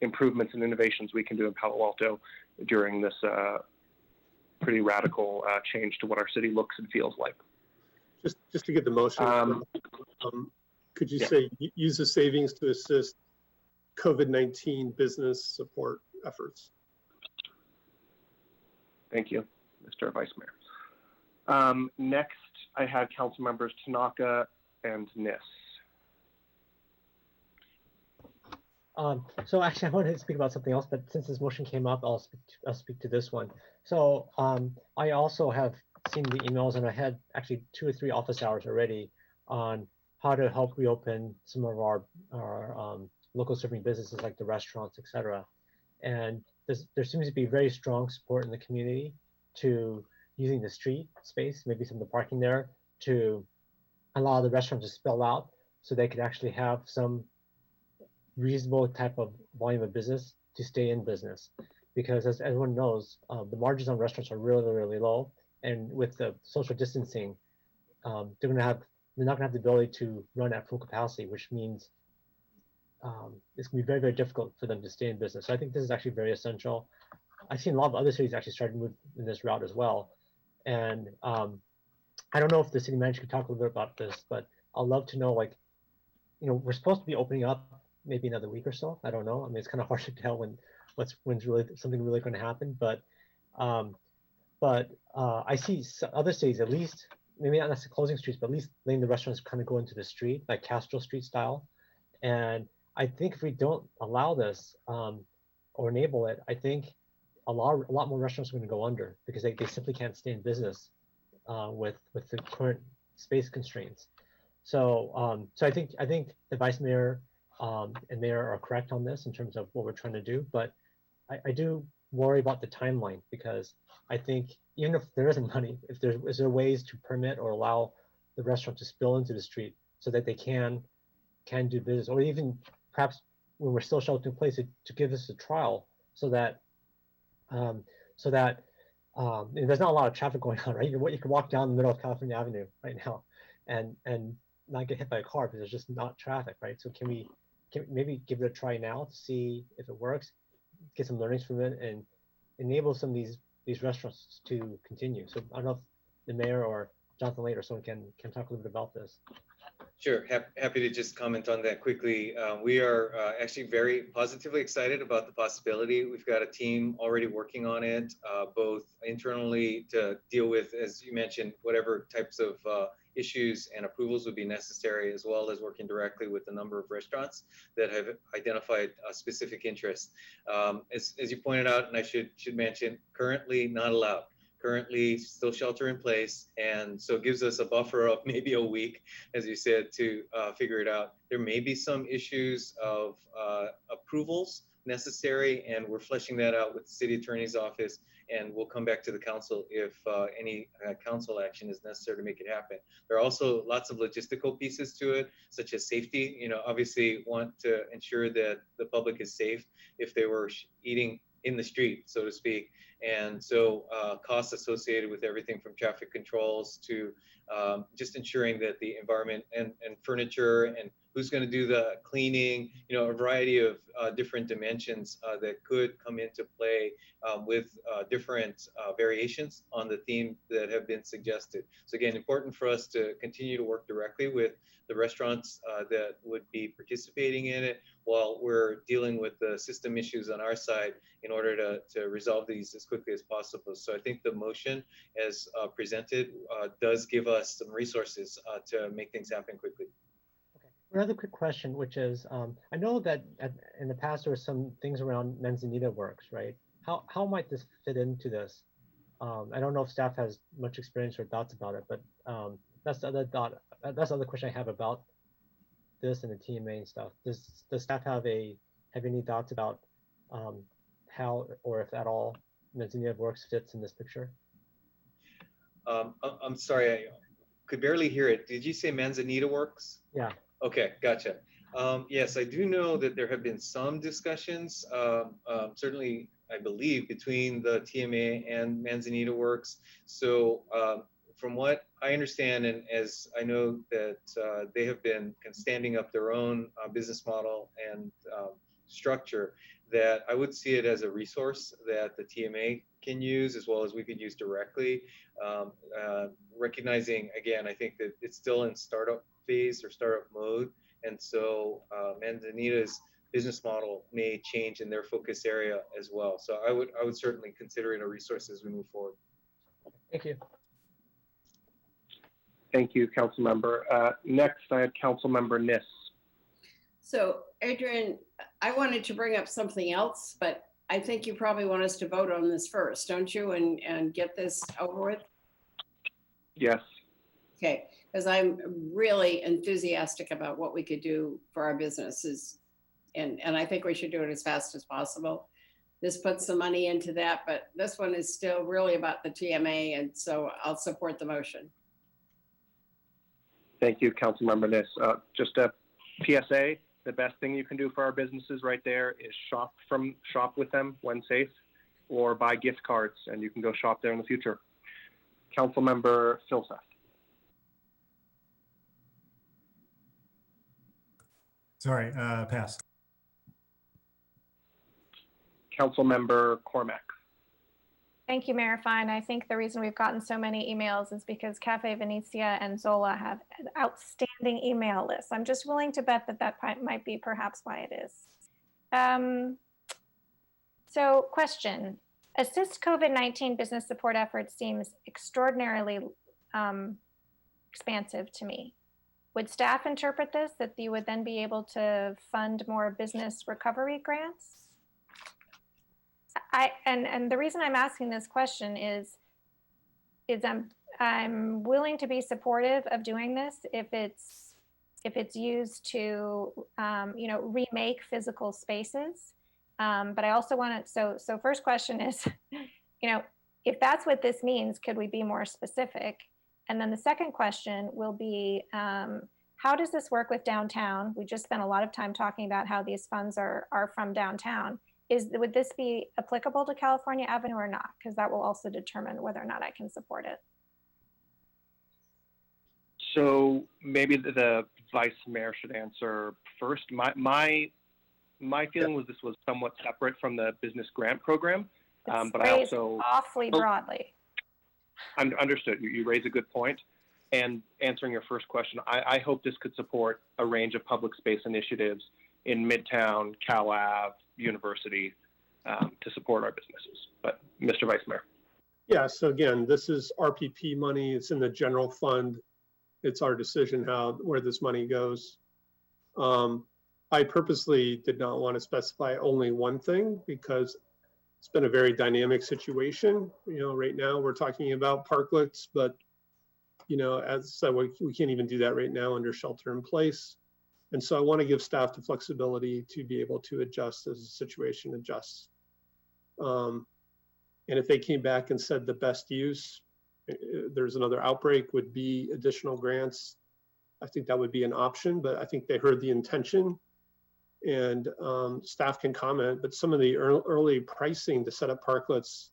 improvements and innovations we can do in Palo Alto during this pretty radical change to what our city looks and feels like. Just to get the motion, could you say use the savings to assist COVID-19 business support efforts? Thank you, Mr. Vice Mayor. Next, I have Council Members Tanaka and Nis. So actually, I wanted to speak about something else, but since this motion came up, I'll speak to this one. So I also have seen the emails, and I had actually 2 or 3 office hours already on how to help reopen some of our local serving businesses like the restaurants, etc. And there seems to be very strong support in the community to using the street space, maybe some of the parking there, to allow the restaurants to spill out so they could actually have some reasonable type of volume of business to stay in business. Because as everyone knows, the margins on restaurants are really, really low. And with the social distancing, they're not gonna have the ability to run at full capacity, which means it's gonna be very, very difficult for them to stay in business. So I think this is actually very essential. I've seen a lot of other cities actually start to move in this route as well. And I don't know if the city manager could talk a little bit about this, but I'd love to know, like, we're supposed to be opening up maybe another week or so. I don't know. I mean, it's kind of hard to tell when's really something really going to happen. But I see other cities, at least, maybe not necessarily closing streets, but at least letting the restaurants kind of go into the street, like Castro Street style. And I think if we don't allow this or enable it, I think a lot more restaurants are going to go under because they simply can't stay in business with the current space constraints. So I think the Vice Mayor and Mayor are correct on this in terms of what we're trying to do, but I do worry about the timeline because I think even if there isn't money, is there ways to permit or allow the restaurant to spill into the street so that they can do business, or even perhaps when we're still sheltering in place to give us a trial so that there's not a lot of traffic going on, right? You can walk down the middle of California Avenue right now and not get hit by a car because there's just not traffic, right? So can we maybe give it a try now to see if it works, get some learnings from it, and enable some of these restaurants to continue. So I don't know if the mayor or Jonathan Late or someone can talk a little bit about this. Sure, happy to just comment on that quickly. We are actually very positively excited about the possibility. We've got a team already working on it, both internally to deal with, as you mentioned, whatever types of issues and approvals would be necessary, as well as working directly with a number of restaurants that have identified specific interests. As you pointed out, and I should mention, currently not allowed. Currently still shelter in place, and so it gives us a buffer of maybe a week, as you said, to figure it out. There may be some issues of approvals necessary, and we're fleshing that out with the city attorney's office, and we'll come back to the council if any council action is necessary to make it happen. There are also lots of logistical pieces to it, such as safety. You know, obviously want to ensure that the public is safe if they were eating in the street, so to speak. And so costs associated with everything from traffic controls to just ensuring that the environment and furniture and who's going to do the cleaning, you know, a variety of different dimensions that could come into play with different variations on the theme that have been suggested. So again, important for us to continue to work directly with the restaurants that would be participating in it while we're dealing with the system issues on our side in order to resolve these as quickly as possible. So I think the motion as presented does give us some resources to make things happen quickly. Another quick question, which is, I know that in the past there were some things around Manzanita Works, right? How might this fit into this? I don't know if staff has much experience or thoughts about it, but that's the other thought. That's the other question I have about this and the TMA and stuff. Does staff have any thoughts about how, or if at all, Manzanita Works fits in this picture? I'm sorry, I could barely hear it. Did you say Manzanita Works? Yeah. Okay, gotcha. Yes, I do know that there have been some discussions, certainly, I believe, between the TMA and Manzanita Works. So from what I understand, and as I know that they have been kind of standing up their own business model and structure, that I would see it as a resource that the TMA can use, as well as we could use directly. Recognizing, again, I think that it's still in startup phase or startup mode. And so Manzanita's business model may change in their focus area as well. So I would certainly consider it a resource as we move forward. Thank you. Thank you, Council Member. Next, I have Council Member Niss. So Adrian, I wanted to bring up something else, but I think you probably want us to vote on this first, don't you? And get this over with? Yes. Okay, because I'm really enthusiastic about what we could do for our businesses. And I think we should do it as fast as possible. This puts some money into that, but this one is still really about the TMA, and so I'll support the motion. Thank you, Councilmember Niss. Just a PSA, the best thing you can do for our businesses right there is shop with them when safe, or buy gift cards, and you can go shop there in the future. Councilmember Filsath. Sorry, pass. Councilmember Cormack. Thank you, Mayor Fine. I think the reason we've gotten so many emails is because Cafe Venezia and Zola have an outstanding email list. I'm just willing to bet that might be perhaps why it is. So question, assist COVID-19 business support efforts seems extraordinarily expansive to me. Would staff interpret this that you would then be able to fund more business recovery grants? And the reason I'm asking this question is I'm willing to be supportive of doing this if it's used to remake physical spaces. But I also want to, so first question is, if that's what this means, could we be more specific? And then the second question will be, how does this work with downtown? We just spent a lot of time talking about how these funds are from downtown. Would this be applicable to California Avenue or not? Because that will also determine whether or not I can support it. So maybe the Vice Mayor should answer first. My feeling was this was somewhat separate from the business grant program, but I also awfully broadly. Understood. You raise a good point. And answering your first question, I hope this could support a range of public space initiatives in Midtown, Cal Ave, University, to support our businesses. But Mr. Vice Mayor. Yeah, so again, this is RPP money. It's in the general fund. It's our decision where this money goes. I purposely did not want to specify only one thing because it's been a very dynamic situation. You know, right now we're talking about parklets, but you know, as I said, we can't even do that right now under shelter in place. And so I want to give staff the flexibility to be able to adjust as the situation adjusts. And if they came back and said the best use, there's another outbreak, would be additional grants, I think that would be an option, but I think they heard the intention and staff can comment, but some of the early pricing to set up parklets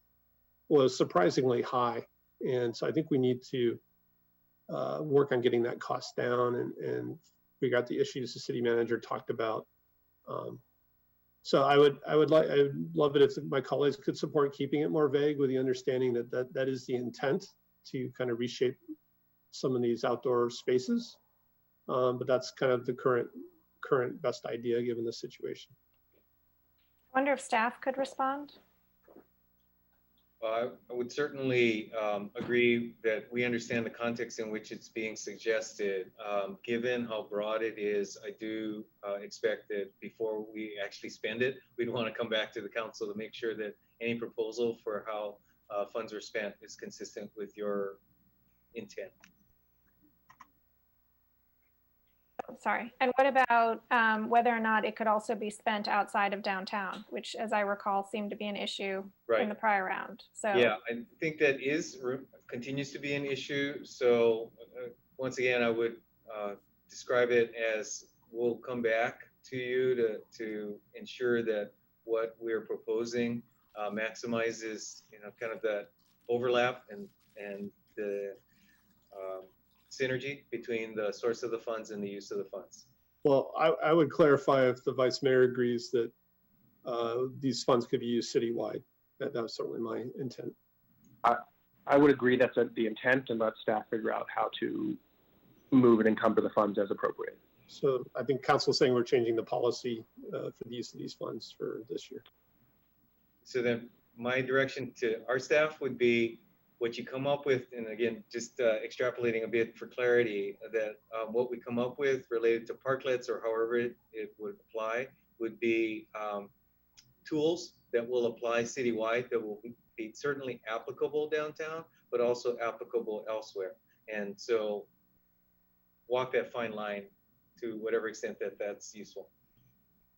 was surprisingly high. And so I think we need to work on getting that cost down and figure out the issues the city manager talked about. So I would love it if my colleagues could support keeping it more vague with the understanding that is the intent to kind of reshape some of these outdoor spaces. But that's kind of the current best idea given the situation. I wonder if staff could respond. I would certainly agree that we understand the context in which it's being suggested. Given how broad it is, I do expect that before we actually spend it, we'd want to come back to the council to make sure that any proposal for how funds are spent is consistent with your intent. Sorry. And what about whether or not it could also be spent outside of downtown, which, as I recall, seemed to be an issue in the prior round. So yeah, I think that continues to be an issue. So once again, I would describe it as we'll come back to you to ensure that what we're proposing maximizes, kind of that overlap and the synergy between the source of the funds and the use of the funds. Well, I would clarify if the vice mayor agrees that these funds could be used citywide. That was certainly my intent. I would agree that's the intent, and let staff figure out how to move and encumber the funds as appropriate. So I think council's saying we're changing the policy for the use of these funds for this year. So then my direction to our staff would be what you come up with, and again, just extrapolating a bit for clarity, that what we come up with related to parklets or however it would apply would be tools that will apply citywide that will be certainly applicable downtown, but also applicable elsewhere. And so walk that fine line to whatever extent that's useful.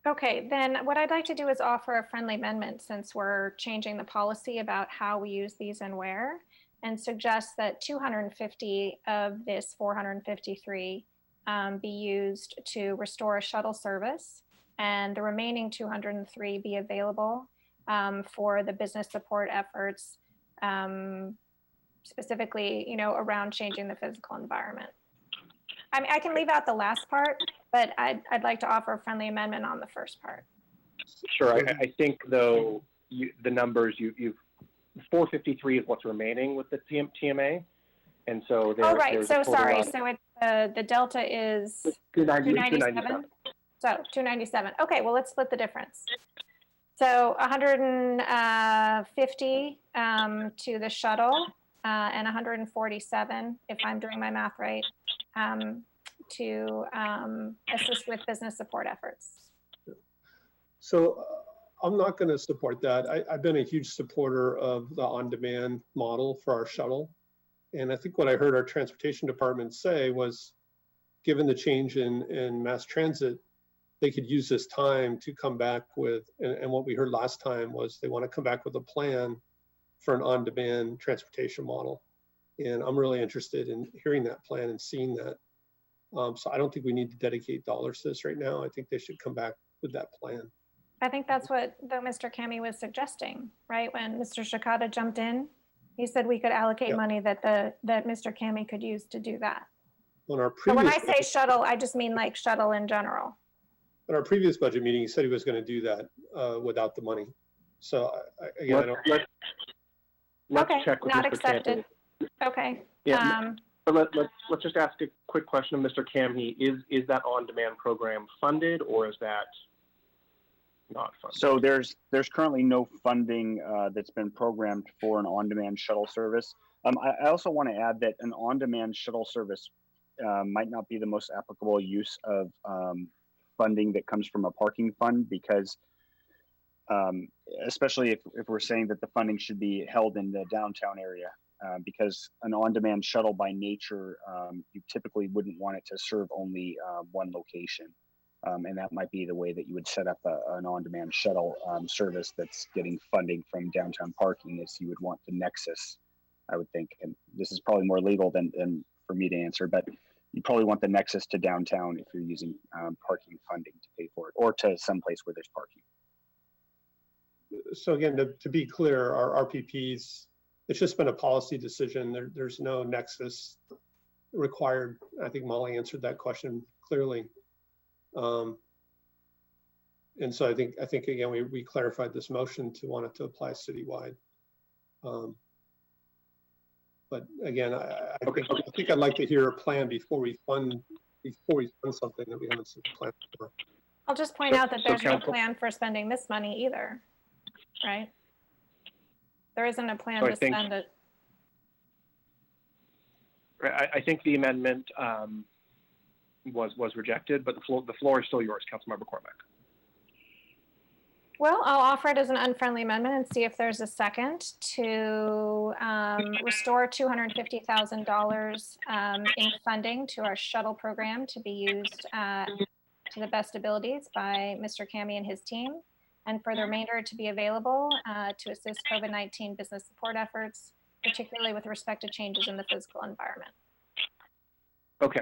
okay, then what I'd like to do is offer a friendly amendment since we're changing the policy about how we use these and where, and suggest that 250 of this 453 be used to restore a shuttle service, and the remaining 203 be available for the business support efforts, specifically, around changing the physical environment. I mean, I can leave out the last part, but I'd like to offer a friendly amendment on the first part. Sure. I think, though, the numbers you've 453 is what's remaining with the TMA, and so right. So sorry. So it's the delta is 297. So 297. Okay. Well, let's split the difference. So 150 to the shuttle and 147, if I'm doing my math right, to assist with business support efforts. So I'm not going to support that. I've been a huge supporter of the on-demand model for our shuttle. And I think what I heard our transportation department say was, given the change in mass transit, they could use this time to come back with, and what we heard last time was they want to come back with a plan for an on-demand transportation model. And I'm really interested in hearing that plan and seeing that. So I don't think we need to dedicate dollars to this right now. I think they should come back with that plan. I think that's what Mr. Kami was suggesting, right? When Mr. Shikata jumped in, he said we could allocate money that Mr. Kami could use to do that. On our so when I say shuttle, I just mean like shuttle in general. At our previous budget meeting, he said he was going to do that without the money. So again, let's okay, check with not Mr. accepted. Kami. Okay. Yeah, But let's just ask a quick question of Mr. Kamhi. Is that on-demand program funded, or is that not funded? So there's currently no funding that's been programmed for an on-demand shuttle service. I also want to add that an on-demand shuttle service might not be the most applicable use of funding that comes from a parking fund, because especially if we're saying that the funding should be held in the downtown area, because an on-demand shuttle by nature, you typically wouldn't want it to serve only one location. And that might be the way that you would set up an on-demand shuttle service that's getting funding from downtown parking, is you would want the nexus, I would think. And this is probably more legal than for me to answer, but you probably want the nexus to downtown if you're using parking funding to pay for it, or to someplace where there's parking. So again, to be clear, our RPPs, it's just been a policy decision. There's no nexus required. I think Molly answered that question clearly. And so I think again, we clarified this motion to want it to apply citywide. But again, I think I'd like to hear a plan before we fund something that we haven't seen a plan for. I'll just point out that there's no plan for spending this money either, right? There isn't a plan to spend it. I think the amendment was rejected, but the floor is still yours, Councilmember Cormack. Well, I'll offer it as an unfriendly amendment and see if there's a second to restore $250,000 in funding to our shuttle program to be used to the best abilities by Mr. Kamhi and his team, and for the remainder to be available to assist COVID-19 business support efforts, particularly with respect to changes in the physical environment. Okay,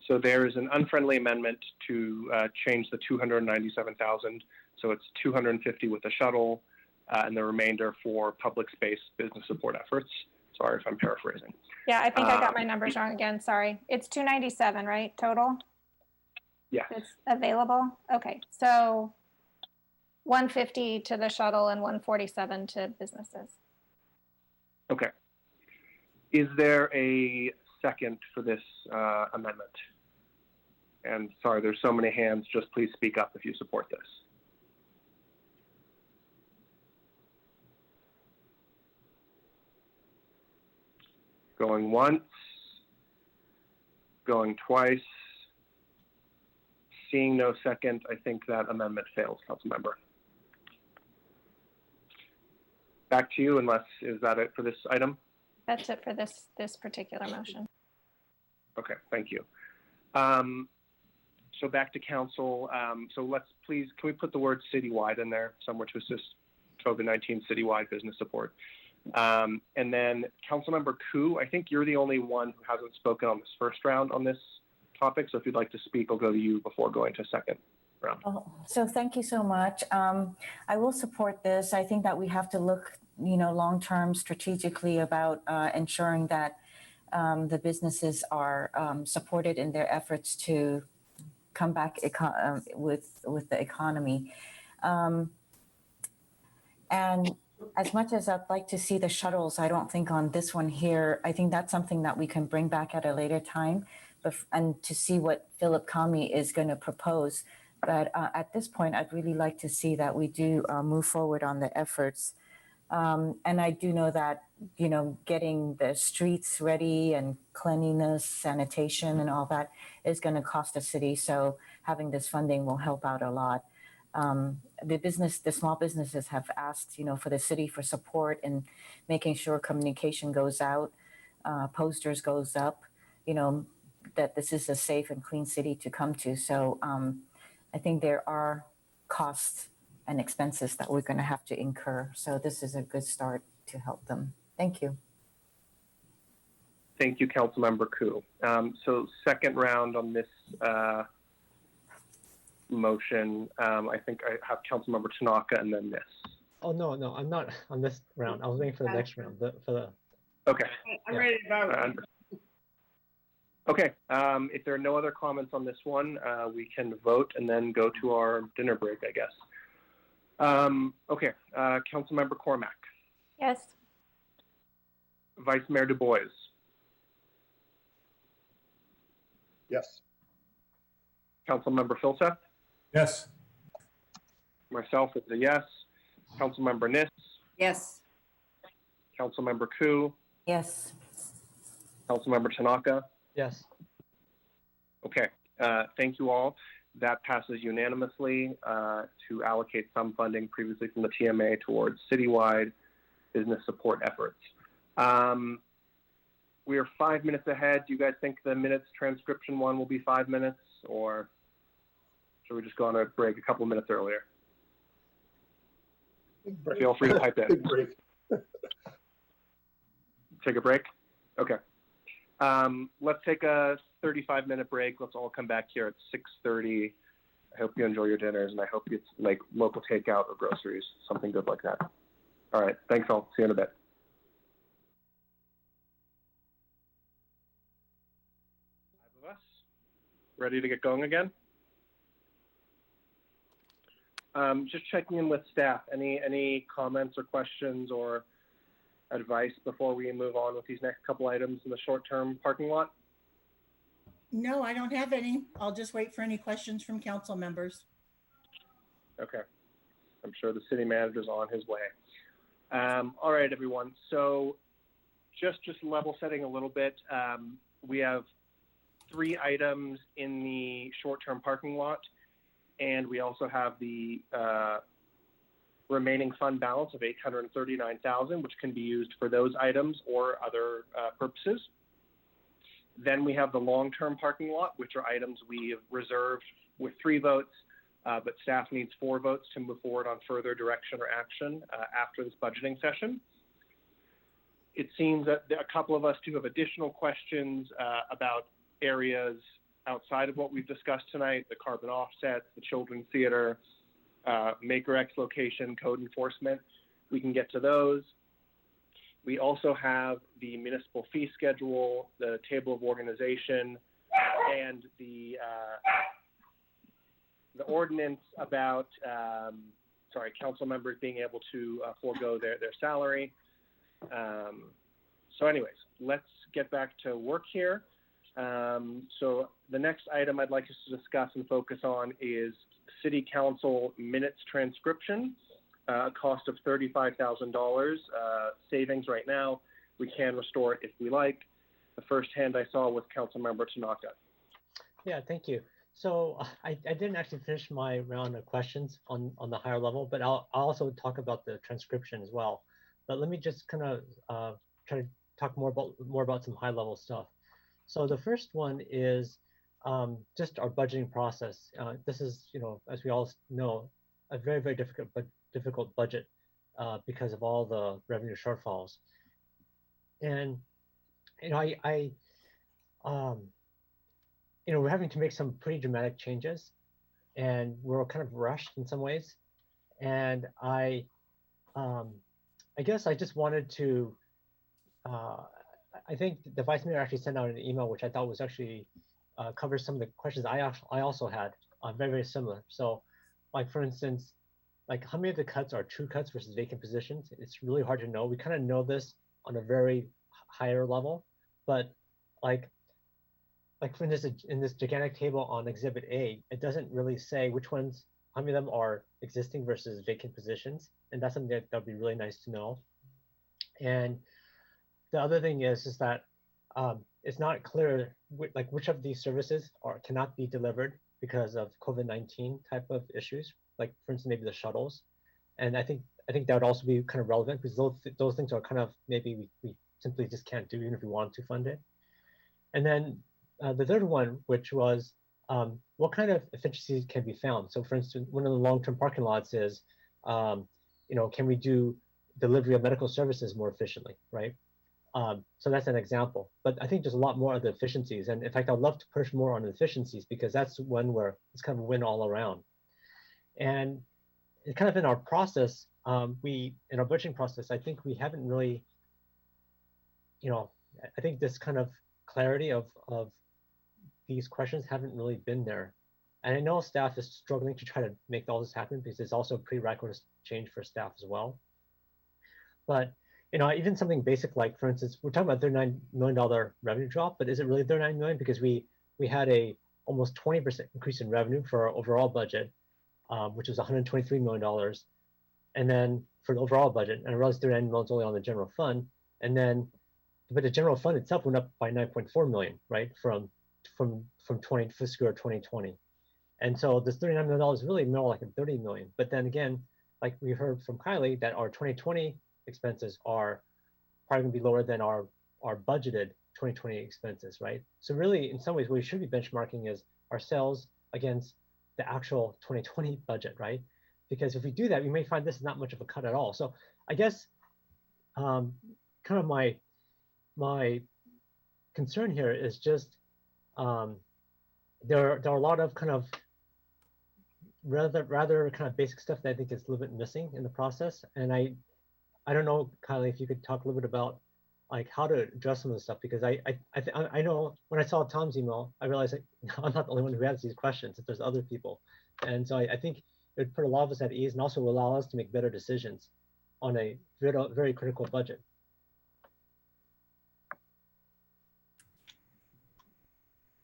so there is an unfriendly amendment to change the 297,000. So it's 250 with the shuttle and the remainder for public space business support efforts. Sorry if I'm paraphrasing. Yeah, I think I got my numbers wrong again. Sorry. It's 297, right? Total? Yeah. It's available? Okay. So 150 to the shuttle and 147 to businesses. Okay. Is there a second for this amendment? And sorry, there's so many hands. Just please speak up if you support this. Going once, going twice, seeing no second, I think that amendment fails, Councilmember. Back to you, unless, is that it for this item? That's it for this particular motion. Okay, thank you. So back to council. So let's please, can we put the word citywide in there somewhere to assist COVID-19 citywide business support? And then Councilmember Koo, I think you're the only one who hasn't spoken on this first round on this topic. So if you'd like to speak, I'll go to you before going to second round. Oh, so thank you so much. I will support this. I think that we have to look, long-term strategically about ensuring that the businesses are supported in their efforts to come back with the economy. And as much as I'd like to see the shuttles, I don't think on this one here, I think that's something that we can bring back at a later time, and to see what Philip Kamhi is going to propose. But at this point, I'd really like to see that we do move forward on the efforts. And I do know that, getting the streets ready and cleanliness, sanitation and all that is going to cost the city. So having this funding will help out a lot. The small businesses have asked, for the city for support in making sure communication goes out, posters goes up, that this is a safe and clean city to come to. So I think there are costs and expenses that we're going to have to incur. So this is a good start to help them. Thank you. Thank you, Councilmember Koo. So second round on this motion, I think I have Councilmember Tanaka and then this. Oh, no, I'm not on this round. I was waiting for the next round. Okay. I'm ready to vote. Okay, if there are no other comments on this one, we can vote and then go to our dinner break, I guess. Okay, Councilmember Cormack. Yes. Vice Mayor Du Bois. Yes. Councilmember Filseth? Yes. Myself is a yes. Councilmember Niss? Yes. Councilmember Ku? Yes. Councilmember Tanaka? Yes. Okay, thank you all. That passes unanimously to allocate some funding previously from the TMA towards citywide business support efforts. We are 5 minutes ahead. Do you guys think the minutes transcription one will be 5 minutes, or should we just go on a break a couple minutes earlier? Feel free to type in. Big break. Take a break? Okay. Let's take a 35-minute break. Let's all come back here at 6:30. I hope you enjoy your dinners, and I hope it's like local takeout or groceries, something good like that. All right. Thanks all. See you in a bit. Five of us. Ready to get going again? Just checking in with staff. Any comments or questions or advice before we move on with these next couple items in the short-term parking lot? No, I don't have any. I'll just wait for any questions from council members. Okay. I'm sure the city manager's on his way. All right, everyone. So just level setting a little bit. We have 3 items in the short-term parking lot, and we also have the remaining fund balance of $839,000, which can be used for those items or other purposes. Then we have the long-term parking lot, which are items we have reserved with 3 votes, but staff needs 4 votes to move forward on further direction or action after this budgeting session. It seems that a couple of us do have additional questions about areas outside of what we've discussed tonight, the carbon offsets, the children's theater, Maker X location, code enforcement. We can get to those. We also have the municipal fee schedule, the table of organization, and the ordinance about, council members being able to forego their salary. So anyways, let's get back to work here. So the next item I'd like us to discuss and focus on is City Council minutes transcription, a cost of $35,000 savings right now. We can restore it if we like. The first hand I saw was Councilmember Tanaka. Yeah, thank you. So I didn't actually finish my round of questions on the higher level, but I'll also talk about the transcription as well. But let me just kind of try to talk more about some high level stuff. So the first one is just our budgeting process. This is, as we all know, a very, very difficult budget because of all the revenue shortfalls. And, we're having to make some pretty dramatic changes, and we're kind of rushed in some ways. And I guess I just wanted to, I think the Vice Mayor actually sent out an email, which I thought was actually covers some of the questions I also had, very, very similar. So like, for instance, like how many of the cuts are true cuts versus vacant positions? It's really hard to know. We kind of know this on a very higher level, but like for in this gigantic table on Exhibit A, it doesn't really say which ones, how many of them are existing versus vacant positions. And that's something that would be really nice to know. And the other thing is that it's not clear which of these services cannot be delivered because of COVID-19 type of issues, like for instance, maybe the shuttles. And I think that would also be kind of relevant because those things are kind of maybe we simply just can't do even if we want to fund it. And then the third one, which was what kind of efficiencies can be found? So for instance, one of the long-term parking lots is, can we do delivery of medical services more efficiently, right? So that's an example, but I think there's a lot more other efficiencies. And in fact, I'd love to push more on efficiencies because that's one where it's kind of a win all around. And kind of in our process, in our budgeting process, I think we haven't really, I think this kind of clarity of these questions haven't really been there. And I know staff is struggling to try to make all this happen because it's also a prerequisite change for staff as well. But even something basic like, for instance, we're talking about $39 million revenue drop, but is it really $39 million? Because we we had a almost 20% increase in revenue for our overall budget, which was $123 million. And then for the overall budget, and I realized $39 million is only on the general fund. And then, but the general fund itself went up by 9.4 million, right? From fiscal year 2020. And so this $39 million is really more like a 30 million. But then again, like we heard from Kylie, that our 2020 expenses are probably gonna be lower than our budgeted 2020 expenses, right? So really, in some ways, what we should be benchmarking is ourselves against the actual 2020 budget, right? Because if we do that, we may find this is not much of a cut at all. So I guess kind of my concern here is just there are a lot of kind of rather kind of basic stuff that I think is a little bit missing in the process. And I don't know, Kylie, if you could talk a little bit about like how to address some of the stuff, because I know when I saw Tom's email, I realized that I'm not the only one who has these questions, that there's other people. And so I think it would put a lot of us at ease and also allow us to make better decisions on a very, very critical budget.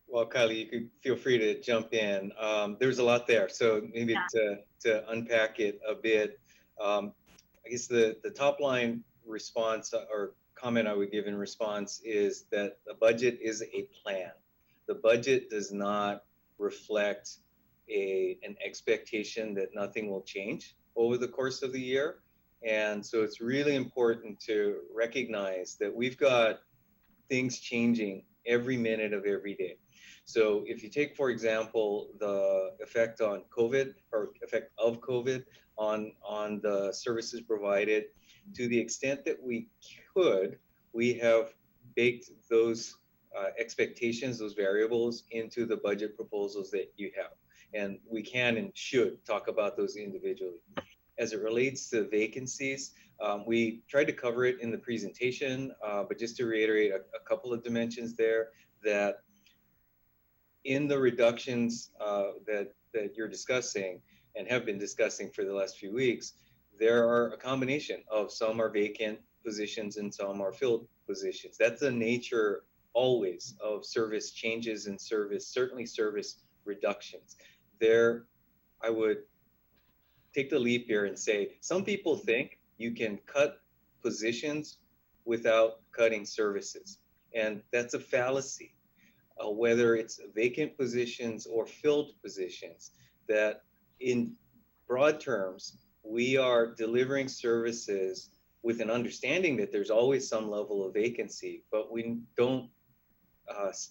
Well, Kylie, you could feel free to jump in. There's a lot there, so maybe to unpack it a bit. I guess the top line response or comment I would give in response is that the budget is a plan. The budget does not reflect an expectation that nothing will change over the course of the year. And so it's really important to recognize that we've got things changing every minute of every day. So if you take, for example, the effect on COVID or effect of COVID on the services provided, to the extent that we could, we have baked those expectations, those variables into the budget proposals that you have. And we can and should talk about those individually. As it relates to vacancies, we tried to cover it in the presentation, but just to reiterate a couple of dimensions there, that in the reductions that you're discussing and have been discussing for the last few weeks, there are a combination of some are vacant positions and some are filled positions. That's the nature always of service changes and service, certainly service reductions. There, I would take the leap here and say, some people think you can cut positions without cutting services. And that's a fallacy. Whether it's vacant positions or filled positions, that in broad terms, we are delivering services with an understanding that there's always some level of vacancy, but we don't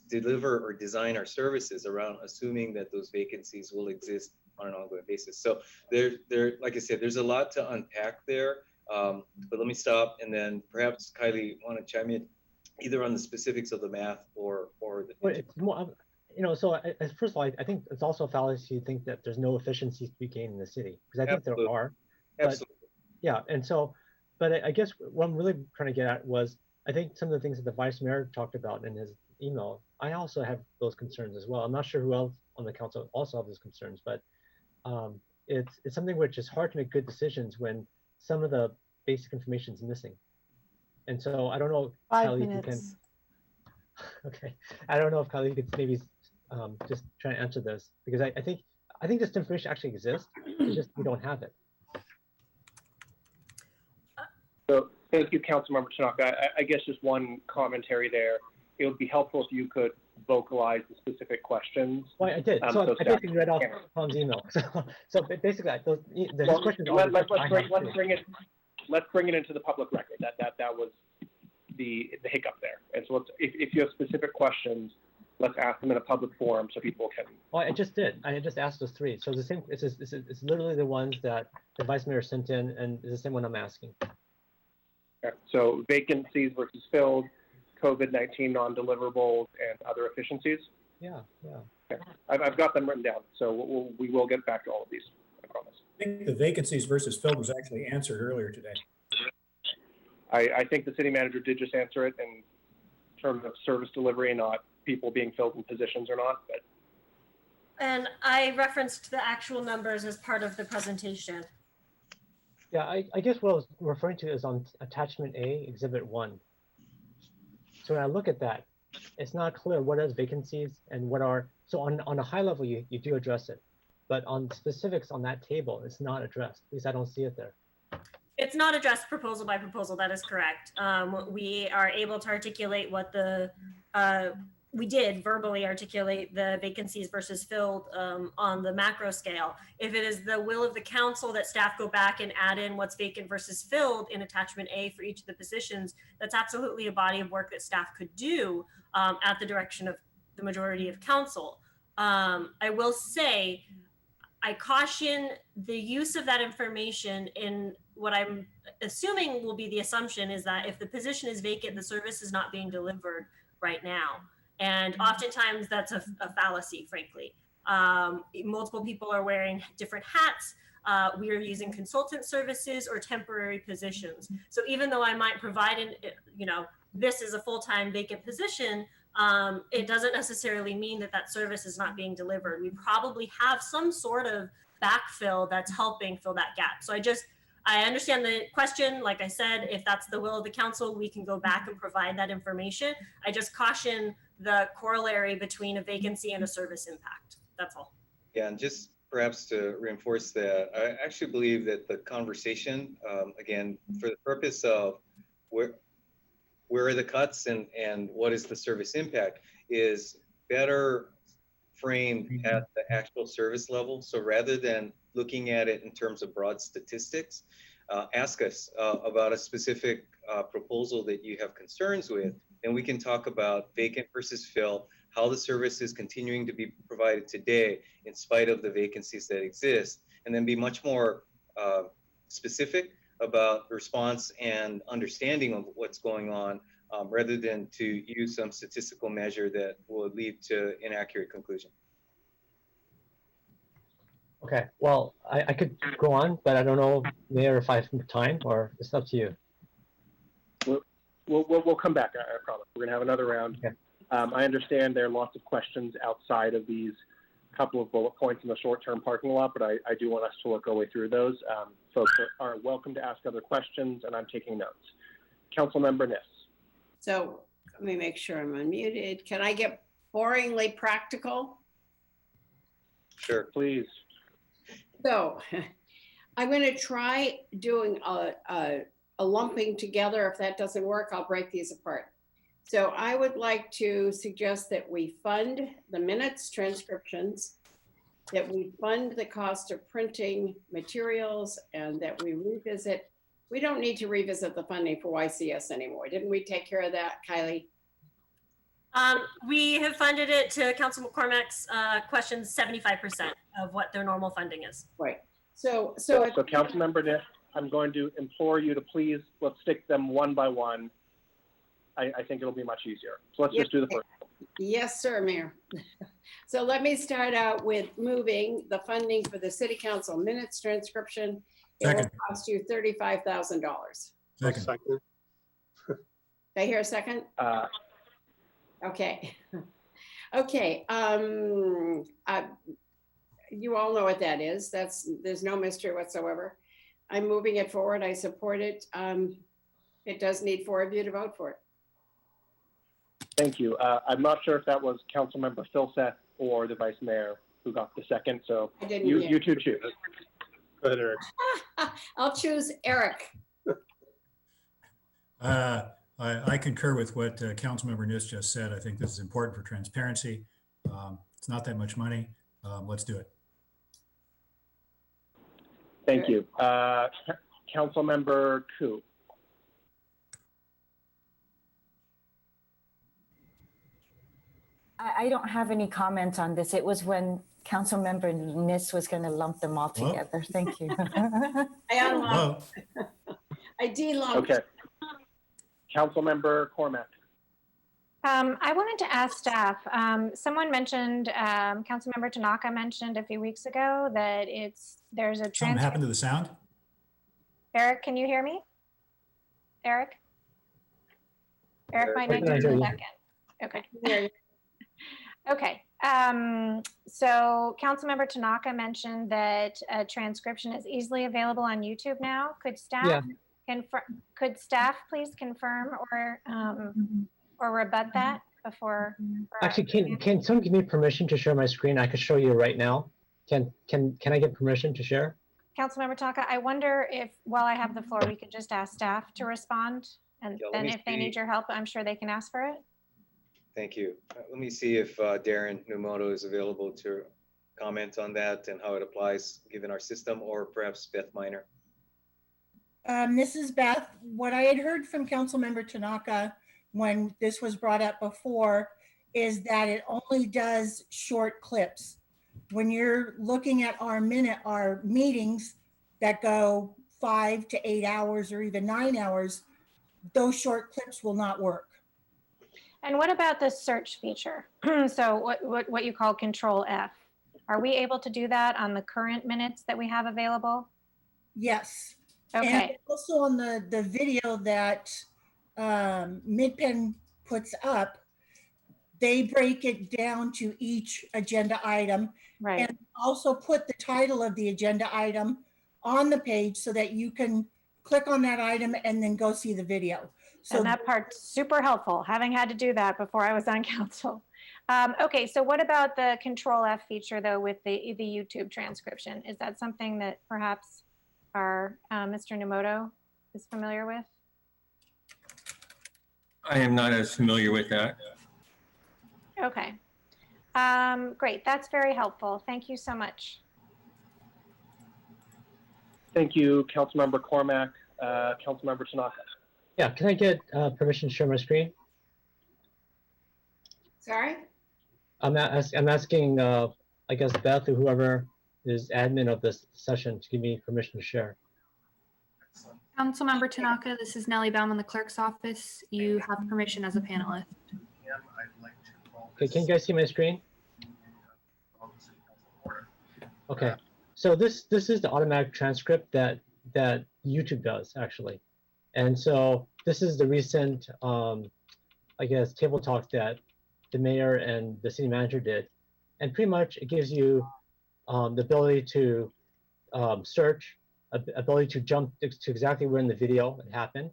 deliver or design our services around assuming that those vacancies will exist on an ongoing basis. So there, like I said, there's a lot to unpack there, but let me stop, and then perhaps Kylie want to chime in either on the specifics of the math or the. Well, it's more, you know, so first of all, I think it's also a fallacy to think that there's no efficiencies to be gained in the city, because I think there are. Absolutely. Yeah, and so, but I guess what I'm really trying to get at was, I think some of the things that the vice mayor talked about in his email, I also have those concerns as well. I'm not sure who else on the council also have those concerns, but it's something which is hard to make good decisions when some of the basic information is missing. And so I don't know, 5 Kylie, minutes. if you can. Okay, I don't know if Kylie could maybe just try to answer this, because I think this information actually exists. It's just we don't have it. So thank you, Councilmember Tanaka. I guess just one commentary there. It would be helpful if you could vocalize the specific questions. Well, I did. So I basically read off Tom's email. So basically, the questions. Let's bring it into the public record. That was the hiccup there. And so if you have specific questions, let's ask them in a public forum so people can. Well, I just did. I just asked those three. So the same. It's literally the ones that the vice mayor sent in, and it's the same one I'm asking. Okay. So vacancies versus filled, COVID-19 non-deliverables, and other efficiencies. Yeah. Okay. I've got them written down, so we will get back to all of these. I promise. I think the vacancies versus filled was actually answered earlier today. I think the city manager did just answer it in terms of service delivery, not people being filled in positions or not. But And I referenced the actual numbers as part of the presentation. Yeah, I guess what I was referring to is on attachment A, exhibit 1. So when I look at that, it's not clear what is vacancies and what are, so on a high level, you do address it. But on specifics on that table, it's not addressed. At least I don't see it there. It's not addressed proposal by proposal. That is correct. We are able to articulate what the, we did verbally articulate the vacancies versus filled on the macro scale. If it is the will of the council that staff go back and add in what's vacant versus filled in attachment A for each of the positions, that's absolutely a body of work that staff could do at the direction of the majority of council. I will say, I caution the use of that information in what I'm assuming will be the assumption is that if the position is vacant, the service is not being delivered right now. And oftentimes that's a fallacy, frankly. Multiple people are wearing different hats. We are using consultant services or temporary positions. So even though I might provide, this is a full-time vacant position, it doesn't necessarily mean that that service is not being delivered. We probably have some sort of backfill that's helping fill that gap. So I understand the question. Like I said, if that's the will of the council, we can go back and provide that information. I just caution the corollary between a vacancy and a service impact. That's all. Yeah, and just perhaps to reinforce that, I actually believe that the conversation, again, for the purpose of where are the cuts and what is the service impact, is better framed at the actual service level. So rather than looking at it in terms of broad statistics, ask us about a specific proposal that you have concerns with, and we can talk about vacant versus fill, how the service is continuing to be provided today in spite of the vacancies that exist, and then be much more specific about response and understanding of what's going on, rather than to use some statistical measure that will lead to inaccurate conclusion. Okay, well, I could go on, but I don't know, Mayor, if I have time, or it's up to you. We'll come back, I promise. We're gonna have another round. Okay. I understand there are lots of questions outside of these couple of bullet points in the short-term parking lot, but I do want us to work our way through those. Folks are welcome to ask other questions, and I'm taking notes. Councilmember Niss. So let me make sure I'm unmuted. Can I get boringly practical? Sure. Please. So I'm going to try doing a lumping together. If that doesn't work, I'll break these apart. So I would like to suggest that we fund the minutes transcriptions, that we fund the cost of printing materials, and that we revisit. We don't need to revisit the funding for YCS anymore. Didn't we take care of that, Kylie? We have funded it to Council McCormack's questions 75% of what their normal funding is. Right. So Councilmember Niss, I'm going to implore you to please, let's stick them one by one. I think it'll be much easier. So let's just do the first. Yes, sir, Mayor. So let me start out with moving the funding for the City Council minutes transcription. It will cost you $35,000. Second. Did I hear a second? Okay. Okay. You all know what that is. There's no mystery whatsoever. I'm moving it forward. I support it. It does need 4 of you to vote for it. Thank you. I'm not sure if that was Councilmember Filseth or the Vice Mayor who got the second. So you two choose. Go ahead, Eric. I'll choose Eric. I concur with what Councilmember Niss just said. I think this is important for transparency. It's not that much money. Let's do it. Thank you. Councilmember Koo. I don't have any comments on this. It was when Councilmember Niss was going to lump them all together. Thank you. I unlumped. I de-lumped. Okay. Councilmember Cormack. I wanted to ask staff, someone mentioned, Councilmember Tanaka mentioned a few weeks ago that there's a Something happened to the sound? Eric, can you hear me? Eric? Eric might not do it in a second. Okay. Okay. So Councilmember Tanaka mentioned that a transcription is easily available on YouTube now. Could staff could staff please confirm or rebut that? before? Actually, can someone give me permission to share my screen? I could show you right now. Can I get permission to share? Councilmember Taka, I wonder if, while I have the floor, we could just ask staff to respond. And Yeah, let then me if they see. need your help, I'm sure they can ask for it. Thank you. Let me see if Darren Numoto is available to comment on that and how it applies given our system, or perhaps Beth Minor. This is Beth. What I had heard from Councilmember Tanaka when this was brought up before is that it only does short clips. When you're looking at our meetings that go 5 to 8 hours or even 9 hours, those short clips will not work. And what about the search feature? So what you call Control F. Are we able to do that on the current minutes that we have available? Yes. Okay. And also on the video that MidPen puts up, they break it down to each agenda item. Right. And also put the title of the agenda item on the page so that you can click on that item and then go see the video. So and that part's super helpful, having had to do that before I was on council. Okay, so what about the Control F feature though with the YouTube transcription? Is that something that perhaps our Mr. Numoto is familiar with? I am not as familiar with that. Okay, great, that's very helpful. Thank you so much. Thank you, Councilmember Cormack. Councilmember Tanaka. Yeah, can I get permission to share my screen? Sorry? I'm asking, I guess, Beth or whoever is admin of this session to give me permission to share. Councilmember Tanaka, this is Nellie Baum in the clerk's office. You have permission as a panelist. Okay, can you guys see my screen? Okay, so this is the automatic transcript that YouTube does actually. And so this is the recent, I guess, table talk that the mayor and the city manager did. And pretty much it gives you the ability to search, ability to jump to exactly where in the video it happened.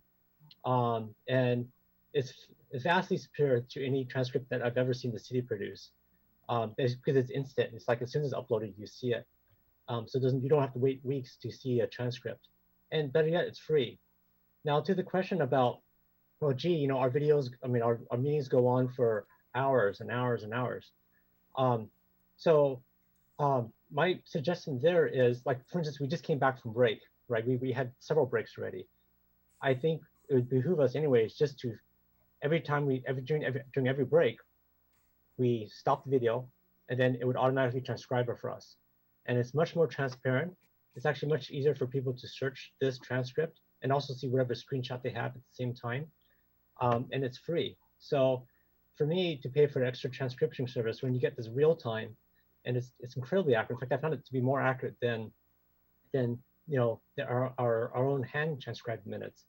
And it's vastly superior to any transcript that I've ever seen the city produce. Because it's instant. It's like as soon as it's uploaded, you see it. So you don't have to wait weeks to see a transcript. And better yet, it's free. Now to the question about, well, gee, you know, our videos, I mean, our meetings go on for hours and hours and hours. My suggestion there is, like, for instance, we just came back from break, right? We had several breaks already. I think it would behoove us anyways, just to, during every break, we stop the video and then it would automatically transcribe it for us. And it's much more transparent. It's actually much easier for people to search this transcript and also see whatever screenshot they have at the same time. And it's free. So for me to pay for an extra transcription service when you get this real time, and it's incredibly accurate. In fact, I found it to be more accurate than you know, our own hand transcribed minutes.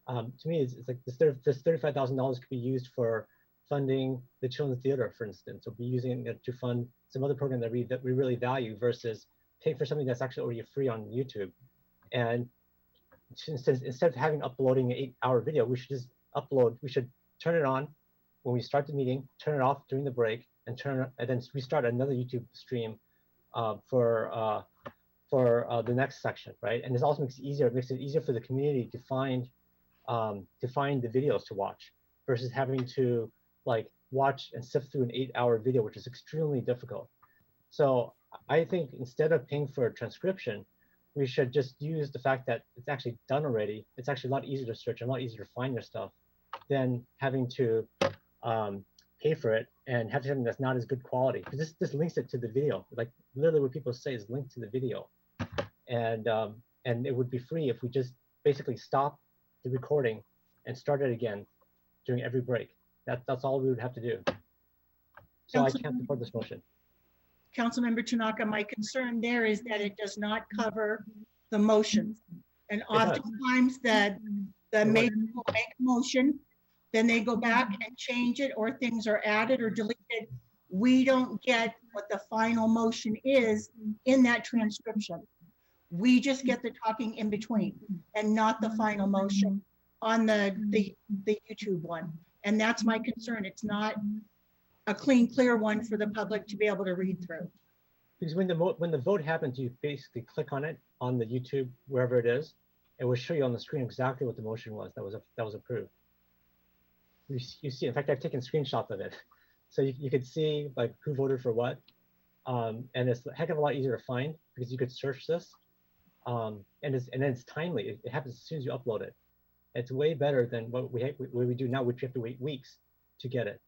To me, it's like this $35,000 could be used for funding the Children's Theater, for instance, or be using it to fund some other program that we really value versus pay for something that's actually already free on YouTube. And instead of having uploading an 8-hour video, we should just we should turn it on when we start the meeting, turn it off during the break, and then restart another YouTube stream for the next section, right? And this also makes it easier for the community to find the videos to watch versus having to like watch and sift through an 8-hour video, which is extremely difficult. So I think instead of paying for a transcription, we should just use the fact that it's actually done already. It's actually a lot easier to search and a lot easier to find your stuff than having to pay for it and have something that's not as good quality. Because this links it to the video. Like literally what people say is linked to the video. And it would be free if we just basically stop the recording and start it again during every break. That's all we would have to do. So I can't support this motion. Councilmember Tanaka, my concern there is that it does not cover the motions. And oftentimes the mayor will make a motion, then they go back and change it, or things are added or deleted. We don't get what the final motion is in that transcription. We just get the talking in between and not the final motion on the YouTube one. And that's my concern. It's not a clean, clear one for the public to be able to read through. Because when the vote happens, you basically click on it on the YouTube, wherever it is. It will show you on the screen exactly what the motion was that was approved. You see, in fact, I've taken screenshots of it. So you could see like who voted for what. And it's a heck of a lot easier to find because you could search this. And then it's timely. It happens as soon as you upload it. It's way better than what we do now, which you have to wait weeks to get it.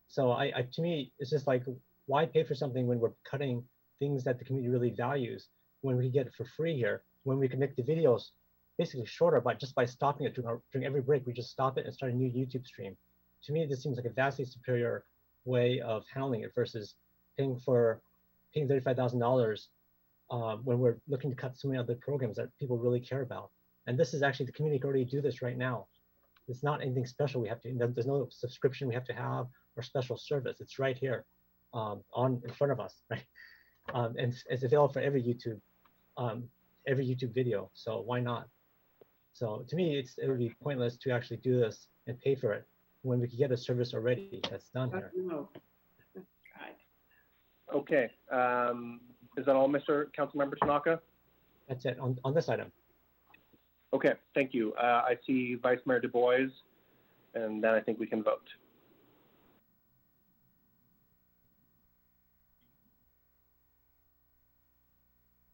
So to me, it's just like, why pay for something when we're cutting things that the community really values when we can get it for free here, when we can make the videos basically shorter just by stopping it during every break. We just stop it and start a new YouTube stream. To me, this seems like a vastly superior way of handling it versus paying $35,000 when we're looking to cut so many other programs that people really care about. And this is actually, the community can already do this right now. It's not anything special we have to, there's no subscription we have to have or special service. It's right here in front of us, right? And it's available for every YouTube video. So why not? So to me, it would be pointless to actually do this and pay for it when we could get a service already that's done here. Okay. Is that all, Mr. Councilmember Tanaka? That's it on this item. Okay, thank you. I see Vice Mayor Du Bois, and then I think we can vote.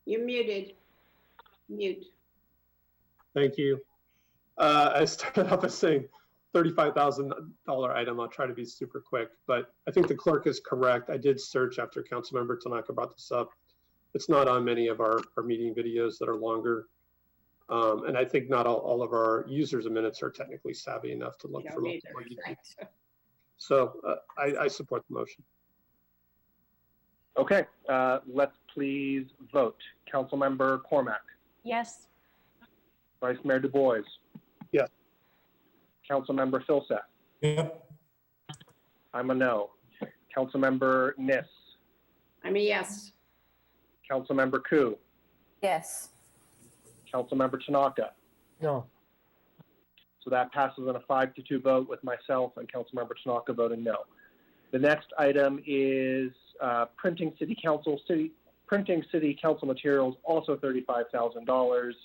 You're muted. Mute. Thank you. I started off by saying $35,000 item. I'll try to be super quick, but I think the clerk is correct. I did search after Councilmember Tanaka brought this up. It's not on many of our meeting videos that are longer. And I think not all of our users of minutes are technically savvy enough to look for multiple YouTube. So I support the motion. Okay, let's please vote. Councilmember Cormack. Yes. Vice Mayor Du Bois. Yes. Councilmember Filseth. Yep. I'm a no. Councilmember Nis. I'm a yes. Councilmember Koo. Yes. Councilmember Tanaka. No. So that passes on a 5-2 vote with myself and Councilmember Tanaka voting no. The next item is printing city council materials, also $35,000.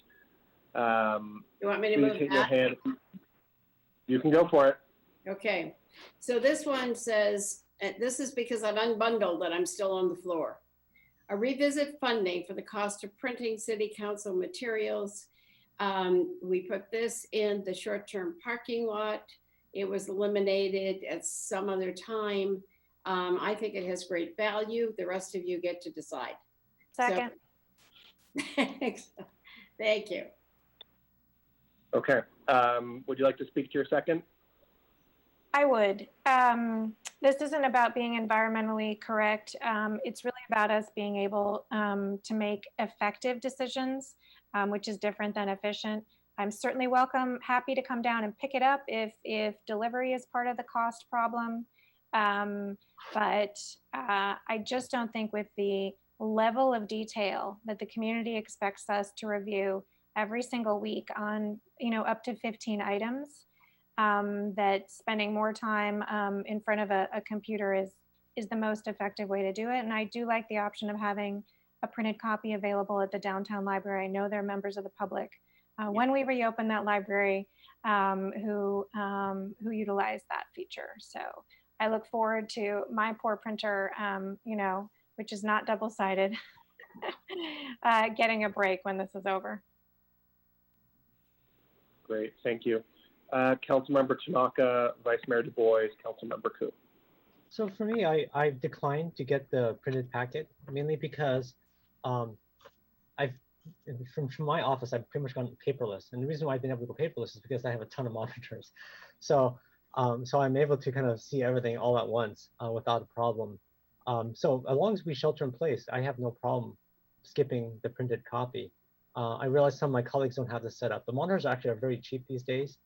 You want me to move hit your that? hand. You can go for it. Okay, so this one says, and this is because I've unbundled that I'm still on the floor. A revisit funding for the cost of printing city council materials. We put this in the short-term parking lot. It was eliminated at some other time. I think it has great value. The rest of you get to decide. Second. So, thank you. Okay. Would you like to speak to your second? I would. This isn't about being environmentally correct. It's really about us being able to make effective decisions, which is different than efficient. I'm certainly happy to come down and pick it up if delivery is part of the cost problem. But I just don't think with the level of detail that the community expects us to review every single week on, up to 15 items, that spending more time in front of a computer is the most effective way to do it. And I do like the option of having a printed copy available at the downtown library. I know there are members of the public when we reopen that library who utilize that feature. So I look forward to my poor printer, which is not double-sided, getting a break when this is over. Great, thank you. Councilmember Tanaka, Vice Mayor Du Bois, Councilmember Koo. So for me, I declined to get the printed packet, mainly because from my office, I've pretty much gone paperless. And the reason why I've been able to go paperless is because I have a ton of monitors. So I'm able to kind of see everything all at once without a problem. So as long as we shelter in place, I have no problem skipping the printed copy. I realize some of my colleagues don't have this set up. The monitors actually are very cheap these days.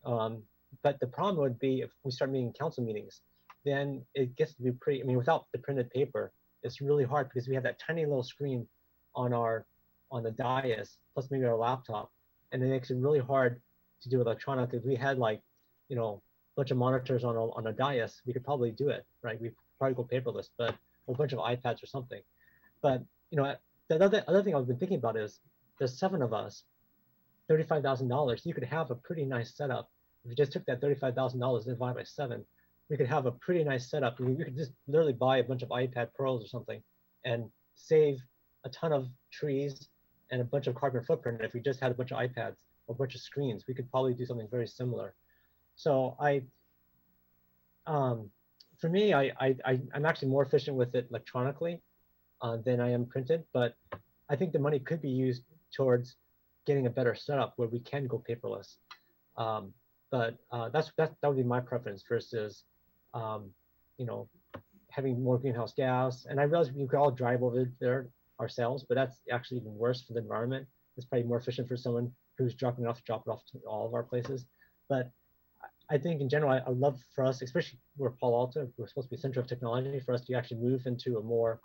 But the problem would be if we start meeting council meetings, then it gets to be without the printed paper, it's really hard because we have that tiny little screen on the dais, plus maybe our laptop. And it makes it really hard to do electronically. We had bunch of monitors on a dais, we could probably do it, right? We probably go paperless, but a bunch of iPads or something. But the other thing I've been thinking about is there's 7 of us, $35,000. You could have a pretty nice setup. If you just took that $35,000 and divided by 7, we could have a pretty nice setup. We could just literally buy a bunch of iPad Pros or something and save a ton of trees and a bunch of carbon footprint. If we just had a bunch of iPads or a bunch of screens, we could probably do something very similar. So for me, I'm actually more efficient with it electronically than I am printed, but I think the money could be used towards getting a better setup where we can go paperless. But that would be my preference versus, having more greenhouse gas. And I realize we could all drive over there ourselves, but that's actually even worse for the environment. It's probably more efficient for someone who's dropping it off to all of our places. But I think in general, I love for us, especially we're Palo Alto, we're supposed to be a center of technology, for us to actually move into a more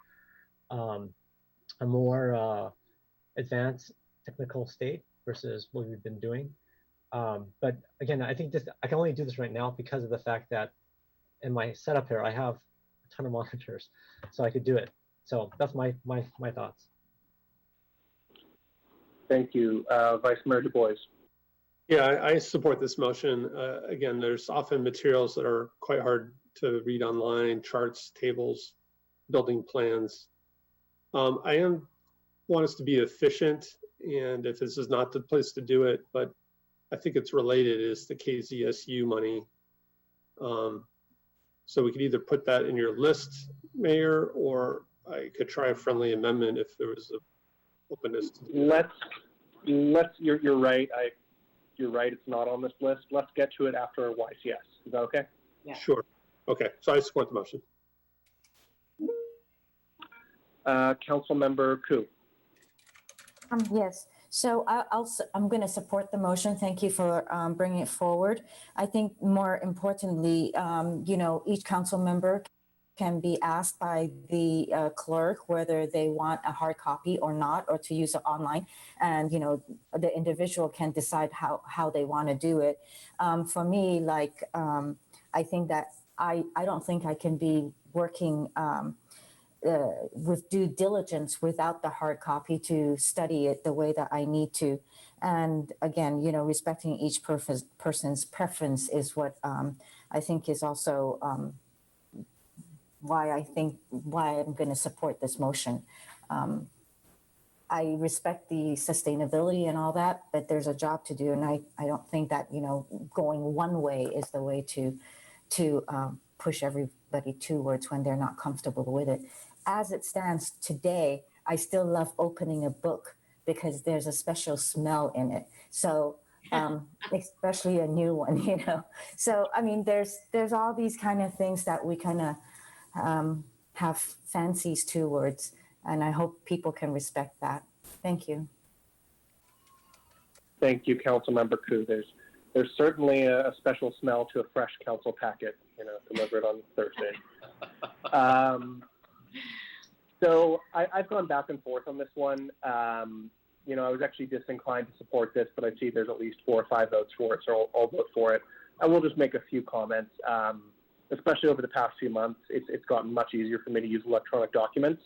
advanced technical state versus what we've been doing. But again, I think I can only do this right now because of the fact that in my setup here, I have a ton of monitors, so I could do it. So that's my thoughts. Thank you. Vice Mayor Du Bois. Yeah, I support this motion. Again, there's often materials that are quite hard to read online, charts, tables, building plans. I want us to be efficient, and if this is not the place to do it, but I think it's related, is the KZSU money. So we could either put that in your list, Mayor, or I could try a friendly amendment if there was a openness to do that. You're right. You're right. It's not on this list. Let's get to it after YCS. Is that okay? Yeah. Sure. Okay. So I support the motion. Councilmember Koo. Yes. So I'm going to support the motion. Thank you for bringing it forward. I think more importantly, each council member can be asked by the clerk whether they want a hard copy or not, or to use it online. And, the individual can decide how they want to do it. For me, I think that I don't think I can be working with due diligence without the hard copy to study it the way that I need to. And again, respecting each person's preference is what I think is also why I'm going to support this motion. I respect the sustainability and all that, but there's a job to do. And I don't think that, going one way is the way to push everybody towards when they're not comfortable with it. As it stands today, I still love opening a book because there's a special smell in it. So, especially a new one, So, I mean, there's all these kind of things that we kind of have fancies towards, and I hope people can respect that. Thank you. Thank you, Councilmember Koo. There's certainly a special smell to a fresh council packet, delivered on Thursday. So I've gone back and forth on this one. I was actually disinclined to support this, but I see there's at least 4 or 5 votes for it, so I'll vote for it. I will just make a few comments. Especially over the past few months, it's gotten much easier for me to use electronic documents.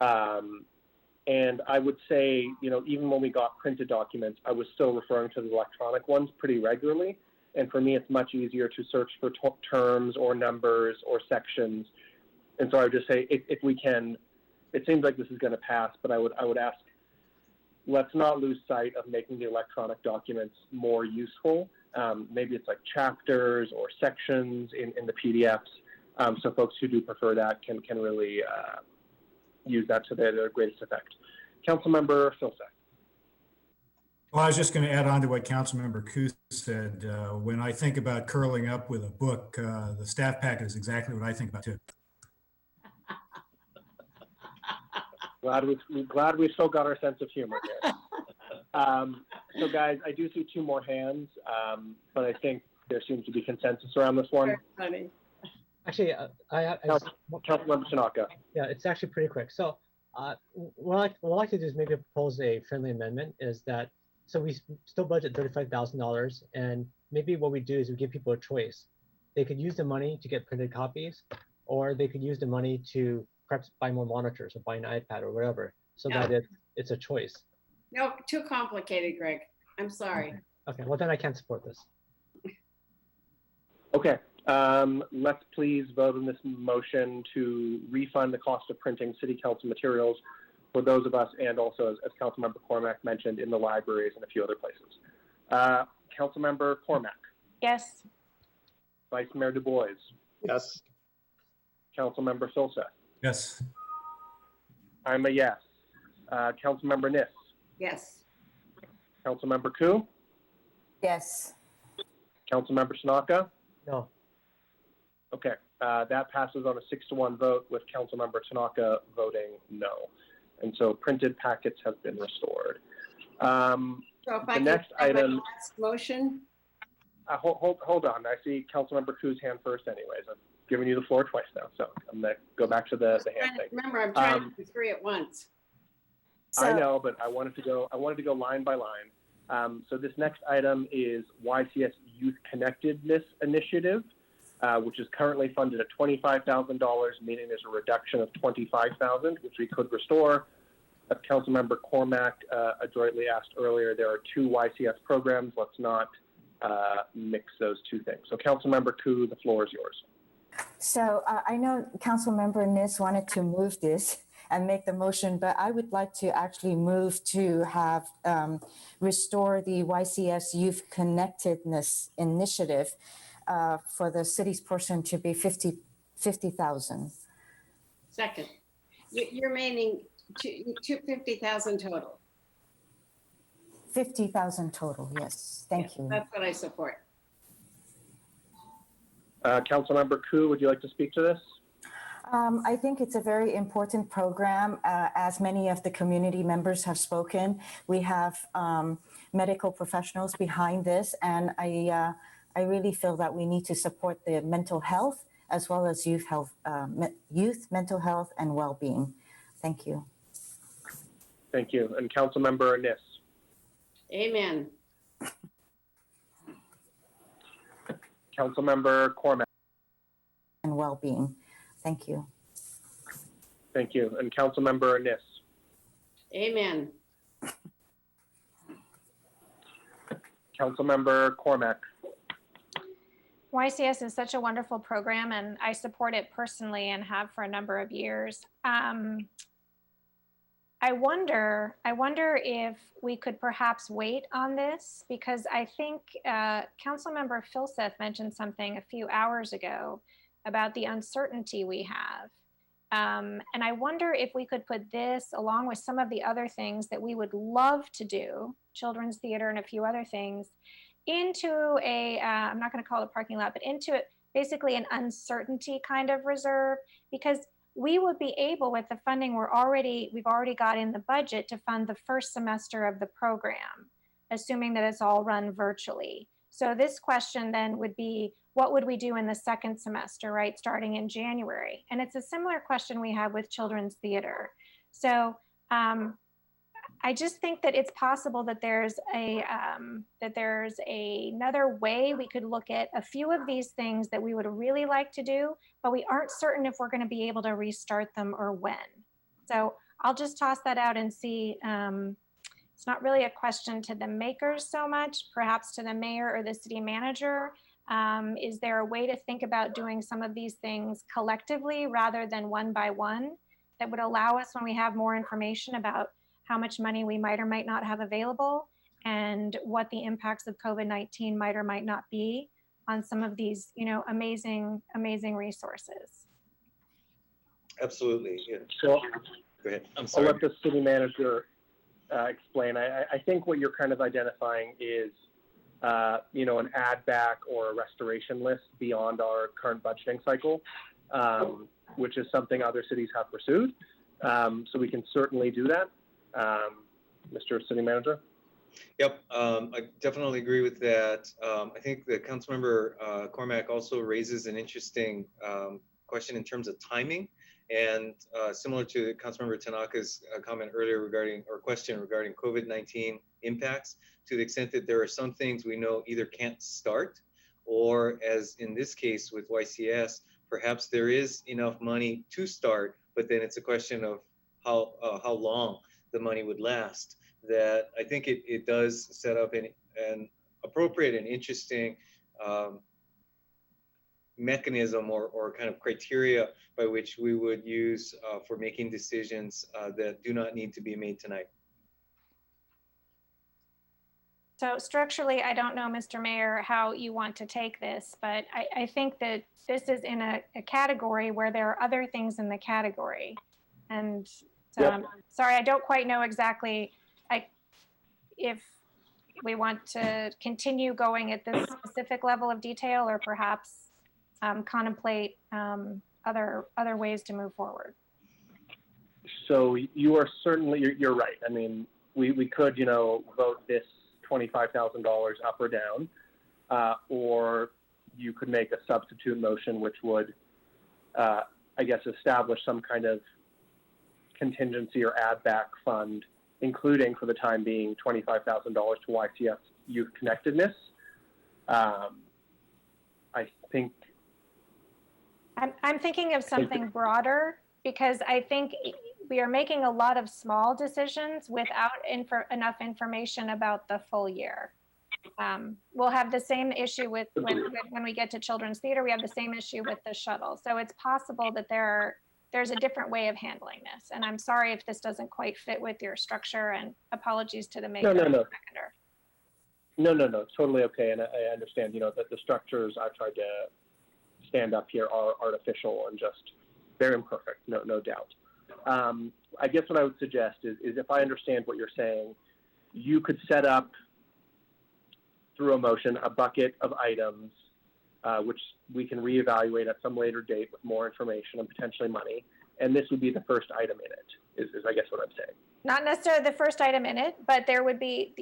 And I would say, even when we got printed documents, I was still referring to the electronic ones pretty regularly. And for me, it's much easier to search for terms or numbers or sections. And so I would just say, if we can, it seems like this is going to pass, but I would ask, let's not lose sight of making the electronic documents more useful. Maybe it's like chapters or sections in the PDFs. So folks who do prefer that can really use that to their greatest effect. Councilmember Filsack. Well, I was just going to add on to what Councilmember Koo said. When I think about curling up with a book, the staff packet is exactly what I think about too. Glad we still got our sense of humor here. So guys, I do see 2 more hands, but I think there seems to be consensus around this one. Funny. Actually, Councilmember Tanaka. Yeah, it's actually pretty quick. So what I'd like to do is maybe propose a friendly amendment, is that, so we still budget $35,000, and maybe what we do is we give people a choice. they could use the money to get printed copies, or they could use the money to perhaps buy more monitors or buy an iPad or whatever, so that it's a choice. No, too complicated, Greg. I'm sorry. Okay, well then I can't support this. Okay, let's please vote on this motion to refund the cost of printing city council materials for those of us, and also as Councilmember Cormack mentioned, in the libraries and a few other places. Councilmember Cormack. Yes. Vice Mayor Du Bois. Yes. Councilmember Filseth. Yes. I'm a yes. Councilmember Nis. Yes. Councilmember Koo. Yes. Councilmember Tanaka. No. Okay, that passes on a 6-1 vote with Councilmember Tanaka voting no. And so printed packets have been restored. So if I The can next have my item, last motion, hold on. I see Councilmember Koo's hand first anyways. I've given you the floor twice now, so I'm gonna go back to the hand thing. remember, I'm trying to do 3 at once. I know, but I wanted to go line by line. So this next item is YCS Youth Connectedness Initiative, which is currently funded at $25,000, meaning there's a reduction of $25,000, which we could restore. As Councilmember Cormack adroitly asked earlier, there are 2 YCS programs. Let's not mix those 2 things. So Councilmember Koo, the floor is yours. So I know Councilmember Nis wanted to move this and make the motion, but I would like to actually move to have restore the YCS Youth Connectedness Initiative for the city's portion to be 50,000. Second. You're meaning 250,000 total. 50,000 total, yes. Thank you. That's what I support. Councilmember Koo, would you like to speak to this? I think it's a very important program. As many of the community members have spoken, we have medical professionals behind this, and I really feel that we need to support the mental health as well as youth mental health and well-being. Thank you. Thank you. And Councilmember Nis. Amen. Councilmember Cormack. And well-being. Thank you. Thank you. And Councilmember Nis. Amen. Councilmember Cormack. YCS is such a wonderful program, and I support it personally and have for a number of years. I wonder if we could perhaps wait on this, because I think Councilmember Filseth mentioned something a few hours ago about the uncertainty we have. And I wonder if we could put this along with some of the other things that we would love to do, children's theater and a few other things, into I'm not going to call it a parking lot, but into basically an uncertainty kind of reserve, because we would be able, with the funding we've already got in the budget, to fund the first semester of the program, assuming that it's all run virtually. So this question then would be, what would we do in the second semester, right, starting in January? And it's a similar question we have with children's theater. So I just think that it's possible that there's another way we could look at a few of these things that we would really like to do, but we aren't certain if we're going to be able to restart them or when. So I'll just toss that out and see. It's not really a question to the makers so much, perhaps to the mayor or the city manager. Is there a way to think about doing some of these things collectively rather than one by one that would allow us, when we have more information about how much money we might or might not have available and what the impacts of COVID-19 might or might not be on some of these, amazing, amazing resources? Absolutely. Yeah. So go ahead. I'm sorry. I'll let the city manager explain. I think what you're kind of identifying is, an add back or a restoration list beyond our current budgeting cycle, which is something other cities have pursued. So we can certainly do that. Mr. City Manager? Yep, I definitely agree with that. I think the Councilmember Cormack also raises an interesting question in terms of timing, and similar to Councilmember Tanaka's comment earlier question regarding COVID-19 impacts, to the extent that there are some things we know either can't start or as in this case with YCS, perhaps there is enough money to start, but then it's a question of how long the money would last. That I think it does set up an appropriate and interesting mechanism or kind of criteria by which we would use for making decisions that do not need to be made tonight. So structurally, I don't know, Mr. Mayor, how you want to take this, but I think that this is in a category where there are other things in the category. And so Yep. I'm sorry, I don't quite know exactly if we want to continue going at this specific level of detail or perhaps contemplate other ways to move forward. So you are certainly, you're right. I mean, we could, vote this $25,000 up or down, or you could make a substitute motion, which would, I guess, establish some kind of contingency or add back fund, including for the time being $25,000 to YCS Youth Connectedness. I think. I'm thinking of something broader because I think we are making a lot of small decisions without enough information about the full year. We'll have the same issue with when we get to children's theater, we have the same issue with the shuttle. So it's possible that there's a different way of handling this. And I'm sorry if this doesn't quite fit with your structure, and apologies to the maker. No, totally okay. And I understand, that the structures I've tried to stand up here are artificial and just they're imperfect, no doubt. I guess what I would suggest is if I understand what you're saying, you could set up through a motion a bucket of items which we can reevaluate at some later date with more information and potentially money. And this would be the first item in it, is I guess what I'm saying. Not necessarily the first item in it, but there would be,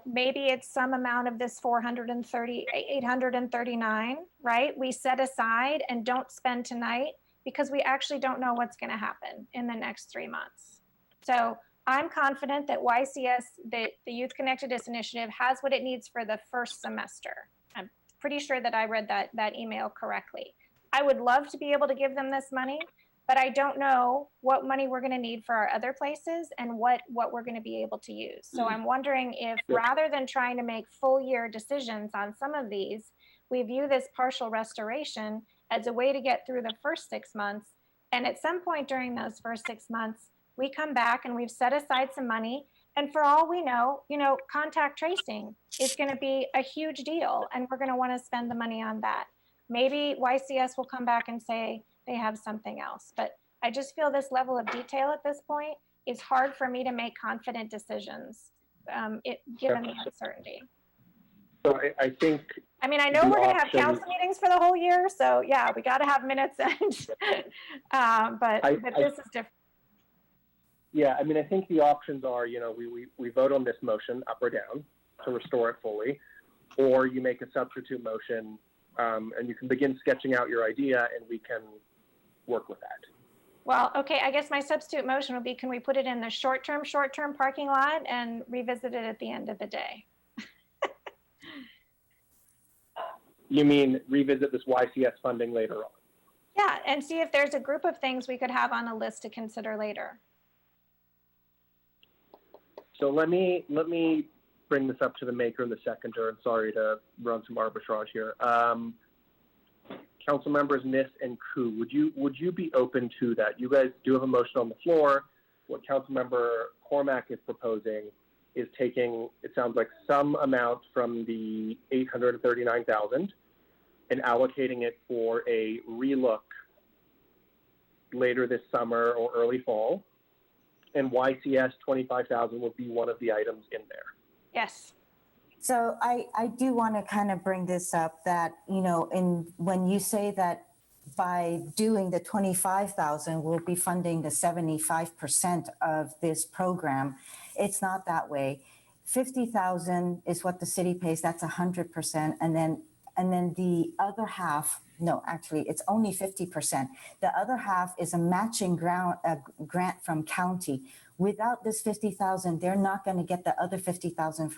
maybe it's some amount of this 839, right? We set aside and don't spend tonight because we actually don't know what's going to happen in the next 3 months. So I'm confident that YCS, the Youth Connectedness Initiative, has what it needs for the first semester. I'm pretty sure that I read that email correctly. I would love to be able to give them this money, but I don't know what money we're going to need for our other places and what we're going to be able to use. So I'm wondering if rather than trying to make full year decisions on some of these, we view this partial restoration as a way to get through the first 6 months. And at some point during those first 6 months, we come back and we've set aside some money. And for all we know, contact tracing is going to be a huge deal. And we're going to want to spend the money on that. Maybe YCS will come back and say they have something else. But I just feel this level of detail at this point is hard for me to make confident decisions, given the uncertainty. So I think. I mean, I know we're going to have council meetings for the whole year. So yeah, we got to have minutes. But this is different. Yeah, I mean, I think the options are, we vote on this motion up or down to restore it fully, or you make a substitute motion and you can begin sketching out your idea and we can work with that. Well, okay, I guess my substitute motion would be, can we put it in the short-term parking lot and revisit it at the end of the day? You mean revisit this YCS funding later on? Yeah, and see if there's a group of things we could have on a list to consider later. So let me bring this up to the maker and the seconder, and sorry to run some arbitrage here. Council members Nis and Koo, would you be open to that? You guys do have a motion on the floor. What Council Member Cormack is proposing is taking, it sounds like, some amount from the 839,000 and allocating it for a relook later this summer or early fall. And YCS 25,000 will be one of the items in there. Yes. So I do want to kind of bring this up that, when you say that by doing the 25,000, we'll be funding the 75% of this program, it's not that way. 50,000 is what the city pays. That's 100%. And then the other half, no, actually, it's only 50%. The other half is a matching grant from county. Without this 50,000, they're not going to get the other 50,000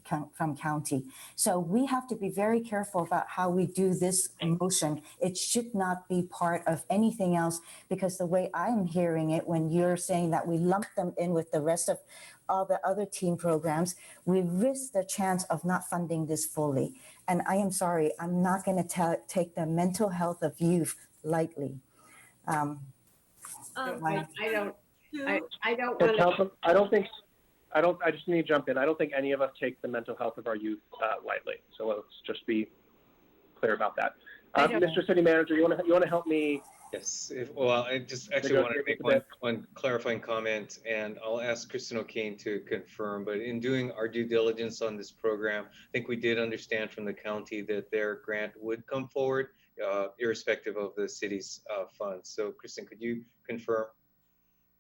from county. So we have to be very careful about how we do this motion. It should not be part of anything else, because the way I'm hearing it, when you're saying that we lump them in with the rest of all the other teen programs, we risk the chance of not funding this fully. And I am sorry, I'm not going to take the mental health of youth lightly. I don't want Council, I just need to jump in. I don't think any of us take the mental health of our youth lightly. So let's just be clear about that. Mr. City Manager, you want to help me? Yes, well, I just actually wanted to make one clarifying comment, and I'll ask Kristen O'Kane to confirm, but in doing our due diligence on this program, I think we did understand from the county that their grant would come forward, irrespective of the city's funds. So Kristen, could you confirm?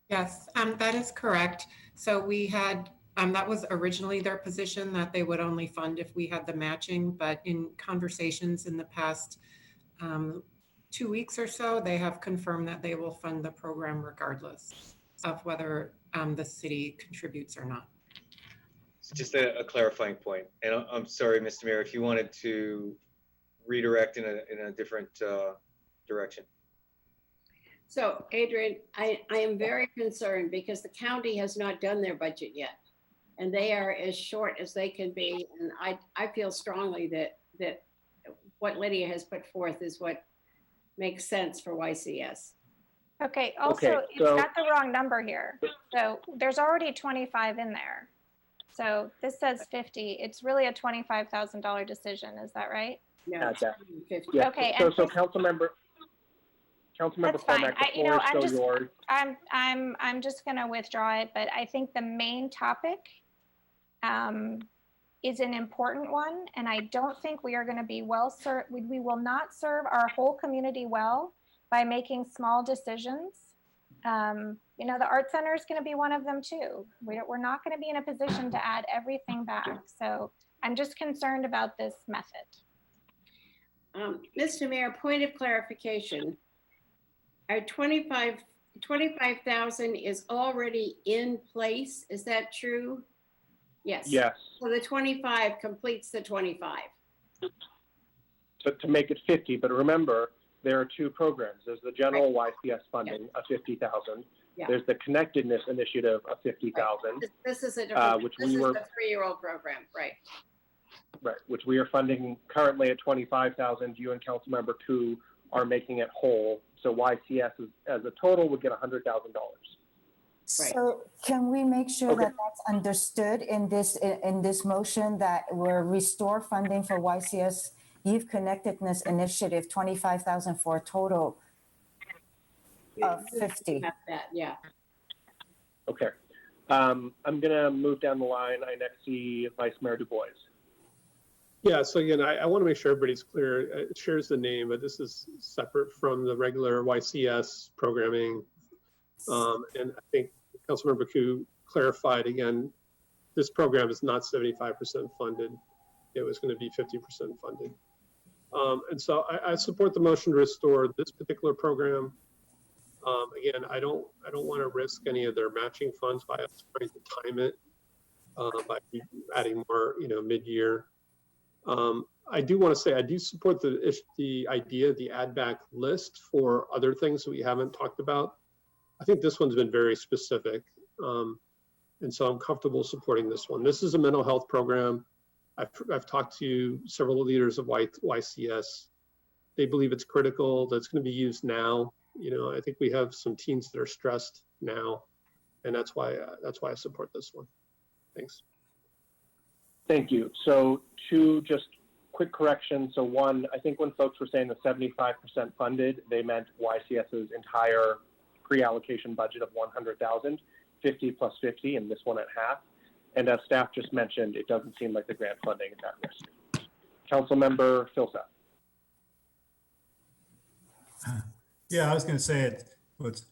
Yes, that is correct. So we had, that was originally their position, that they would only fund if we had the matching, but in conversations in the past 2 weeks or so, they have confirmed that they will fund the program regardless of whether the city contributes or not. It's just a clarifying point. And I'm sorry, Mr. Mayor, if you wanted to redirect in a different direction. So Adrian, I am very concerned because the county has not done their budget yet. And they are as short as they can be. And I feel strongly that what Lydia has put forth is what makes sense for YCS. Okay, also, it's got the wrong number here. So there's already 25 in there. So this says 50. It's really a $25,000 decision. Is that right? No, yeah. Okay. So Councilmember Cormack, the floor is still yours. I'm just going to withdraw it, but I think the main topic is an important one, and I don't think we are going to be well served. We will not serve our whole community well by making small decisions. You know, the Art Center is going to be one of them too. We're not going to be in a position to add everything back. So I'm just concerned about this method. Mr. Mayor, point of clarification. Our 25,000 is already in place. Is that true? Yes. Yes. So the 25 completes the 25. But to make it 50, but remember, there are two programs. There's the general YCS funding of 50,000. Yeah. There's the Connectedness Initiative of 50,000. This is a different, which this is the 3-year-old program, right? Right, which we are funding currently at 25,000. You and Councilmember Koo are making it whole. So YCS as a total would get $100,000. So can we make sure that that's understood in this motion, that we're restore funding for YCS Youth Connectedness Initiative, 25,000 for a total of 50? Yeah. Okay. I'm gonna move down the line. I next see Vice Mayor Du Bois. Yeah, so again, I want to make sure everybody's clear. It shares the name, but this is separate from the regular YCS programming. And I think Councilmember Koo clarified again, this program is not 75% funded. It was going to be 50% funded. And so I support the motion to restore this particular program. Again, I don't want to risk any of their matching funds by us trying to time it by adding more, mid-year. I do want to say I do support the idea, the add back list for other things that we haven't talked about. I think this one's been very specific, and so I'm comfortable supporting this one. This is a mental health program. I've talked to several leaders of YCS. They believe it's critical, that it's going to be used now. I think we have some teens that are stressed now, and that's why I support this one. Thanks. Thank you. So two just quick corrections. So one, I think when folks were saying the 75% funded, they meant YCS's entire pre-allocation budget of 100,000, 50 plus 50, and this one at half. And as staff just mentioned, it doesn't seem like the grant funding is at risk. Councilmember Filsath. Yeah, I was going to say what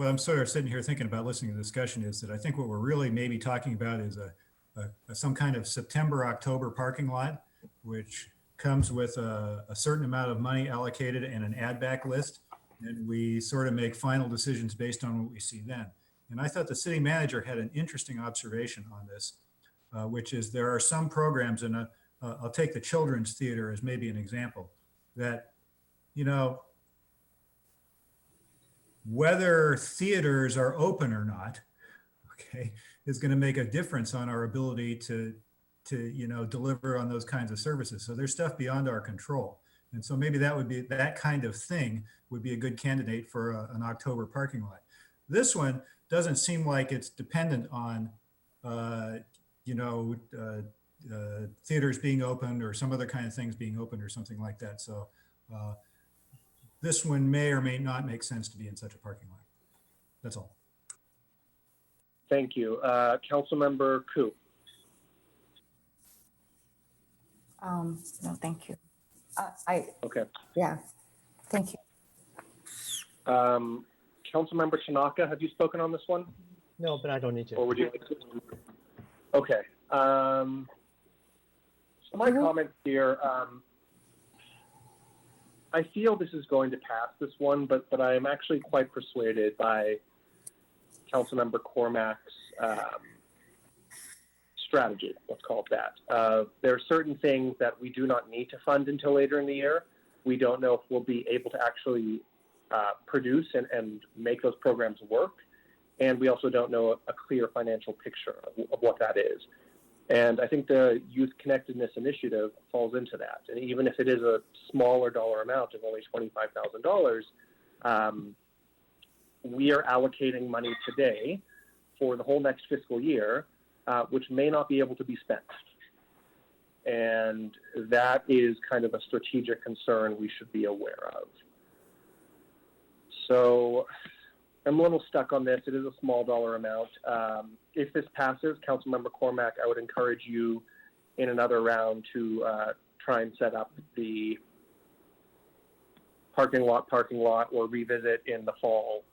I'm sort of sitting here thinking about listening to the discussion is that I think what we're really maybe talking about is some kind of September, October parking lot, which comes with a certain amount of money allocated and an add back list. And we sort of make final decisions based on what we see then. And I thought the city manager had an interesting observation on this. which is there are some programs, and I'll take the children's theater as maybe an example, that, you know, whether theaters are open or not, okay, is going to make a difference on our ability to you know, deliver on those kinds of services. So there's stuff beyond our control. And so maybe that would be, that kind of thing would be a good candidate for an October parking lot. This one doesn't seem like it's dependent on, you know, theaters being open or some other kind of things being open or something like that. So this one may or may not make sense to be in such a parking lot. That's all. Thank you. Councilmember Koo. No, thank you. Okay. Yeah, thank you. Councilmember Tanaka, have you spoken on this one? No, but I don't need to. Or would you like to? Okay. So my comments here, I feel this is going to pass this one, but I am actually quite persuaded by Councilmember Cormack's strategy, let's call it that. There are certain things that we do not need to fund until later in the year. We don't know if we'll be able to actually produce and make those programs work. And we also don't know a clear financial picture of what that is. And I think the Youth Connectedness Initiative falls into that. And even if it is a smaller dollar amount of only $25,000, we are allocating money today for the whole next fiscal year, which may not be able to be spent. And that is kind of a strategic concern we should be aware of. So I'm a little stuck on this. It is a small dollar amount. If this passes, Councilmember Cormack, I would encourage you in another round to try and set up the parking lot or revisit in the fall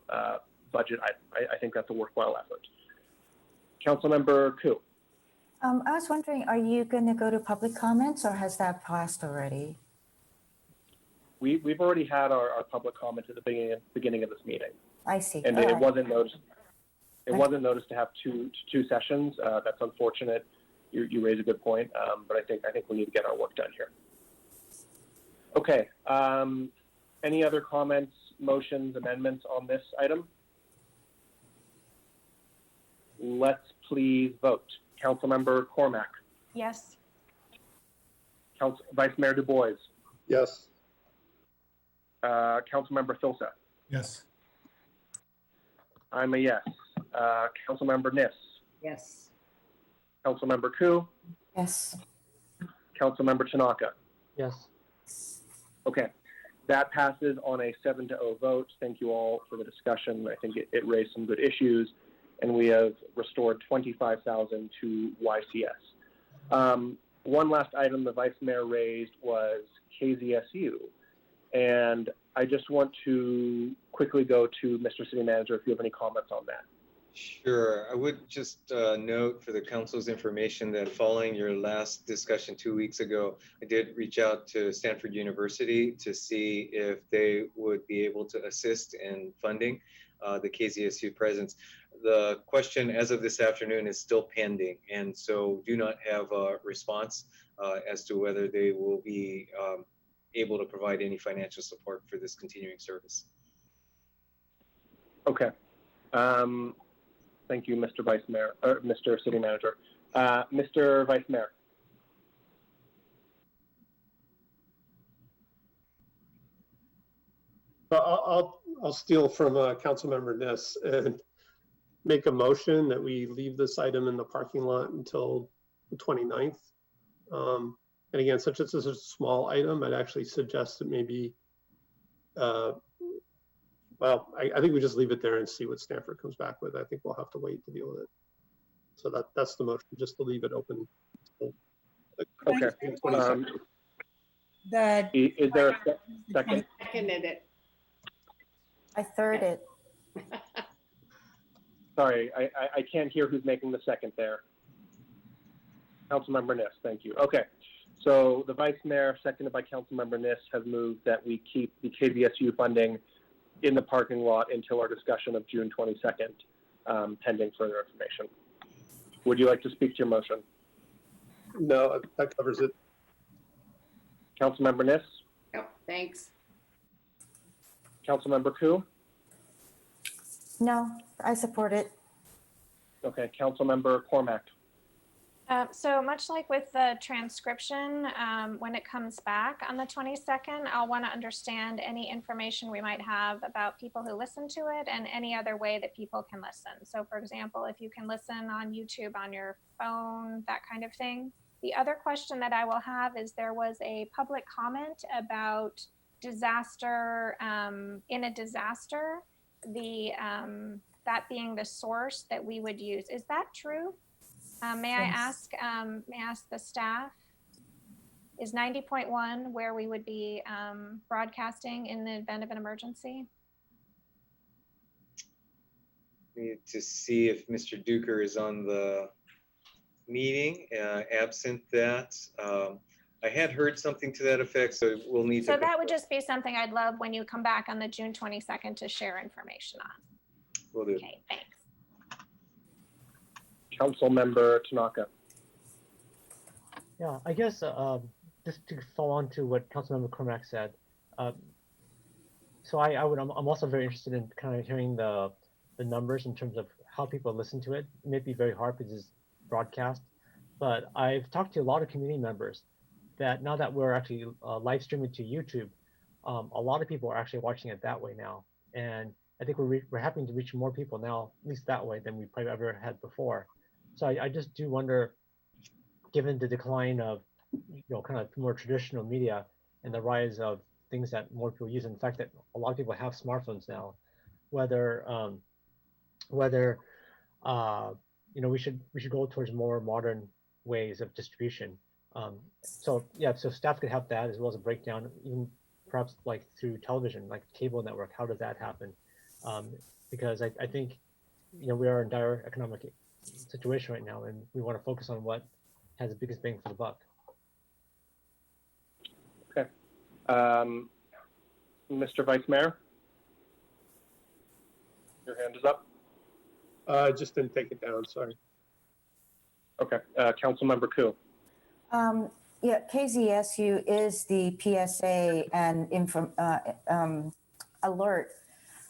budget. I think that's a worthwhile effort. Councilmember Koo. I was wondering, are you going to go to public comments or has that passed already? We've already had our public comment at the beginning of this meeting. I see. And it wasn't noticed. It wasn't noticed to have two sessions. That's unfortunate. You raise a good point, but I think we need to get our work done here. Okay. Any other comments, motions, amendments on this item? Let's please vote. Councilmember Cormack. Yes. Vice Mayor Du Bois. Yes. Councilmember Filsa. Yes. I'm a yes. Councilmember Niss. Yes. Councilmember Koo. Yes. Councilmember Tanaka. Yes. Okay. That passes on a 7-0 vote. Thank you all for the discussion. I think it raised some good issues, and we have restored $25,000 to YCS. One last item the Vice Mayor raised was KZSU. And I just want to quickly go to Mr. City Manager if you have any comments on that. Sure. I would just note for the council's information that following your last discussion 2 weeks ago, I did reach out to Stanford University to see if they would be able to assist in funding the KZSU presence. The question as of this afternoon is still pending, and so do not have a response as to whether they will be able to provide any financial support for this continuing service. Okay. Thank you, Mr. Vice Mayor, or Mr. City Manager. Mr. Vice Mayor. I'll steal from Councilmember Niss and make a motion that we leave this item in the parking lot until the 29th. And again, since this is a small item, I'd actually suggest that maybe, well, I think we just leave it there and see what Stanford comes back with. I think we'll have to wait to deal with it. So that's the motion, just to leave it open. Okay. Is there a second? I seconded it. I third it. Sorry, I can't hear who's making the second there. Councilmember Niss, thank you. Okay. So the Vice Mayor, seconded by Councilmember Niss, has moved that we keep the KVSU funding in the parking lot until our discussion of June 22nd, pending further information. Would you like to speak to your motion? No, that covers it. Councilmember Niss, Yep, thanks. Councilmember Ku, No, I support it. okay, Councilmember Cormac. So much like with the transcription, when it comes back on the 22nd, I'll want to understand any information we might have about people who listen to it and any other way that people can listen. So for example, if you can listen on YouTube on your phone, that kind of thing. The other question that I will have is there was a public comment about disaster, in a disaster, that being the source that we would use. Is that true? May I ask the staff, is 90.1 where we would be broadcasting in the event of an emergency? Need to see if Mr. Duker is on the meeting. Absent that, I had heard something to that effect, so we'll need to. So that would just be something I'd love when you come back on the June 22nd to share information on. Will do. Okay, thanks. Councilmember Tanaka. Yeah, I guess just to follow on to what Councilmember Cormac said. So I'm also very interested in kind of hearing the numbers in terms of how people listen to it. It may be very hard because it's broadcast, but I've talked to a lot of community members that now that we're actually live streaming to YouTube, a lot of people are actually watching it that way now. And I think we're having to reach more people now, at least that way, than we probably ever had before. So I just do wonder, given the decline of, kind of more traditional media and the rise of things that more people use, and the fact that a lot of people have smartphones now, whether we should go towards more modern ways of distribution. So staff could help that, as well as a breakdown, even perhaps like through television, like cable network. How does that happen? Because I think we are in dire economic situation right now, and we want to focus on what has the biggest bang for the buck. Okay. Mr. Vice Mayor, your hand is up. I just didn't take it down, sorry. Okay. Councilmember Ku. Yeah, KZSU is the PSA and alert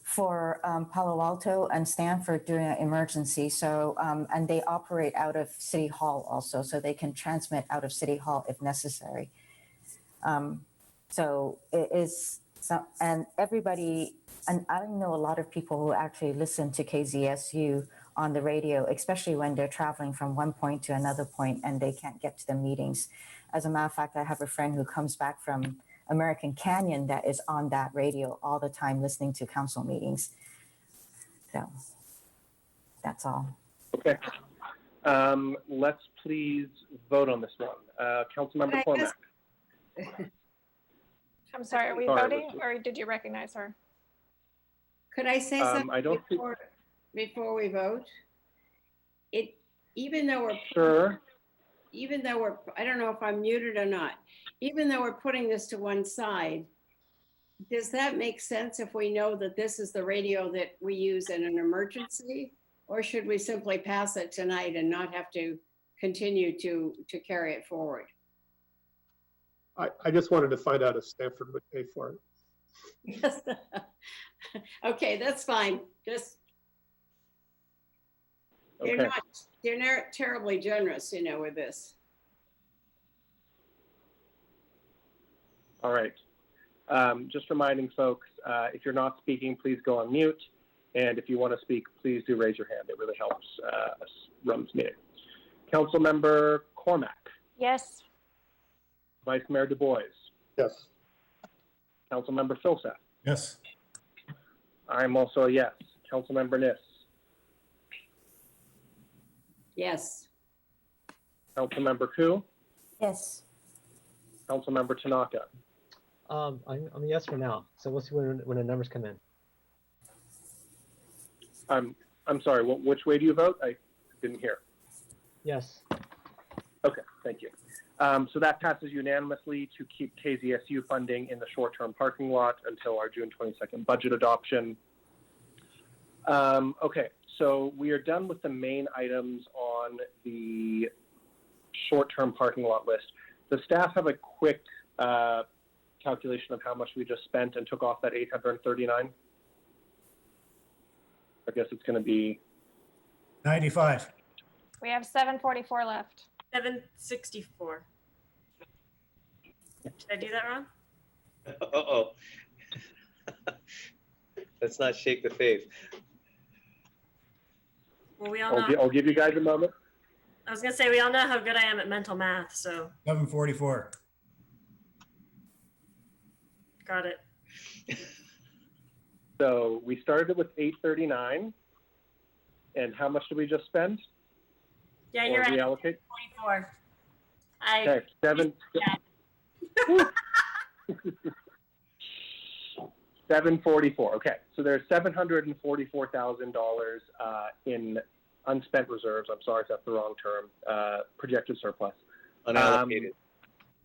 for Palo Alto and Stanford during an emergency. So, and they operate out of City Hall also, so they can transmit out of City Hall if necessary. So it is, and everybody, and I know a lot of people who actually listen to KZSU on the radio, especially when they're traveling from one point to another point and they can't get to the meetings. As a matter of fact, I have a friend who comes back from American Canyon that is on that radio all the time listening to council meetings. So that's all. Okay. Let's please vote on this one. Councilmember Cormac. I'm sorry, are we voting or did you recognize her? Could I say something I don't before we vote? Even though we're sure. Even though we're, I don't know if I'm muted or not, even though we're putting this to one side, does that make sense if we know that this is the radio that we use in an emergency? Or should we simply pass it tonight and not have to continue to carry it forward? I just wanted to find out if Stanford would pay for it. Yes. Okay, that's fine. Just Okay. They're not terribly generous, with this. All right. Just reminding folks, if you're not speaking, please go on mute. And if you want to speak, please do raise your hand. It really helps us run this meeting. Councilmember Cormac. Yes. Vice Mayor Du Bois. Yes. Councilmember Filsath. Yes. I'm also a yes. Councilmember Niss. Yes. Councilmember Ku. Yes. Councilmember Tanaka. I'm a yes for now. So we'll see when the numbers come in. I'm sorry. Which way do you vote? I didn't hear. Yes. Okay. Thank you. So that passes unanimously to keep KZSU funding in the short-term parking lot until our June 22nd budget adoption. Okay. So we are done with the main items on the short-term parking lot list. Does staff have a quick calculation of how much we just spent and took off that 839? I guess it's going to be 95. We have 744 left. 764. Did I do that wrong? Uh-oh. Let's not shake the faith. Well, we all know. I'll give you guys a moment. I was gonna say we all know how good I am at mental math, so 744. got it. So we started with 839. And how much did we just spend? Yeah, you're right. Reallocate? 44. Okay, seven. Yeah. 744. Okay, so there's $744,000 in unspent reserves. I'm sorry if that's the wrong term. Projected surplus. Unallocated.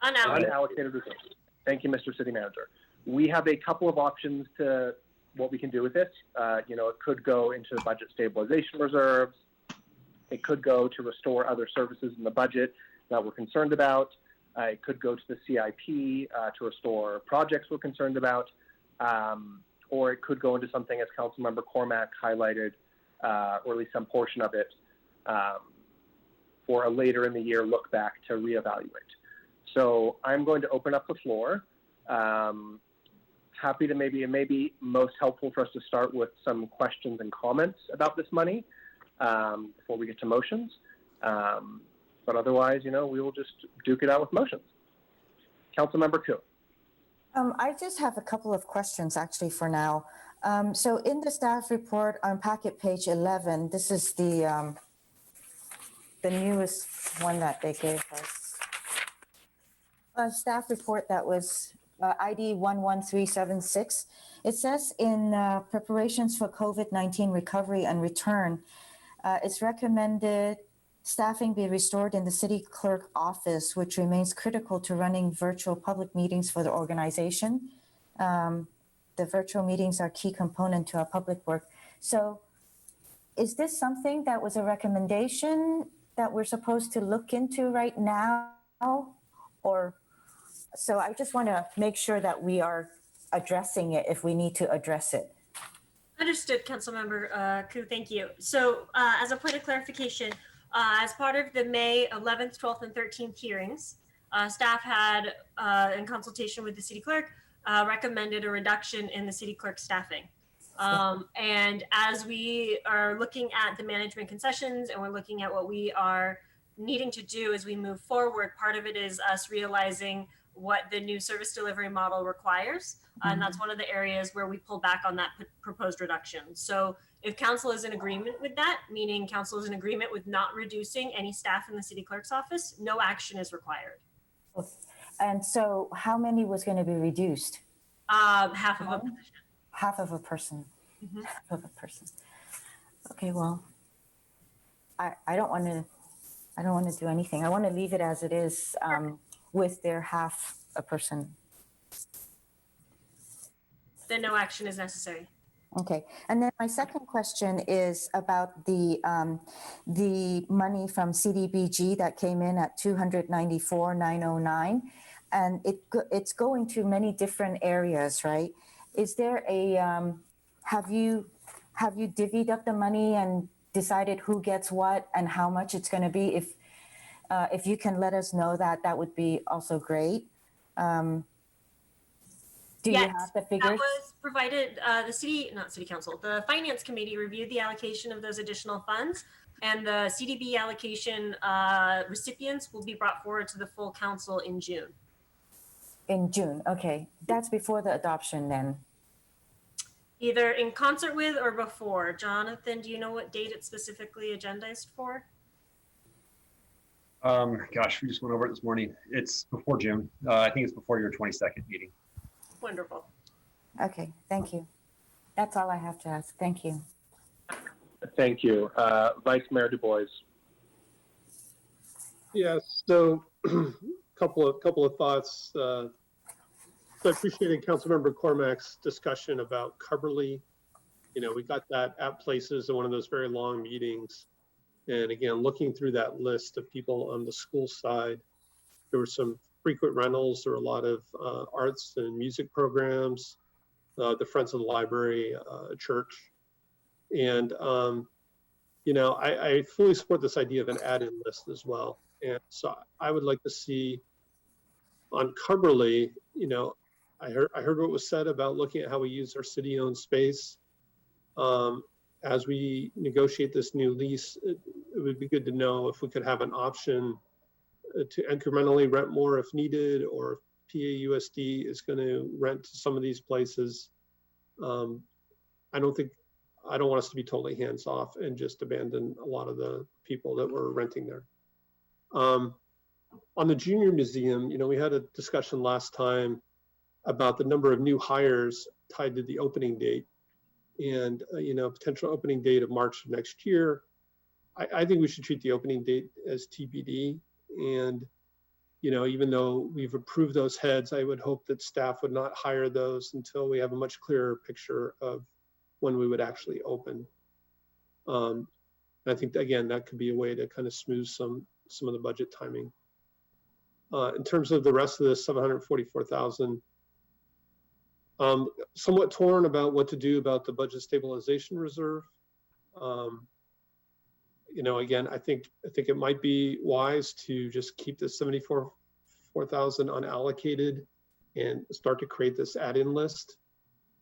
Unallocated reserves. Thank you, Mr. City Manager. We have a couple of options to what we can do with this. You know, it could go into budget stabilization reserves. It could go to restore other services in the budget that we're concerned about. It could go to the CIP to restore projects we're concerned about. Or it could go into something, as Councilmember Cormack highlighted, or at least some portion of it, for a later in the year look back to reevaluate. So I'm going to open up the floor. Happy to it may be most helpful for us to start with some questions and comments about this money before we get to motions. But otherwise, you know, we will just duke it out with motions. Councilmember Kuhn. I just have a couple of questions actually for now. So in the staff report on packet page 11, this is the newest one that they gave us. A staff report that was ID 11376. It says in preparations for COVID-19 recovery and return, it's recommended staffing be restored in the city clerk office, which remains critical to running virtual public meetings for the organization. The virtual meetings are a key component to our public work. So is this something that was a recommendation that we're supposed to look into right now? Or, so I just want to make sure that we are addressing it if we need to address it. Understood, Councilmember Koo, thank you. So as a point of clarification, as part of the May 11th, 12th, and 13th hearings, staff had, in consultation with the city clerk, recommended a reduction in the city clerk staffing. And as we are looking at the management concessions and we're looking at what we are needing to do as we move forward, part of it is us realizing what the new service delivery model requires. And that's one of the areas where we pull back on that proposed reduction. So if council is in agreement with that, meaning council is in agreement with not reducing any staff in the city clerk's office, no action is required. And so how many was going to be reduced? Half of a position. Half of a person. Mm-hmm. Half of a person. Okay, well, I don't want to do anything. I want to leave it as it is with their half a person. Then no action is necessary. Okay, and then my second question is about the money from CDBG that came in at $294,909, and it's going to many different areas, right? Is there a have you divvied up the money and decided who gets what and how much it's going to be? If you can let us know that, that would be also great. Do you have the figures? That was provided, the finance committee reviewed the allocation of those additional funds, and the CDB allocation recipients will be brought forward to the full council in June. In June, okay. That's before the adoption then. Either in concert with or before. Jonathan, do you know what date it's specifically agendized for? Gosh, we just went over it this morning. It's before June. I think it's before your 22nd meeting. Wonderful. Okay, thank you. That's all I have to ask. Thank you. Thank you. Vice Mayor Du Bois. Yes, so couple of thoughts. So I appreciated Councilmember Cormack's discussion about Coverly. You know, we got that at Places in one of those very long meetings. And again, looking through that list of people on the school side, there were some frequent rentals. There were a lot of arts and music programs, the Friends of the Library, church. And, I fully support this idea of an add-in list as well. And so I would like to see on Cumberly, I heard what was said about looking at how we use our city-owned space. As we negotiate this new lease, it would be good to know if we could have an option to incrementally rent more if needed, or if PAUSD is going to rent to some of these places. I don't want us to be totally hands off and just abandon a lot of the people that were renting there. On the Junior Museum, we had a discussion last time about the number of new hires tied to the opening date, and potential opening date of March of next year. I think we should treat the opening date as TBD. And even though we've approved those heads, I would hope that staff would not hire those until we have a much clearer picture of when we would actually open. I think, again, that could be a way to kind of smooth some of the budget timing. In terms of the rest of the 744,000, somewhat torn about what to do about the budget stabilization reserve. Again, I think it might be wise to just keep the 74,000 unallocated and start to create this add-in list,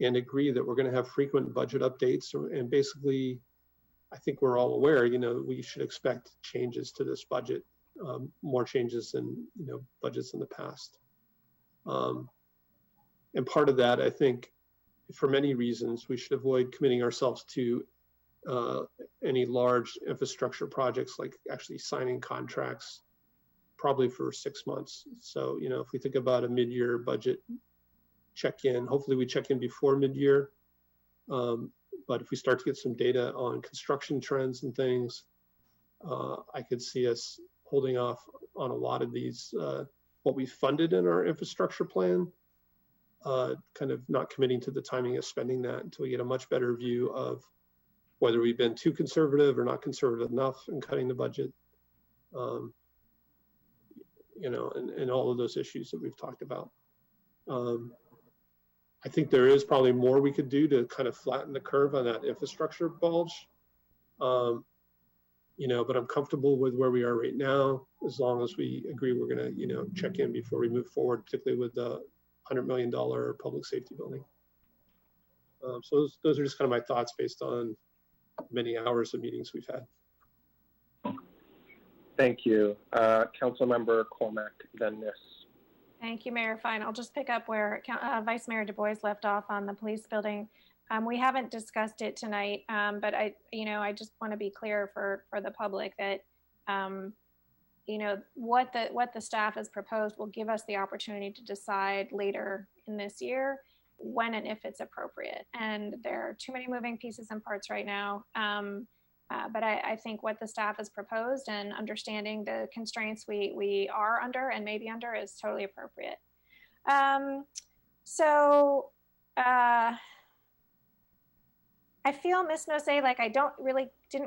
and agree that we're going to have frequent budget updates. And basically, I think we're all aware, we should expect changes to this budget, more changes than budgets in the past. And part of that, I think, for many reasons, we should avoid committing ourselves to any large infrastructure projects, like actually signing contracts, probably for 6 months. So, if we think about a mid-year budget check-in, hopefully we check in before mid-year. But if we start to get some data on construction trends and things, I could see us holding off on a lot of these, what we funded in our infrastructure plan, kind of not committing to the timing of spending that until we get a much better view of whether we've been too conservative or not conservative enough in cutting the budget, and all of those issues that we've talked about. I think there is probably more we could do to kind of flatten the curve on that infrastructure bulge. But I'm comfortable with where we are right now, as long as we agree we're going to, check in before we move forward, particularly with the $100 million public safety building. So those are just kind of my thoughts based on many hours of meetings we've had. Thank you. Councilmember Cormack, then Nis. Thank you, Mayor Fine. I'll just pick up where Vice Mayor Du Bois left off on the police building. We haven't discussed it tonight, but I just want to be clear for the public that, what the staff has proposed will give us the opportunity to decide later in this year when and if it's appropriate. And there are too many moving pieces and parts right now. But I think what the staff has proposed and understanding the constraints we are under and may be under is totally appropriate. I feel, Ms. Nose, like I didn't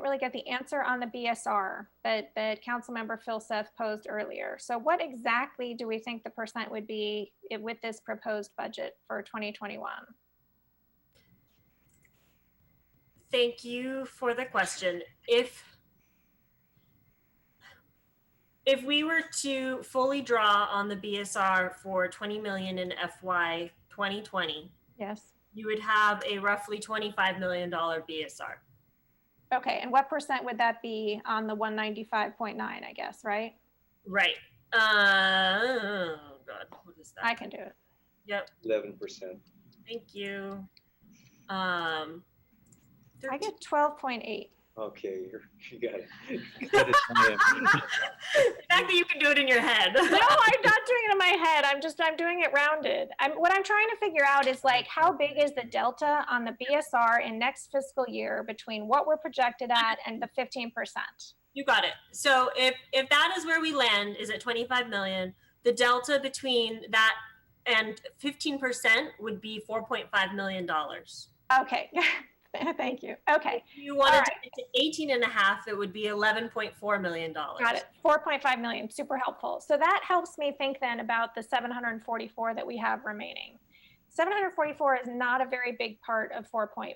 really get the answer on the BSR that Councilmember Philseth posed earlier. So what exactly do we think the percent would be with this proposed budget for 2021? Thank you for the question. If we were to fully draw on the BSR for 20 million in FY 2020, yes, you would have a roughly $25 million BSR. Okay, and what percent would that be on the 195.9, I guess, right? Right. Oh God, what is that? I can do it. Yep. 11%. Thank you. I get 12.8. Okay, you got it. The fact that you can do it in your head. No, I'm not doing it in my head. I'm doing it rounded. What I'm trying to figure out is like, how big is the delta on the BSR in next fiscal year between what we're projected at and the 15%? You got it. So if that is where we land, is at 25 million, the delta between that and 15% would be $4.5 million. Okay. Thank you. Okay. If you wanted to get to 18 and a half, it would be $11.4 million. Got it. 4.5 million. Super helpful. So that helps me think then about the 744 that we have remaining. 744 is not a very big part of 4.5.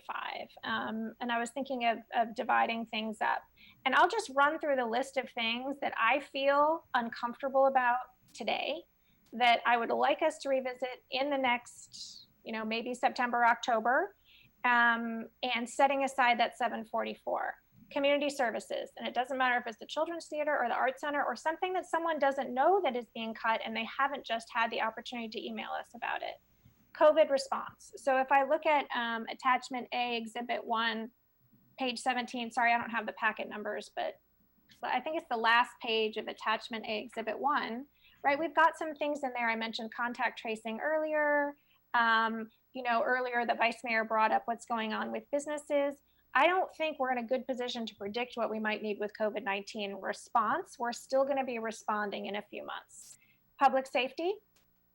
And I was thinking of dividing things up. And I'll just run through the list of things that I feel uncomfortable about today that I would like us to revisit in the next, maybe September, October, and setting aside that 744. Community services, and it doesn't matter if it's the Children's Theater or the Art Center or something that someone doesn't know that is being cut and they haven't just had the opportunity to email us about it. COVID response. So if I look at attachment A, exhibit 1, page 17, sorry, I don't have the packet numbers, but I think it's the last page of attachment A, exhibit 1, right? We've got some things in there. I mentioned contact tracing earlier. Earlier the Vice Mayor brought up what's going on with businesses. I don't think we're in a good position to predict what we might need with COVID-19 response. We're still going to be responding in a few months. Public safety,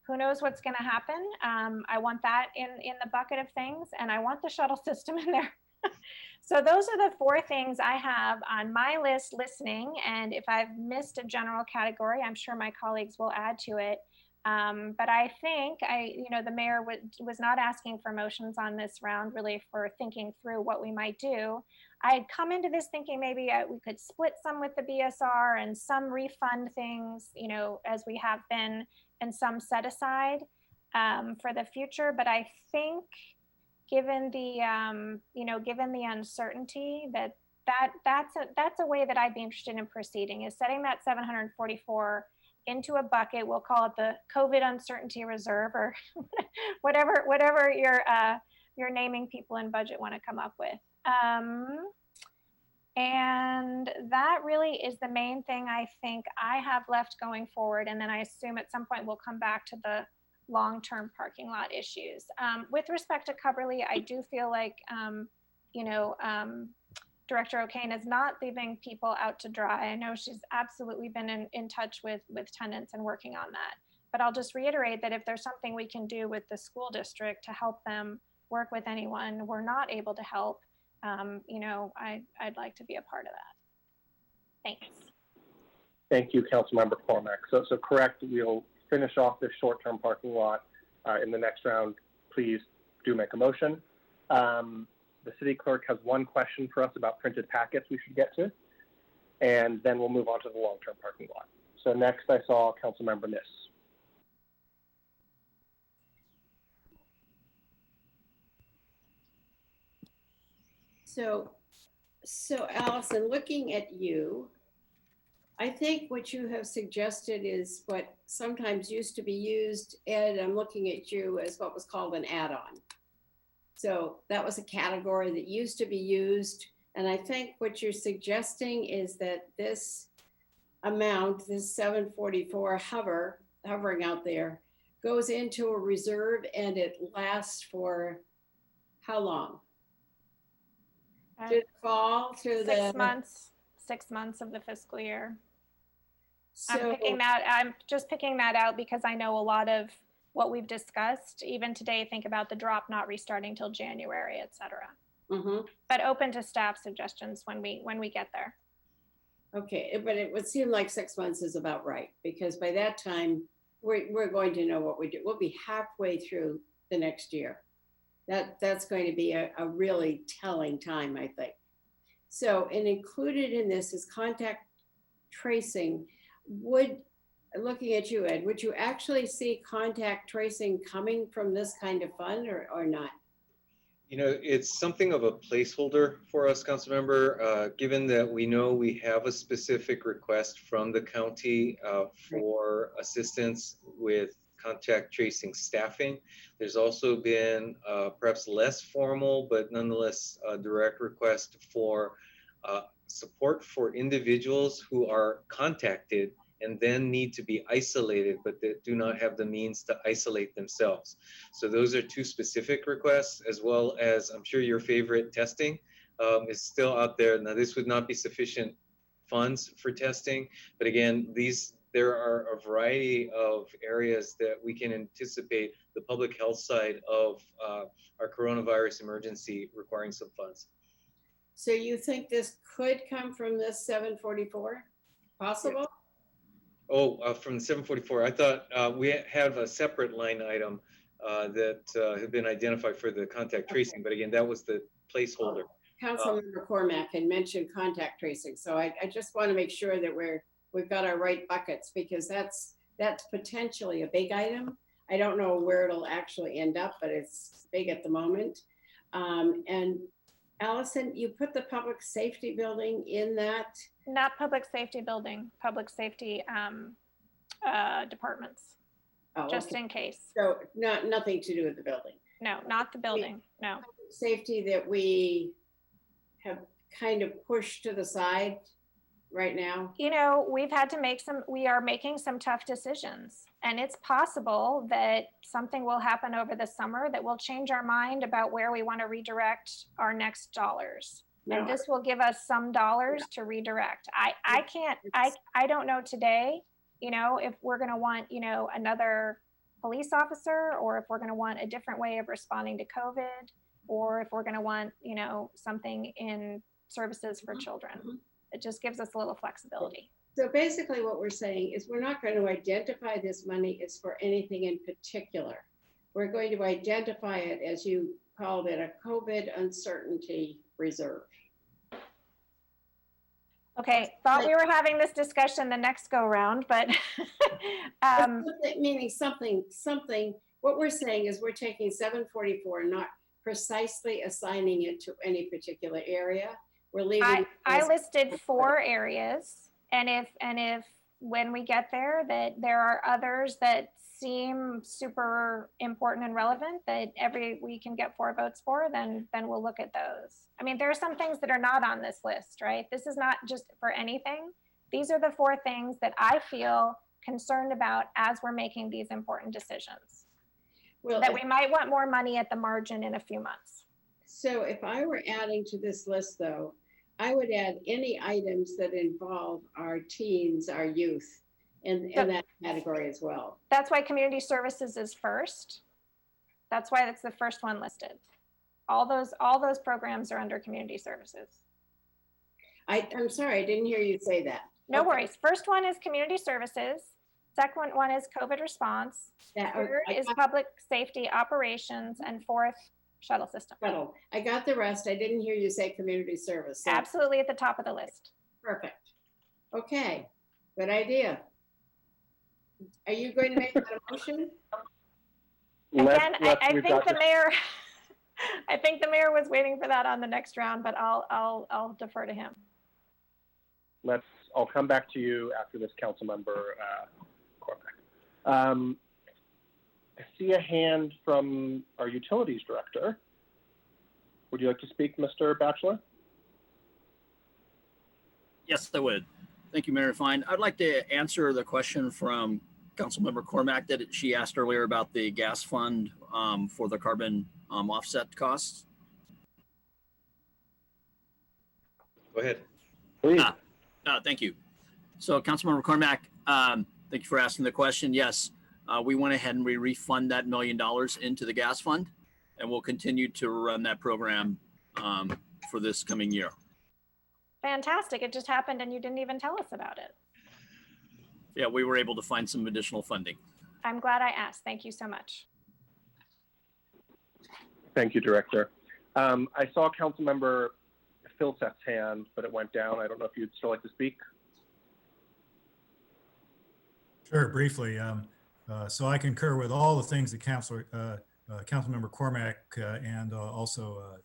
who knows what's going to happen? I want that in the bucket of things, and I want the shuttle system in there. So those are the 4 things I have on my list listening, and if I've missed a general category, I'm sure my colleagues will add to it. But I think the mayor was not asking for motions on this round, really for thinking through what we might do. I had come into this thinking maybe we could split some with the BSR and some refund things, as we have been, and some set aside for the future. But I think given the, given the uncertainty that's a way that I'd be interested in proceeding, is setting that 744 into a bucket. We'll call it the COVID uncertainty reserve, or whatever your naming people in budget want to come up with. And that really is the main thing I think I have left going forward. And then I assume at some point we'll come back to the long-term parking lot issues. With respect to Coverly, I do feel like, Director O'Kane is not leaving people out to dry. I know she's absolutely been in touch with tenants and working on that. But I'll just reiterate that if there's something we can do with the school district to help them work with anyone we're not able to help, I'd like to be a part of that. Thanks. Thank you, Councilmember Cormack. So correct, we'll finish off this short-term parking lot in the next round. Please do make a motion. The city clerk has one question for us about printed packets we should get to, and then we'll move on to the long-term parking lot. So next I saw Councilmember Niss. So Allison, looking at you, I think what you have suggested is what sometimes used to be used, Ed, I'm looking at you, as what was called an add-on. So that was a category that used to be used. And I think what you're suggesting is that this amount, this 744 hovering out there, goes into a reserve and it lasts for how long? Did it fall through 6 months of the fiscal year. So, I'm just picking that out because I know a lot of what we've discussed, even today, think about the drop not restarting till January, et cetera. But open to staff suggestions when we get there. Okay, but it would seem like 6 months is about right, because by that time, we're going to know what we do. We'll be halfway through the next year. That's going to be a really telling time, I think. So, and included in this is contact tracing. Looking at you, Ed, would you actually see contact tracing coming from this kind of fund or not? It's something of a placeholder for us, Councilmember, given that we know we have a specific request from the county for assistance with contact tracing staffing. There's also been perhaps less formal, but nonetheless a direct request for support for individuals who are contacted and then need to be isolated, but that do not have the means to isolate themselves. So those are 2 specific requests, as well as I'm sure your favorite testing is still out there. Now, this would not be sufficient funds for testing, but again, there are a variety of areas that we can anticipate the public health side of our coronavirus emergency requiring some funds. So you think this could come from this 744? Possible? Oh, from the 744, I thought we have a separate line item that had been identified for the contact tracing, but again, that was the placeholder. Councilmember Cormack had mentioned contact tracing, so I just want to make sure that we've got our right buckets, because that's potentially a big item. I don't know where it'll actually end up, but it's big at the moment. And Allison, you put the public safety building in that? Not public safety building, public safety departments, just in case. So nothing to do with the building? No, not the building, no. Safety that we have kind of pushed to the side right now? You know, we are making some tough decisions, and it's possible that something will happen over the summer that will change our mind about where we want to redirect our next dollars. And this will give us some dollars to redirect. I don't know today, you know, if we're going to want, you know, another police officer, or if we're going to want a different way of responding to COVID, or if we're going to want, you know, something in services for children. It just gives us a little flexibility. So basically what we're saying is we're not going to identify this money as for anything in particular. We're going to identify it, as you called it, a COVID uncertainty reserve. Okay, thought we were having this discussion the next go round, but meaning something, what we're saying is we're taking 744, not precisely assigning it to any particular area. We're leaving. I listed 4 areas, and if when we get there that there are others that seem super important and relevant that we can get 4 votes for, then we'll look at those. I mean, there are some things that are not on this list, right? This is not just for anything. These are the 4 things that I feel concerned about as we're making these important decisions. Well, that we might want more money at the margin in a few months. So if I were adding to this list, though, I would add any items that involve our teens, our youth, in that category as well. That's why community services is first. That's why that's the first one listed. All those programs are under community services. I'm sorry, I didn't hear you say that. No worries. First one is community services. Second one is COVID response. Third is public safety operations, and 4th, shuttle system. Shuttle. I got the rest. I didn't hear you say community service. So. Absolutely at the top of the list. Perfect. Okay, good idea. Are you going to make that a motion? Again, I think the mayor. I think the mayor was waiting for that on the next round, but I'll defer to him. I'll come back to you after this, council member Cormack. I see a hand from our utilities director. Would you like to speak, Mr. Batchelor? Yes, I would. Thank you, Mayor Fine. I'd like to answer the question from Councilmember Cormack that she asked earlier about the gas fund for the carbon offset costs. Go ahead. Please. Thank you. So Councilmember Cormack, thank you for asking the question. Yes, we went ahead and we refund that $1 million into the gas fund, and we'll continue to run that program for this coming year. Fantastic. It just happened and you didn't even tell us about it. Yeah, we were able to find some additional funding. I'm glad I asked. Thank you so much. Thank you, Director. I saw Councilmember Philsett's hand, but it went down. I don't know if you'd still like to speak. Sure, briefly. So I concur with all the things that Councilmember Cormack and also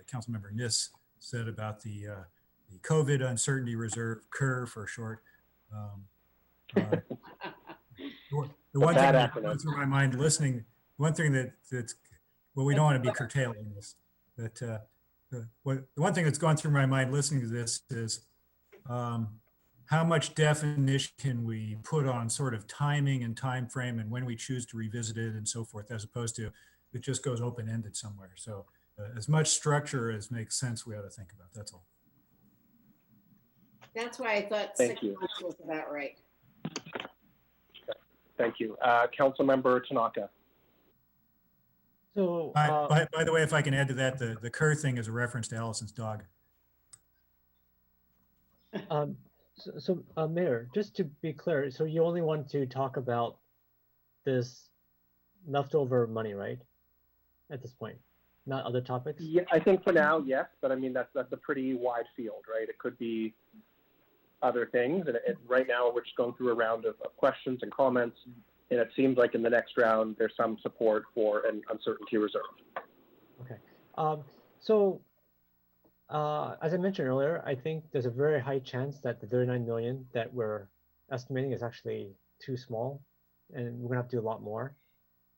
Councilmember Niss said about the COVID uncertainty reserve, CUR for short. The one thing that goes through my mind listening, one thing that's, well, we don't want to be curtailing this, but the one thing that's gone through my mind listening to this is how much definition can we put on sort of timing and time frame and when we choose to revisit it and so forth, as opposed to it just goes open-ended somewhere. So as much structure as makes sense, we ought to think about. That's all. That's why I thought 6 months was about right. Thank you. Councilmember Tanaka. So, By the way, if I can add to that, the Kerr thing is a reference to Allison's dog. Mayor, just to be clear, so you only want to talk about this leftover money, right? At this point, not other topics? Yeah, I think for now, yes, but I mean, that's a pretty wide field, right? It could be other things. And right now, we're just going through a round of questions and comments. And it seems like in the next round, there's some support for an uncertainty reserve. Okay. As I mentioned earlier, I think there's a very high chance that the 39 million that we're estimating is actually too small, and we're gonna have to do a lot more.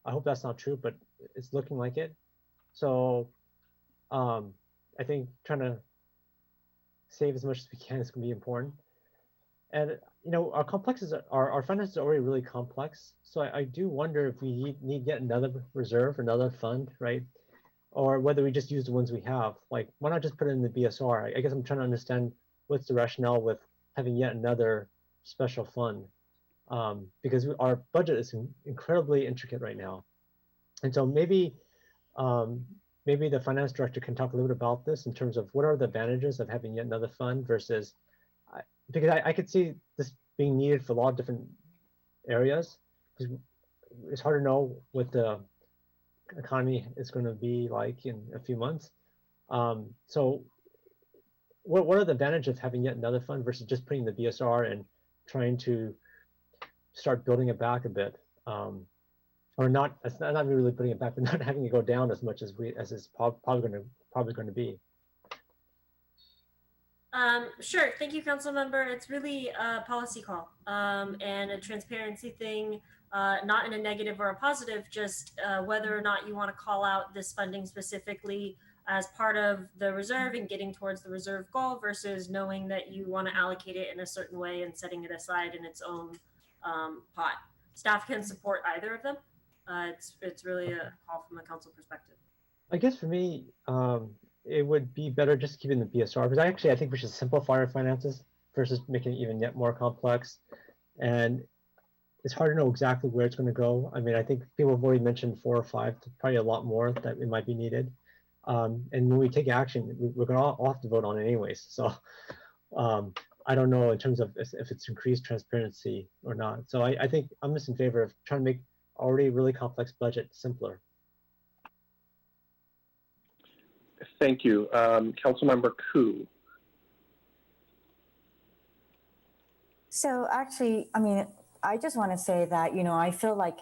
I hope that's not true, but it's looking like it. So I think trying to save as much as we can is gonna be important. And our complexes, our finances are already really complex. So I do wonder if we need yet another reserve, another fund, right? Or whether we just use the ones we have. Like, why not just put it in the BSR? I guess I'm trying to understand what's the rationale with having yet another special fund, because our budget is incredibly intricate right now. And so maybe the finance director can talk a little bit about this in terms of what are the advantages of having yet another fund versus, because I could see this being needed for a lot of different areas. Because it's hard to know what the economy is going to be like in a few months. So what are the advantages of having yet another fund versus just putting the BSR and trying to start building it back a bit? Or not really putting it back, but not having it go down as much as it's probably going to be. Sure. Thank you, council member. It's really a policy call and a transparency thing, not in a negative or a positive, just whether or not you want to call out this funding specifically as part of the reserve and getting towards the reserve goal versus knowing that you want to allocate it in a certain way and setting it aside in its own pot. Staff can support either of them. It's really a call from a council perspective. I guess for me, it would be better just keeping the BSR, because I think we should simplify our finances versus making it even yet more complex. And it's hard to know exactly where it's going to go. I mean, I think people have already mentioned 4 or 5, probably a lot more that it might be needed. And when we take action, we're going to all have to vote on it anyways. So I don't know in terms of if it's increased transparency or not. So I think I'm just in favor of trying to make already really complex budget simpler. Thank you. Councilmember Koo. So actually, I mean, I just want to say that, I feel like,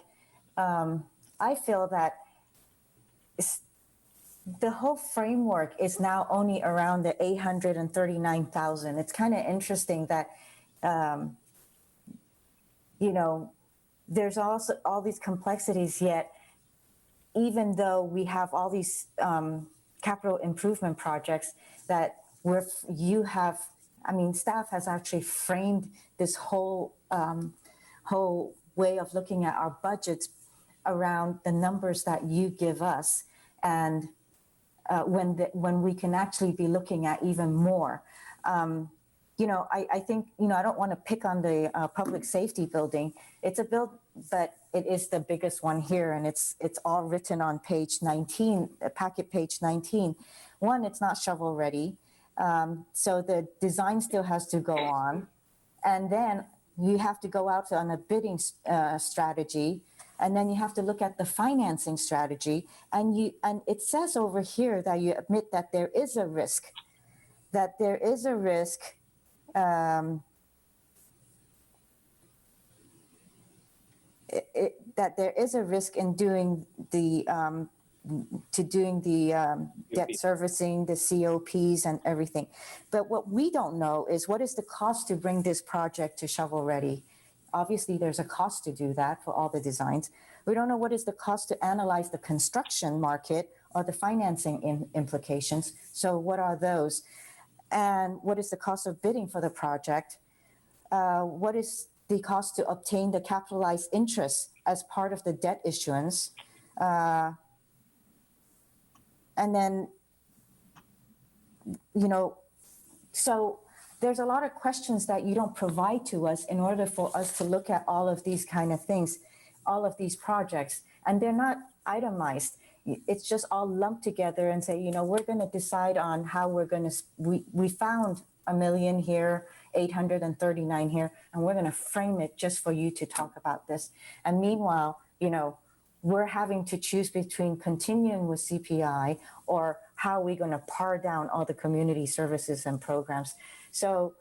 the whole framework is now only around the 839,000. It's kind of interesting that, there's also all these complexities, yet even though we have all these capital improvement projects that staff has actually framed this whole way of looking at our budgets around the numbers that you give us, and when we can actually be looking at even more. I think, I don't want to pick on the public safety building. It's a build, but it is the biggest one here, and it's all written on page 19, packet page 19. One, it's not shovel ready, so the design still has to go on, and then you have to go out on a bidding strategy, and then you have to look at the financing strategy, and it says over here that you admit that there is a risk, that there is a risk. That there is a risk in doing the debt servicing, the COPs and everything. But what we don't know is what is the cost to bring this project to shovel ready. Obviously, there's a cost to do that for all the designs. We don't know what is the cost to analyze the construction market or the financing implications. So what are those? And what is the cost of bidding for the project? What is the cost to obtain the capitalized interest as part of the debt issuance? And then, so there's a lot of questions that you don't provide to us in order for us to look at all of these kind of things, all of these projects, and they're not itemized. It's just all lumped together and say, we're going to decide on how we're going to, we found $1 million here, 839 here, and we're going to frame it just for you to talk about this. And meanwhile, we're having to choose between continuing with CPI or how we're going to par down all the community services and programs. So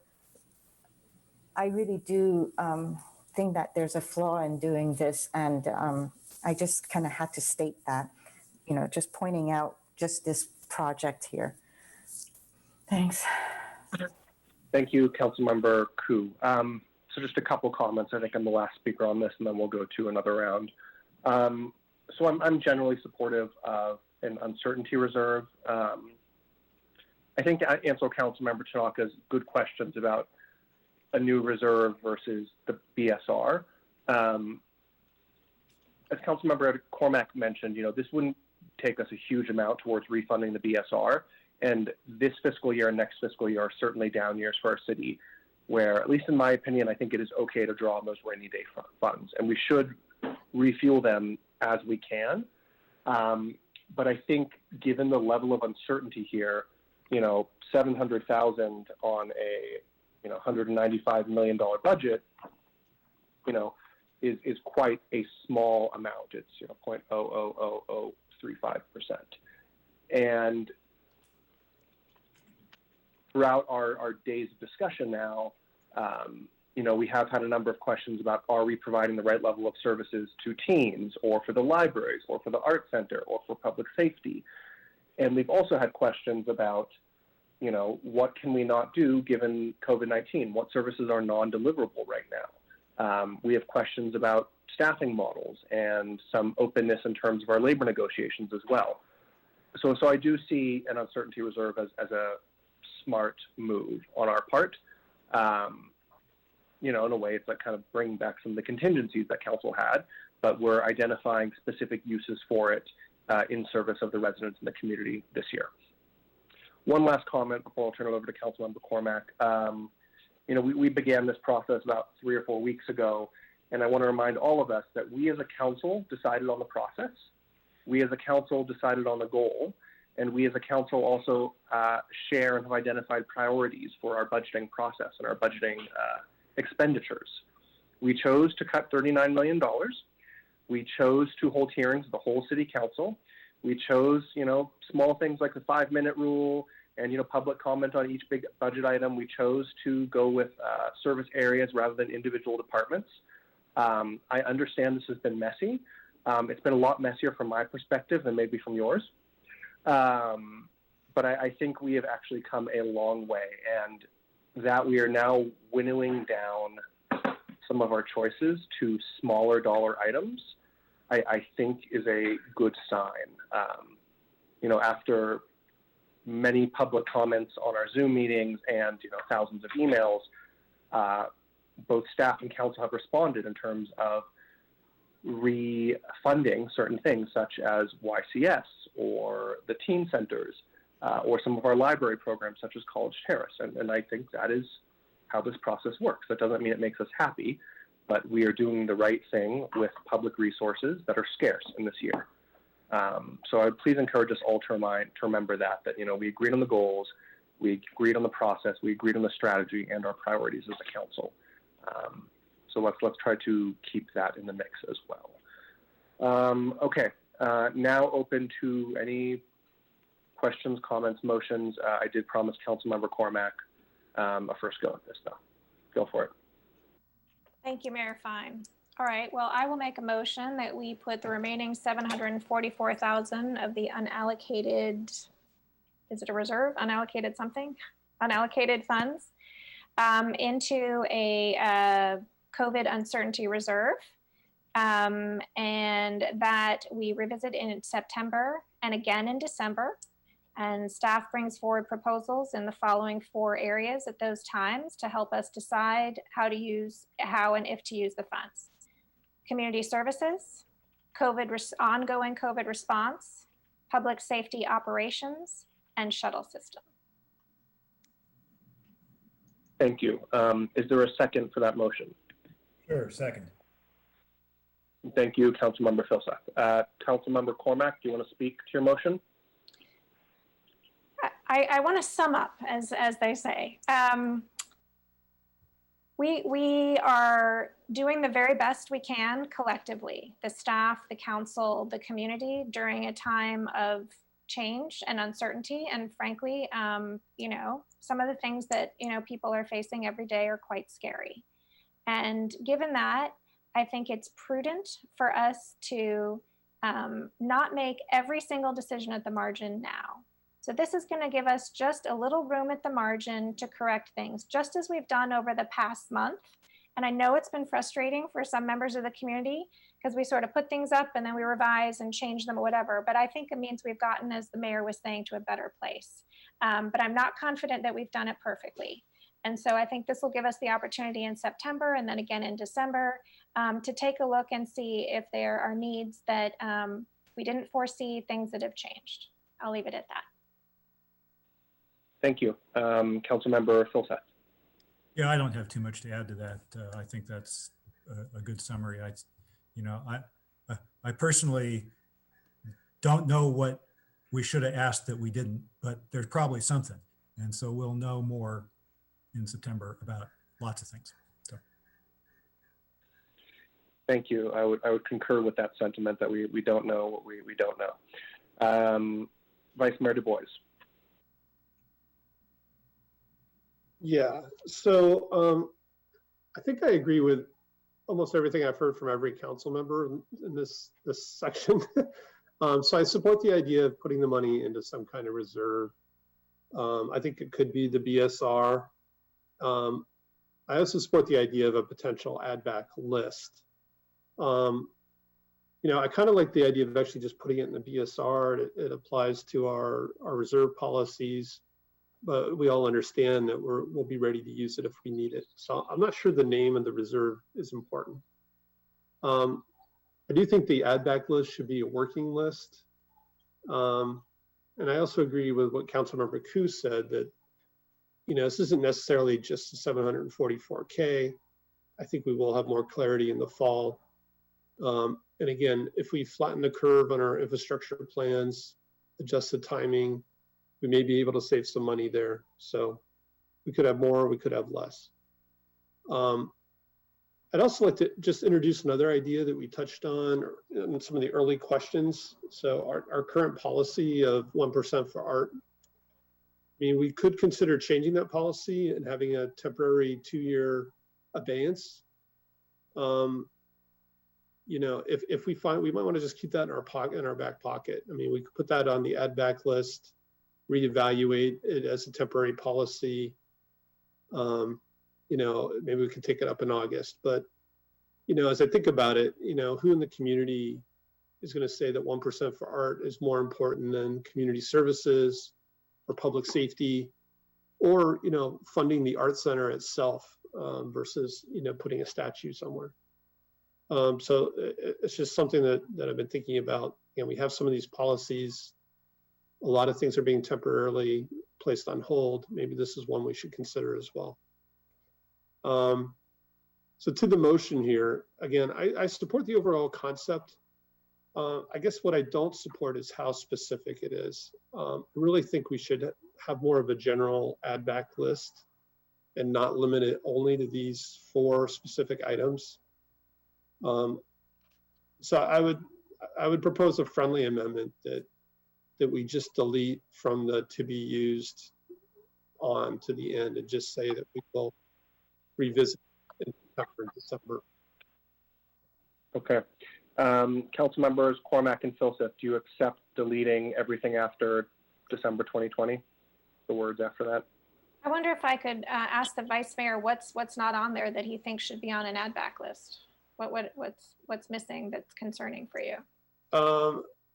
I really do think that there's a flaw in doing this. And I just kind of had to state that, just pointing out just this project here. Thanks. Thank you, Councilmember Koo. So just a couple comments. I think I'm the last speaker on this, and then we'll go to another round. So I'm generally supportive of an uncertainty reserve. I think to answer Councilmember Tanaka's good questions about a new reserve versus the BSR. As Councilmember Cormack mentioned, this wouldn't take us a huge amount towards refunding the BSR. And this fiscal year and next fiscal year are certainly down years for our city, where, at least in my opinion, I think it is okay to draw on those rainy day funds. And we should refuel them as we can. But I think given the level of uncertainty here, $700,000 on a $195 million budget, is quite a small amount. It's 0.00035%. And throughout our days of discussion now, we have had a number of questions about, are we providing the right level of services to teens, or for the libraries, or for the art center, or for public safety? And we've also had questions about, what can we not do given COVID-19? What services are non-deliverable right now? We have questions about staffing models and some openness in terms of our labor negotiations as well. So I do see an uncertainty reserve as a smart move on our part. In a way, it's like kind of bringing back some of the contingencies that council had, but we're identifying specific uses for it in service of the residents in the community this year. One last comment before I'll turn it over to Councilmember Cormack. We began this process about 3 or 4 weeks ago, and I want to remind all of us that we as a council decided on the process. We as a council decided on the goal, and we as a council also share and have identified priorities for our budgeting process and our budgeting expenditures. We chose to cut $39 million. We chose to hold hearings with the whole city council. We chose, small things like the 5-minute rule and, public comment on each big budget item. We chose to go with service areas rather than individual departments. I understand this has been messy. It's been a lot messier from my perspective than maybe from yours. But I think we have actually come a long way, and that we are now winnowing down some of our choices to smaller dollar items, I think is a good sign. After many public comments on our Zoom meetings and thousands of emails, both staff and council have responded in terms of refunding certain things such as YCS or the teen centers or some of our library programs such as College Terrace. And I think that is how this process works. That doesn't mean it makes us happy, but we are doing the right thing with public resources that are scarce in this year. So I would please encourage us all to remember that we agreed on the goals, we agreed on the process, we agreed on the strategy and our priorities as a council. So let's try to keep that in the mix as well. Okay, now open to any questions, comments, motions. I did promise Councilmember Cormack a first go at this, though. Go for it. Thank you, Mayor Fine. All right, well, I will make a motion that we put the remaining $744,000 of the unallocated, is it a reserve? Unallocated something? Unallocated funds into a COVID uncertainty reserve, and that we revisit in September and again in December. And staff brings forward proposals in the following 4 areas at those times to help us decide how and if to use the funds. Community services, ongoing COVID response, public safety operations, and shuttle system. Thank you. Is there a second for that motion? Sure, second. Thank you, Councilmember Filsack. Councilmember Cormack, do you want to speak to your motion? I want to sum up, as they say. We are doing the very best we can collectively, the staff, the council, the community, during a time of change and uncertainty. And frankly, you know, some of the things that, you know, people are facing every day are quite scary. And given that, I think it's prudent for us to not make every single decision at the margin now. So this is going to give us just a little room at the margin to correct things, just as we've done over the past month. And I know it's been frustrating for some members of the community because we sort of put things up and then we revise and change them or whatever. But I think it means we've gotten, as the mayor was saying, to a better place. But I'm not confident that we've done it perfectly. And so I think this will give us the opportunity in September and then again in December to take a look and see if there are needs that we didn't foresee, things that have changed. I'll leave it at that. Thank you. Councilmember Filsack. Yeah, I don't have too much to add to that. I think that's a good summary. I personally don't know what we should have asked that we didn't, but there's probably something. And so we'll know more in September about lots of things. So. Thank you. I would concur with that sentiment that we don't know what we don't know. Vice Mayor Du Bois. Yeah, so I think I agree with almost everything I've heard from every council member in this section. So I support the idea of putting the money into some kind of reserve. I think it could be the BSR. I also support the idea of a potential add back list. You know, I kind of like the idea of actually just putting it in the BSR. It applies to our reserve policies. But we all understand that we'll be ready to use it if we need it. So I'm not sure the name of the reserve is important. I do think the add back list should be a working list. And I also agree with what Councilmember Koo said that, you know, this isn't necessarily just the 744K. I think we will have more clarity in the fall. And again, if we flatten the curve on our infrastructure plans, adjust the timing, we may be able to save some money there. So we could have more, we could have less. I'd also like to just introduce another idea that we touched on in some of the early questions. So our current policy of 1% for art, I mean, we could consider changing that policy and having a temporary 2-year abeyance. You know, if we find, we might want to just keep that in our pocket, in our back pocket. I mean, we could put that on the add back list, reevaluate it as a temporary policy. You know, maybe we can take it up in August. But, you know, as I think about it, you know, who in the community is going to say that 1% for art is more important than community services or public safety, or, you know, funding the art center itself versus, you know, putting a statue somewhere. So it's just something that I've been thinking about. You know, we have some of these policies. A lot of things are being temporarily placed on hold. Maybe this is one we should consider as well. So to the motion here, again, I support the overall concept. I guess what I don't support is how specific it is. I really think we should have more of a general add back list and not limit it only to these 4 specific items. So I would propose a friendly amendment that we just delete from the to be used on to the end and just say that we will revisit in December. Okay. Council members Cormack and Filsack, do you accept deleting everything after December 2020? The words after that? I wonder if I could ask the vice mayor what's not on there that he thinks should be on an add back list. What's missing that's concerning for you?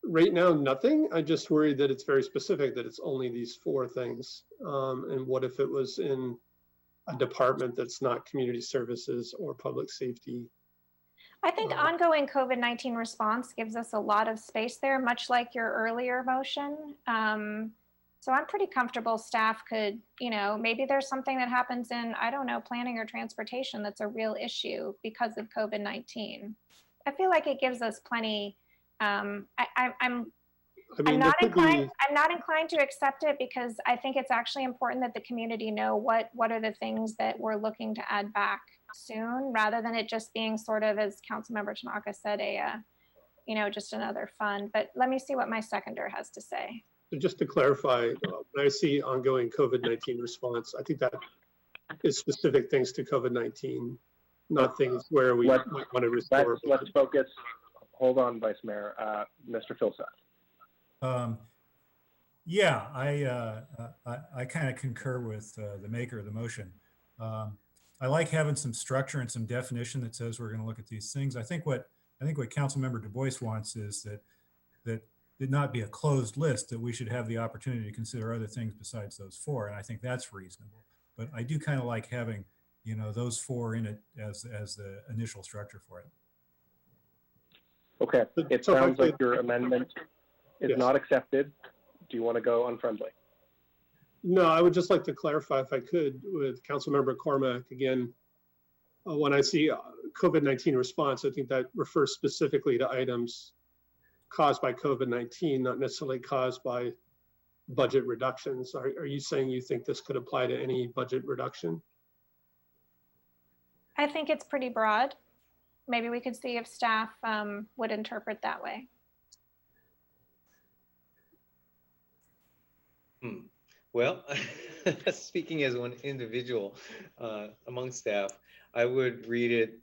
Right now, nothing. I just worry that it's very specific, that it's only these 4 things. And what if it was in a department that's not community services or public safety? I think ongoing COVID-19 response gives us a lot of space there, much like your earlier motion. So I'm pretty comfortable staff could, maybe there's something that happens in, I don't know, planning or transportation that's a real issue because of COVID-19. I feel like it gives us plenty. I'm not inclined to accept it because I think it's actually important that the community know what are the things that we're looking to add back soon, rather than it just being sort of, as Councilmember Tanaka said, just another fund. But let me see what my seconder has to say. So just to clarify, when I see ongoing COVID-19 response, I think that is specific things to COVID-19, not things where we might want to restore. Let's focus. Hold on, Vice Mayor. Mr. Filsath. Yeah, I kind of concur with the maker of the motion. I like having some structure and some definition that says we're going to look at these things. I think what Councilmember Du Bois wants is that it not be a closed list, that we should have the opportunity to consider other things besides those four, and I think that's reasonable. But I do kind of like having, those four in it as the initial structure for it. Okay, it sounds like your amendment is not accepted. Do you want to go unfriendly? No, I would just like to clarify, if I could, with Councilmember Cormack again. When I see COVID-19 response, I think that refers specifically to items caused by COVID-19, not necessarily caused by budget reductions. Are you saying you think this could apply to any budget reduction? I think it's pretty broad. Maybe we could see if staff would interpret that way. Well, speaking as one individual among staff, I would read it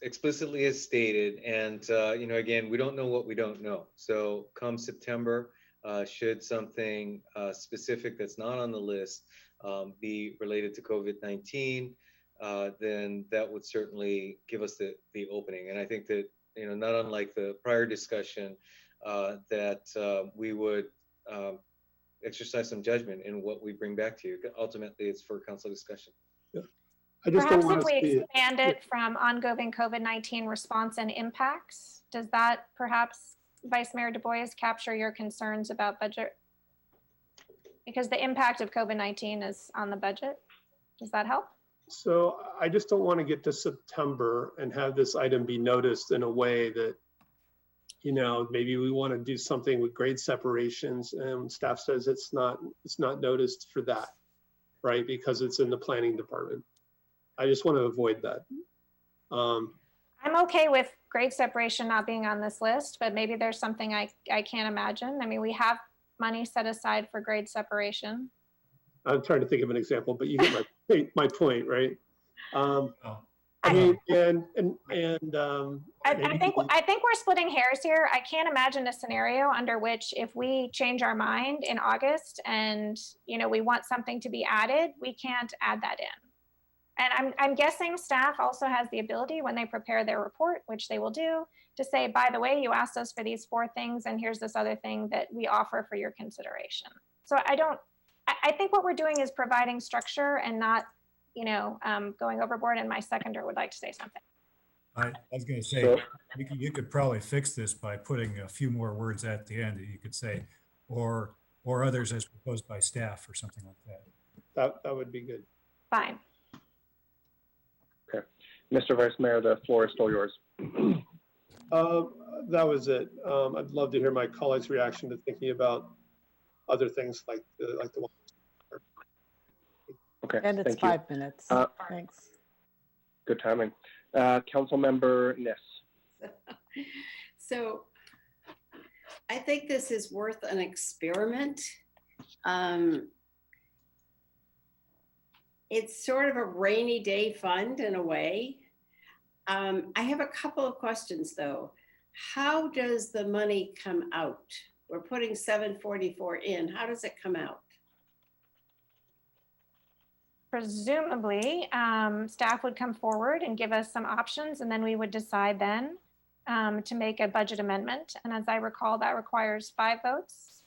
explicitly as stated. And, again, we don't know what we don't know. So come September, should something specific that's not on the list be related to COVID-19, then that would certainly give us the opening. And I think that, not unlike the prior discussion, that we would exercise some judgment in what we bring back to you. Ultimately, it's for council discussion. Yeah. Perhaps if we expand it from ongoing COVID-19 response and impacts, does that perhaps, Vice Mayor Du Bois, capture your concerns about budget? Because the impact of COVID-19 is on the budget. Does that help? So I just don't want to get to September and have this item be noticed in a way that, maybe we want to do something with grade separations and staff says it's not noticed for that, right? Because it's in the planning department. I just want to avoid that. I'm okay with grade separation not being on this list, but maybe there's something I can't imagine. I mean, we have money set aside for grade separation. I'm trying to think of an example, but you get my point, right? I mean, I think we're splitting hairs here. I can't imagine a scenario under which if we change our mind in August and we want something to be added, we can't add that in. And I'm guessing staff also has the ability when they prepare their report, which they will do, to say, by the way, you asked us for these four things, and here's this other thing that we offer for your consideration. So I think what we're doing is providing structure and not, going overboard. And my seconder would like to say something. I was going to say, you could probably fix this by putting a few more words at the end. You could say, or others as proposed by staff or something like that. That would be good. Fine. Okay. Mr. Vice Mayor, the floor is still yours. That was it. I'd love to hear my colleagues' reaction to thinking about other things like the one. Okay. And it's 5 minutes. Thanks. Good timing. Councilmember Niss. So I think this is worth an experiment. It's sort of a rainy day fund in a way. I have a couple of questions though. How does the money come out? We're putting 744 in. How does it come out? Presumably, staff would come forward and give us some options, and then we would decide then to make a budget amendment. And as I recall, that requires 5 votes.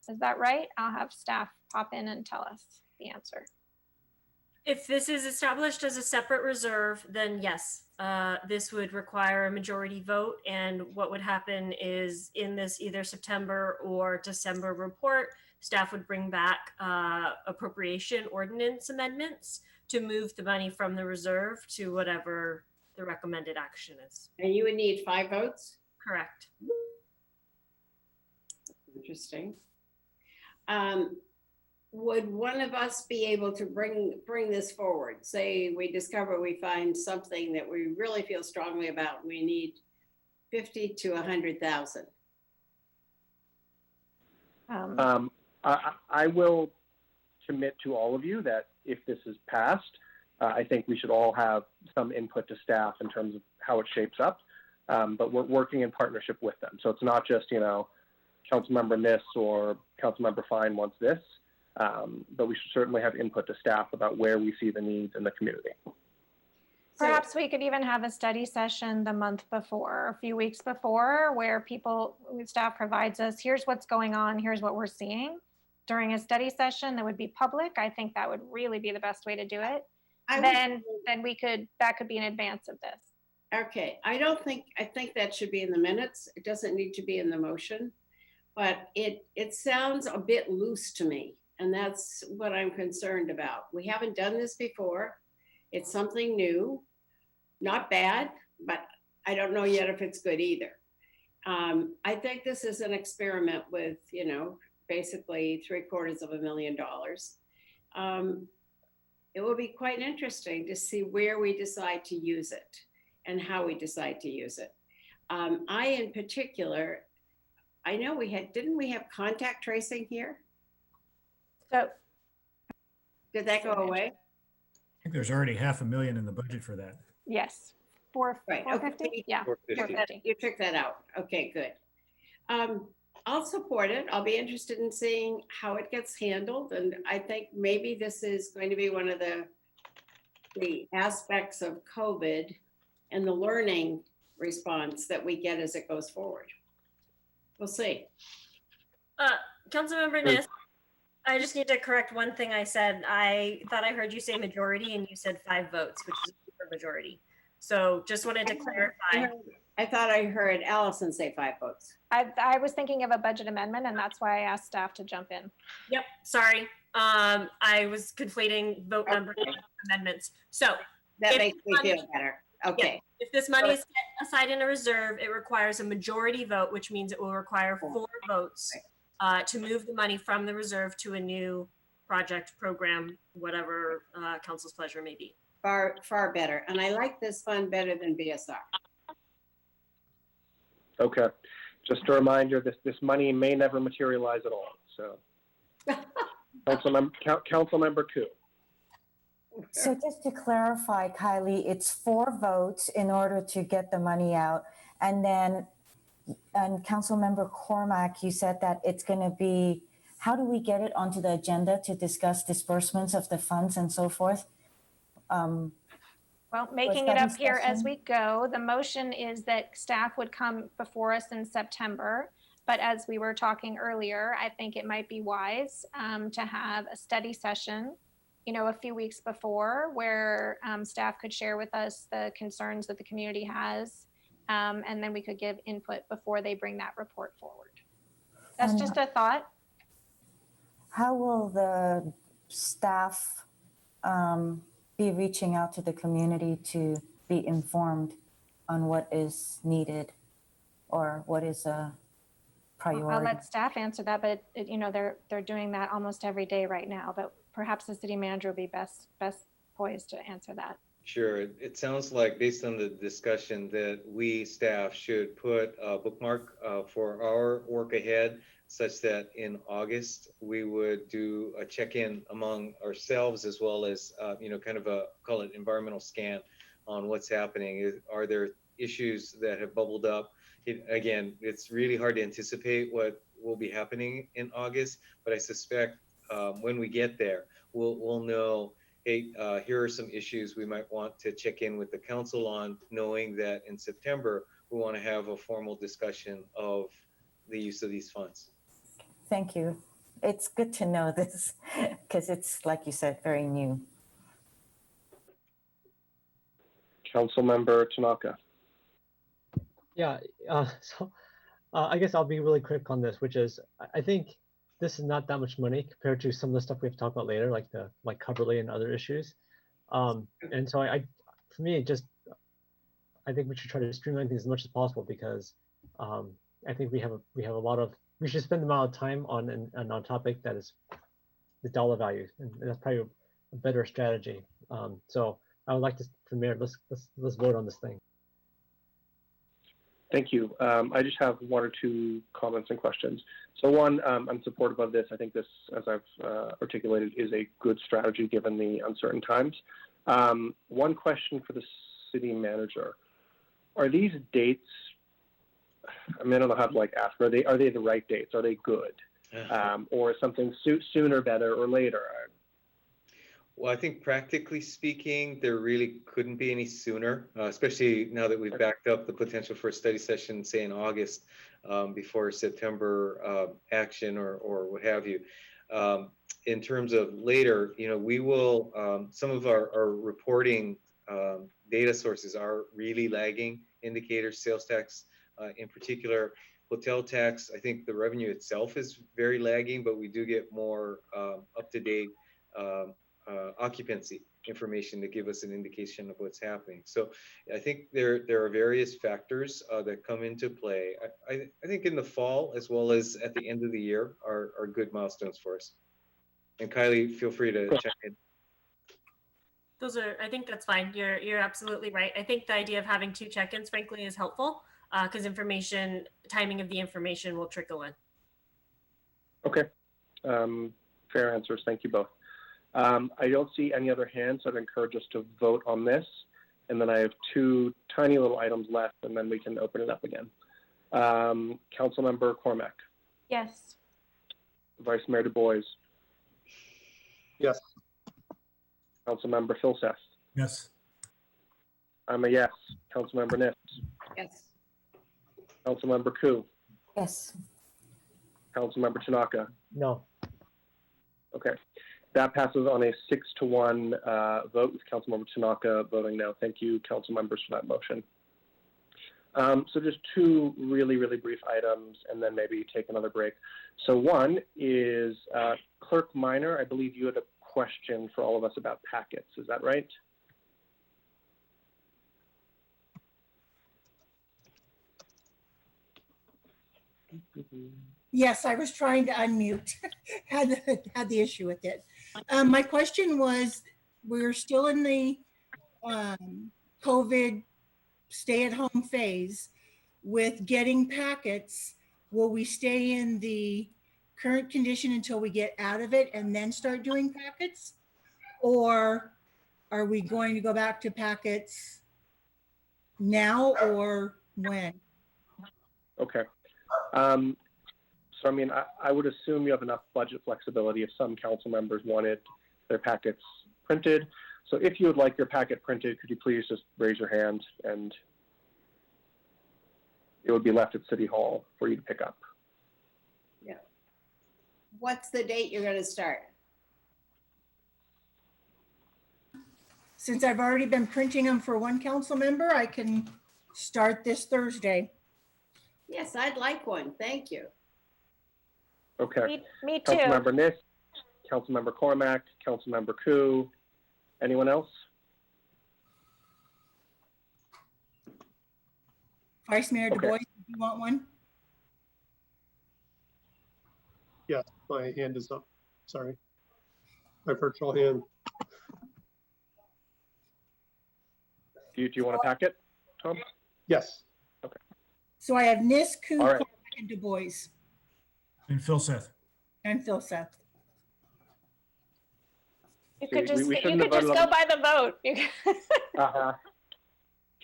Is that right? I'll have staff pop in and tell us the answer. If this is established as a separate reserve, then yes, this would require a majority vote. And what would happen is in this either September or December report, staff would bring back appropriation ordinance amendments to move the money from the reserve to whatever the recommended action is. And you would need 5 votes? Correct. Interesting. Would one of us be able to bring this forward? Say we discover we find something that we really feel strongly about. We need 50 to 100,000. I will commit to all of you that if this is passed, I think we should all have some input to staff in terms of how it shapes up. But we're working in partnership with them. So it's not just, Councilmember Niss or Councilmember Fine wants this, but we should certainly have input to staff about where we see the needs in the community. Perhaps we could even have a study session the month before, a few weeks before, where staff provides us, here's what's going on, here's what we're seeing. During a study session that would be public, I think that would really be the best way to do it. Then that could be in advance of this. Okay, I think that should be in the minutes. It doesn't need to be in the motion, but it sounds a bit loose to me. And that's what I'm concerned about. We haven't done this before. It's something new, not bad, but I don't know yet if it's good either. I think this is an experiment with, basically $750,000. It will be quite interesting to see where we decide to use it and how we decide to use it. I, in particular, I know didn't we have contact tracing here? So did that go away? I think there's already $500,000 in the budget for that. Yes. Right. 450? Okay. Yeah. 450. You took that out. Okay, good. I'll support it. I'll be interested in seeing how it gets handled. And I think maybe this is going to be one of the aspects of COVID and the learning response that we get as it goes forward. We'll see. Councilmember Niss, I just need to correct one thing I said. I thought I heard you say majority and you said 5 votes, which is a super majority. So just wanted to clarify. I thought I heard Allison say 5 votes. I was thinking of a budget amendment, and that's why I asked staff to jump in. Yep, sorry. I was conflating vote numbers and amendments. So that makes me feel better. Okay. Yeah, if this money is set aside in a reserve, it requires a majority vote, which means it will require 4 votes to move the money from the reserve to a new project, program, whatever council's pleasure may be. Far, far better. And I like this fund better than BSR. Okay. Just a reminder, this money may never materialize at all. So, Councilmember Koo. So just to clarify, Kylie, it's 4 votes in order to get the money out. And then, and Councilmember Cormack, you said that it's going to be, how do we get it onto the agenda to discuss disbursements of the funds and so forth? Well, making it up here as we go, the motion is that staff would come before us in September. But as we were talking earlier, I think it might be wise to have a study session, a few weeks before, where staff could share with us the concerns that the community has. And then we could give input before they bring that report forward. That's just a thought. How will the staff be reaching out to the community to be informed on what is needed or what is a priority? I'll let staff answer that, but they're doing that almost every day right now. But perhaps the city manager will be best poised to answer that. Sure. It sounds like, based on the discussion, that we staff should put a bookmark for our work ahead, such that in August we would do a check-in among ourselves, as well as kind of a, call it, environmental scan on what's happening. Are there issues that have bubbled up? Again, it's really hard to anticipate what will be happening in August, but I suspect when we get there, we'll know, hey, here are some issues we might want to check in with the council on, knowing that in September we want to have a formal discussion of the use of these funds. Thank you. It's good to know this because it's, like you said, very new. Councilmember Tanaka. Yeah, I guess I'll be really quick on this, which is, I think this is not that much money compared to some of the stuff we have to talk about later, like the Coverley and other issues. And so for me, I think we should try to streamline things as much as possible because I think we have a lot of, we should spend the amount of time on a topic that is the dollar value, and that's probably a better strategy. So I would like to, for Mayor, let's vote on this thing. Thank you. I just have one or two comments and questions. So one, I'm supportive of this. I think this, as I've articulated, is a good strategy given the uncertain times. One question for the city manager. Are these dates, I mean, I don't know how to ask, are they the right dates? Are they good? Or something sooner, better, or later? Well, I think practically speaking, there really couldn't be any sooner, especially now that we've backed up the potential for a study session, say in August, before September action or what have you. In terms of later, we will, some of our reporting data sources are really lagging indicators, sales tax in particular. Hotel tax, I think the revenue itself is very lagging, but we do get more up-to-date occupancy information to give us an indication of what's happening. So I think there are various factors that come into play. I think in the fall, as well as at the end of the year, are good milestones for us. And Kylie, feel free to check in. I think that's fine. You're absolutely right. I think the idea of having 2 check-ins, frankly, is helpful because timing of the information will trickle in. Okay, fair answers. Thank you both. I don't see any other hands, so I'd encourage us to vote on this. And then I have 2 tiny little items left, and then we can open it up again. Councilmember Cormack. Yes. Vice Mayor Du Bois. Yes. Councilmember Filseth. Yes. I'm a yes. Councilmember Niss. Yes. Councilmember Koo. Yes. Councilmember Tanaka. No. Okay. That passes on a 6-1 vote with Councilmember Tanaka voting no. Thank you, council members, for that motion. So just 2 really, really brief items and then maybe take another break. So one is Clerk Minor, I believe you had a question for all of us about packets. Is that right? Yes, I was trying to unmute. had the issue with it. My question was, we're still in the COVID stay-at-home phase with getting packets. Will we stay in the current condition until we get out of it and then start doing packets? Or are we going to go back to packets now or when? Okay. So, I mean, I would assume you have enough budget flexibility if some council members wanted their packets printed. So if you would like your packet printed, could you please just raise your hand and it would be left at City Hall for you to pick up. Yeah. What's the date you're going to start? Since I've already been printing them for one council member, I can start this Thursday. Yes, I'd like one. Thank you. Okay. Me too. Councilmember Niss, Councilmember Cormack, Councilmember Koo. Anyone else? Vice Mayor Du Bois, do you want one? Yes, my hand is up. Sorry. My virtual hand. Do you want a packet, Tom? Yes. Okay. So I have Niss, Koo, All right. Cormack, and Du Bois. And Filseth. And Filseth. You See, could just we you shouldn't could have just voted go on- by the vote.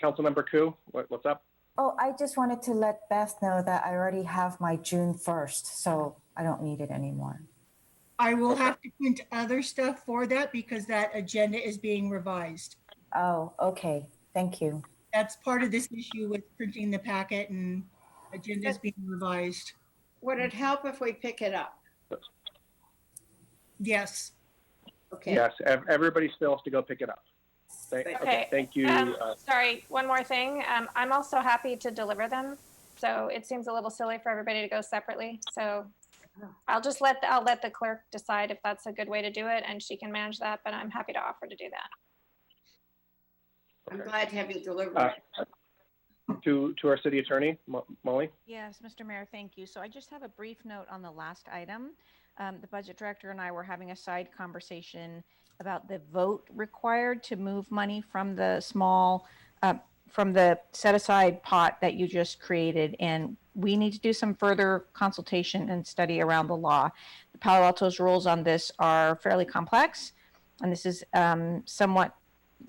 Councilmember Koo, what's up? Oh, I just wanted to let Beth know that I already have my June 1st, so I don't need it anymore. I will have to print other stuff for that because that agenda is being revised. Oh, okay. Thank you. That's part of this issue with printing the packet and agendas being revised. Would it help if we pick it up? Yes. Okay. Yes, everybody still has to go pick it up. Okay, thank you. Sorry, one more thing. I'm also happy to deliver them. So it seems a little silly for everybody to go separately. So I'll let the clerk decide if that's a good way to do it, and she can manage that, but I'm happy to offer to do that. I'm glad to have you deliver. To our city attorney, Molly. Yes, Mr. Mayor, thank you. So I just have a brief note on the last item. The budget director and I were having a side conversation about the vote required to move money from the from the set aside pot that you just created. And we need to do some further consultation and study around the law. The Palo Alto's rules on this are fairly complex, and this is somewhat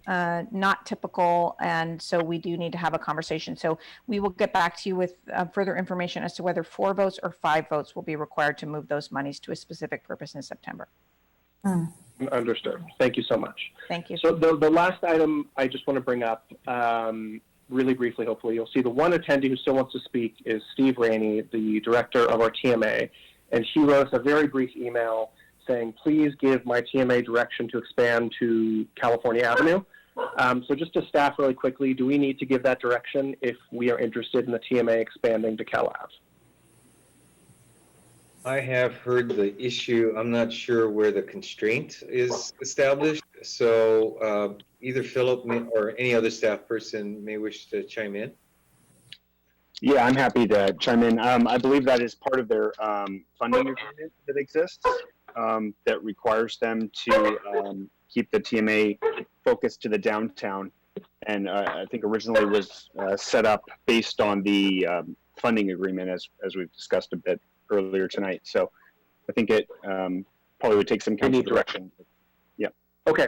not typical, and so we do need to have a conversation. So we will get back to you with further information as to whether 4 votes or 5 votes will be required to move those monies to a specific purpose in September. Understood. Thank you so much. Thank you. So the last item I just want to bring up really briefly, hopefully you'll see the one attendee who still wants to speak is Steve Rainey, the director of our TMA, and he wrote us a very brief email saying, please give my TMA direction to expand to California Avenue. So just to staff really quickly, do we need to give that direction if we are interested in the TMA expanding to Cal Ave? I have heard the issue. I'm not sure where the constraint is established. So either Philip or any other staff person may wish to chime in. Yeah, I'm happy to chime in. I believe that is part of their funding agreement that exists that requires them to keep the TMA focused to the downtown. And I think originally was set up based on the funding agreement as we've discussed a bit earlier tonight. So I think it probably would take some council direction. Yeah. Okay.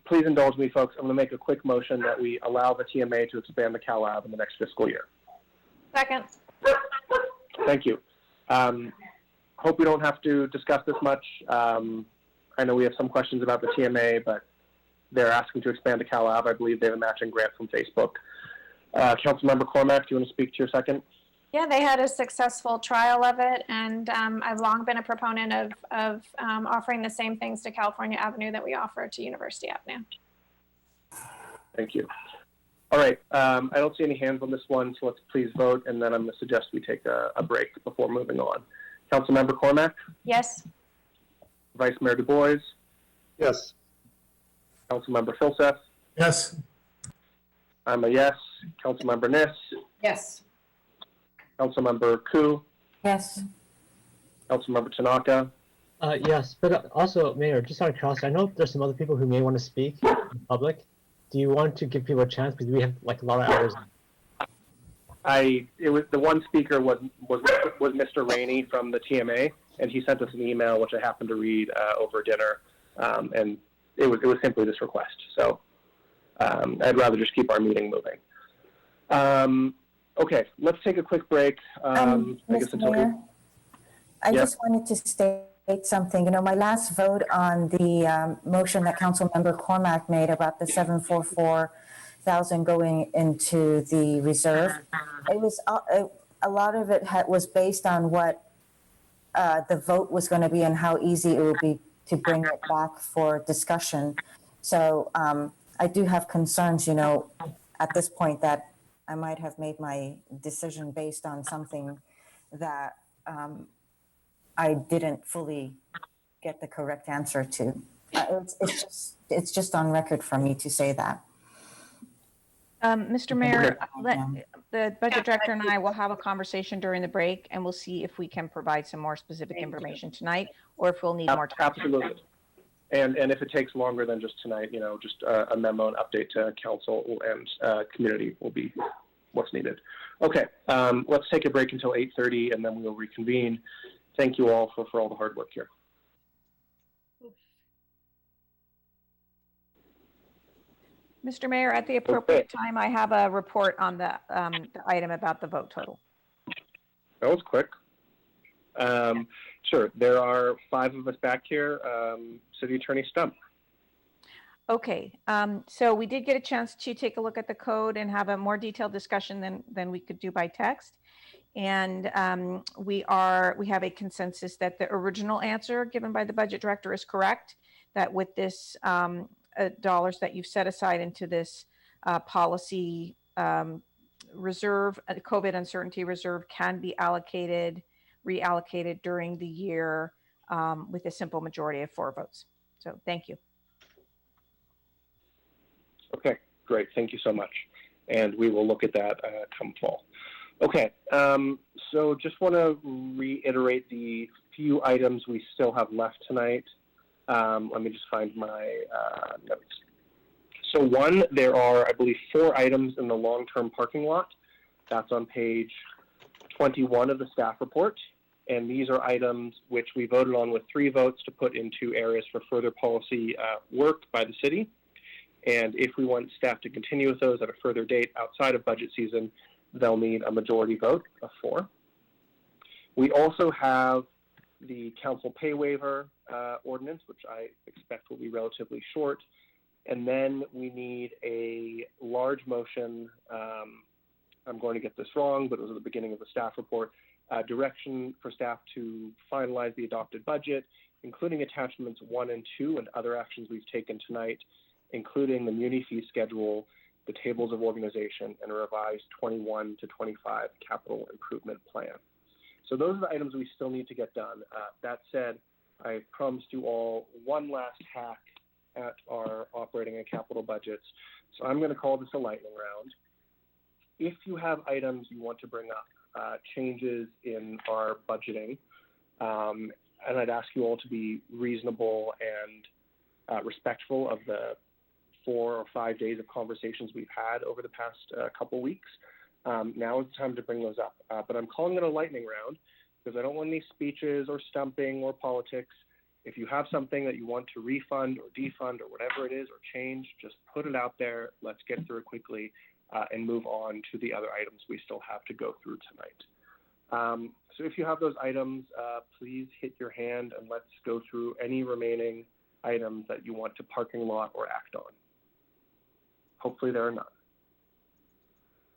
Please indulge me, folks. I'm going to make a quick motion that we allow the TMA to expand the Cal Ave in the next fiscal year. Second. Thank you. Hope we don't have to discuss this much. I know we have some questions about the TMA, but they're asking to expand to Cal Ave. I believe they have a matching grant from Facebook. Councilmember Cormack, do you want to speak to your second? Yeah, they had a successful trial of it, and I've long been a proponent of offering the same things to California Avenue that we offer to University Avenue. Thank you. All right, I don't see any hands on this one, so let's please vote, and then I'm going to suggest we take a break before moving on. Councilmember Cormack? Yes. Vice Mayor Du Bois? Yes. Councilmember Filseth? Yes. I'm a yes. Councilmember Niss? Yes. Councilmember Koo? Yes. Councilmember Tanaka? Yes, but also, Mayor, just out of curiosity, I know there's some other people who may want to speak in public. Do you want to give people a chance because we have like a lot of hours? The one speaker was Mr. Rainey from the TMA, and he sent us an email which I happened to read over dinner, and it was simply this request. So I'd rather just keep our meeting moving. Okay, let's take a quick break. I guess Mr. Mayor, I just wanted to state something. You know, my last vote on the motion that Councilmember Cormack made about the 744,000 going into the reserve, it was a lot of it was based on what the vote was going to be and how easy it would be to bring it back for discussion. So I do have concerns, you know, at this point that I might have made my decision based on something that I didn't fully get the correct answer to. It's just on record for me to say that. Mr. Mayor, the budget director and I will have a conversation during the break, and we'll see if we can provide some more specific information tonight, or if we'll need more time. Absolutely. And if it takes longer than just tonight, you know, just a memo and update to council and community will be what's needed. Okay, let's take a break until 8:30 and then we will reconvene. Thank you all for all the hard work here. Mr. Mayor, at the appropriate time, I have a report on the item about the vote total. That was quick. Sure, there are 5 of us back here. City Attorney Stump. Okay, so we did get a chance to take a look at the code and have a more detailed discussion than we could do by text. And we have a consensus that the original answer given by the budget director is correct, that with this dollars that you've set aside into this policy reserve, COVID uncertainty reserve can be allocated reallocated during the year with a simple majority of 4 votes. So thank you. Okay, great. Thank you so much. And we will look at that come fall. Okay, so just want to reiterate the few items we still have left tonight. Let me just find my notes. So one, there are, I believe, 4 items in the long-term parking lot. That's on page 21 of the staff report. And these are items which we voted on with 3 votes to put into areas for further policy work by the city. And if we want staff to continue with those at a further date outside of budget season, they'll need a majority vote of 4. We also have the council pay waiver ordinance, which I expect will be relatively short. And then we need a large motion. I'm going to get this wrong, but it was at the beginning of the staff report. Direction for staff to finalize the adopted budget, including attachments 1 and 2 and other actions we've taken tonight, including the muni fee schedule, the tables of organization, and a revised 21 to 25 capital improvement plan. So those are the items we still need to get done. That said, I promised you all one last hack at our operating and capital budgets. So I'm going to call this a lightning round. If you have items you want to bring up, changes in our budgeting, and I'd ask you all to be reasonable and respectful of the 4 or 5 days of conversations we've had over the past couple weeks. Now is the time to bring those up. But I'm calling it a lightning round because I don't want any speeches or stumping or politics. If you have something that you want to refund or defund or whatever it is or change, just put it out there. Let's get through it quickly and move on to the other items we still have to go through tonight. So if you have those items, please hit your hand and let's go through any remaining items that you want to parking lot or act on. Hopefully there are none.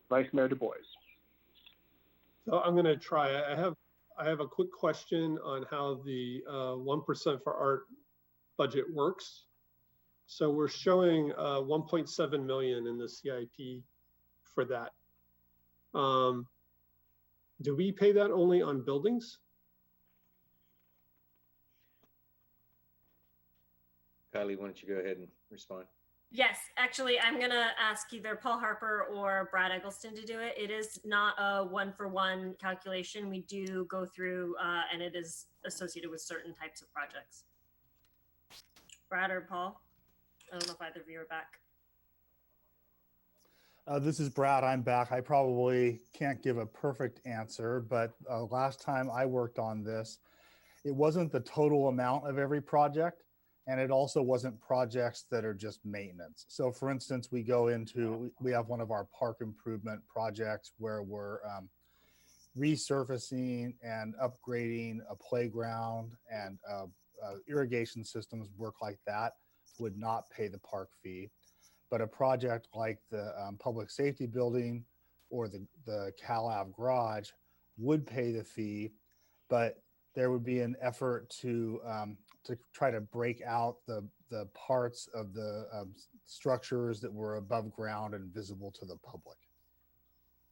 Vice Mayor Du Bois. So I'm going to try. I have a quick question on how the 1% for art budget works. So we're showing 1.7 million in the CIP for that. Do we pay that only on buildings? Kylie, why don't you go ahead and respond? Yes, actually, I'm going to ask either Paul Harper or Brad Eggleston to do it. It is not a 1-for-1 calculation. We do go through, and it is associated with certain types of projects. Brad or Paul? I don't know if either of you are back. This is Brad. I'm back. I probably can't give a perfect answer, but last time I worked on this, it wasn't the total amount of every project. And it also wasn't projects that are just maintenance. So for instance, we have one of our park improvement projects where we're resurfacing and upgrading a playground, and irrigation systems, work like that would not pay the park fee. But a project like the public safety building or the CalAV garage would pay the fee, but there would be an effort to try to break out the parts of the structures that were above ground and visible to the public.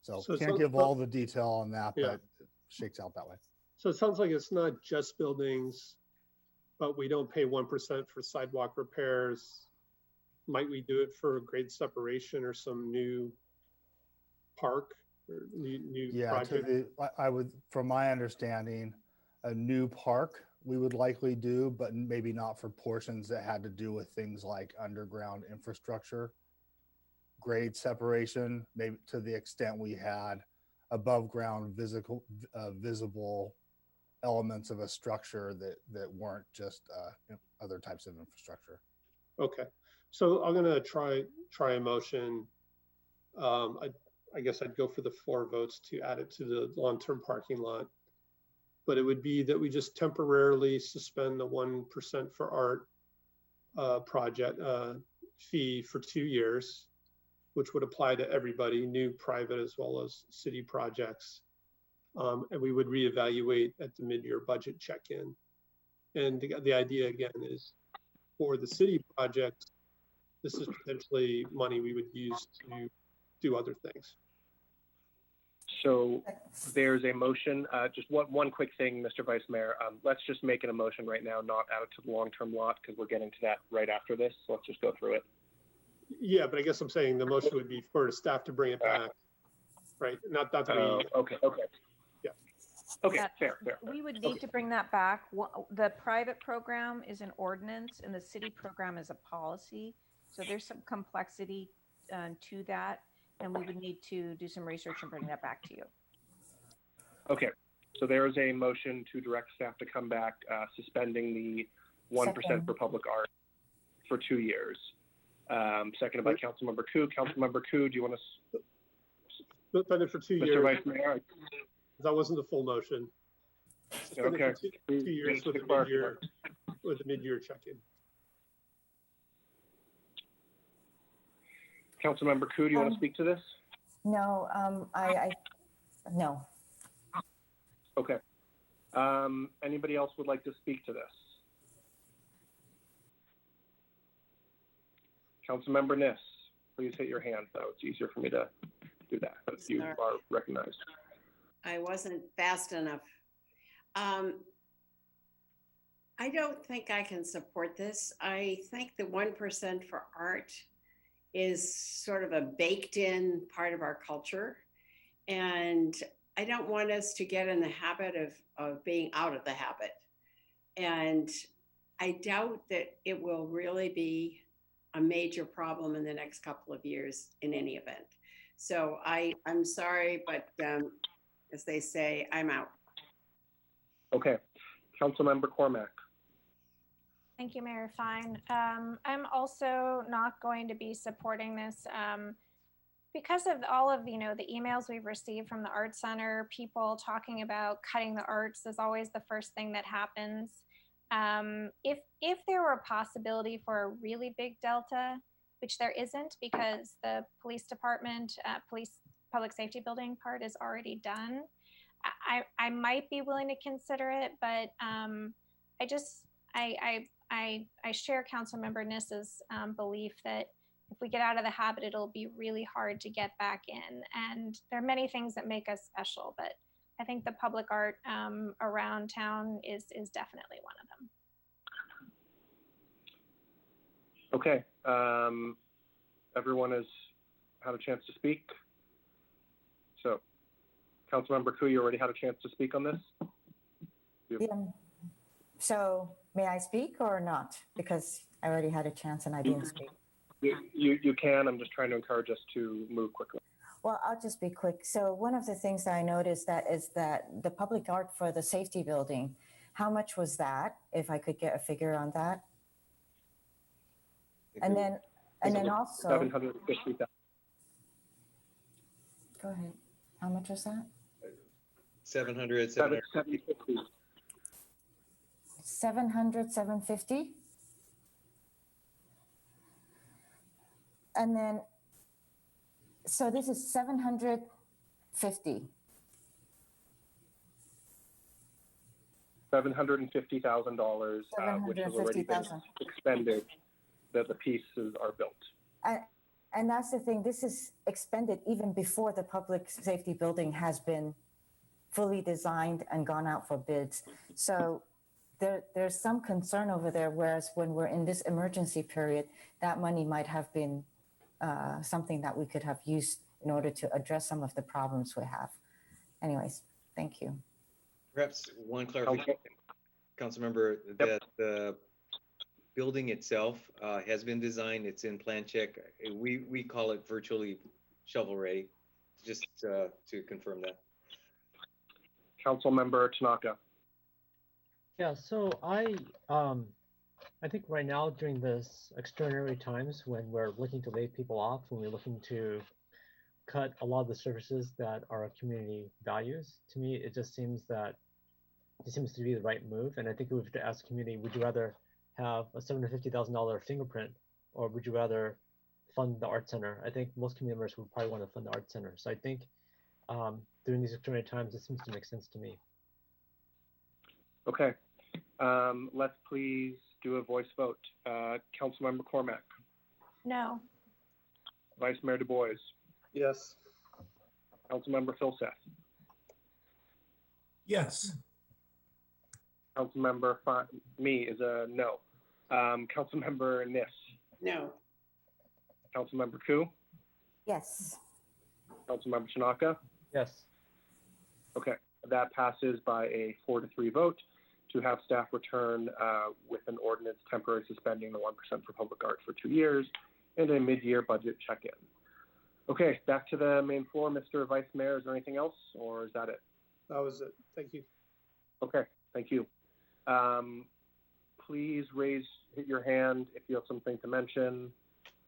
So can't give all the detail on that, but it shakes out that way. So it sounds like it's not just buildings, but we don't pay 1% for sidewalk repairs. Might we do it for grade separation or some new park or new project? I would, from my understanding, a new park we would likely do, but maybe not for portions that had to do with things like underground infrastructure, grade separation, maybe to the extent we had above ground visible elements of a structure that weren't just other types of infrastructure. Okay, so I'm gonna try a motion. I guess I'd go for the 4 votes to add it to the long-term parking lot. But it would be that we just temporarily suspend the 1% for art project fee for 2 years, which would apply to everybody, new, private, as well as city projects. And we would reevaluate at the mid-year budget check-in. And the idea again is for the city projects, this is potentially money we would use to do other things. So there's a motion, just one quick thing, Mr. Vice Mayor. Let's just make it a motion right now, not add it to the long-term lot, because we're getting to that right after this. So let's just go through it. Yeah, but I guess I'm saying the motion would be for staff to bring it back, right? Not that we. Okay. Yeah. Okay, That- fair. We would need to bring that back. The private program is an ordinance and the city program is a policy. So there's some complexity to that. And we would need to do some research and bring that back to you. Okay, so there is a motion to direct staff to come back, suspending the 1% for public art for 2 years. Seconded by Councilmember Koo. Councilmember Koo, do you want to? Suspended for 2 years. Mr. Vice Mayor. That wasn't the full motion. Suspended Okay. for 2 years with the mid-year check-in. Councilmember Koo, do you want to speak to this? No, no. Okay. Anybody else would like to speak to this? Councilmember Niss, please hit your hand, though. It's easier for me to do that, but you Sorry. are recognized. I wasn't fast enough. I don't think I can support this. I think the 1% for art is sort of a baked in part of our culture. And I don't want us to get in the habit of being out of the habit. And I doubt that it will really be a major problem in the next couple of years in any event. So I'm sorry, but as they say, I'm out. Okay. Councilmember Cormack. Thank you, Mayor Fine. I'm also not going to be supporting this because of all of the emails we've received from the Art Center, people talking about cutting the arts is always the first thing that happens. If there were a possibility for a really big delta, which there isn't because the police department, public safety building part is already done, I might be willing to consider it, but I share Councilmember Niss's belief that if we get out of the habit, it'll be really hard to get back in. And there are many things that make us special, but I think the public art around town is definitely one of them. Okay. Everyone has had a chance to speak. So, Councilmember Koo, you already had a chance to speak on this? Yeah. So may I speak or not? Because I already had a chance and I didn't speak. You can. I'm just trying to encourage us to move quickly. Well, I'll just be quick. So one of the things that I noticed is that the public art for the safety building, how much was that? If I could get a figure on that. And then also. 750,000. Go ahead. How much was that? 700, 750. 700, 750. And then, so this is 750. $750,000, which has already been expended, that the pieces are built. And that's the thing, this is expended even before the public safety building has been fully designed and gone out for bids. So there's some concern over there, whereas when we're in this emergency period, that money might have been something that we could have used in order to address some of the problems we have. Anyways, thank you. Perhaps one clarification, Councilmember, that the building itself has been designed. It's in plan check. We call it virtually shovel ready. Just to confirm that. Councilmember Tanaka. Yeah, so I think right now during this extraordinary times when we're looking to lay people off, when we're looking to cut a lot of the services that our community values, to me it just seems that it seems to be the right move. And I think we have to ask the community, would you rather have a $750,000 fingerprint, or would you rather fund the art center? I think most community members would probably want to fund the art center. So I think during these extraordinary times, it seems to make sense to me. Okay, let's please do a voice vote. Councilmember Cormack. No. Vice Mayor Du Bois. Yes. Councilmember Philseth, Yes. Councilmember me is a no. Councilmember Nis, No. Councilmember Ku, Yes. Councilmember Tanaka. Yes. Okay, that passes by a 4-3 vote to have staff return with an ordinance temporarily suspending the 1% for public art for 2 years and a mid-year budget check-in. Okay, back to the main floor. Mr. Vice Mayor, is there anything else, or is that it? That was it. Thank you. Okay, thank you. Please raise your hand if you have something to mention.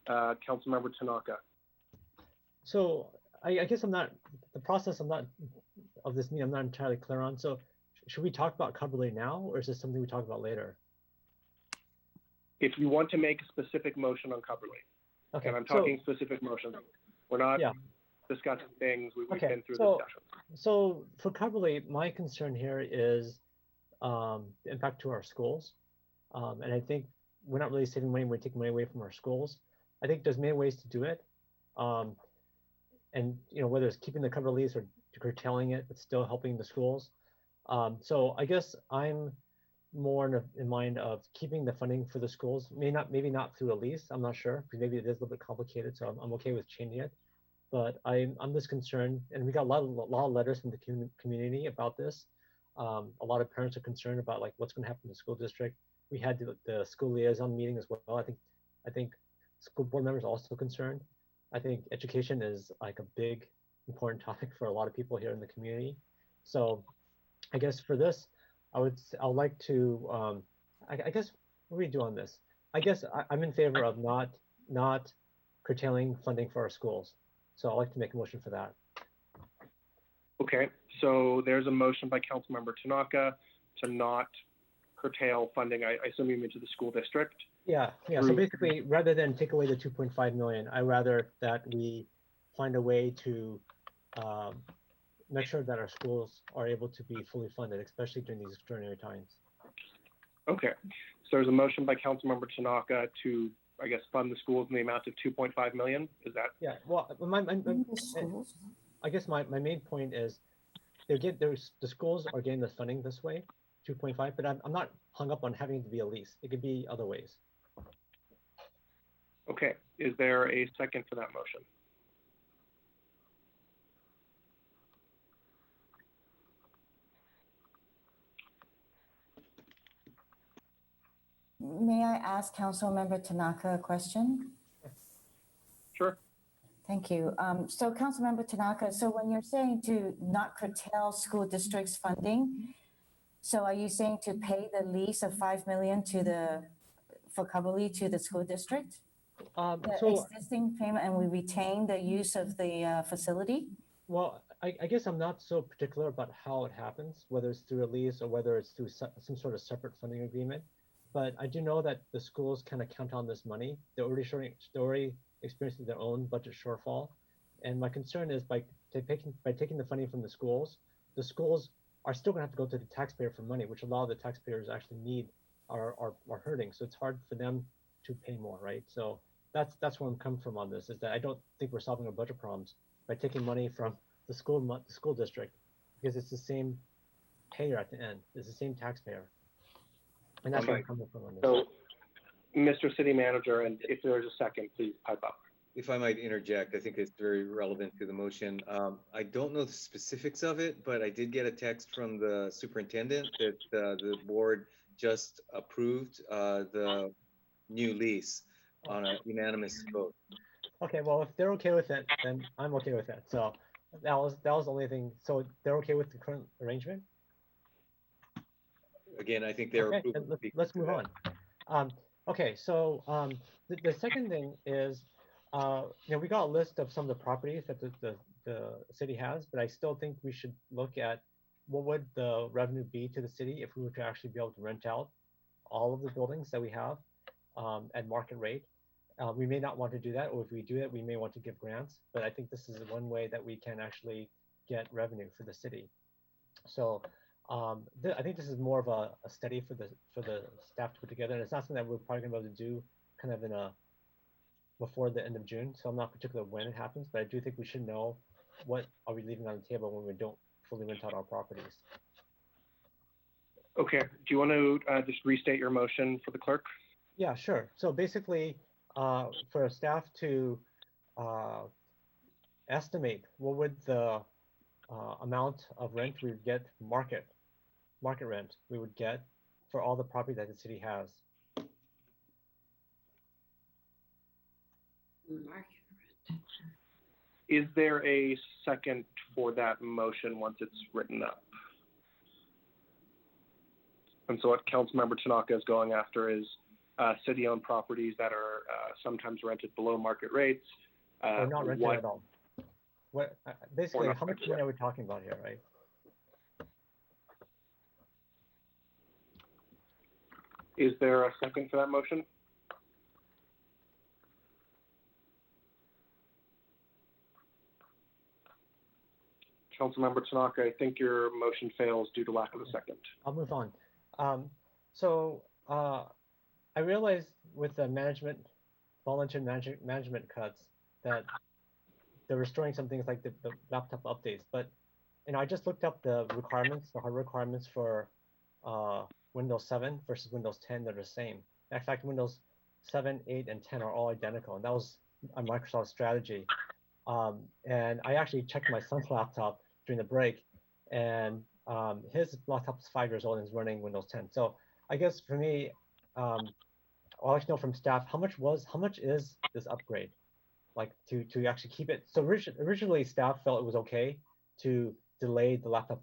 Councilmember Tanaka. So I guess I'm not, the process of this meeting, I'm not entirely clear on. So should we talk about Cumberland now, or is this something we talk about later? If you want to make a specific motion on Cumberland, Okay, and I'm talking specific motions, we're not discussing things, we've been through discussion. So for Cumberland, my concern here is the impact to our schools. And I think we're not really saving money, we're taking money away from our schools. I think there's many ways to do it. And whether it's keeping the cover lease or curtailing it, but still helping the schools. So I guess I'm more in mind of keeping the funding for the schools, maybe not through a lease, I'm not sure, because maybe it is a little bit complicated, so I'm okay with changing it. But I'm just concerned, and we got a lot of letters from the community about this. A lot of parents are concerned about like what's going to happen to the school district. We had the school liaison meeting as well. I think school board members are also concerned. I think education is like a big, important topic for a lot of people here in the community. So I guess for this, I'd like to, I guess, what do we do on this? I guess I'm in favor of not curtailing funding for our schools. So I'd like to make a motion for that. Okay, so there's a motion by Councilmember Tanaka to not curtail funding. I assume you mean to the school district. Yeah. So basically, rather than take away the 2.5 million, I rather that we find a way to make sure that our schools are able to be fully funded, especially during these extraordinary times. Okay, so there's a motion by Councilmember Tanaka to, I guess, fund the schools in the amount of 2.5 million. Is that? Yeah. Well, I guess my main point is the schools are getting the funding this way, 2.5, but I'm not hung up on having it to be a lease. It could be other ways. Okay, is there a second for that motion? May I ask Councilmember Tanaka a question? Sure. Thank you. So Councilmember Tanaka, so when you're saying to not curtail school districts funding, so are you saying to pay the lease of 5 million for Kabuli to the school district? The existing payment, and we retain the use of the facility? Well, I guess I'm not so particular about how it happens, whether it's through a lease or whether it's through some sort of separate funding agreement. But I do know that the schools kind of count on this money. They're already experiencing their own budget shortfall. And my concern is by taking the funding from the schools are still going to have to go to the taxpayer for money, which a lot of the taxpayers actually need are hurting. So it's hard for them to pay more, right? So that's where I'm coming from on this, is that I don't think we're solving our budget problems by taking money from the school district, because it's the same payer at the end. It's the same taxpayer. And that's where I'm coming from on this. So, Mr. City Manager, and if there's a second, please pipe up. If I might interject, I think it's very relevant to the motion. I don't know the specifics of it, but I did get a text from the superintendent that the board just approved the new lease on a unanimous vote. Okay, well, if they're okay with it, then I'm okay with it. So that was the only thing. So they're okay with the current arrangement? Again, I think they're okay. Let's move on. Okay, so the second thing is, we got a list of some of the properties that the city has, but I still think we should look at what would the revenue be to the city if we were to actually be able to rent out all of the buildings that we have at market rate. We may not want to do that, or if we do it, we may want to give grants, but I think this is one way that we can actually get revenue for the city. So I think this is more of a study for the staff to put together, and it's not something that we're probably gonna be able to do kind of before the end of June. So I'm not particular when it happens, but I do think we should know what are we leaving on the table when we don't fully rent out our properties. Okay, do you want to just restate your motion for the clerk? Yeah, sure. So basically, for staff to estimate what would the amount of rent we would get, market rent we would get for all the property that the city has. Market rent. Is there a second for that motion once it's written up? And so what Councilmember Tanaka is going after is city-owned properties that are sometimes rented below market rates. Or not rented at all. What basically, how much money are we talking about here, right? Is there a second for that motion? Councilmember Tanaka, I think your motion fails due to lack of a second. I'll move on. I realized with the volunteer management cuts that they're restoring some things like the laptop updates, but I just looked up the requirements, the hardware requirements for Windows 7 versus Windows 10. They're the same. In fact, Windows 7, 8, and 10 are all identical, and that was a Microsoft strategy. And I actually checked my son's laptop during the break, and his laptop is 5 years old and is running Windows 10. So I guess for me, I'd like to know from staff, how much is this upgrade? Like to actually keep it. So originally staff felt it was okay to delay the laptop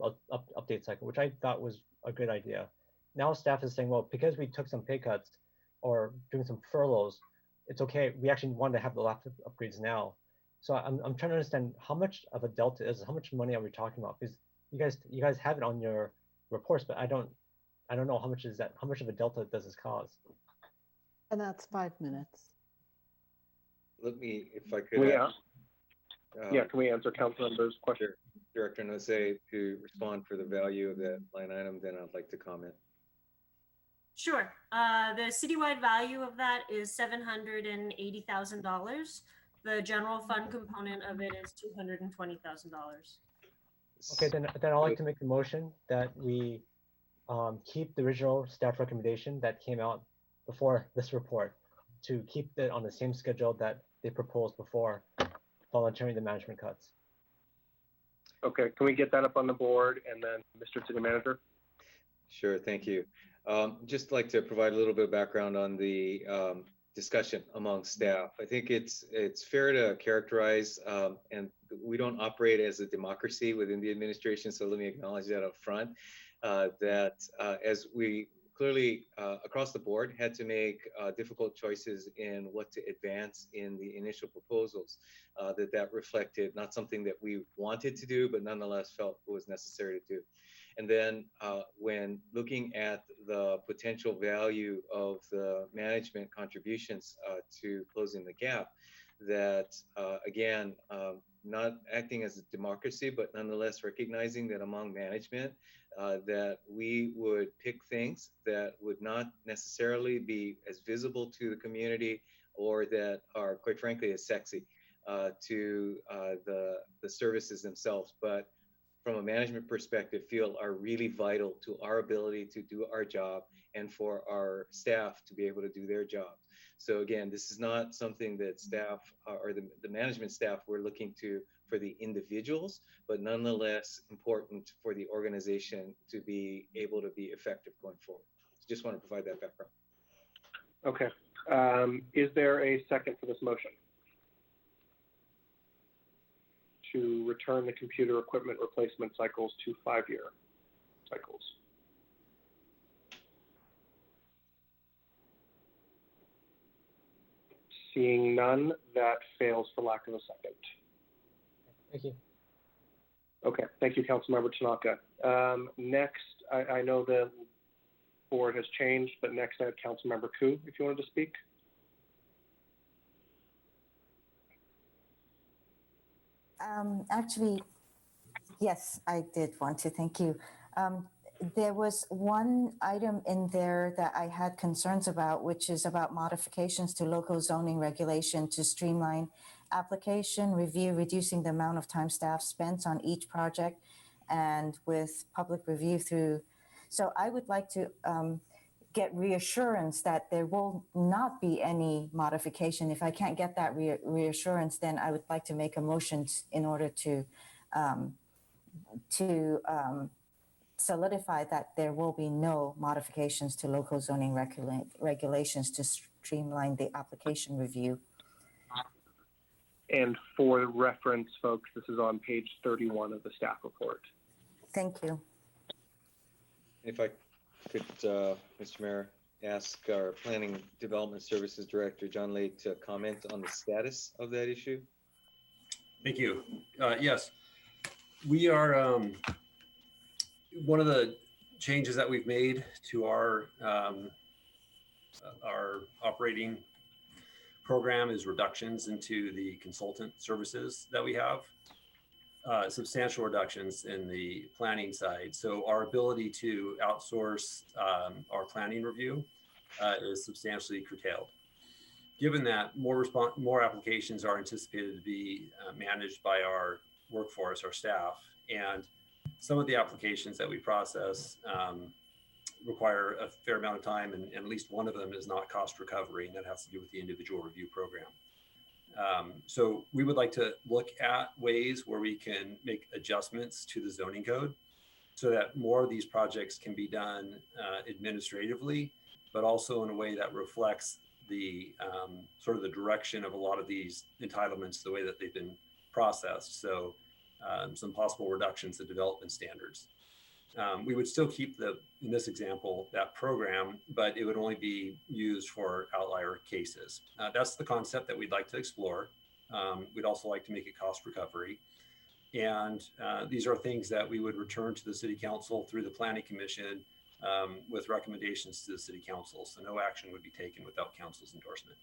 update cycle, which I thought was a good idea. Now staff is saying, well, because we took some pay cuts or doing some furloughs, it's okay. We actually want to have the laptop upgrades now. So I'm trying to understand how much of a delta is, how much money are we talking about? Because you guys have it on your reports, but I don't know how much is that. How much of a delta does this cause? And that's 5 minutes. Let me, if I could. Can we answer Councilmember's question? Director Nose, to respond for the value of that line item, then I'd like to comment. Sure. The citywide value of that is $780,000. The general fund component of it is $220,000. Okay, then I'd like to make a motion that we keep the original staff recommendation that came out before this report, to keep it on the same schedule that they proposed before volunteering the management cuts. Okay, can we get that up on the board, and then Mr. City Manager? Sure, thank you. Just like to provide a little bit of background on the discussion among staff. I think it's fair to characterize, and we don't operate as a democracy within the administration, so let me acknowledge that up front, that as we clearly across the board had to make difficult choices in what to advance in the initial proposals, that reflected not something that we wanted to do, but nonetheless felt was necessary to do. And then when looking at the potential value of the management contributions to closing the gap, that again, not acting as a democracy, but nonetheless recognizing that among management, that we would pick things that would not necessarily be as visible to the community, or that are, quite frankly, as sexy to the services themselves, but from a management perspective feel are really vital to our ability to do our job and for our staff to be able to do their jobs. So again, this is not something that staff or the management staff we're looking to for the individuals, but nonetheless important for the organization to be able to be effective going forward. So just want to provide that background. Okay. Is there a second for this motion? To return the computer equipment replacement cycles to 5-year cycles. Seeing none, that fails for lack of a second. Thank you. Okay, thank you, Councilmember Tanaka. Next, I know the board has changed, but next I have Councilmember Koo, if you wanted to speak. Actually, yes, I did want to. Thank you. There was one item in there that I had concerns about, which is about modifications to local zoning regulation to streamline application review, reducing the amount of time staff spends on each project, and with public review through. So I would like to get reassurance that there will not be any modification. If I can't get that reassurance, then I would like to make a motion in order to solidify that there will be no modifications to local zoning regulations to streamline the application review. And for reference, folks, this is on page 31 of the staff report. Thank you. If I could, Mr. Mayor, ask our Planning Development Services Director, John Lake, to comment on the status of that issue. Thank you. Yes, we are, one of the changes that we've made to our operating program is reductions into the consultant services that we have. Substantial reductions in the planning side. So our ability to outsource our planning review is substantially curtailed. Given that more applications are anticipated to be managed by our workforce, our staff, and some of the applications that we process require a fair amount of time, and at least one of them is not cost recovery, and that has to do with the individual review program. So we would like to look at ways where we can make adjustments to the zoning code so that more of these projects can be done administratively, but also in a way that reflects the sort of the direction of a lot of these entitlements, the way that they've been processed. So some possible reductions to development standards. We would still keep in this example, that program, but it would only be used for outlier cases. That's the concept that we'd like to explore. We'd also like to make it cost recovery. And these are things that we would return to the City Council through the Planning Commission with recommendations to the City Council. So no action would be taken without Council's endorsement.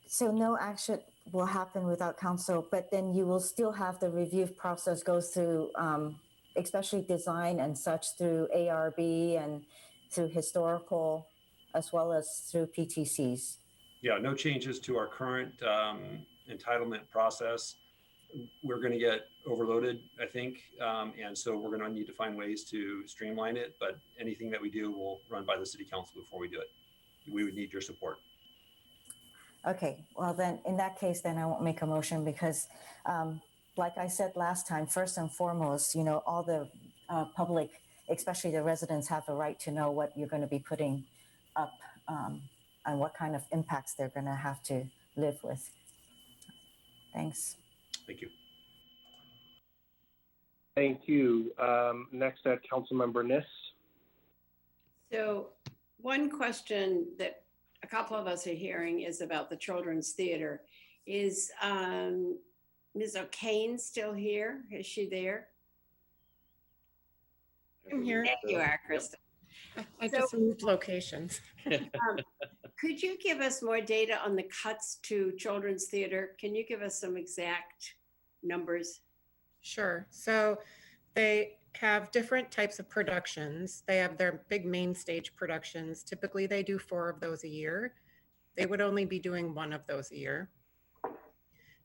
So no action will happen without council, but then you will still have the review process goes through, especially design and such, through ARB and through historical, as well as through PTCs. Yeah, no changes to our current entitlement process. We're going to get overloaded, I think, and so we're going to need to find ways to streamline it, but anything that we do will run by the City Council before we do it. We would need your support. Okay, well then, in that case, then I won't make a motion because, like I said last time, first and foremost, all the public, especially the residents, have the right to know what you're going to be putting up and what kind of impacts they're going to have to live with. Thanks. Thank you. Thank you. Next, Councilmember Niss. So one question that a couple of us are hearing is about the Children's Theater. Is Ms. O'Kane still here? Is she there? I'm here. There you are, Krista. I just moved locations. Could you give us more data on the cuts to Children's Theater? Can you give us some exact numbers? Sure. So they have different types of productions. They have their big main stage productions. Typically, they do 4 of those a year. They would only be doing 1 of those a year.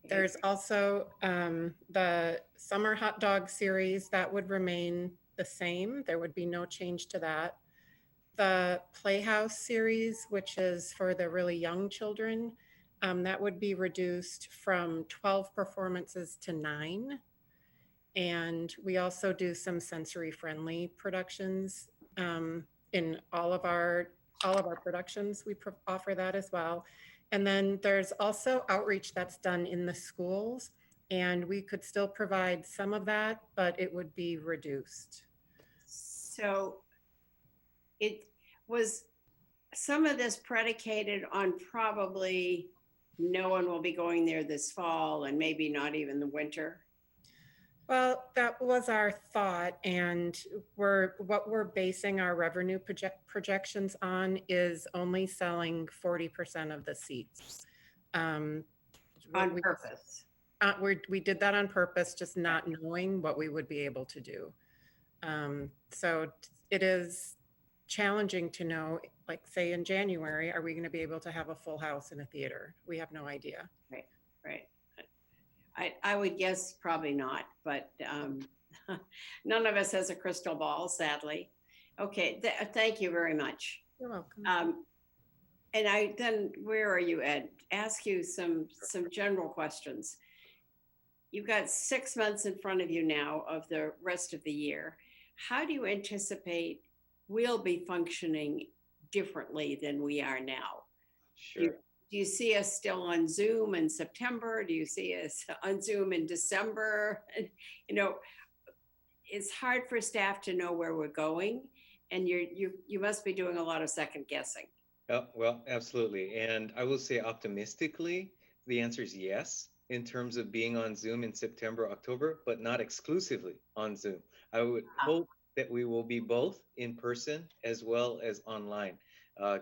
There's also the Summer Hot Dog series that would remain the same. There would be no change to that. The Playhouse series, which is for the really young children, that would be reduced from 12 performances to 9. And we also do some sensory friendly productions in all of our productions. We offer that as well. And then there's also outreach that's done in the schools, and we could still provide some of that, but it would be reduced. So it was some of this predicated on probably no one will be going there this fall and maybe not even the winter. Well, that was our thought, and what we're basing our revenue projections on is only selling 40% of the seats. On purpose. We did that on purpose, just not knowing what we would be able to do. So it is challenging to know, like say in January, are we going to be able to have a full house in a theater? We have no idea. Right, right. I would guess probably not, but none of us has a crystal ball, sadly. Okay, thank you very much. You're welcome. And I then, where are you, Ed? Ask you some general questions. You've got 6 months in front of you now of the rest of the year. How do you anticipate we'll be functioning differently than we are now? Sure. Do you see us still on Zoom in September? Do you see us on Zoom in December? You know, it's hard for staff to know where we're going, and you must be doing a lot of second guessing. Oh, well, absolutely. And I will say optimistically, the answer is yes, in terms of being on Zoom in September, October, but not exclusively on Zoom. I would hope that we will be both in person as well as online,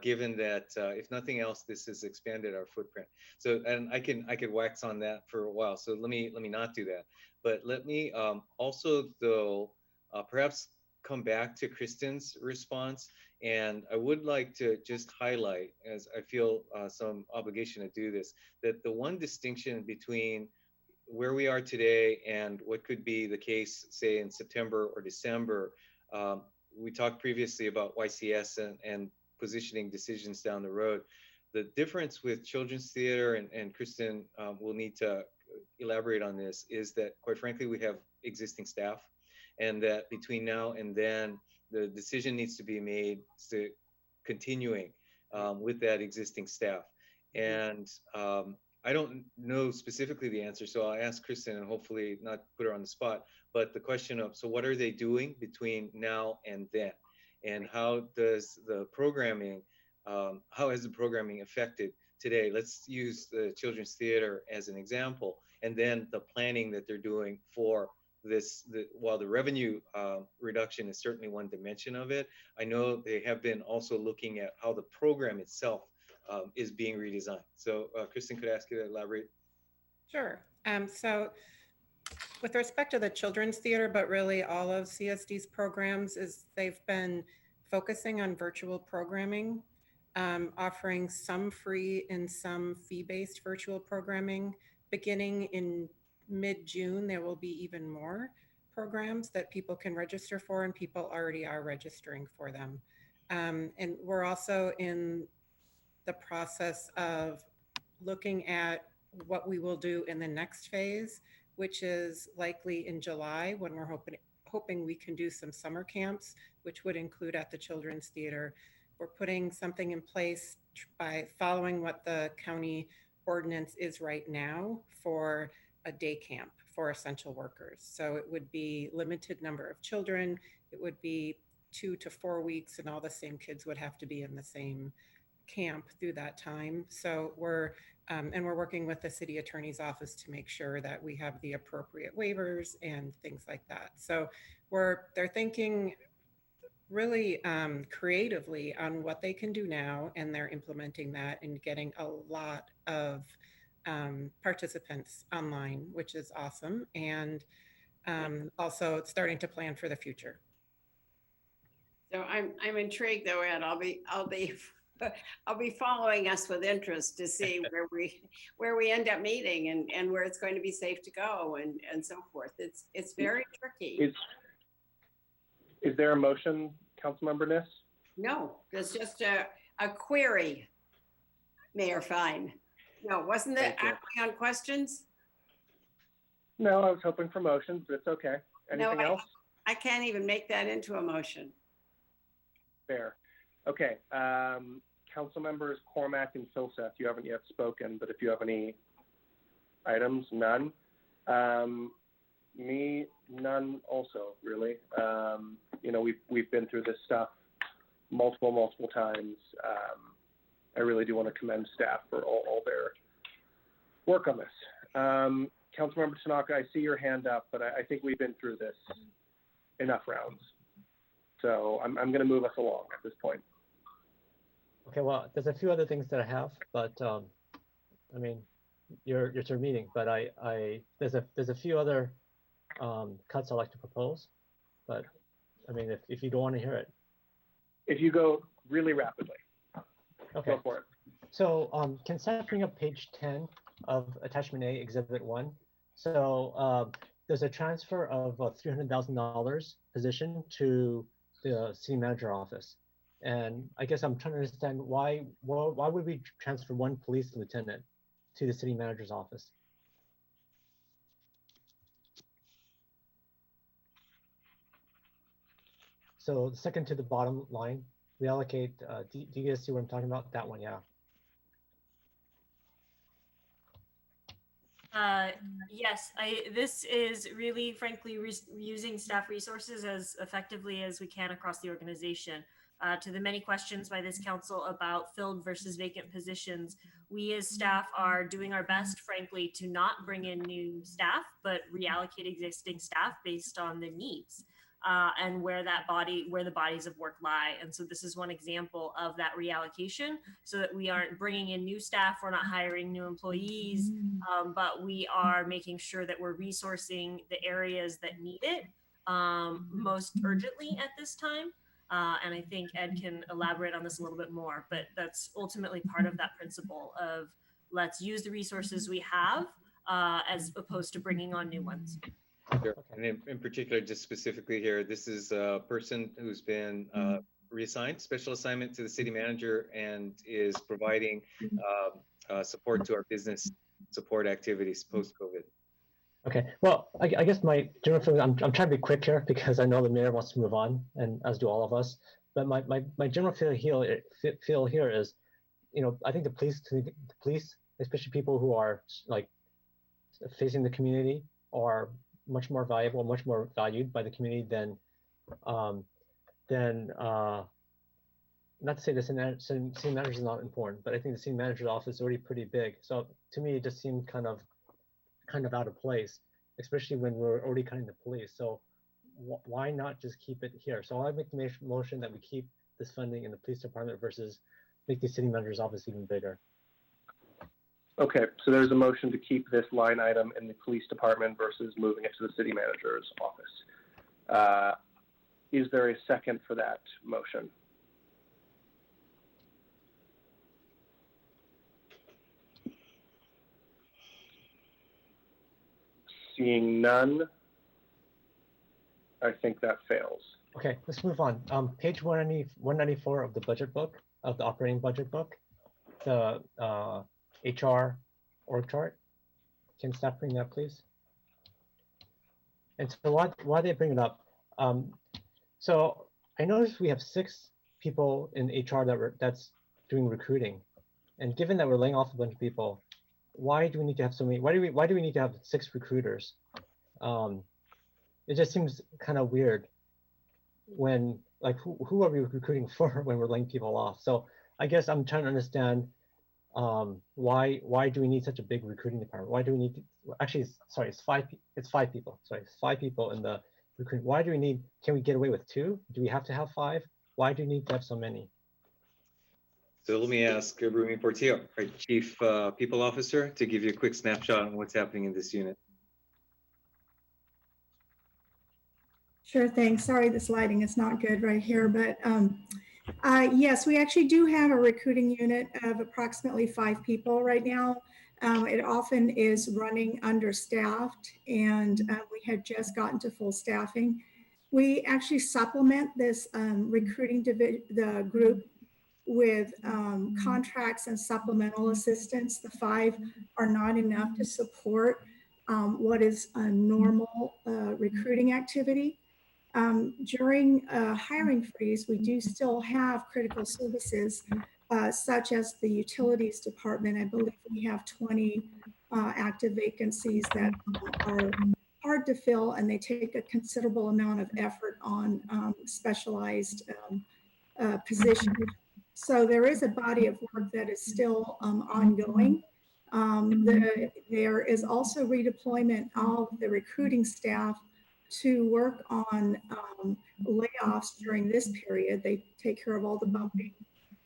given that if nothing else, this has expanded our footprint. So, and I could wax on that for a while. So let me not do that. But let me also, though, perhaps come back to Kristen's response. And I would like to just highlight, as I feel some obligation to do this, that the one distinction between where we are today and what could be the case, say, in September or December, we talked previously about YCS and positioning decisions down the road. The difference with children's theater, and Kristen will need to elaborate on this, is that, quite frankly, we have existing staff, and that between now and then, the decision needs to be made to continuing with that existing staff. And I don't know specifically the answer, so I'll ask Kristen and hopefully not put her on the spot, but the question of, so what are they doing between now and then? And how does the programming, how has the programming affected today? Let's use the Children's Theater as an example, and then the planning that they're doing for this, while the revenue reduction is certainly one dimension of it, I know they have been also looking at how the program itself is being redesigned. So Kristen, could I ask you to elaborate? Sure. So with respect to the Children's Theater, but really all of CSD's programs, is they've been focusing on virtual programming, offering some free and some fee-based virtual programming. Beginning in mid-June, there will be even more programs that people can register for, and people already are registering for them. And we're also in the process of looking at what we will do in the next phase, which is likely in July, when we're hoping we can do some summer camps, which would include at the Children's Theater. We're putting something in place by following what the county ordinance is right now for a day camp for essential workers. So it would be limited number of children. It would be 2 to 4 weeks, and all the same kids would have to be in the same camp through that time. So we're working with the city attorney's office to make sure that we have the appropriate waivers and things like that. So they're thinking really creatively on what they can do now, and they're implementing that and getting a lot of participants online, which is awesome. And also starting to plan for the future. So I'm intrigued though, Ed. I'll be following us with interest to see where we end up meeting and where it's going to be safe to go and so forth. It's very tricky. Is there a motion, Councilmember Niss? No, there's just a query, Mayor Fine. No, wasn't it acting on questions? No, I was hoping for motions, but it's okay. Anything else? I can't even make that into a motion. Fair. Okay. Council members Cormack and Filseth, you haven't yet spoken, but if you have any items, none. Me, none also, really. You know, we've been through this stuff multiple times. I really do want to commend staff for all their work on this. Councilmember Tanaka, I see your hand up, but I think we've been through this enough rounds. So I'm going to move us along at this point. Okay, well, there's a few other things that I have, but I mean, you're your meeting, but there's a few other cuts I'd like to propose, but I mean, if you don't want to hear it. If you go really rapidly, Okay. go for it. So can Seth bring up page 10 of attachment A, exhibit 1? So there's a transfer of $300,000 position to the city manager office. And I guess I'm trying to understand why would we transfer one police lieutenant to the city manager's office? So the second to the bottom line, we allocate, do you guys see what I'm talking about? That one, yeah. Yes, this is really, frankly, using staff resources as effectively as we can across the organization. To the many questions by this council about filled versus vacant positions, we as staff are doing our best, frankly, to not bring in new staff, but reallocate existing staff based on the needs. And where the bodies of work lie. And so this is one example of that reallocation, so that we aren't bringing in new staff, we're not hiring new employees, but we are making sure that we're resourcing the areas that need it most urgently at this time. And I think Ed can elaborate on this a little bit more, but that's ultimately part of that principle of let's use the resources we have as opposed to bringing on new ones. Sure. And in particular, just specifically here, this is a person who's been reassigned, special assignment to the city manager, and is providing support to our business support activities post-COVID. Okay, well, I guess my general feeling, I'm trying to be quick here because I know the mayor wants to move on, and as do all of us. But my general feel here is, you know, I think the police, especially people who are like facing the community, are much more valuable, much more valued by the community than not to say the city manager is not important, but I think the city manager's office is already pretty big. So to me, it just seemed kind of out of place, especially when we're already cutting the police. So why not just keep it here? So I make the motion that we keep this funding in the police department versus make the city manager's office even bigger. Okay, so there's a motion to keep this line item in the police department versus moving it to the city manager's office. Is there a second for that motion? Seeing none, I think that fails. Okay, let's move on. Page 194 of the budget book, of the operating budget book, the HR org chart. Can staff bring that up, please? And so why they bring it up? So I noticed we have 6 people in HR that's doing recruiting, and given that we're laying off a bunch of people, why do we need to have so many? Why do we need to have 6 recruiters? It just seems kind of weird when, like, who are we recruiting for when we're laying people off? So I guess I'm trying to understand why do we need such a big recruiting department? Why do we need to, actually, sorry, it's 5 people. Sorry, it's 5 people in the recruiting. Why do we need, can we get away with 2? Do we have to have 5? Why do we need to have so many? So let me ask Rumi Portillo, our Chief People Officer, to give you a quick snapshot on what's happening in this unit. Sure thing. Sorry, this lighting is not good right here, but yes, we actually do have a recruiting unit of approximately 5 people right now. It often is running understaffed, and we had just gotten to full staffing. We actually supplement this recruiting the group with contracts and supplemental assistance. The 5 are not enough to support what is a normal recruiting activity. During a hiring freeze, we do still have critical services such as the utilities department. I believe we have 20 active vacancies that are hard to fill, and they take a considerable amount of effort on specialized positions. So there is a body of work that is still ongoing. There is also redeployment of the recruiting staff to work on layoffs during this period. They take care of all the bumping,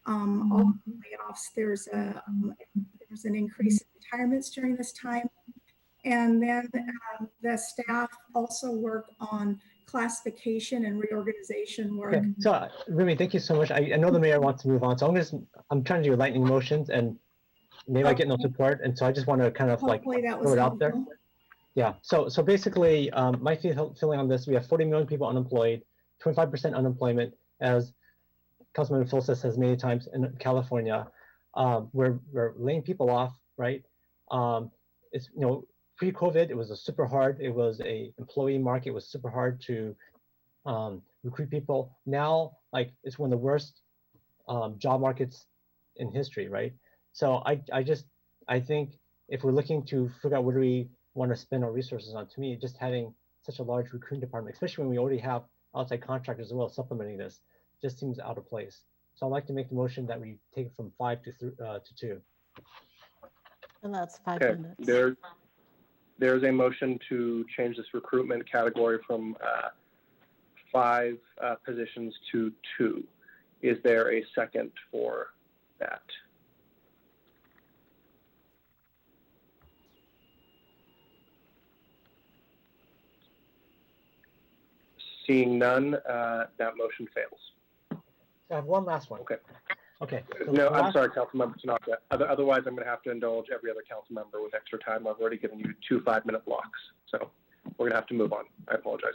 all the layoffs. There's an increase in retirements during this time. And then the staff also work on classification and reorganization work. Okay, so Remy, thank you so much. I know the mayor wants to move on, so I'm trying to do lightning motions, and maybe I get no support, and so I just want to kind of like Hopefully that was throw it out there. helpful. Yeah, so basically, my feeling on this, we have 40 million people unemployed, 25% unemployment, as Councilman Fulsa says many times in California. We're laying people off, right? It's, you know, pre-COVID, it was super hard. It was a employee market. It was super hard to recruit people. Now, like, it's one of the worst job markets in history, right? So I think if we're looking to figure out what do we want to spend our resources on, to me, just having such a large recruiting department, especially when we already have outside contractors as well supplementing this, just seems out of place. So I'd like to make the motion that we take it from 5 to 2. And that's 5 Okay, minutes. there's a motion to change this recruitment category from 5 positions to 2. Is there a second for that? Seeing none, that motion fails. So I have one last one. Okay. Okay. So No, I'm sorry, Councilmember Tanaka. Otherwise, I'm going to have to indulge every other council member with extra time. I've already given you 2 5-minute blocks, so we're going to have to move on. I apologize.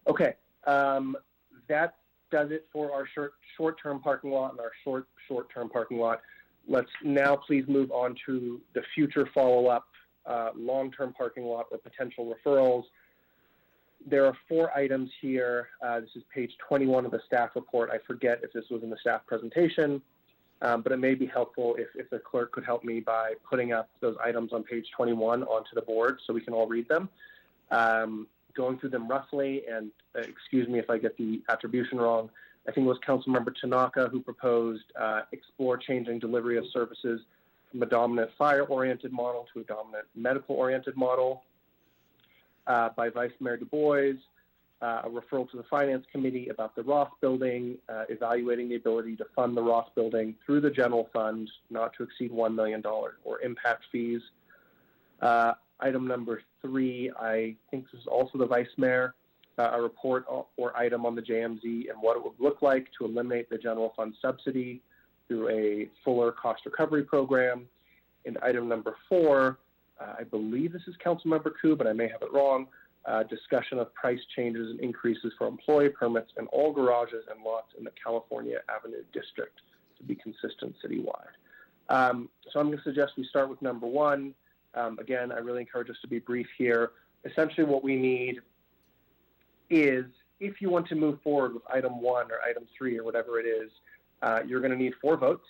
Okay, that does it for our short-term parking lot and our short-term parking lot. Let's now please move on to the future follow-up long-term parking lot or potential referrals. There are 4 items here. This is page 21 of the staff report. I forget if this was in the staff presentation, but it may be helpful if the clerk could help me by putting up those items on page 21 onto the board so we can all read them. Going through them roughly, and excuse me if I get the attribution wrong, I think it was Councilmember Tanaka who proposed explore changing delivery of services from a dominant fire-oriented model to a dominant medical-oriented model. By Vice Mayor Du Bois, a referral to the Finance Committee about the Roth Building, evaluating the ability to fund the Roth Building through the general fund, not to exceed $1 million, or impact fees. Item number 3, I think this is also the Vice Mayor, a report or item on the JMZ and what it would look like to eliminate the general fund subsidy through a fuller cost recovery program. And item number 4, I believe this is Councilmember Koo, but I may have it wrong, discussion of price changes and increases for employee permits in all garages and lots in the California Avenue District to be consistent citywide. So I'm going to suggest we start with number 1. Again, I really encourage us to be brief here. Essentially what we need is, if you want to move forward with item 1 or item 3 or whatever it is, you're going to need 4 votes.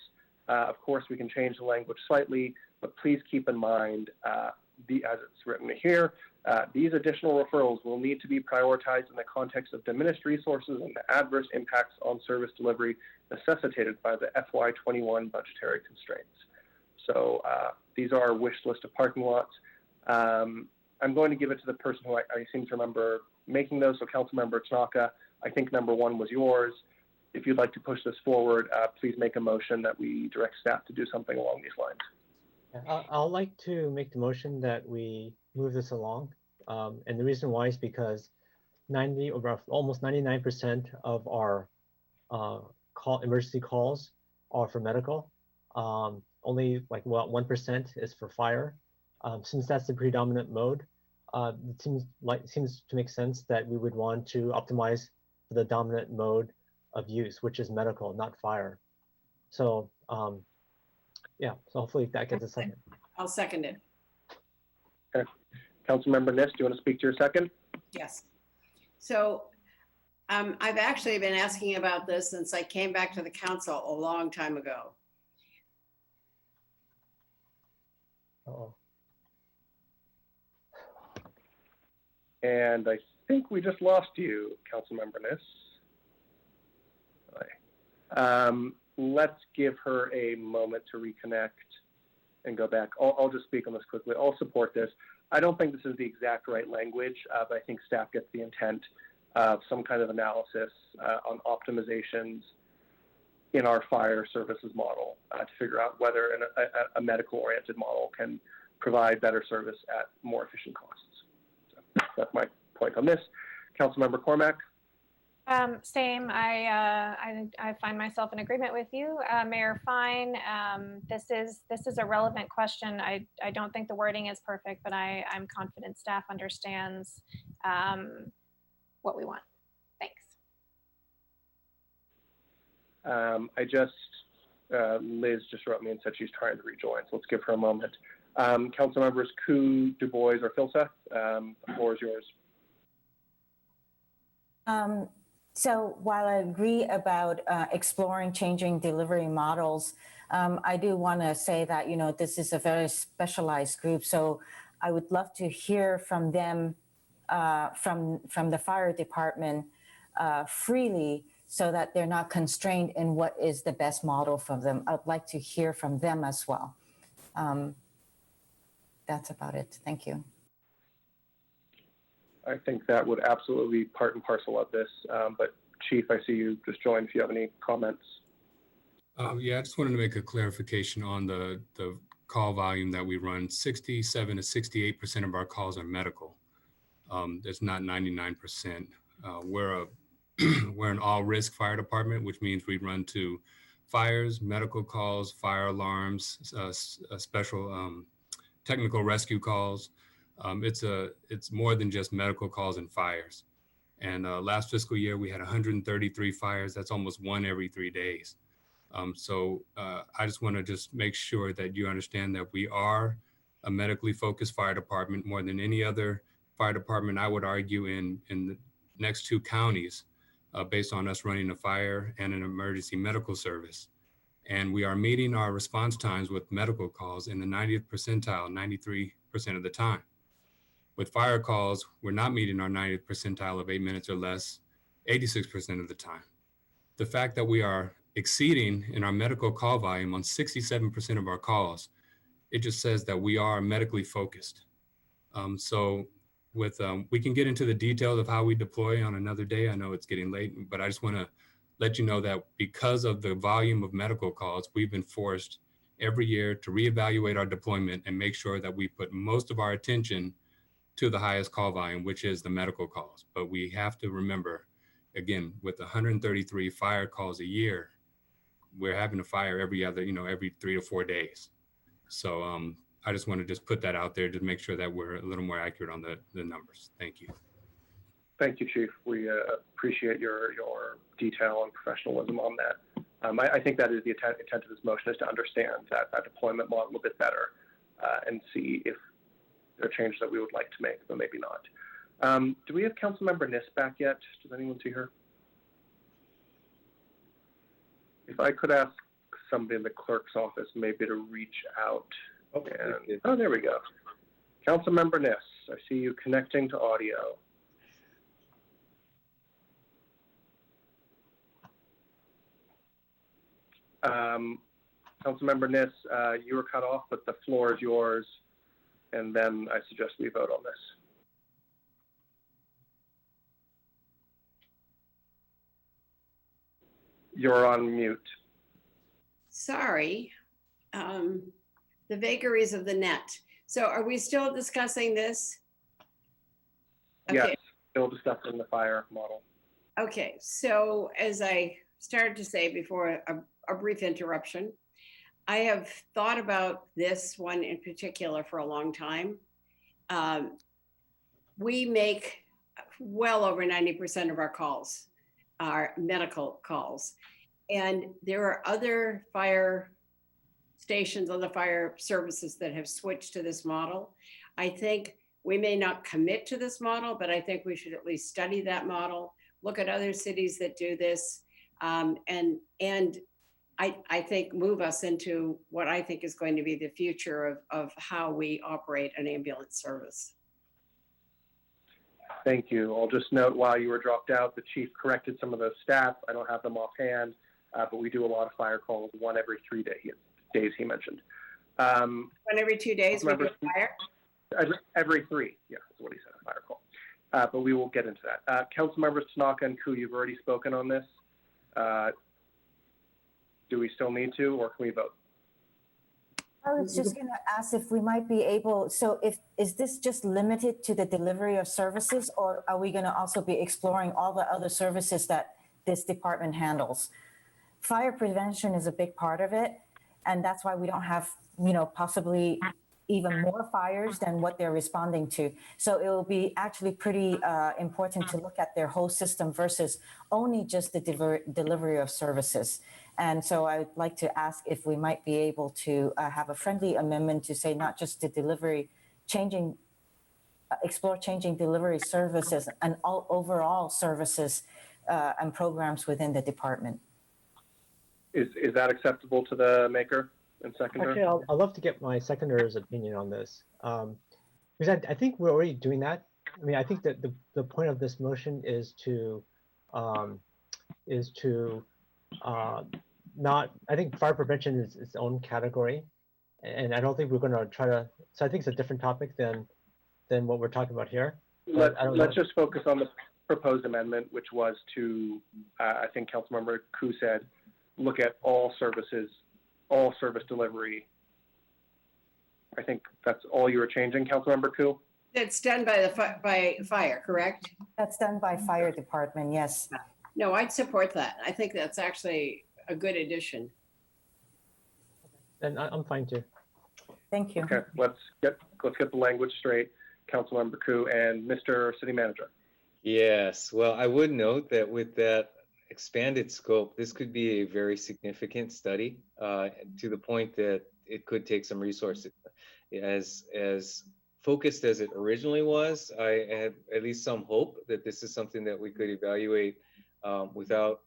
Of course, we can change the language slightly, but please keep in mind, as it's written here, these additional referrals will need to be prioritized in the context of diminished resources and the adverse impacts on service delivery necessitated by the FY21 budgetary constraints. So these are our wish list of parking lots. I'm going to give it to the person who I seem to remember making those. So Councilmember Tanaka, I think number 1 was yours. If you'd like to push this forward, please make a motion that we direct staff to do something along these lines. I'd like to make the motion that we move this along. And the reason why is because almost 99% of our emergency calls are for medical. Only like 1% is for fire. Since that's the predominant mode, it seems to make sense that we would want to optimize the dominant mode of use, which is medical, not fire. So yeah, so hopefully that gets a second. I'll second it. Okay. Councilmember Niss, do you want to speak to your second? Yes. So I've actually been asking about this since I came back to the council a long time ago. Uh-oh. And I think we just lost you, Councilmember Niss. Let's give her a moment to reconnect and go back. I'll just speak on this quickly. I'll support this. I don't think this is the exact right language, but I think staff gets the intent of some kind of analysis on optimizations in our fire services model to figure out whether a medical-oriented model can provide better service at more efficient costs. So that's my point on this. Councilmember Cormack. Same. I find myself in agreement with you, Mayor Fine. This is a relevant question. I don't think the wording is perfect, but I'm confident staff understands what we want. Thanks. Liz just wrote me and said she's trying to rejoin, so let's give her a moment. Council members Koo, Du Bois, or Filseth, the floor is yours. So while I agree about exploring changing delivery models, I do want to say that, you know, this is a very specialized group. So I would love to hear from them, from the fire department freely, so that they're not constrained in what is the best model for them. I'd like to hear from them as well. That's about it. Thank you. I think that would absolutely be part and parcel of this. But Chief, I see you just joined. If you have any comments. Yeah, I just wanted to make a clarification on the call volume that we run. 67 to 68% of our calls are medical. It's not 99%. We're an all-risk fire department, which means we run to fires, medical calls, fire alarms, special technical rescue calls. It's more than just medical calls and fires. And last fiscal year, we had 133 fires. That's almost one every 3 days. So I just want to just make sure that you understand that we are a medically focused fire department more than any other fire department, I would argue, in the next 2 counties, based on us running a fire and an emergency medical service. And we are meeting our response times with medical calls in the 90th percentile, 93% of the time. With fire calls, we're not meeting our 90th percentile of 8 minutes or less, 86% of the time. The fact that we are exceeding in our medical call volume on 67% of our calls, it just says that we are medically focused. We can get into the details of how we deploy on another day. I know it's getting late, but I just want to let you know that because of the volume of medical calls, we've been forced every year to reevaluate our deployment and make sure that we put most of our attention to the highest call volume, which is the medical calls. But we have to remember, again, with 133 fire calls a year, we're having a fire every 3 to 4 days. So I just want to just put that out there to make sure that we're a little more accurate on the numbers. Thank you. Thank you, Chief. We appreciate your detail and professionalism on that. I think that is the intent of this motion, is to understand that deployment model a bit better and see if there are changes that we would like to make, but maybe not. Do we have Councilmember Niss back yet? Does anyone see her? If I could ask somebody in the clerk's office maybe to reach out. Oh, there we go. Councilmember Niss, I see you connecting to audio. Councilmember Niss, you were cut off, but the floor is yours. And then I suggest we vote on this. You're on mute. Sorry. The vagaries of the net. So are we still discussing this? Okay. Yes, still discussing the fire model. Okay, so as I started to say before a brief interruption, I have thought about this one in particular for a long time. We make well over 90% of our calls are medical calls. And there are other fire stations, other fire services that have switched to this model. I think we may not commit to this model, but I think we should at least study that model, look at other cities that do this, and I think move us into what I think is going to be the future of how we operate an ambulance service. Thank you. I'll just note, while you were dropped out, the chief corrected some of those stats. I don't have them offhand, but we do a lot of fire calls, 1 every 3 days he mentioned. 1 every 2 days we do a fire? Every 3, yeah, that's what he said, a fire call. But we will get into that. Council members Tanaka and Koo, you've already spoken on this. Do we still need to, or can we vote? I was just going to ask if we might be able, so is this just limited to the delivery of services, or are we going to also be exploring all the other services that this department handles? Fire prevention is a big part of it, and that's why we don't have, possibly even more fires than what they're responding to. So it will be actually pretty important to look at their whole system versus only just the delivery of services. And so I would like to ask if we might be able to have a friendly amendment to say not just the delivery, explore changing delivery services and all overall services and programs within the department. Is that acceptable to the maker and seconder? Actually, I'd love to get my seconder's opinion on this. Because I think we're already doing that. I mean, I think that the point of this motion is to not, I think fire prevention is its own category. And I don't think we're going to try to, so I think it's a different topic than what we're talking about here. Let's just focus on the proposed amendment, which was to, I think Councilmember Koo said, look at all services, all service delivery. I think that's all you were changing, Councilmember Koo? That's done by by fire, correct? That's done by fire department, yes. No, I'd support that. I think that's actually a good addition. And I'm fine too. Thank you. Okay, let's get the language straight, Councilmember Koo and Mr. City Manager. Yes, well, I would note that with that expanded scope, this could be a very significant study to the point that it could take some resources. As focused as it originally was, I had at least some hope that this is something that we could evaluate without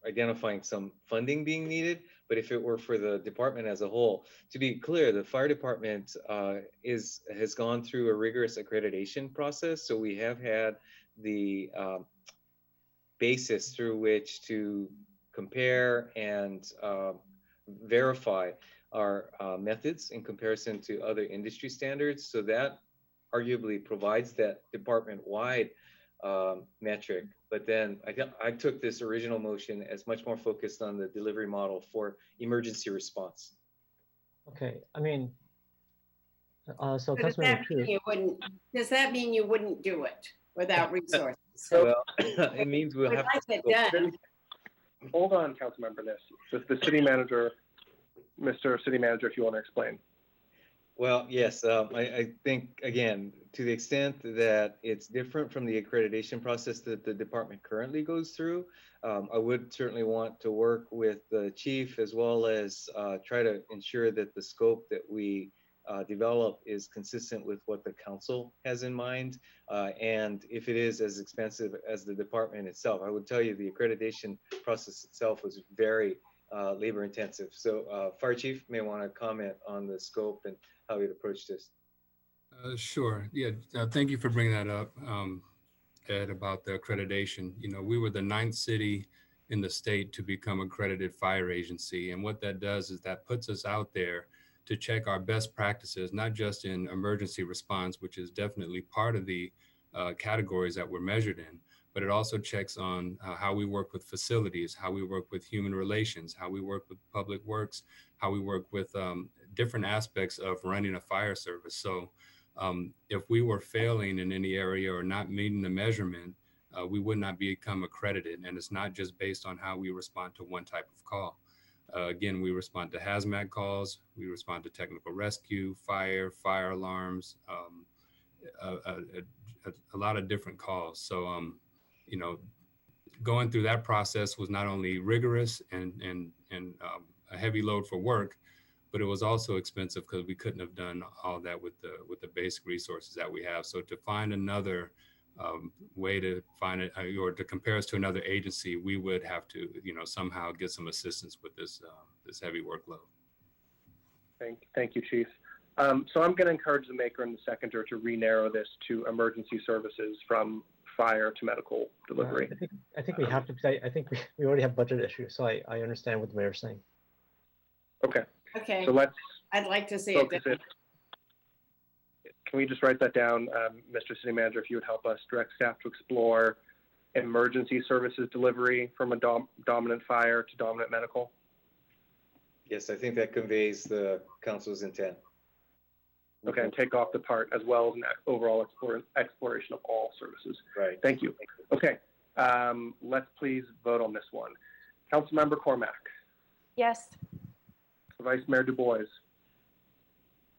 identifying some funding being needed. But if it were for the department as a whole, to be clear, the fire department has gone through a rigorous accreditation process. So we have had the basis through which to compare and verify our methods in comparison to other industry standards. So that arguably provides that department-wide metric. But then I took this original motion as much more focused on the delivery model for emergency response. Okay, I mean, so does that mean you wouldn't do it without resources? Well, it means we'll have to done. Hold on, Councilmember Niss. The city manager, Mr. City Manager, if you want to explain. Well, yes, I think, again, to the extent that it's different from the accreditation process that the department currently goes through, I would certainly want to work with the chief as well as try to ensure that the scope that we develop is consistent with what the council has in mind. And if it is as expensive as the department itself, I would tell you the accreditation process itself was very labor intensive. So Fire Chief may want to comment on the scope and how we'd approach this. Sure. Yeah. Thank you for bringing that up, Ed, about the accreditation. You know, we were the 9th city in the state to become accredited fire agency. And what that does is that puts us out there to check our best practices, not just in emergency response, which is definitely part of the categories that we're measured in, but it also checks on how we work with facilities, how we work with human relations, how we work with public works, how we work with different aspects of running a fire service. So if we were failing in any area or not meeting the measurement, we would not become accredited. And it's not just based on how we respond to one type of call. Again, we respond to hazmat calls, we respond to technical rescue, fire alarms, a lot of different calls. So, you know, going through that process was not only rigorous and a heavy load for work, but it was also expensive because we couldn't have done all that with the basic resources that we have. So to find another way to find it or to compare us to another agency, we would have to, you know, somehow get some assistance with this this heavy workload. Thank you, Chief. So I'm going to encourage the maker and the seconder to re-narrow this to emergency services from fire to medical delivery. I think we have to, because I think we already have budget issues, so I understand what the mayor's saying. Okay. Okay. So let's. I'd like to see focus it. Can we just write that down, Mr. City Manager, if you would help us direct staff to explore emergency services delivery from a dominant fire to dominant medical? Yes, I think that conveys the council's intent. Okay, and take off the part as well as an overall exploration of all services. Right. Thank you. Okay, let's please vote on this one. Councilmember Cormack, Yes. Vice Mayor Du Bois,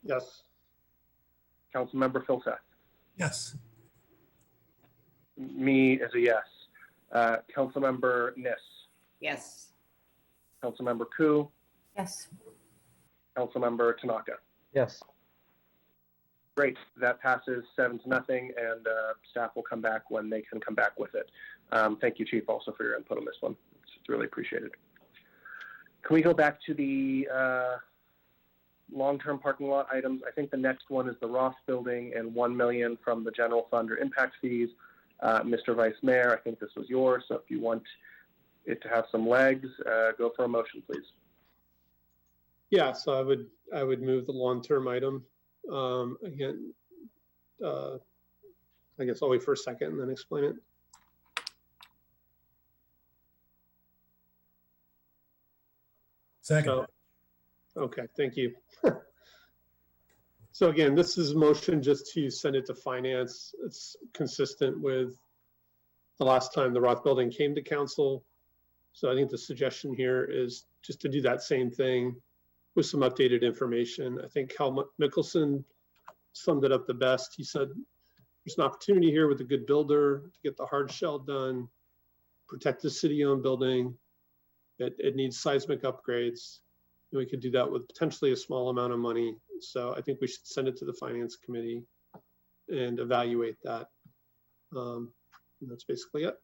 Yes. Councilmember Filseth. Yes. Me is a yes. Councilmember Niss, Yes. Councilmember Ku, Yes. Councilmember Tanaka. Yes. Great, that passes 7-0, and staff will come back when they can come back with it. Thank you, Chief, also for your input on this one. It's really appreciated. Can we go back to the long-term parking lot items? I think the next one is the Ross building and $1 million from the general fund or impact fees. Mr. Vice Mayor, I think this was yours, so if you want it to have some legs, go for a motion, please. Yeah, so I would move the long-term item. Again, I guess I'll wait for a second and then explain it. Second. So, okay, thank you. So again, this is a motion just to send it to finance. It's consistent with the last time the Roth building came to council. So I think the suggestion here is just to do that same thing with some updated information. I think Hal Mickelson summed it up the best. He said, there's an opportunity here with a good builder to get the hard shell done, protect the city-owned building. It needs seismic upgrades. And we could do that with potentially a small amount of money. So I think we should send it to the finance committee and evaluate that. And that's basically it.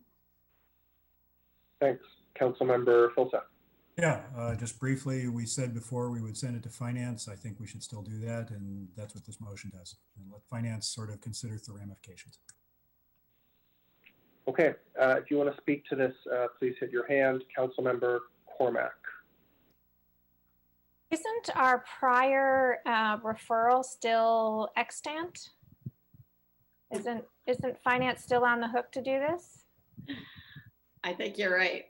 Thanks. Councilmember Filseth. Yeah, just briefly, we said before we would send it to finance. I think we should still do that, and that's what this motion does. And let finance sort of consider the ramifications. Okay, if you want to speak to this, please hit your hand. Councilmember Cormack. Isn't our prior referral still extant? Isn't finance still on the hook to do this? I think you're right.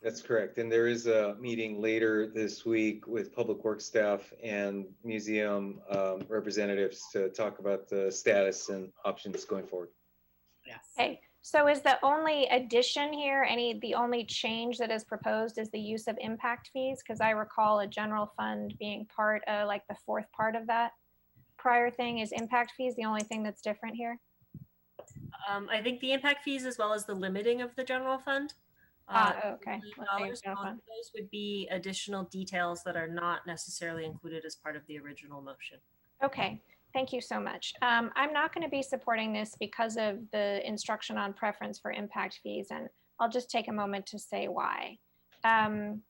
That's correct. And there is a meeting later this week with Public Works staff and museum representatives to talk about the status and options going forward. Yes. Okay, so is the only addition here, the only change that is proposed is the use of impact fees? Because I recall a general fund being part of like the fourth part of that prior thing. Is impact fees the only thing that's different here? I think the impact fees as well as the limiting of the general fund. Okay. Dollars, both of those would be additional details that are not necessarily included as part of the original motion. Okay, thank you so much. I'm not going to be supporting this because of the instruction on preference for impact fees, and I'll just take a moment to say why. And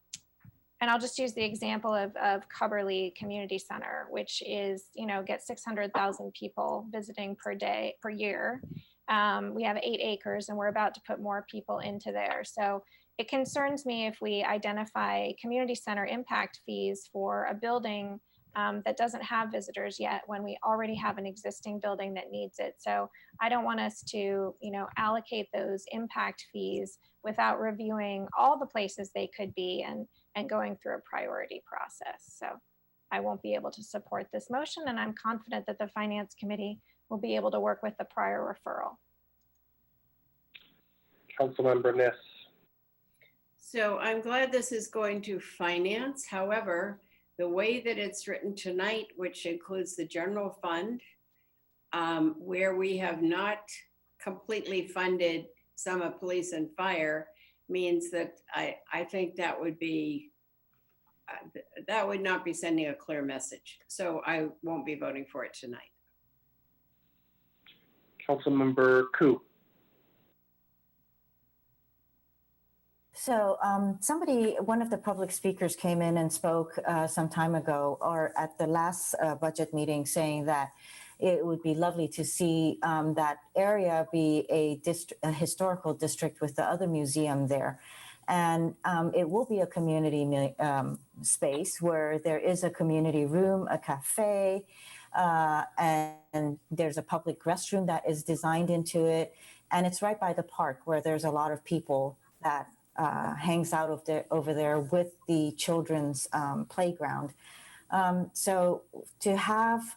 I'll just use the example of Cubberley Community Center, which is, gets 600,000 people visiting per year. We have 8 acres and we're about to put more people into there. So it concerns me if we identify community center impact fees for a building that doesn't have visitors yet when we already have an existing building that needs it. So I don't want us to, allocate those impact fees without reviewing all the places they could be and going through a priority process. So I won't be able to support this motion, and I'm confident that the Finance Committee will be able to work with the prior referral. Councilmember Niss. So I'm glad this is going to finance. However, the way that it's written tonight, which includes the general fund, where we have not completely funded some of police and fire, means that I think that would be, that would not be sending a clear message. So I won't be voting for it tonight. Councilmember Ku. So one of the public speakers came in and spoke some time ago or at the last budget meeting saying that it would be lovely to see that area be a historical district with the other museum there. And it will be a community space where there is a community room, a cafe, and there's a public restroom that is designed into it. And it's right by the park where there's a lot of people that hangs out over there with the children's playground. So to have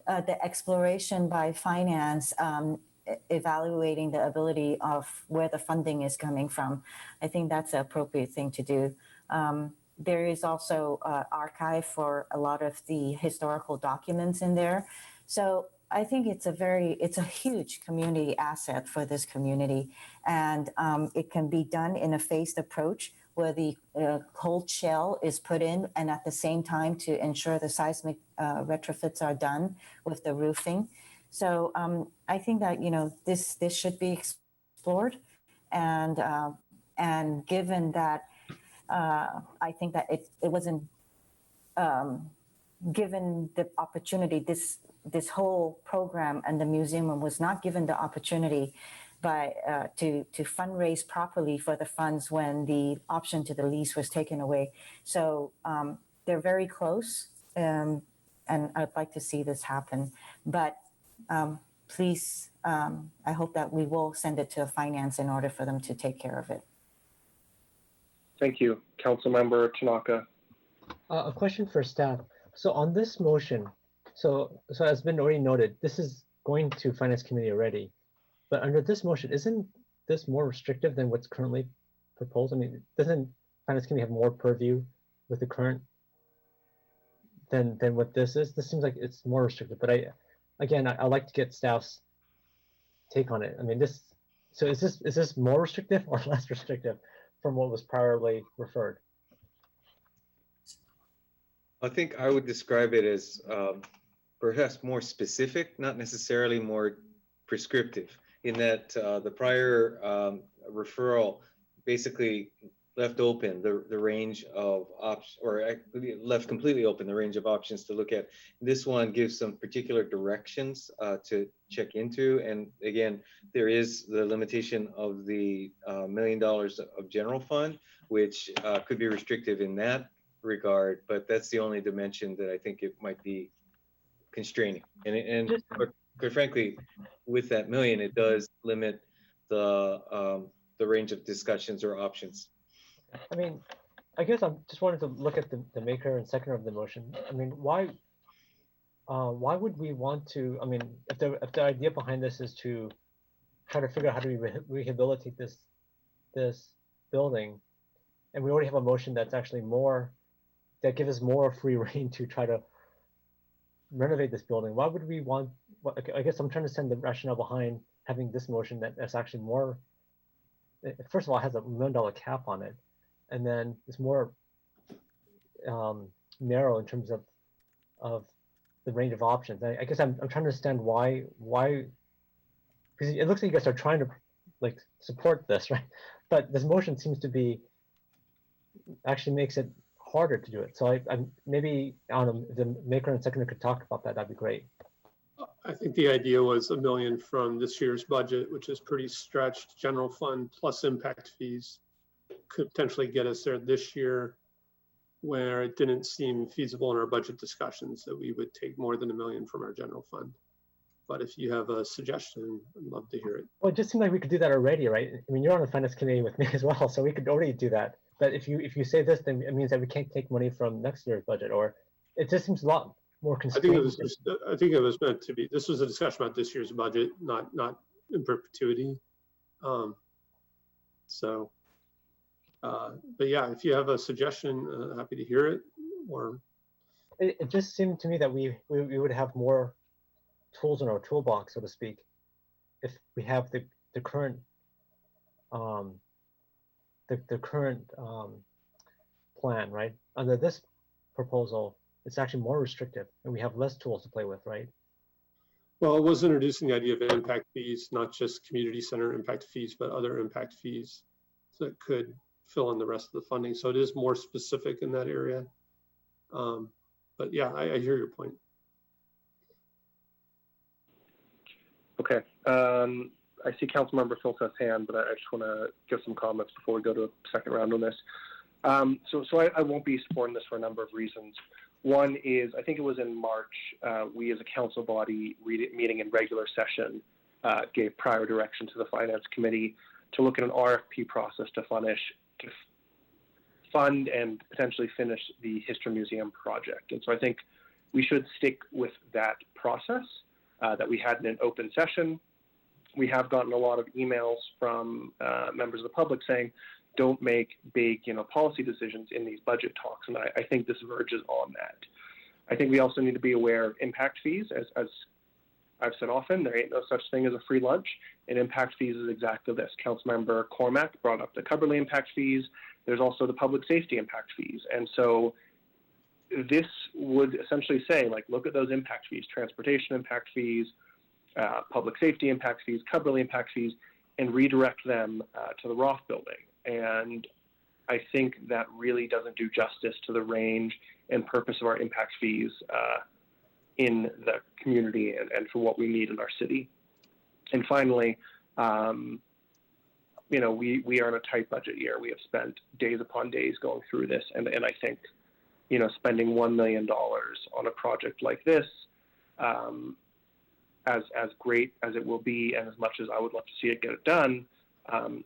the exploration by finance evaluating the ability of where the funding is coming from, I think that's the appropriate thing to do. There is also an archive for a lot of the historical documents in there. So I think it's a huge community asset for this community. And it can be done in a phased approach where the cold shell is put in, and at the same time to ensure the seismic retrofits are done with the roofing. So I think that, this should be explored. And given that, I think that it wasn't given the opportunity, this whole program and the museum was not given the opportunity to fundraise properly for the funds when the option to the lease was taken away. So they're very close, and I'd like to see this happen. But please, I hope that we will send it to finance in order for them to take care of it. Thank you. Councilmember Tanaka. A question for staff. So on this motion, so as been already noted, this is going to Finance Committee already. But under this motion, isn't this more restrictive than what's currently proposed? I mean, doesn't Finance Committee have more purview with the current than what this is? This seems like it's more restrictive. But I like to get staff's take on it. I mean, is this more restrictive or less restrictive from what was priorly referred? I think I would describe it as perhaps more specific, not necessarily more prescriptive, in that the prior referral basically left open the range of options, or left completely open the range of options to look at. This one gives some particular directions to check into. And again, there is the limitation of the $1 million of general fund, which could be restrictive in that regard, but that's the only dimension that I think it might be constraining. And quite frankly, with that $1 million, it does limit the range of discussions or options. I mean, I guess I'm just wanted to look at the maker and seconder of the motion. I mean, why would we want to? I mean, if the idea behind this is to try to figure out how to rehabilitate this building, and we already have a motion that's actually that gives us more free rein to try to renovate this building. Why would we want? I guess I'm trying to send the rationale behind having this motion that's actually more. First of all, it has a $1 million cap on it, and then it's more narrow in terms of the range of options. I guess I'm trying to understand why, because it looks like you guys are trying to support this, right? But this motion seems to be actually makes it harder to do it. So I maybe the maker and seconder could talk about that. That'd be great. I think the idea was $1 million from this year's budget, which is pretty stretched. General fund plus impact fees could potentially get us there this year, where it didn't seem feasible in our budget discussions that we would take more than $1 million from our general fund. But if you have a suggestion, I'd love to hear it. Well, it just seemed like we could do that already, right? I mean, you're on the finance committee with me as well, so we could already do that. But if you say this, then it means that we can't take money from next year's budget, or it just seems a lot more constrained. I think it was meant to be. This was a discussion about this year's budget, not in perpetuity. But yeah, if you have a suggestion, happy to hear it. Or it just seemed to me that we would have more tools in our toolbox, so to speak, if we have the current the current plan, right? Under this proposal, it's actually more restrictive, and we have less tools to play with, right? Well, it was introducing the idea of impact fees, not just community center impact fees, but other impact fees that could fill in the rest of the funding. So it is more specific in that area. But yeah, I hear your point. Okay. I see Councilmember Filseth's hand, but I just want to give some comments before we go to a second round on this. So I won't be supporting this for a number of reasons. One is, I think it was in March, we as a council body meeting in regular session gave prior direction to the Finance Committee to look at an RFP process to to fund and potentially finish the History Museum project. And so I think we should stick with that process that we had in an open session. We have gotten a lot of emails from members of the public saying, don't make big, policy decisions in these budget talks. And I think this verges on that. I think we also need to be aware of impact fees. As I've said often, there ain't no such thing as a free lunch, and impact fees is exactly this. Councilmember Cormack brought up the Cubberley impact fees. There's also the public safety impact fees. And so this would essentially say, like, look at those impact fees, transportation impact fees, public safety impact fees, Cubberley impact fees, and redirect them to the Roth building. And I think that really doesn't do justice to the range and purpose of our impact fees in the community and for what we need in our city. And finally, we are in a tight budget year. We have spent days upon days going through this. And I think, spending $1 million on a project like this, as great as it will be, and as much as I would love to see it get it done,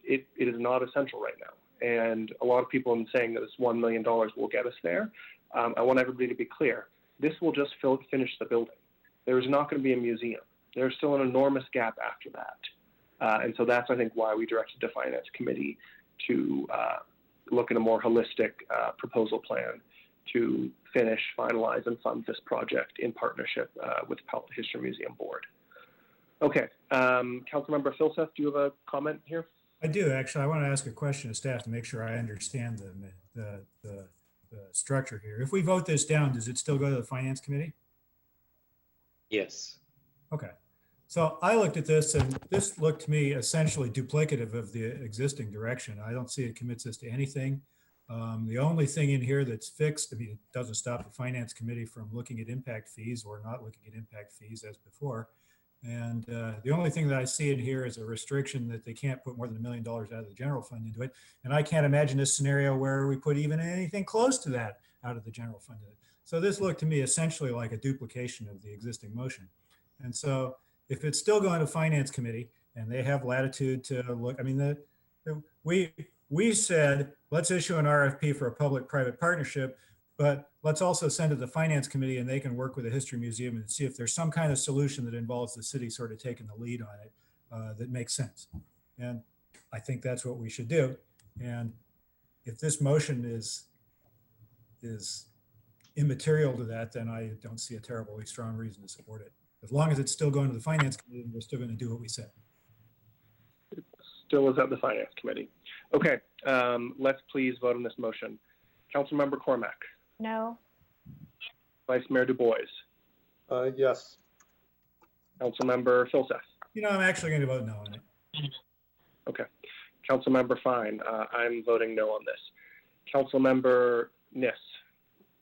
it is not essential right now. And a lot of people are saying that this $1 million will get us there. I want everybody to be clear. This will just finish the building. There is not going to be a museum. There's still an enormous gap after that. And so that's, I think, why we directed the Finance Committee to look at a more holistic proposal plan to finish, finalize, and fund this project in partnership with the Palo History Museum Board. Okay, Councilmember Filseth, do you have a comment here? I do, actually. I want to ask a question to staff to make sure I understand the structure here. If we vote this down, does it still go to the Finance Committee? Yes. Okay. So I looked at this, and this looked to me essentially duplicative of the existing direction. I don't see it commits us to anything. The only thing in here that's fixed, it doesn't stop the Finance Committee from looking at impact fees or not looking at impact fees as before. And the only thing that I see in here is a restriction that they can't put more than $1 million out of the general fund into it. And I can't imagine a scenario where we put even anything close to that out of the general fund. So this looked to me essentially like a duplication of the existing motion. And so if it's still going to Finance Committee and they have latitude to look, we said, let's issue an RFP for a public-private partnership, but let's also send it to the Finance Committee and they can work with the History Museum and see if there's some kind of solution that involves the city sort of taking the lead on it that makes sense. And I think that's what we should do. And if this motion is immaterial to that, then I don't see a terribly strong reason to support it. As long as it's still going to the Finance Committee, we're still going to do what we said. It still is at the Finance Committee. Okay, let's please vote on this motion. Councilmember Cormack. No. Vice Mayor Du Bois. Yes. Councilmember Filseth. I'm actually going to vote no on it. Okay. Councilmember Fine. I'm voting no on this. Councilmember Niss.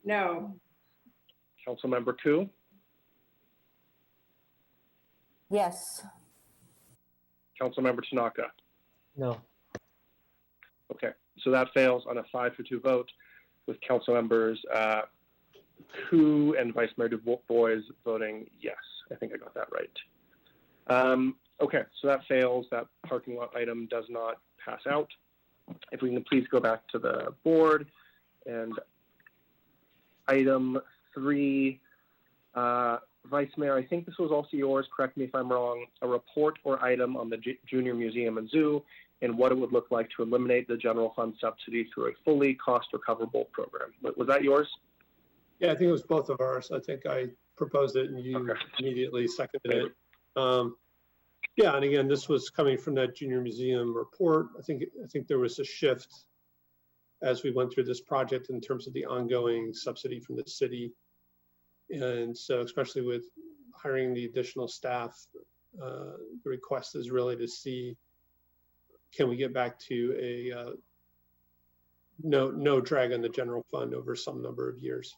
No. Councilmember Koo. Yes. Councilmember Tanaka. No. Okay, so that fails on a 5-2 vote with council members Koo and Vice Mayor Du Bois voting yes. I think I got that right. Okay, so that fails. That parking lot item does not pass out. If we can please go back to the board and item 3, Vice Mayor, I think this was also yours, correct me if I'm wrong, a report or item on the Junior Museum and Zoo and what it would look like to eliminate the general fund subsidy through a fully cost recoverable program. Was that yours? Yeah, I think it was both of ours. I think I proposed it and you immediately seconded it. Yeah, and again, this was coming from that Junior Museum report. I think there was a shift as we went through this project in terms of the ongoing subsidy from the city. And so especially with hiring the additional staff, the request is really to see, can we get back to a no drag on the general fund over some number of years?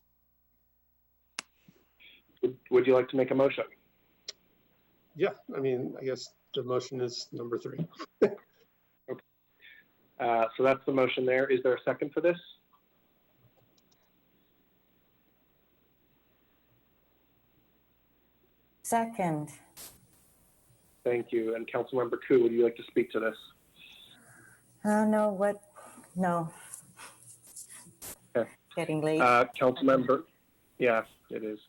Would you like to make a motion? Yeah, I guess the motion is number 3. Okay. So that's the motion there. Is there a second for this? Second. Thank you. And Councilmember Koo, would you like to speak to this? I don't know No. Okay. Getting late. Council member, yeah, it is.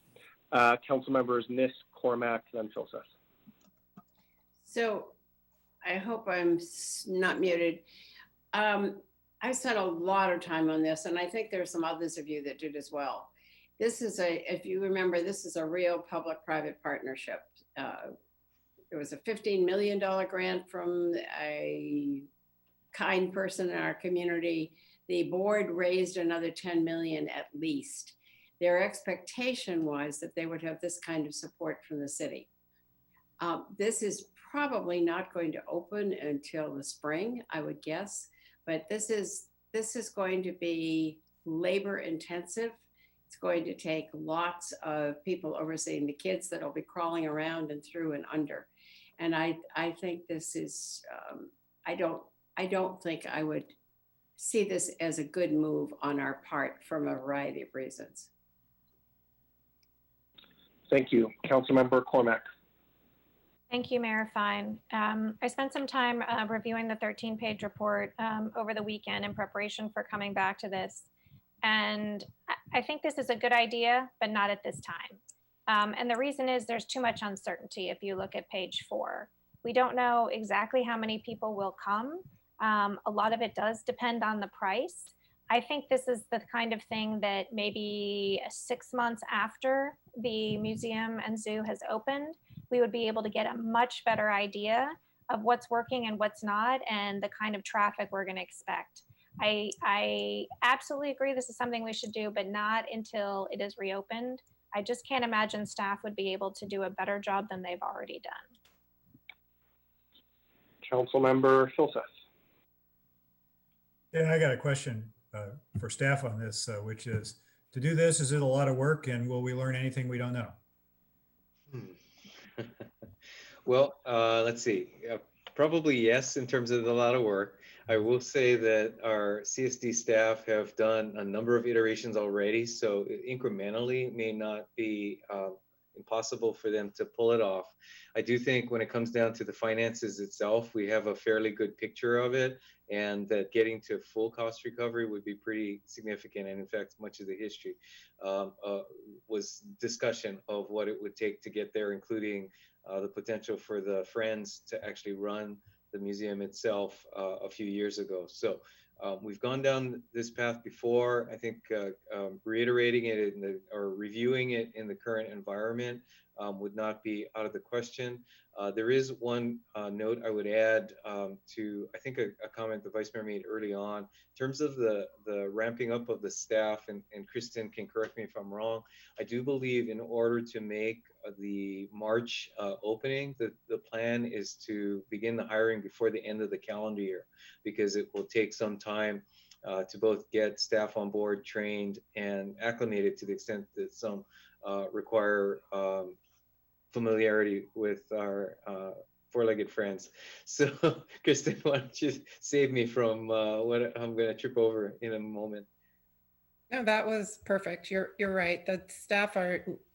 Council members Nis, Cormac, then Filsath. So I hope I'm not muted. I spent a lot of time on this, and I think there's some others of you that did as well. This is if you remember, this is a real public-private partnership. There was a $15 million grant from a kind person in our community. The board raised another 10 million at least. Their expectation was that they would have this kind of support from the city. This is probably not going to open until the spring, I would guess, but this is going to be labor intensive. It's going to take lots of people overseeing the kids that'll be crawling around and through and under. And I think this is, I don't think I would see this as a good move on our part from a variety of reasons. Thank you. Councilmember Cormac. Thank you, Mayor Fine. I spent some time reviewing the 13-page report over the weekend in preparation for coming back to this. And I think this is a good idea, but not at this time. And the reason is there's too much uncertainty if you look at page 4. We don't know exactly how many people will come. A lot of it does depend on the price. I think this is the kind of thing that maybe 6 months after the museum and zoo has opened, we would be able to get a much better idea of what's working and what's not and the kind of traffic we're going to expect. I absolutely agree this is something we should do, but not until it is reopened. I just can't imagine staff would be able to do a better job than they've already done. Councilmember Filsath. Yeah, I got a question for staff on this, which is, to do this, is it a lot of work, and will we learn anything we don't know? Well, let's see. Probably yes, in terms of a lot of work. I will say that our CSD staff have done a number of iterations already, so incrementally may not be impossible for them to pull it off. I do think when it comes down to the finances itself, we have a fairly good picture of it, and that getting to full cost recovery would be pretty significant. And in fact, much of the history was discussion of what it would take to get there, including the potential for the Friends to actually run the museum itself a few years ago. So we've gone down this path before. I think reiterating it or reviewing it in the current environment would not be out of the question. There is one note I would add to, I think, a comment the Vice Mayor made early on. In terms of the ramping up of the staff, and Kristen can correct me if I'm wrong, I do believe in order to make the March opening, the plan is to begin the hiring before the end of the calendar year, because it will take some time to both get staff on board, trained, and acclimated to the extent that some require familiarity with our four-legged friends. So Kristen, why don't you save me from what I'm going to trip over in a moment. No, that was perfect. You're right. The staff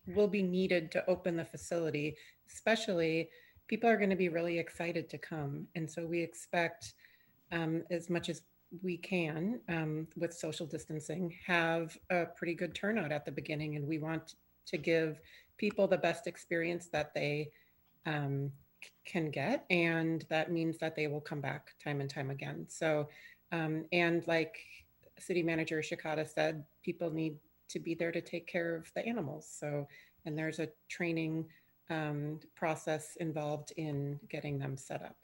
will be needed to open the facility, especially people are going to be really excited to come. And so we expect as much as we can with social distancing, have a pretty good turnout at the beginning. And we want to give people the best experience that they can get. And that means that they will come back time and time again. So, and like City Manager Shikata said, people need to be there to take care of the animals. So, and there's a training process involved in getting them set up.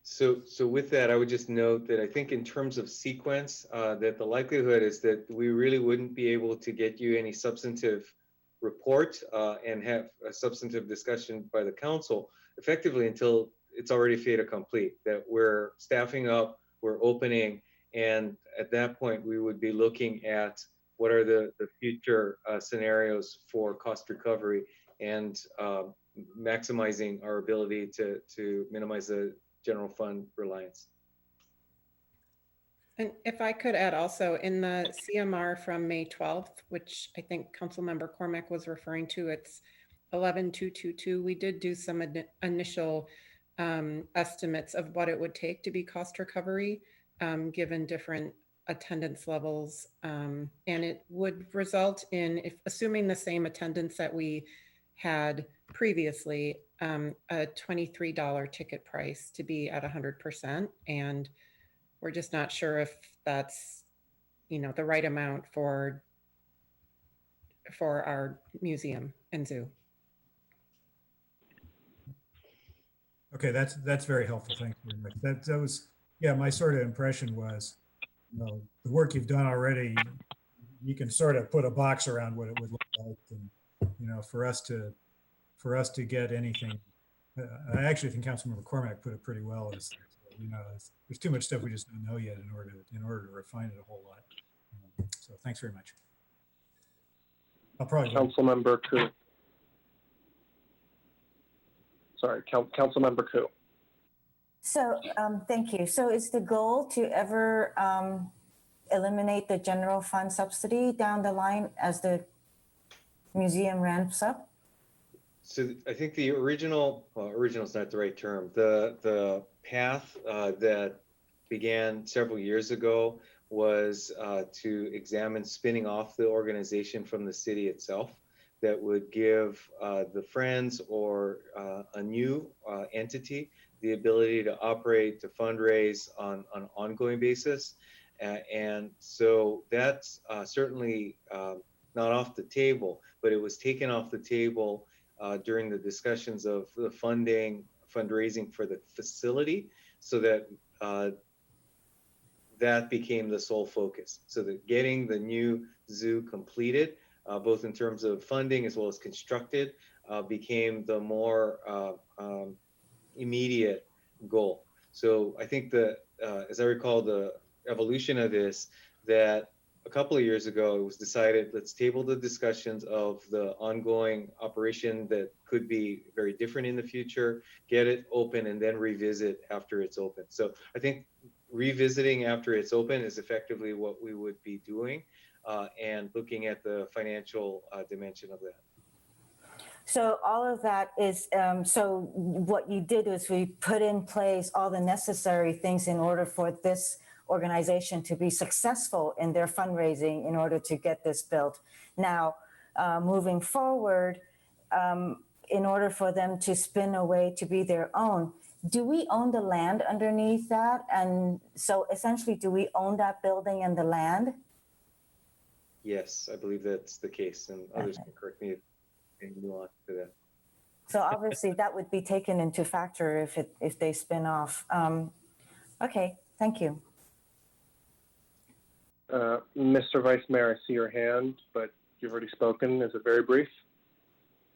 So with that, I would just note that I think in terms of sequence, that the likelihood is that we really wouldn't be able to get you any substantive report and have a substantive discussion by the council effectively until it's already fait accompli, that we're staffing up, we're opening, and at that point we would be looking at what are the future scenarios for cost recovery and maximizing our ability to minimize the general fund reliance. And if I could add also, in the CMR from May 12th, which I think Councilmember Cormac was referring to, it's 11222. We did do some initial estimates of what it would take to be cost recovery. given different attendance levels. And it would result in, if assuming the same attendance that we had previously, a $23 ticket price to be at 100%. And we're just not sure if that's, the right amount for our museum and zoo. Okay, that's very helpful. Thank you very much. That was, yeah, my sort of impression was, the work you've done already, you can sort of put a box around what it would look like, and for us to get anything, I actually think Councilmember Cormack put it pretty well. Is there's too much stuff we just don't know yet in order to refine it a whole lot. So thanks very much. I'll probably Councilmember Koo. Sorry, Councilmember Koo. So thank you. So is the goal to ever eliminate the general fund subsidy down the line as the museum ramps up? So I think the original is not the right term. The path that began several years ago was to examine spinning off the organization from the city itself. That would give the Friends or a new entity the ability to operate, to fundraise on an ongoing basis. And so that's certainly not off the table, but it was taken off the table during the discussions of the fundraising for the facility, so that that became the sole focus. So that getting the new zoo completed, both in terms of funding as well as constructed, became the more immediate goal. So I think that, as I recall, the evolution of this, that a couple of years ago, it was decided, let's table the discussions of the ongoing operation that could be very different in the future, get it open, and then revisit after it's open. So I think revisiting after it's open is effectively what we would be doing, and looking at the financial dimension of that. So all of that is, so what you did was we put in place all the necessary things in order for this organization to be successful in their fundraising in order to get this built. Now, moving forward, in order for them to spin away to be their own, do we own the land underneath that? And so essentially, do we own that building and the land? Yes, I believe that's the case, and others can correct me if nuance to that. So obviously that would be taken into factor if they spin off. Okay, thank you. Mr. Vice Mayor, I see your hand, but you've already spoken. Is it very brief?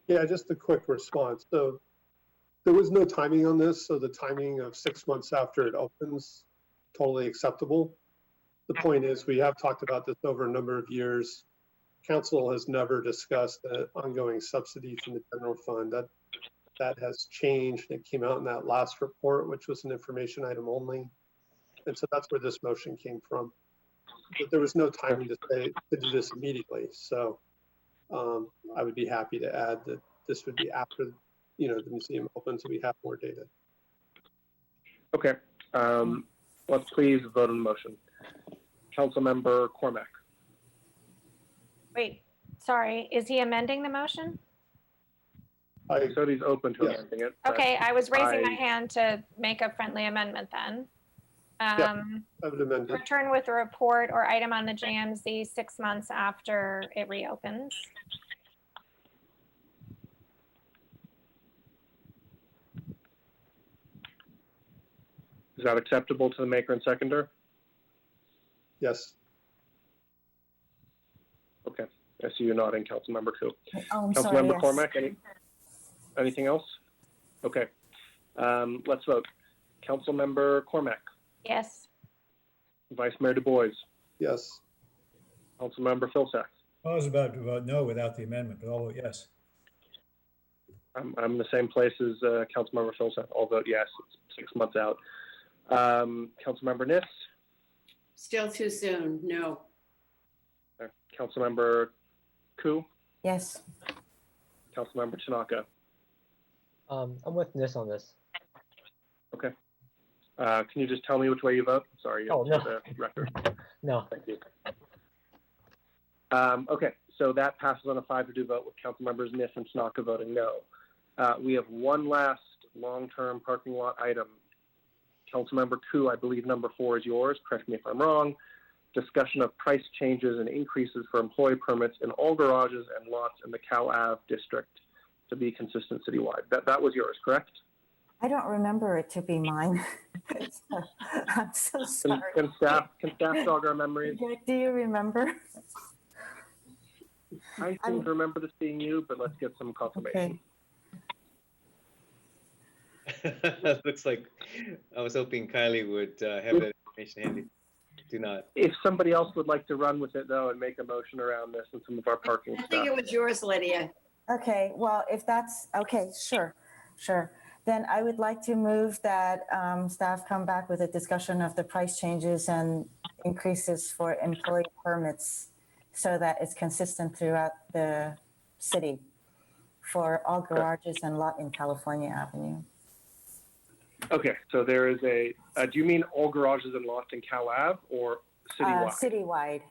Yeah, just a quick response. So there was no timing on this, so the timing of 6 months after it opens, totally acceptable. The point is, we have talked about this over a number of years. Council has never discussed an ongoing subsidy from the general fund. That has changed. It came out in that last report, which was an information item only. And so that's where this motion came from. But there was no timing to do this immediately. So I would be happy to add that this would be after the museum opens, so we have more data. Okay, let's please vote on the motion. Councilmember Cormack. Wait, sorry, is he amending the motion? I said he's open to amending it. Okay, I was raising my hand to make a friendly amendment then. I would amend it. Return with a report or item on the JMZ 6 months after it reopens. Is that acceptable to the maker and seconder? Yes. Okay, I see you nodding, Councilmember Koo. Oh, I'm Councilmember sorry, yes. Cormack, anything else? Okay, let's vote. Councilmember Cormack. Yes. Vice Mayor Du Bois. Yes. Councilmember Filsack. I was about to vote no without the amendment, but I'll vote yes. I'm in the same place as Councilmember Filsack. I'll vote yes. It's 6 months out. Councilmember Niss. Still too soon, no. Councilmember Koo. Yes. Councilmember Tanaka. I'm with Nis on this. Okay. Can you just tell me which way you vote? Sorry, Oh, no. for the record. No. Thank you. Okay, so that passes on a 5-2 vote with council members Niss and Snaka voting no. We have one last long-term parking lot item. Councilmember Koo, I believe number 4 is yours. Correct me if I'm wrong. Discussion of price changes and increases for employee permits in all garages and lots in the Cal Ave district to be consistent citywide. That was yours, correct? I don't remember it to be mine. I'm so sorry. Can staff jog our memories? Do you remember? I seem to remember this being you, but let's get some confirmation. That looks like I was hoping Kylie would have that information handy. Do not. If somebody else would like to run with it though and make a motion around this and some of our parking I stuff. think it was yours, Lydia. Okay, well, if that's, okay, sure. Then I would like to move that staff come back with a discussion of the price changes and increases for employee permits so that it's consistent throughout the city for all garages and lot in California Avenue. Okay, so there is a, do you mean all garages and lots in Cal Ave or citywide?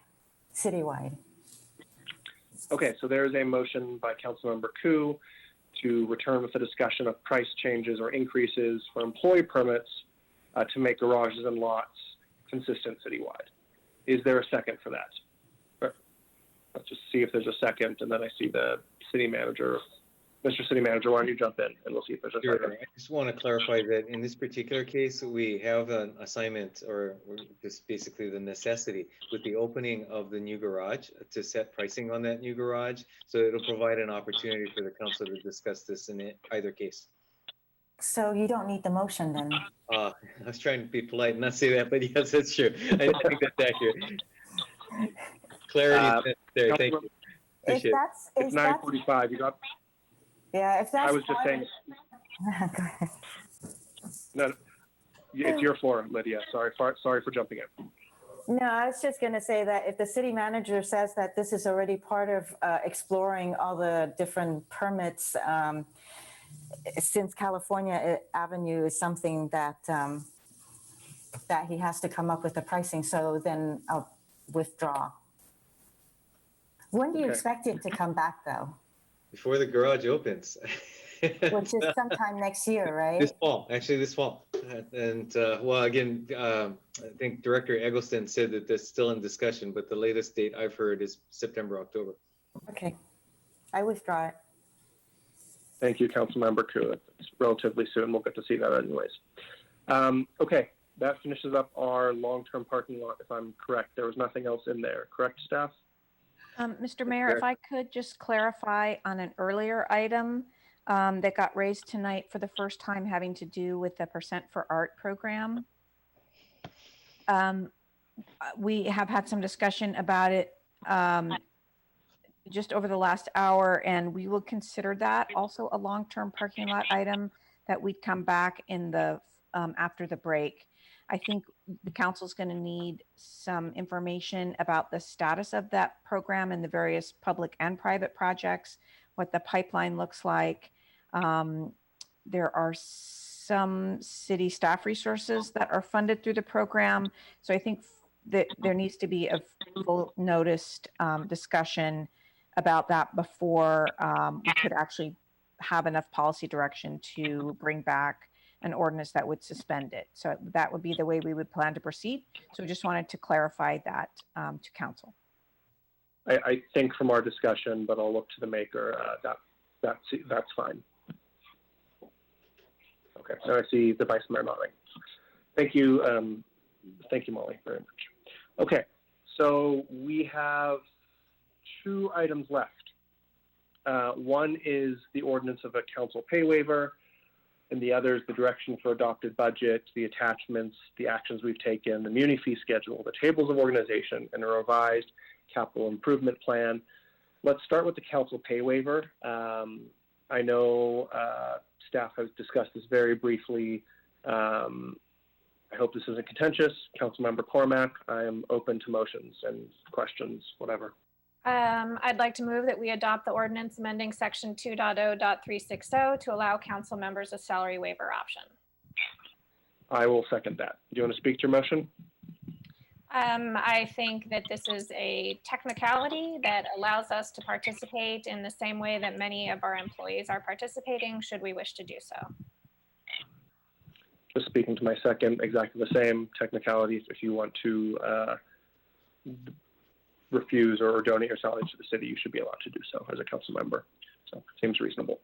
Citywide. Okay, so there is a motion by Councilmember Koo to return with a discussion of price changes or increases for employee permits to make garages and lots consistent citywide. Is there a second for that? Let's just see if there's a second, and then I see the city manager. Mr. City Manager, why don't you jump in and we'll see if there's a second. I just want to clarify that in this particular case, we have an assignment or just basically the necessity with the opening of the new garage to set pricing on that new garage. So it'll provide an opportunity for the council to discuss this in either case. So you don't need the motion then? I was trying to be polite and not say that, but yes, that's true. I think that's accurate. Clarity is necessary. Thank you. Appreciate it. It's 9:45. You got. Yeah, if that's. I was just saying. Go ahead. No, it's your floor, Lydia. Sorry for jumping in. No, I was just going to say that if the city manager says that this is already part of exploring all the different permits, since California Avenue is something that that he has to come up with the pricing, so then I'll withdraw. When do you expect it to come back, though? Before the garage opens. Which is sometime next year, right? This fall, actually this fall. And well, again, I think Director Eggleston said that that's still in discussion, but the latest date I've heard is September, October. Okay, I withdraw it. Thank you, Councilmember Koo. It's relatively soon. We'll get to see that anyways. Okay, that finishes up our long-term parking lot, if I'm correct. There was nothing else in there, correct, staff? Mr. Mayor, if I could just clarify on an earlier item that got raised tonight for the first time having to do with the Percent for Art program. We have had some discussion about it just over the last hour, and we will consider that also a long-term parking lot item that we'd come back in the after the break. I think the council's going to need some information about the status of that program and the various public and private projects, what the pipeline looks like. There are some city staff resources that are funded through the program. So I think that there needs to be a full noticed discussion about that before we could actually have enough policy direction to bring back an ordinance that would suspend it. So that would be the way we would plan to proceed. So we just wanted to clarify that to council. I think from our discussion, but I'll look to the maker, that's fine. Okay, so I see the Vice Mayor nodding. Thank you, Molly, very much. Okay, so we have 2 items left. One is the ordinance of a council pay waiver, and the other is the direction for adopted budget, the attachments, the actions we've taken, the muni fee schedule, the tables of organization, and a revised capital improvement plan. Let's start with the council pay waiver. I know staff has discussed this very briefly. I hope this isn't contentious. Councilmember Cormack, I am open to motions and questions, whatever. I'd like to move that we adopt the ordinance amending section 2.0.360 to allow council members a salary waiver option. I will second that. Do you want to speak to your motion? I think that this is a technicality that allows us to participate in the same way that many of our employees are participating, should we wish to do so. Just speaking to my second, exactly the same technicalities. If you want to refuse or donate your salary to the city, you should be allowed to do so as a council member. So seems reasonable.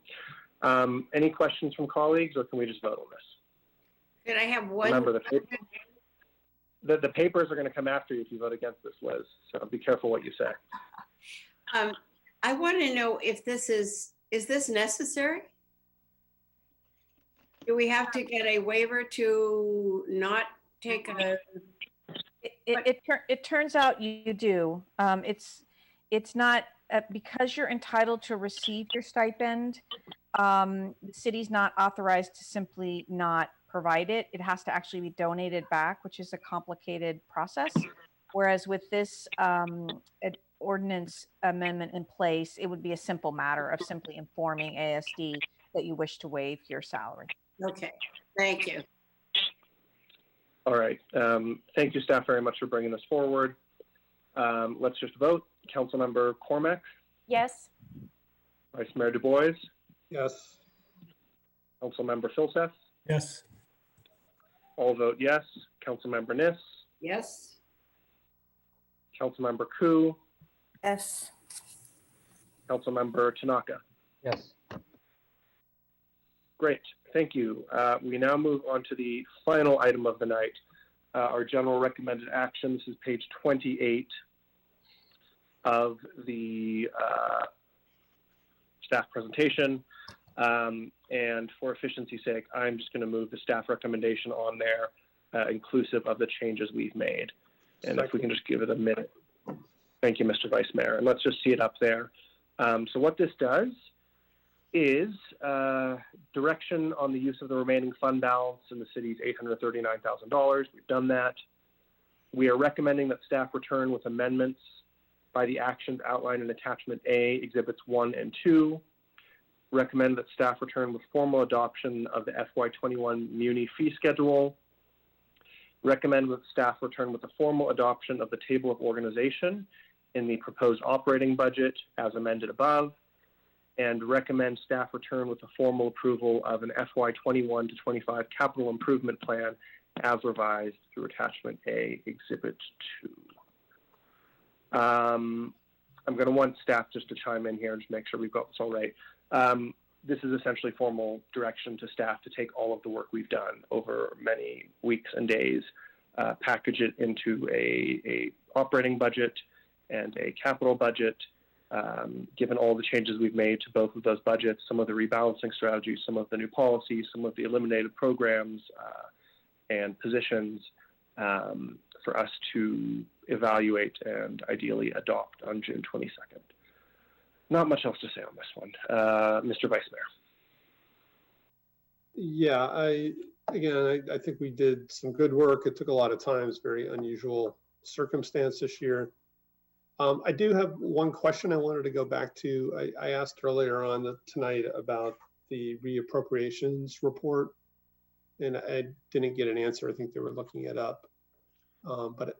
Any questions from colleagues, or can we just vote on this? Could I have one? Remember, the papers are going to come after you if you vote against this, Liz. So be careful what you say. I want to know if this is this necessary? Do we have to get a waiver to not take a? It turns out you do. It's not because you're entitled to receive your stipend. The city's not authorized to simply not provide it. It has to actually be donated back, which is a complicated process. Whereas with this ordinance amendment in place, it would be a simple matter of simply informing ASD that you wish to waive your salary. Okay, thank you. All right. Thank you, staff, very much for bringing this forward. Let's just vote. Councilmember Cormack? Yes. Vice Mayor Du Bois? Yes. Councilmember Filseth? Yes. All vote yes. Councilmember Niss? Yes. Councilmember Koo? Yes. Councilmember Tanaka? Yes. Great, thank you. We now move on to the final item of the night, our general recommended action. This is page 28 of the staff presentation. And for efficiency's sake, I'm just going to move the staff recommendation on there, inclusive of the changes we've made. And if we can just give it a minute. Thank you, Mr. Vice Mayor. And let's just see it up there. So what this does is direction on the use of the remaining fund balance in the city's $839,000. We've done that. We are recommending that staff return with amendments by the actions outlined in Attachment A, Exhibits 1 and 2. Recommend that staff return with formal adoption of the FY21 Muni fee schedule. Recommend that staff return with a formal adoption of the table of organization in the proposed operating budget as amended above. And recommend staff return with a formal approval of an FY21 to 25 capital improvement plan as revised through Attachment A, Exhibit 2. I'm going to want staff just to chime in here and just make sure we've got this all right. This is essentially formal direction to staff to take all of the work we've done over many weeks and days, package it into a operating budget and a capital budget. Given all the changes we've made to both of those budgets, some of the rebalancing strategies, some of the new policies, some of the eliminated programs and positions for us to evaluate and ideally adopt on June 22nd. Not much else to say on this one. Mr. Vice Mayor. Yeah, I think we did some good work. It took a lot of time. It's very unusual circumstance this year. I do have one question I wanted to go back to. I asked earlier on tonight about the reappropriations report, and I didn't get an answer. I think they were looking it up. But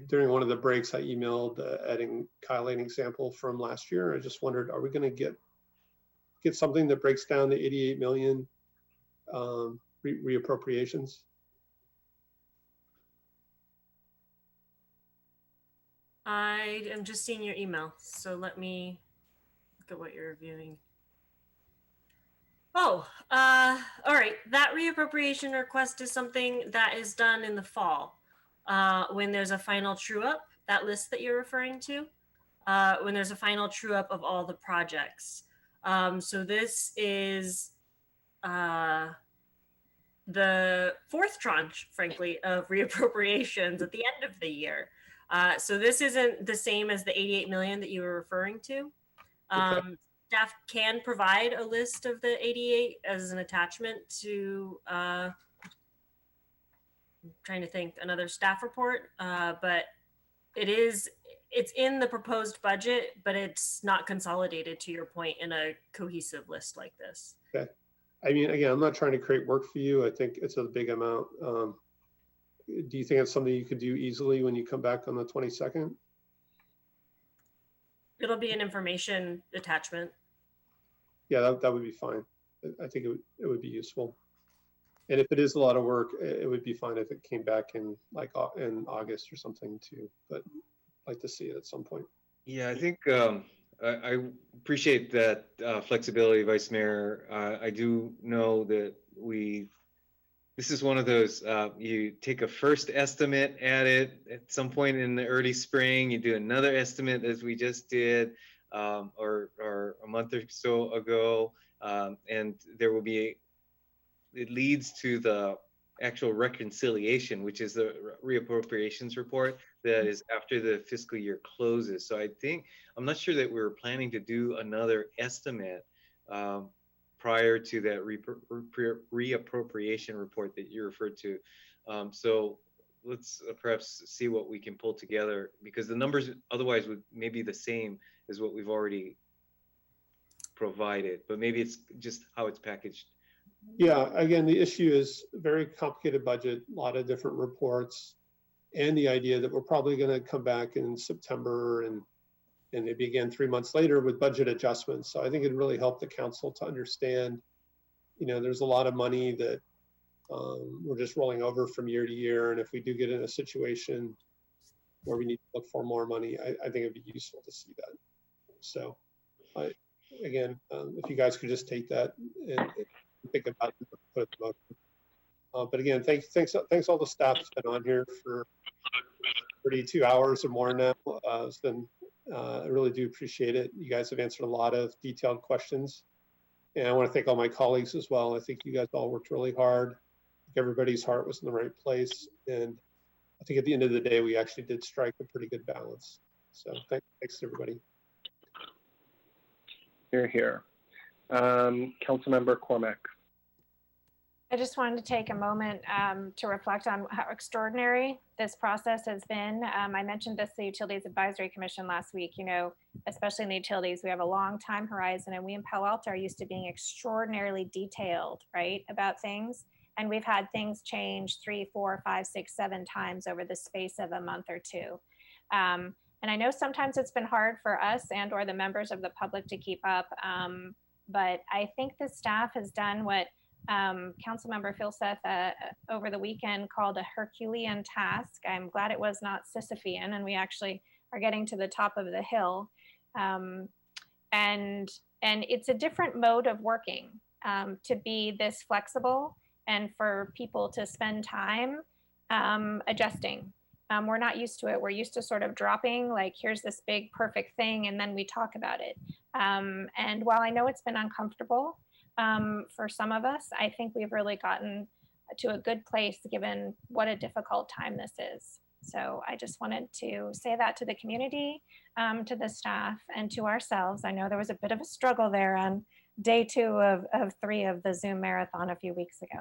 during one of the breaks, I emailed Ed and Kyle an example from last year. I just wondered, are we going to get something that breaks down the 88 million reappropriations? I am just seeing your email, so let me look at what you're reviewing. Oh, all right. That reappropriation request is something that is done in the fall when there's a final true up, that list that you're referring to, when there's a final true up of all the projects. So this is the fourth tranche, frankly, of reappropriations at the end of the year. So this isn't the same as the 88 million that you were referring to. Okay. Staff can provide a list of the 88 as an attachment to, I'm trying to think, another staff report, but it's in the proposed budget, but it's not consolidated, to your point, in a cohesive list like this. Okay. I mean, again, I'm not trying to create work for you. I think it's a big amount. Do you think it's something you could do easily when you come back on the 22nd? It'll be an information attachment. Yeah, that would be fine. I think it would be useful. And if it is a lot of work, it would be fine if it came back in like in August or something too, but I'd like to see it at some point. Yeah, I think I appreciate that flexibility, Vice Mayor. I do know that this is one of those, you take a first estimate at it at some point in the early spring, you do another estimate as we just did, or a month or so ago, and there will be, it leads to the actual reconciliation, which is the reappropriations report that is after the fiscal year closes. So I think, I'm not sure that we were planning to do another estimate prior to that reappropriation report that you referred to. So let's perhaps see what we can pull together, because the numbers otherwise would maybe the same as what we've already provided, but maybe it's just how it's packaged. Yeah, again, the issue is a very complicated budget, a lot of different reports, and the idea that we're probably going to come back in September and maybe again 3 months later with budget adjustments. So I think it really helped the council to understand, you know, there's a lot of money that we're just rolling over from year to year. And if we do get in a situation where we need to look for more money, I think it'd be useful to see that. So again, if you guys could just take that and think about it, put it to motion. But again, thanks all the staff that's been on here for 32 hours or more now. It's been, I really do appreciate it. You guys have answered a lot of detailed questions. And I want to thank all my colleagues as well. I think you guys all worked really hard. I think everybody's heart was in the right place. And I think at the end of the day, we actually did strike a pretty good balance. So thanks to everybody. Hear, hear. Councilmember Cormack. I just wanted to take a moment to reflect on how extraordinary this process has been. I mentioned this to the Utilities Advisory Commission last week. You know, especially in the utilities, we have a long time horizon, and we in Palo Alto are used to being extraordinarily detailed, right, about things. And we've had things change 3, 4, 5, 6, 7 times over the space of a month or two. And I know sometimes it's been hard for us and or the members of the public to keep up. But I think the staff has done what Councilmember Filseth over the weekend called a Herculean task. I'm glad it was not Sisyphean, and we actually are getting to the top of the hill. And it's a different mode of working, to be this flexible and for people to spend time adjusting. We're not used to it. We're used to sort of dropping, like, here's this big perfect thing, and then we talk about it. And while I know it's been uncomfortable for some of us, I think we've really gotten to a good place given what a difficult time this is. So I just wanted to say that to the community, to the staff, and to ourselves. I know there was a bit of a struggle there on day 2 of 3 of the Zoom marathon a few weeks ago.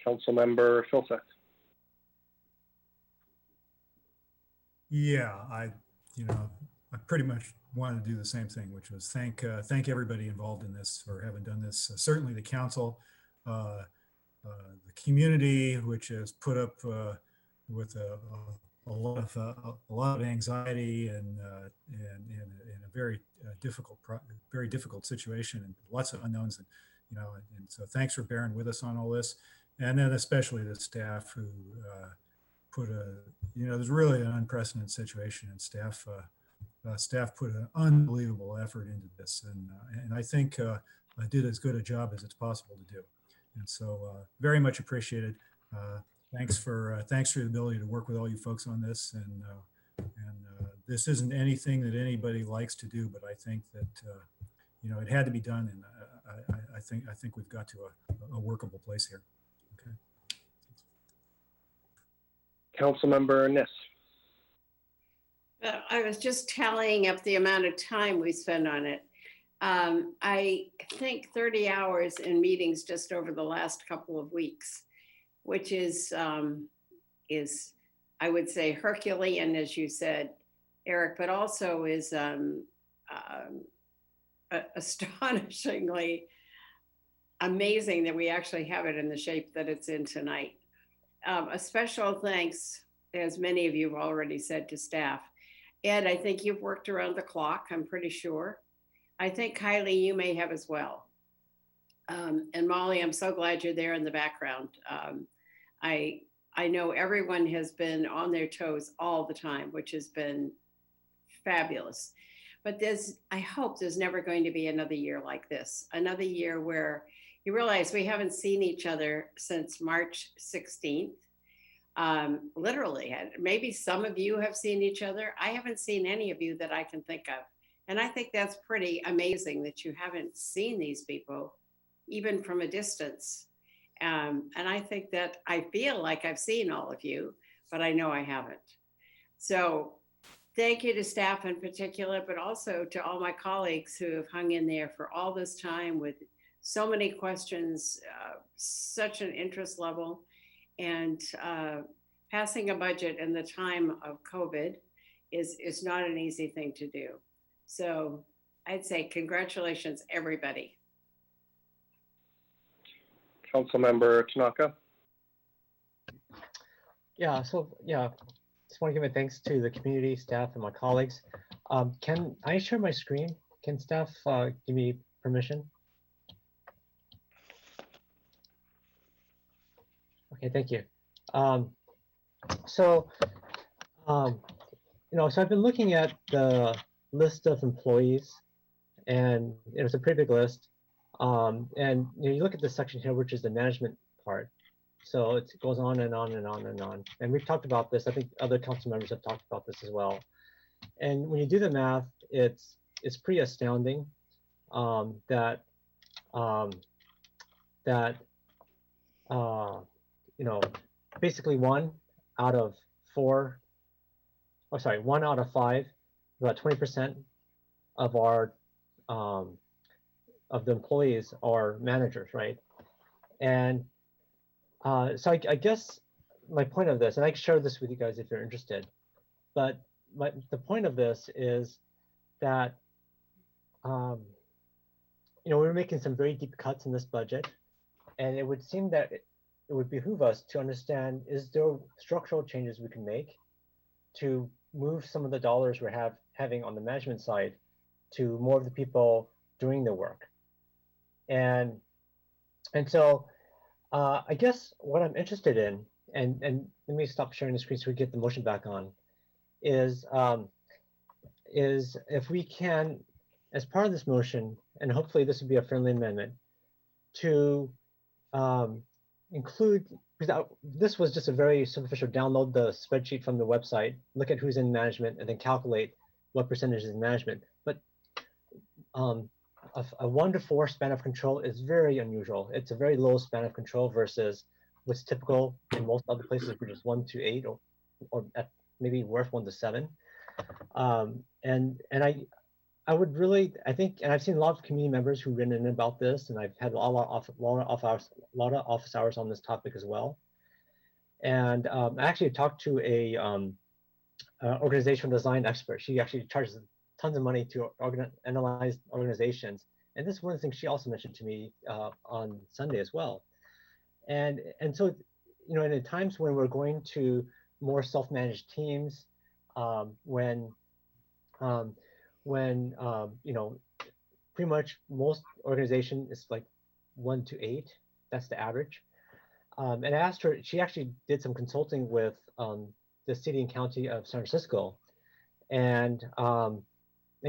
Councilmember Filseth. Yeah, I pretty much wanted to do the same thing, which was thank everybody involved in this for having done this. Certainly the council, the community, which has put up with a lot of anxiety and in a very difficult situation and lots of unknowns, and and so thanks for bearing with us on all this, and then especially the staff who put there's really an unprecedented situation, and staff put an unbelievable effort into this, and I think did as good a job as it's possible to do, and so very much appreciated. Thanks for the ability to work with all you folks on this, and this isn't anything that anybody likes to do, but I think that it had to be done, and I think we've got to a workable place here. Okay. Councilmember Niss. I was just tallying up the amount of time we spend on it. I think 30 hours in meetings just over the last couple of weeks, which is I would say Herculean, as you said, Eric, but also is astonishingly amazing that we actually have it in the shape that it's in tonight. A special thanks, as many of you have already said, to staff. Ed, I think you've worked around the clock, I'm pretty sure. I think Kylie, you may have as well. And Molly, I'm so glad you're there in the background. I know everyone has been on their toes all the time, which has been fabulous. But I hope there's never going to be another year like this, another year where you realize we haven't seen each other since March 16th. Literally, maybe some of you have seen each other. I haven't seen any of you that I can think of. And I think that's pretty amazing that you haven't seen these people, even from a distance. And I think that I feel like I've seen all of you, but I know I haven't. So thank you to staff in particular, but also to all my colleagues who have hung in there for all this time with so many questions, such an interest level, and passing a budget in the time of COVID is not an easy thing to do. So I'd say congratulations, everybody. Councilmember Tanaka. Yeah, so yeah, just want to give my thanks to the community, staff, and my colleagues. Can I share my screen? Can staff give me permission? Okay, thank you. So I've been looking at the list of employees, and it was a pretty big list. And you look at this section here, which is the management part. So it goes on and on and on and on. And we've talked about this. I think other council members have talked about this as well. And when you do the math, it's pretty astounding that basically 1 out of 5, about 20% of our of the employees are managers, right? And so I guess my point of this, and I can share this with you guys if you're interested, but the point of this is that we're making some very deep cuts in this budget, and it would seem that it would behoove us to understand, is there structural changes we can make to move some of the dollars we're having on the management side to more of the people doing the work. And so I guess what I'm interested in, and let me stop sharing the screen so we get the motion back on, is if we can, as part of this motion, and hopefully this would be a friendly amendment, to include, because this was just a very superficial download the spreadsheet from the website, look at who's in management, and then calculate what percentage is in management. But a 1 to 4 span of control is very unusual. It's a very low span of control versus what's typical in most other places, which is 1 to 8 or at maybe worth 1 to 7. And I would really, I think, and I've seen a lot of community members who've written in about this, and I've had a lot of office hours on this topic as well. And I actually talked to a organizational design expert. She actually charges tons of money to analyze organizations. And this is one of the things she also mentioned to me on Sunday as well. And so, in times when we're going to more self-managed teams, when pretty much most organization is like 1 to 8, that's the average. And I asked her, she actually did some consulting with the city and county of San Francisco. And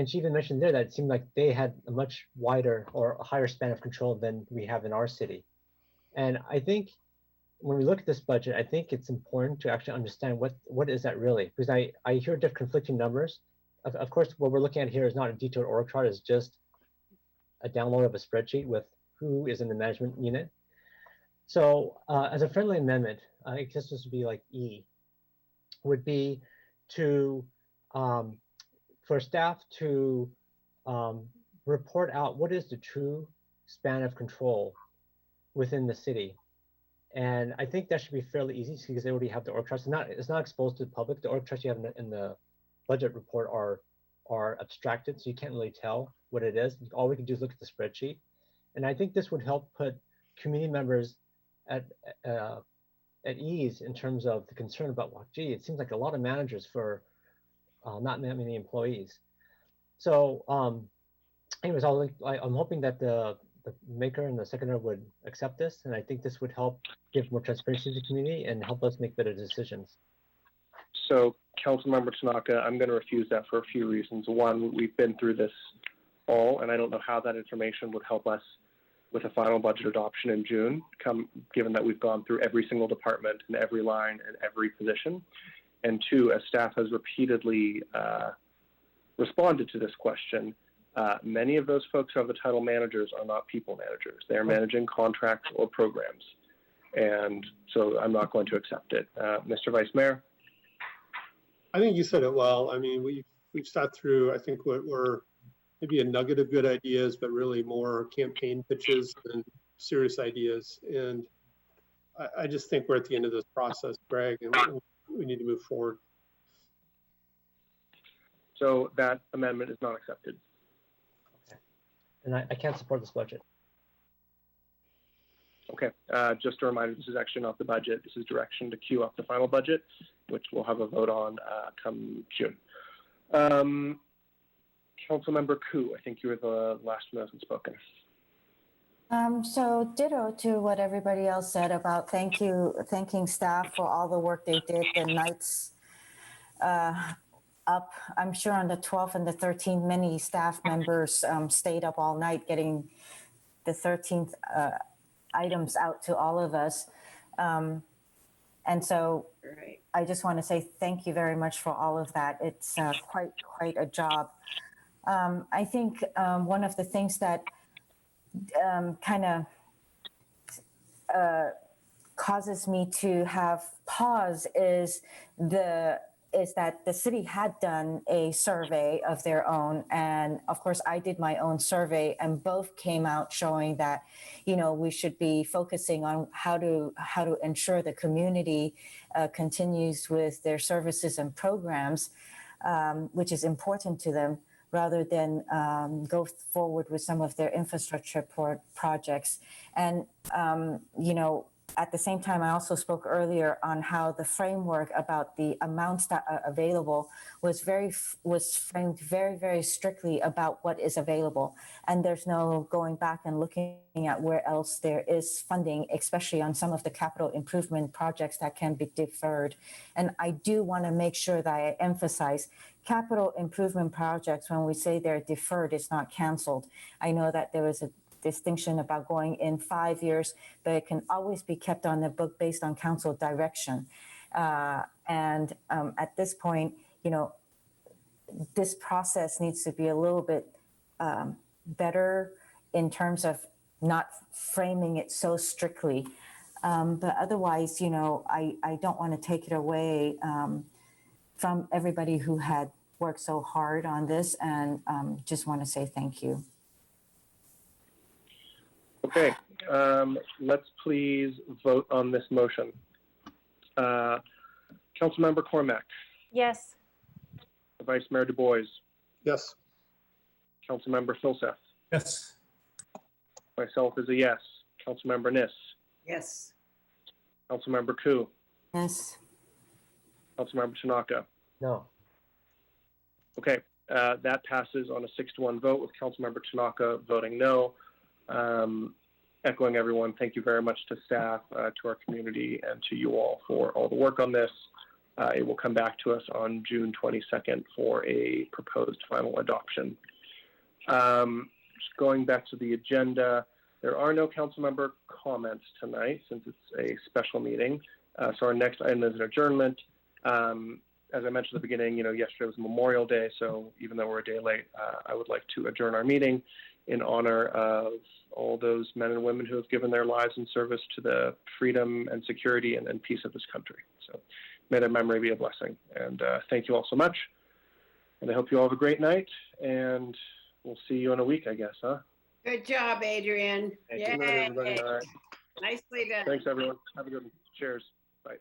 she even mentioned there that it seemed like they had a much wider or a higher span of control than we have in our city. And I think when we look at this budget, I think it's important to actually understand what is that really? Because I hear different conflicting numbers. Of course, what we're looking at here is not a detailed org chart, it's just a download of a spreadsheet with who is in the management unit. So as a friendly amendment, I guess this would be like E, would be to for staff to report out what is the true span of control within the city. And I think that should be fairly easy because they already have the org charts. It's not exposed to the public. The org charts you have in the budget report are are abstracted, so you can't really tell what it is. All we can do is look at the spreadsheet. And I think this would help put community members at ease in terms of the concern about, well, gee, it seems like a lot of managers for not that many employees. So anyways, I'm hoping that the maker and the seconder would accept this. And I think this would help give more transparency to the community and help us make better decisions. So Councilmember Tanaka, I'm going to refuse that for a few reasons. One, we've been through this all, and I don't know how that information would help us with a final budget adoption in June, given that we've gone through every single department and every line and every position. And two, as staff has repeatedly responded to this question, many of those folks who have the title managers are not people managers. They're managing contracts or programs. And so I'm not going to accept it. Mr. Vice Mayor? I think you said it well. I mean, we've sat through, I think, what were maybe a nugget of good ideas, but really more campaign pitches than serious ideas. And I just think we're at the end of this process, Greg, and we need to move forward. So that amendment is not accepted. Okay. And I can't support this budget. Okay, just a reminder, this is actually not the budget. This is direction to queue up the final budget, which we'll have a vote on come June. Councilmember Koo, I think you were the last one that hasn't spoken. So ditto to what everybody else said about thanking staff for all the work they did, the nights up. I'm sure on the 12th and the 13th, many staff members stayed up all night getting the 13th items out to all of us. And so I just want to say thank you very much for all of that. It's quite a job. I think one of the things that kind of causes me to have pause is that the city had done a survey of their own, and of course I did my own survey, and both came out showing that, you know, we should be focusing on how to ensure the community continues with their services and programs, which is important to them, rather than go forward with some of their infrastructure projects. And you know, at the same time, I also spoke earlier on how the framework about the amounts that are available was framed very, very strictly about what is available. And there's no going back and looking at where else there is funding, especially on some of the capital improvement projects that can be deferred. And I do want to make sure that I emphasize capital improvement projects, when we say they're deferred, it's not canceled. I know that there was a distinction about going in 5 years, but it can always be kept on the book based on council direction. And at this point, you know, this process needs to be a little bit better in terms of not framing it so strictly. But otherwise, you know, I don't want to take it away from everybody who had worked so hard on this, and just want to say thank you. Okay, let's please vote on this motion. Councilmember Cormack. Yes. Vice Mayor Du Bois. Yes. Councilmember Filseth. Yes. Myself is a yes. Councilmember Niss. Yes. Councilmember Koo. Yes. Councilmember Tanaka. No. Okay, that passes on a 6-1 vote with Councilmember Tanaka voting no. Echoing everyone, thank you very much to staff, to our community, and to you all for all the work on this. It will come back to us on June 22nd for a proposed final adoption. Just going back to the agenda, there are no council member comments tonight since it's a special meeting. So our next item is an adjournment. As I mentioned at the beginning, you know, yesterday was Memorial Day, so even though we're a day late, I would like to adjourn our meeting in honor of all those men and women who have given their lives in service to the freedom and security and peace of this country. So may their memory be a blessing. And thank you all so much. And I hope you all have a great night, and we'll see you in a week, I guess, huh? Good job, Adrian. Good night, everybody. All right. Nicely done. Thanks, everyone. Have a good one. Cheers. Bye.